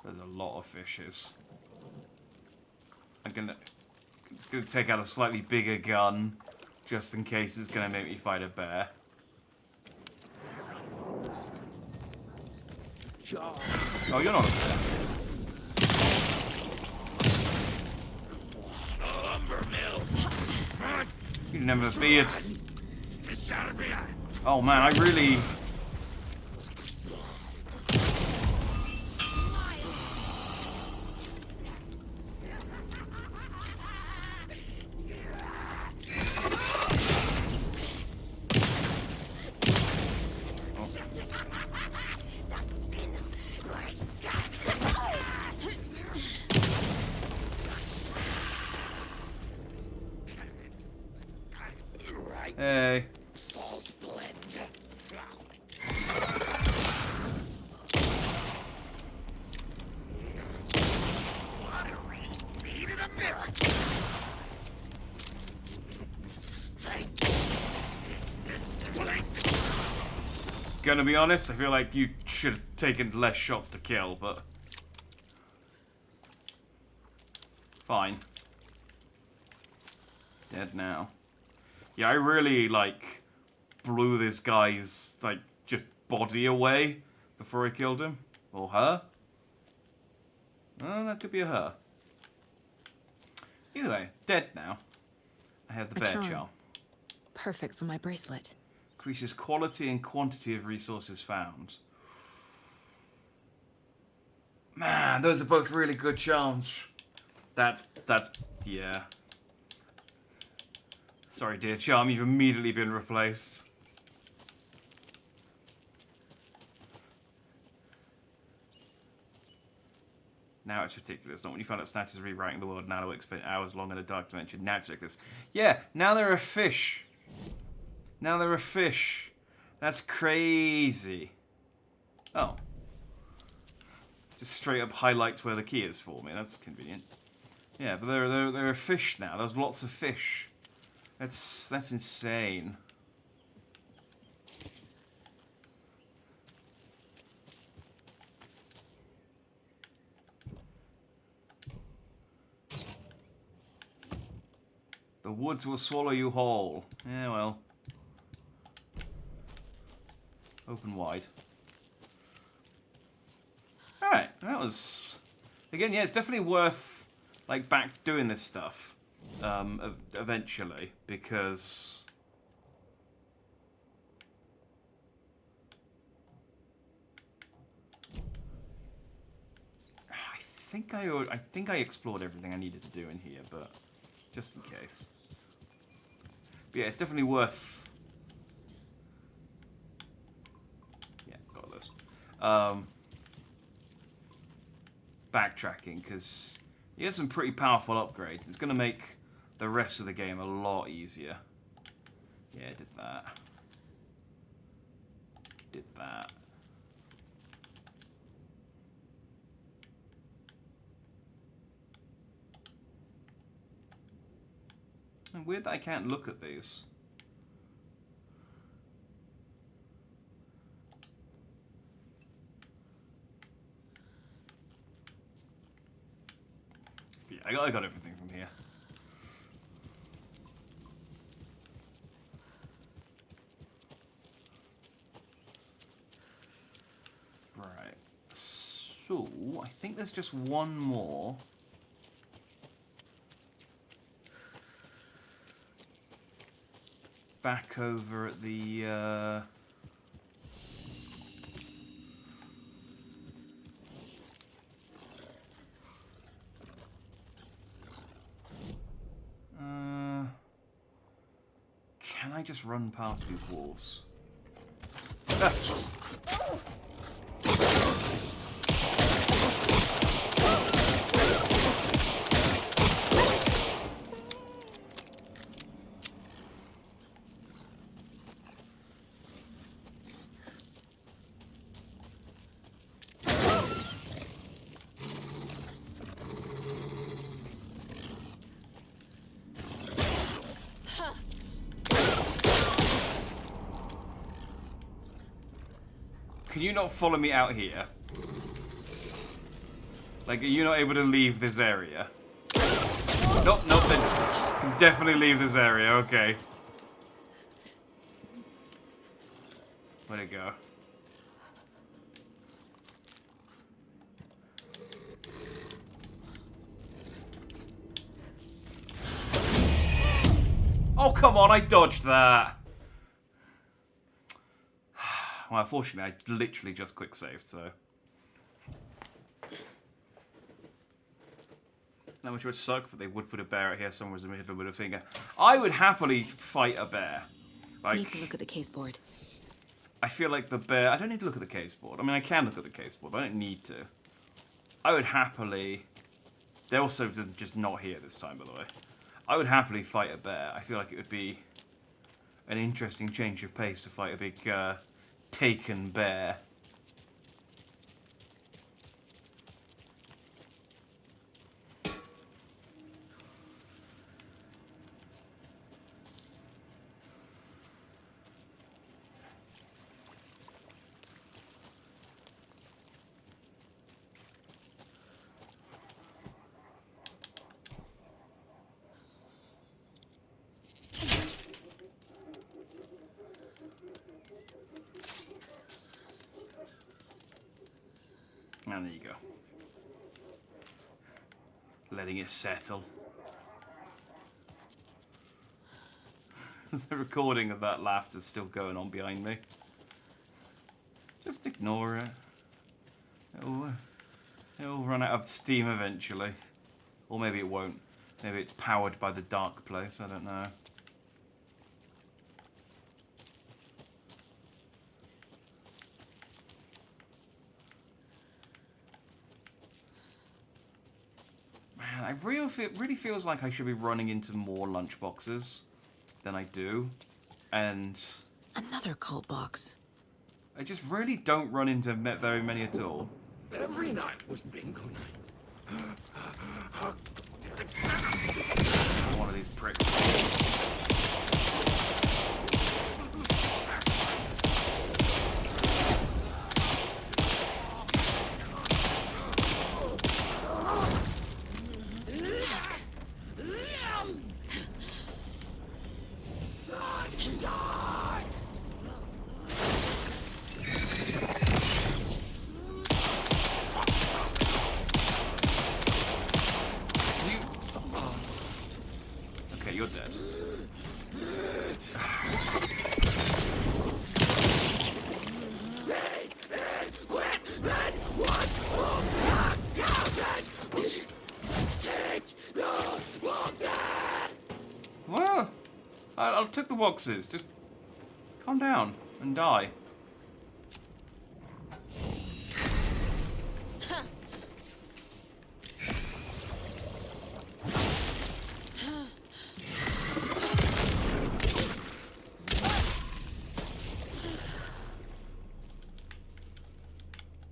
There's a lot of fishes. It's gonna take out a slightly bigger gun, just in case it's gonna make me fight a bear. Oh, you're not a bear. You didn't have a beard. Oh man, I really... Hey. Gonna be honest, I feel like you should have taken less shots to kill, but... Fine. Dead now. Yeah, I really, like, blew this guy's, like, just body away before I killed him. Or her. Oh, that could be a her. Either way, dead now. I have the A bear charm. charm. Perfect for my bracelet. Increases quality and quantity of resources found. Man, those are both really good charms. That's, yeah. Sorry, dear charm, you've immediately been replaced. Now it's ridiculous. Not when you find out Snatch is rewriting the world. Now it'll spend hours long in a dark dimension. Now it's ridiculous. Yeah, now there are fish. Now there are fish. That's crazy. Oh. Just straight up highlights where the key is for me. That's convenient. Yeah, but there are fish now. There's lots of fish. That's insane. The woods will swallow you whole. Yeah, well. Open wide. Alright, that was... Again, yeah, it's definitely worth, like, back doing this stuff. Eventually, because... I think I explored everything I needed to do in here, but just in case. But yeah, it's definitely worth... Yeah, got this. Backtracking, because he has some pretty powerful upgrades. It's going to make the rest of the game a lot easier. Yeah, did that. Did that. Weird that I can't look at these. Yeah, I got everything from here. Right. So, I think there's just one more. Back over at the, can I just run past these wolves? Ah. Can you not follow me out here? Like, are you not able to leave this area? Nope, nope, then can definitely leave this area, okay. Where'd it go? Oh, come on, I dodged that. Well, unfortunately, I literally just quick saved, so. Not much would suck, but they would put a bear out here somewhere in the middle with a finger. I would happily fight a bear. Like, Need to look at the case board. I feel like the bear... I don't need to look at the case board. I mean, I can look at the case board, but I don't need to. I would happily... They're also just not here this time, by the way. I would happily fight a bear. I feel like it would be an interesting change of pace to fight a big... taken bear. And there you go. Letting it settle. The recording of that laughter is still going on behind me. Just ignore it. It'll run out of steam eventually. Or maybe it won't. Maybe it's powered by the dark place, I don't know. Man, it really feels like I should be running into more lunchboxes than I do. And Another cult box. I just really don't run into very many at all. Every night was bingo night. One of these pricks. Okay, you're dead. Well, I'll take the boxes. Just calm down and die.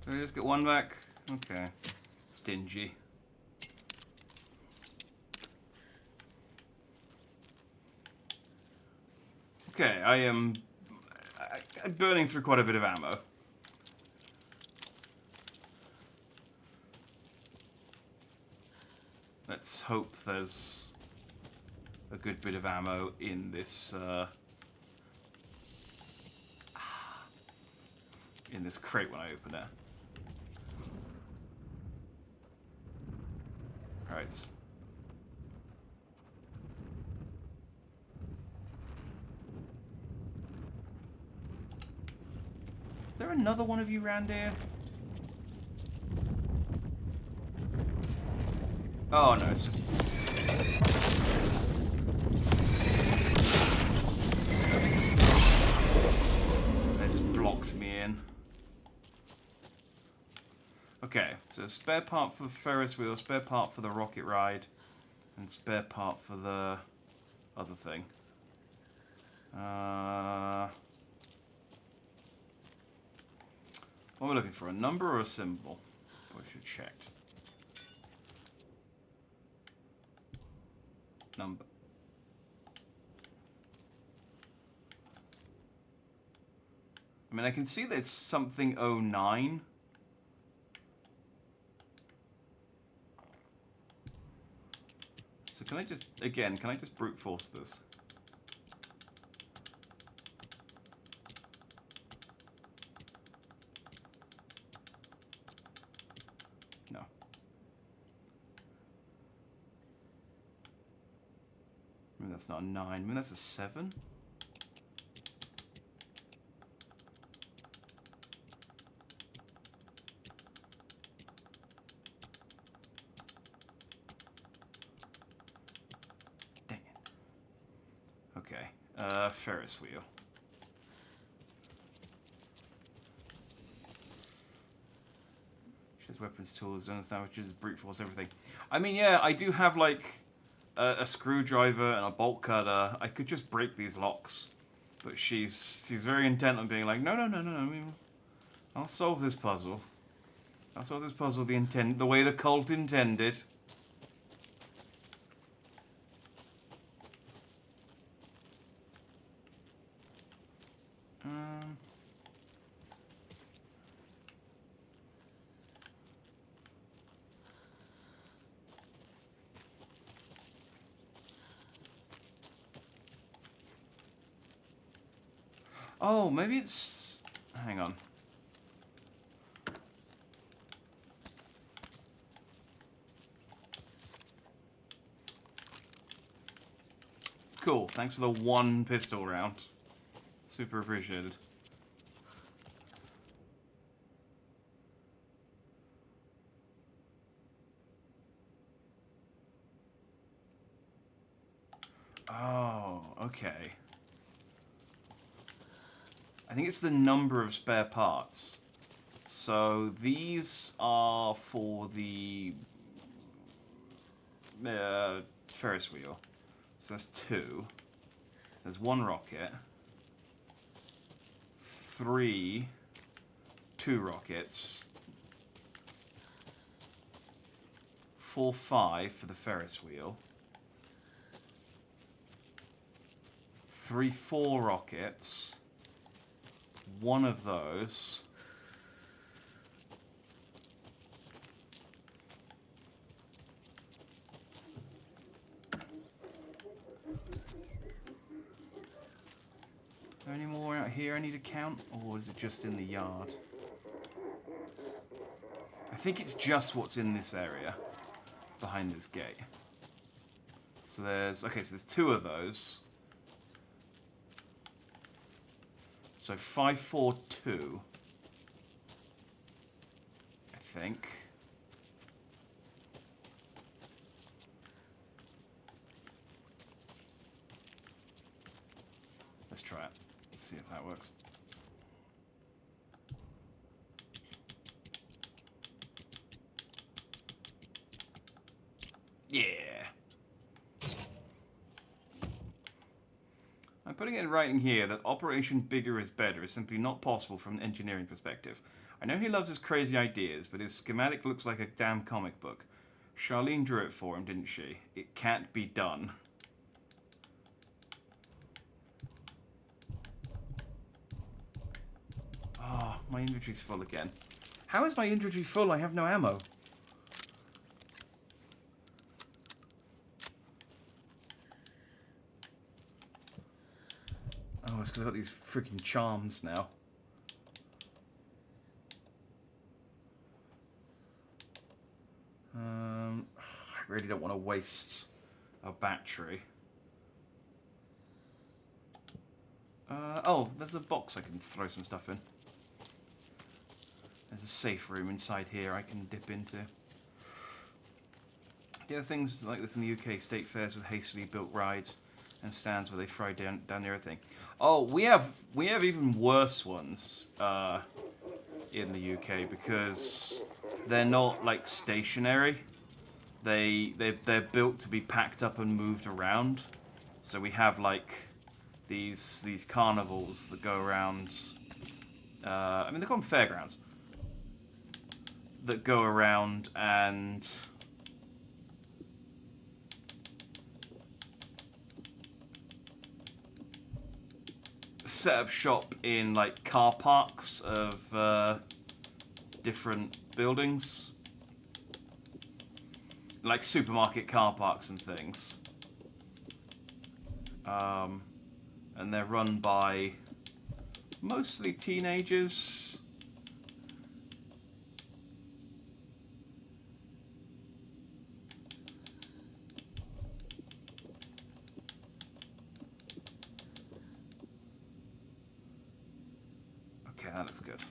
Did I just get one back? Okay. Stingy. Okay, I'm burning through quite a bit of ammo. Let's hope there's a good bit of ammo in this crate when I open it. Alright. Is there another one of you around here? Oh no, it's just... They just blocked me in. Okay, so spare part for the Ferris wheel, spare part for the rocket ride, and spare part for the other thing. What am I looking for? A number or a symbol? I should check. Number. I mean, I can see that it's something 09. So can I just, again, can I just brute force this? No. I mean, that's not a 9. I mean, that's a 7. Ferris wheel. She has weapons, tools, don't understand which is brute force, everything. I mean, yeah, I do have like a screwdriver and a bolt cutter. I could just break these locks, but she's very intent on being like, no. I mean, I'll solve this puzzle. I'll solve this puzzle the way the cult intended. Oh, maybe it's... Hang on. cool. Thanks for the 1 pistol round. Super appreciated. Oh, okay. I think it's the number of spare parts. So these are for the Ferris wheel. So that's 2. There's 1 rocket. 3, 2 rockets. 4, 5 for the Ferris wheel. 3, 4 rockets. 1 of those. Are there any more out here I need to count, or is it just in the yard? I think it's just what's in this area, behind this gate. So there's 2 of those. So 5, 4, 2. I think. Let's try it. Let's see if that works. Yeah. I'm putting it in writing here that Operation Bigger is Better is simply not possible from an engineering perspective. I know he loves his crazy ideas, but his schematic looks like a damn comic book. Charlene drew it for him, didn't she? It can't be done. Oh, my inventory's full again. How is my inventory full? I have no ammo. Oh, it's because I've got these freaking charms now. I really don't want to waste a battery. Oh, there's a box I can throw some stuff in. There's a safe room inside here I can dip into. Yeah, things like this in the UK, state fairs with hastily built rides and stands where they fry down everything. Oh, we have even worse ones in the UK because they're not like stationary. They're built to be packed up and moved around. So we have like these carnivals that go around. I mean, they call them fairgrounds. That go around and set up shop in like car parks of different buildings, like supermarket car parks and things. And they're run by mostly teenagers. Okay, that looks good.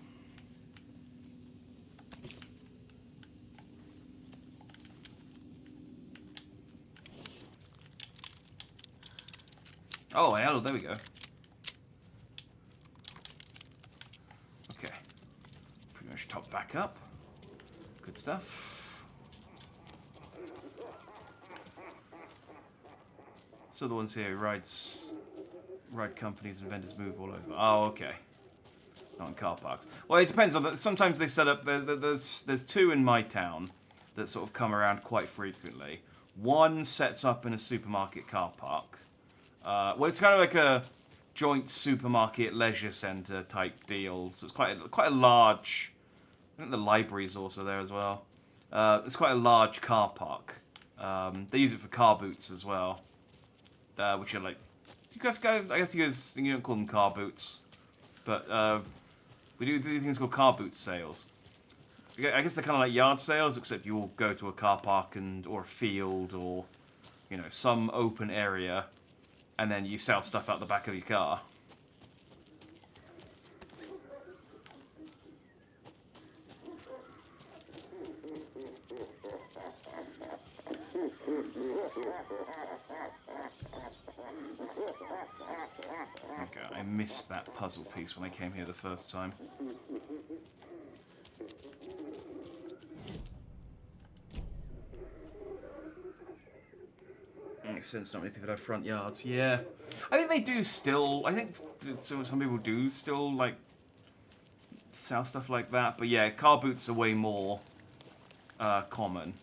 Oh, hell, there we go. Okay. Pretty much top back up. Good stuff. So the ones here, ride companies and vendors move all over. Oh, okay. Not in car parks. Well, it depends on that. Sometimes they set up. There's 2 in my town that sort of come around quite frequently. One sets up in a supermarket car park. Well, it's kind of like a joint supermarket leisure centre type deal. So it's quite a large. I think the library's also there as well. It's quite a large car park. They use it for car boots as well, which are like. I guess you guys don't call them car boots, but we do things called car boot sales. I guess they're kind of like yard sales, except you all go to a car park or a field or some open area and then you sell stuff out the back of your car. Okay, I missed that puzzle piece when I came here the first time. Makes sense, not many people have front yards. Yeah. I think they do still, I think some people do still, like, sell stuff like that. But yeah, car boots are way more common.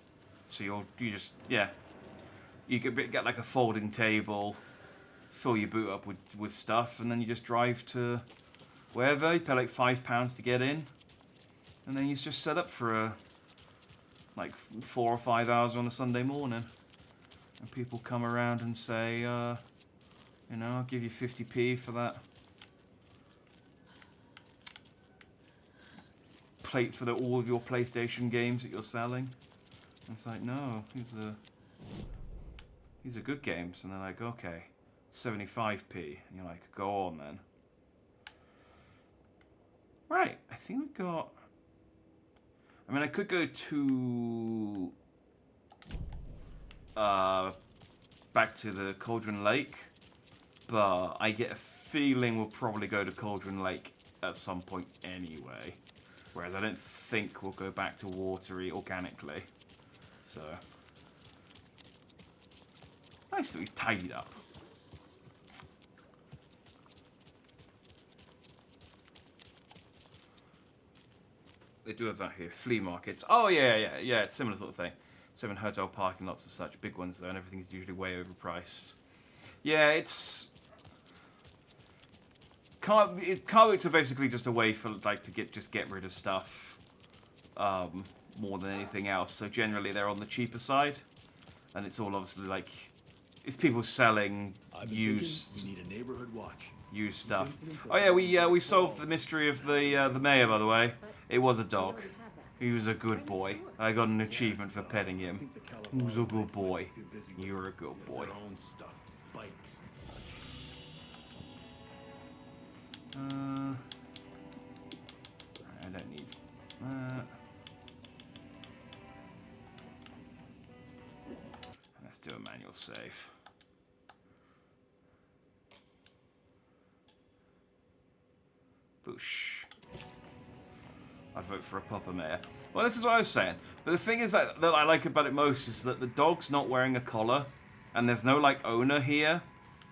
So you just, yeah. You could get like a folding table, fill your boot up with stuff, and then you just drive to wherever. You pay like £5 to get in. And then you just set up for like 4 or 5 hours on a Sunday morning. And people come around and say, you know, I'll give you 50p for that plate for all of your PlayStation games that you're selling. And it's like, no, these are good games. And they're like, okay, 75p. And you're like, go on then. Right, I think we've got... I mean, I could go to... back to the Cauldron Lake, but I get a feeling we'll probably go to Cauldron Lake at some point anyway. Whereas I don't think we'll go back to Watery organically. So nice that we've tidied up. They do have that here, flea markets. Oh yeah, it's similar sort of thing. So in hotel parking lots and such, big ones though, and everything's usually way overpriced. Yeah, it's... Car boots are basically just a way for, like, to get rid of stuff more than anything else. So generally they're on the cheaper side. And it's all obviously, like... It's people selling used... We need a neighborhood watch. Used stuff. Oh yeah, we solved the mystery of the mayor, by the way. It was a dog. He was a good boy. I got an achievement for petting him. He was a good boy. You're a good boy. I don't need that. Let's do a manual save. Boosh. I'd vote for a proper mayor. Well, this is what I was saying. But the thing is that I like about it most is that the dog's not wearing a collar, and there's no, like, owner here.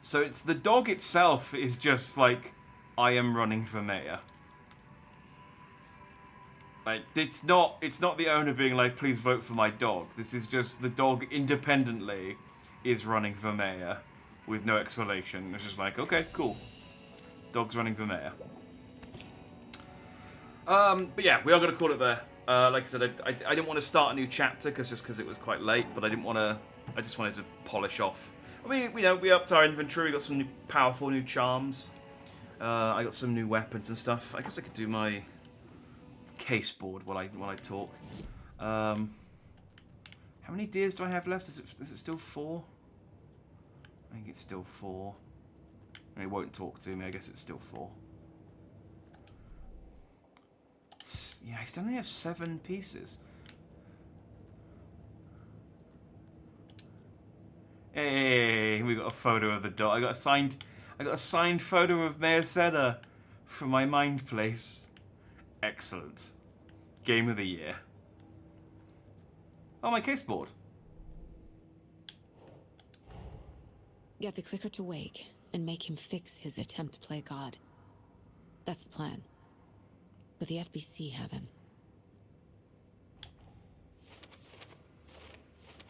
So it's the dog itself is just like, I am running for mayor. Like, it's not the owner being like, please vote for my dog. This is just the dog independently is running for mayor with no explanation. It's just like, okay, cool. Dog's running for mayor. But yeah, we are going to call it there. Like I said, I didn't want to start a new chapter because it was quite late, but I just wanted to polish off. I mean, we upped our inventory, we got some powerful new charms. I got some new weapons and stuff. I guess I could do my case board while I talk. How many deers do I have left? Is it still 4? I think it's still 4. And it won't talk to me. I guess it's still 4. Yeah, I still only have 7 pieces. Hey, we got a photo of the dog. I got a signed photo of Mayor Senna from my mind place. Excellent. Game of the year. Oh, my case board. Get the clicker to Wake and make him fix his attempt to play God. That's the plan. But the FBC have him.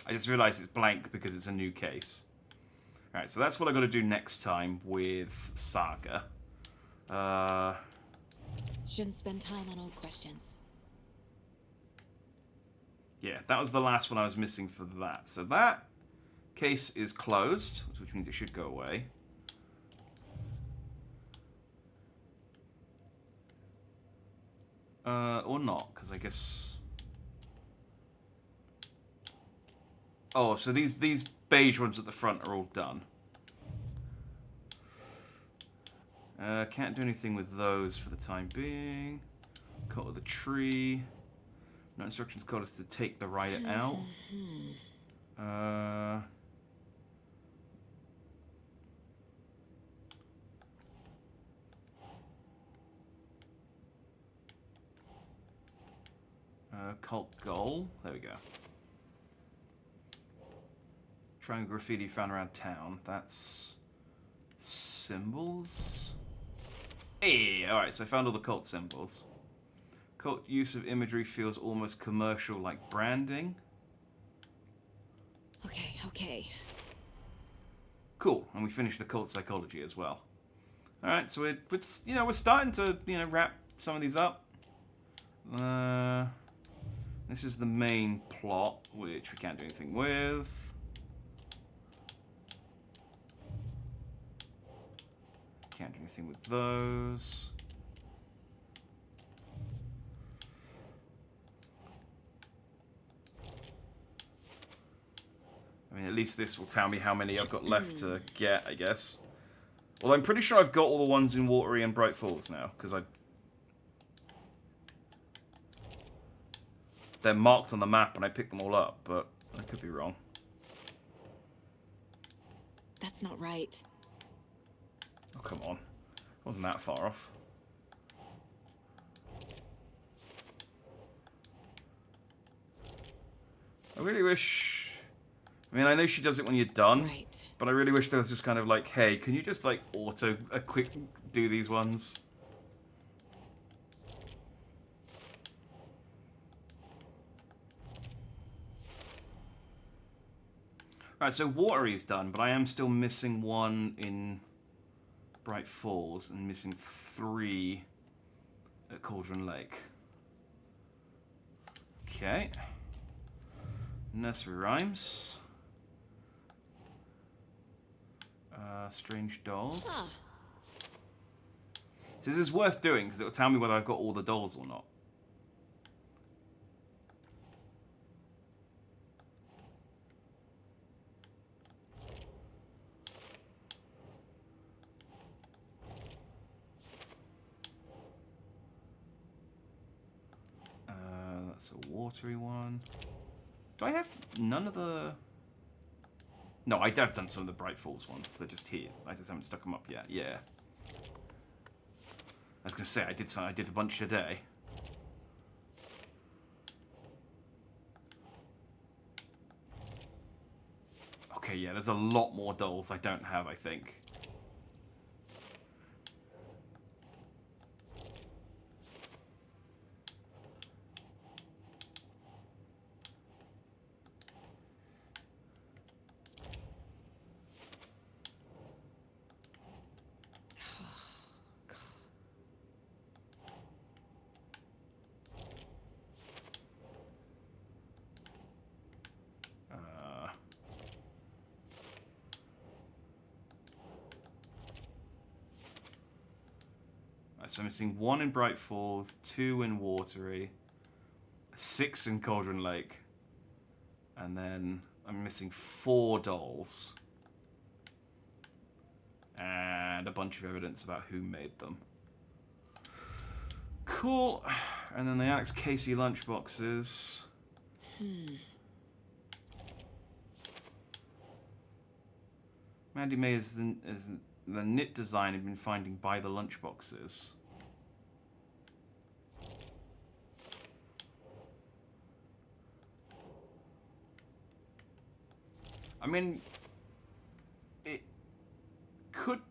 I just realised it's blank because it's a new case. Alright, so that's what I'm going to do next time with Saga. Shouldn't spend time on old questions. Yeah, that was the last one I was missing for that. So that case is closed, which means it should go away. Or not, because I guess... Oh, so these beige ones at the front are all done. Can't do anything with those for the time being. Cut with the tree. No instructions called us to take the rider out. Cult goal. There we go. Triangle graffiti found around town. That's symbols. Hey, all right. So I found all the cult symbols. Cult use of imagery feels almost commercial, like branding. Okay. Cool, and we finished the cult psychology as well. All right, so we're starting to wrap some of these up. This is the main plot, which we can't do anything with. Can't do anything with those. I mean, at least this will tell me how many I've got left to get, I guess. Although I'm pretty sure I've got all the ones in Watery and Bright Falls now, because they're marked on the map and I picked them all up, but I could be wrong. That's not right. Oh, come on. Wasn't that far off. I really wish... I mean, I know she does it when you're done, but I really wish there was just kind of like, hey, can you just like a quick do these ones? Alright, so Watery is done, but I am still missing one in Bright Falls and missing 3 at Cauldron Lake. Okay. Nursery Rhymes. Strange Dolls. Huh. So this is worth doing because it will tell me whether I've got all the dolls or not. That's a Watery one. Do I have none of the... No, I have done some of the Bright Falls ones. They're just here. I just haven't stuck them up yet. Yeah. I was going to say, I did a bunch today. Okay, yeah, there's a lot more dolls I don't have, I think. So I'm missing 1 in Bright Falls, 2 in Watery, 6 in Cauldron Lake, and then I'm missing 4 dolls. And a bunch of evidence about who made them. Cool. And then the Alex Casey lunchboxes. Mandy May is the knit design I've been finding by the lunchboxes. I mean, it could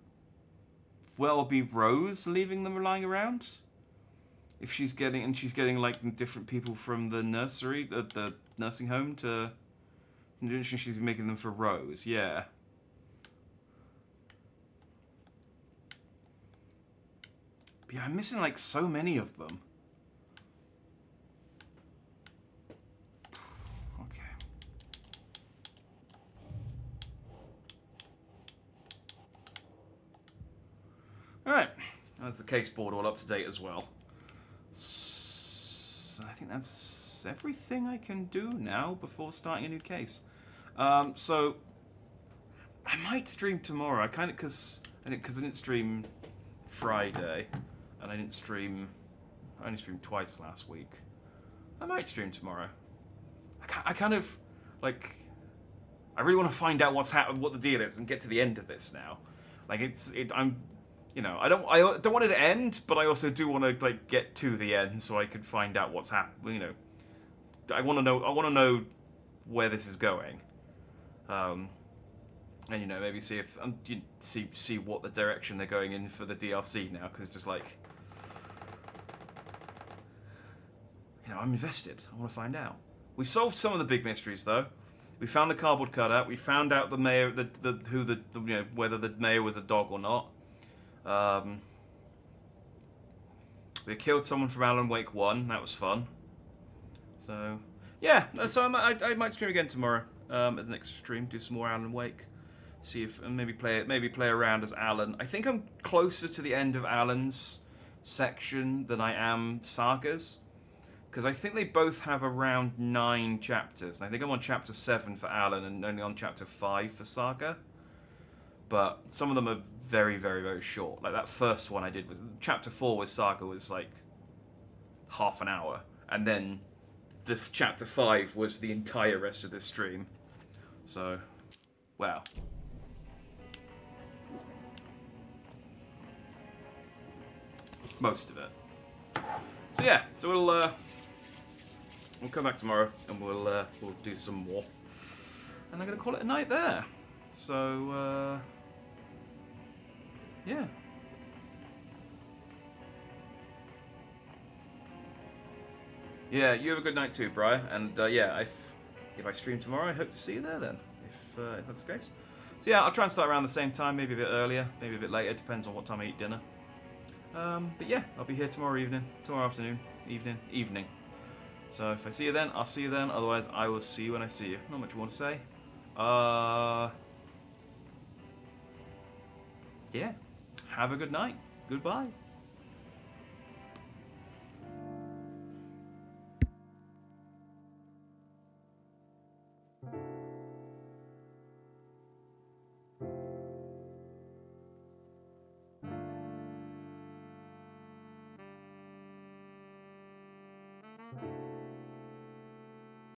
well be Rose leaving them lying around. If she's getting, like different people from the nursery, the nursing home to, she's making them for Rose, yeah. But yeah, I'm missing like so many of them. Alright, that's the case board all up to date as well. So I think that's everything I can do now before starting a new case. So I might stream tomorrow. I kind of, because I didn't stream Friday, and I didn't stream. I only streamed twice last week. I might stream tomorrow. I kind of like. I really want to find out what the deal is, and get to the end of this now. Like I'm, you know, I don't want it to end, but I also do want to like get to the end so I can find out what's happening. You know, I want to know where this is going. And you know, maybe see if see what the direction they're going in for the DLC now, because it's just like, you know, I'm invested. I want to find out. We solved some of the big mysteries though. We found the cardboard cutout. We found out the mayor, whether the mayor was a dog or not. We killed someone from Alan Wake 1. That was fun. So yeah, so I might stream again tomorrow. As an extra stream, do some more Alan Wake. See if and maybe play around as Alan. I think I'm closer to the end of Alan's section than I am Saga's, because I think they both have around 9 chapters. And I think I'm on chapter 7 for Alan and only on chapter 5 for Saga. But some of them are very, very, very short. Like that first one I did was chapter 4 with Saga was like half an hour, and then the chapter 5 was the entire rest of this stream. So, wow. Most of it. So yeah, so we'll come back tomorrow and we'll do some more. And I'm gonna call it a night there. So yeah. Yeah, you have a good night too, Briar. And yeah, if I stream tomorrow, I hope to see you there then. If that's the case. So yeah, I'll try and start around the same time, maybe a bit earlier, maybe a bit later, depends on what time I eat dinner. But yeah, I'll be here tomorrow afternoon, evening. So if I see you then, I'll see you then. Otherwise, I will see you when I see you. Not much more to say. Yeah. Have a good night. Goodbye.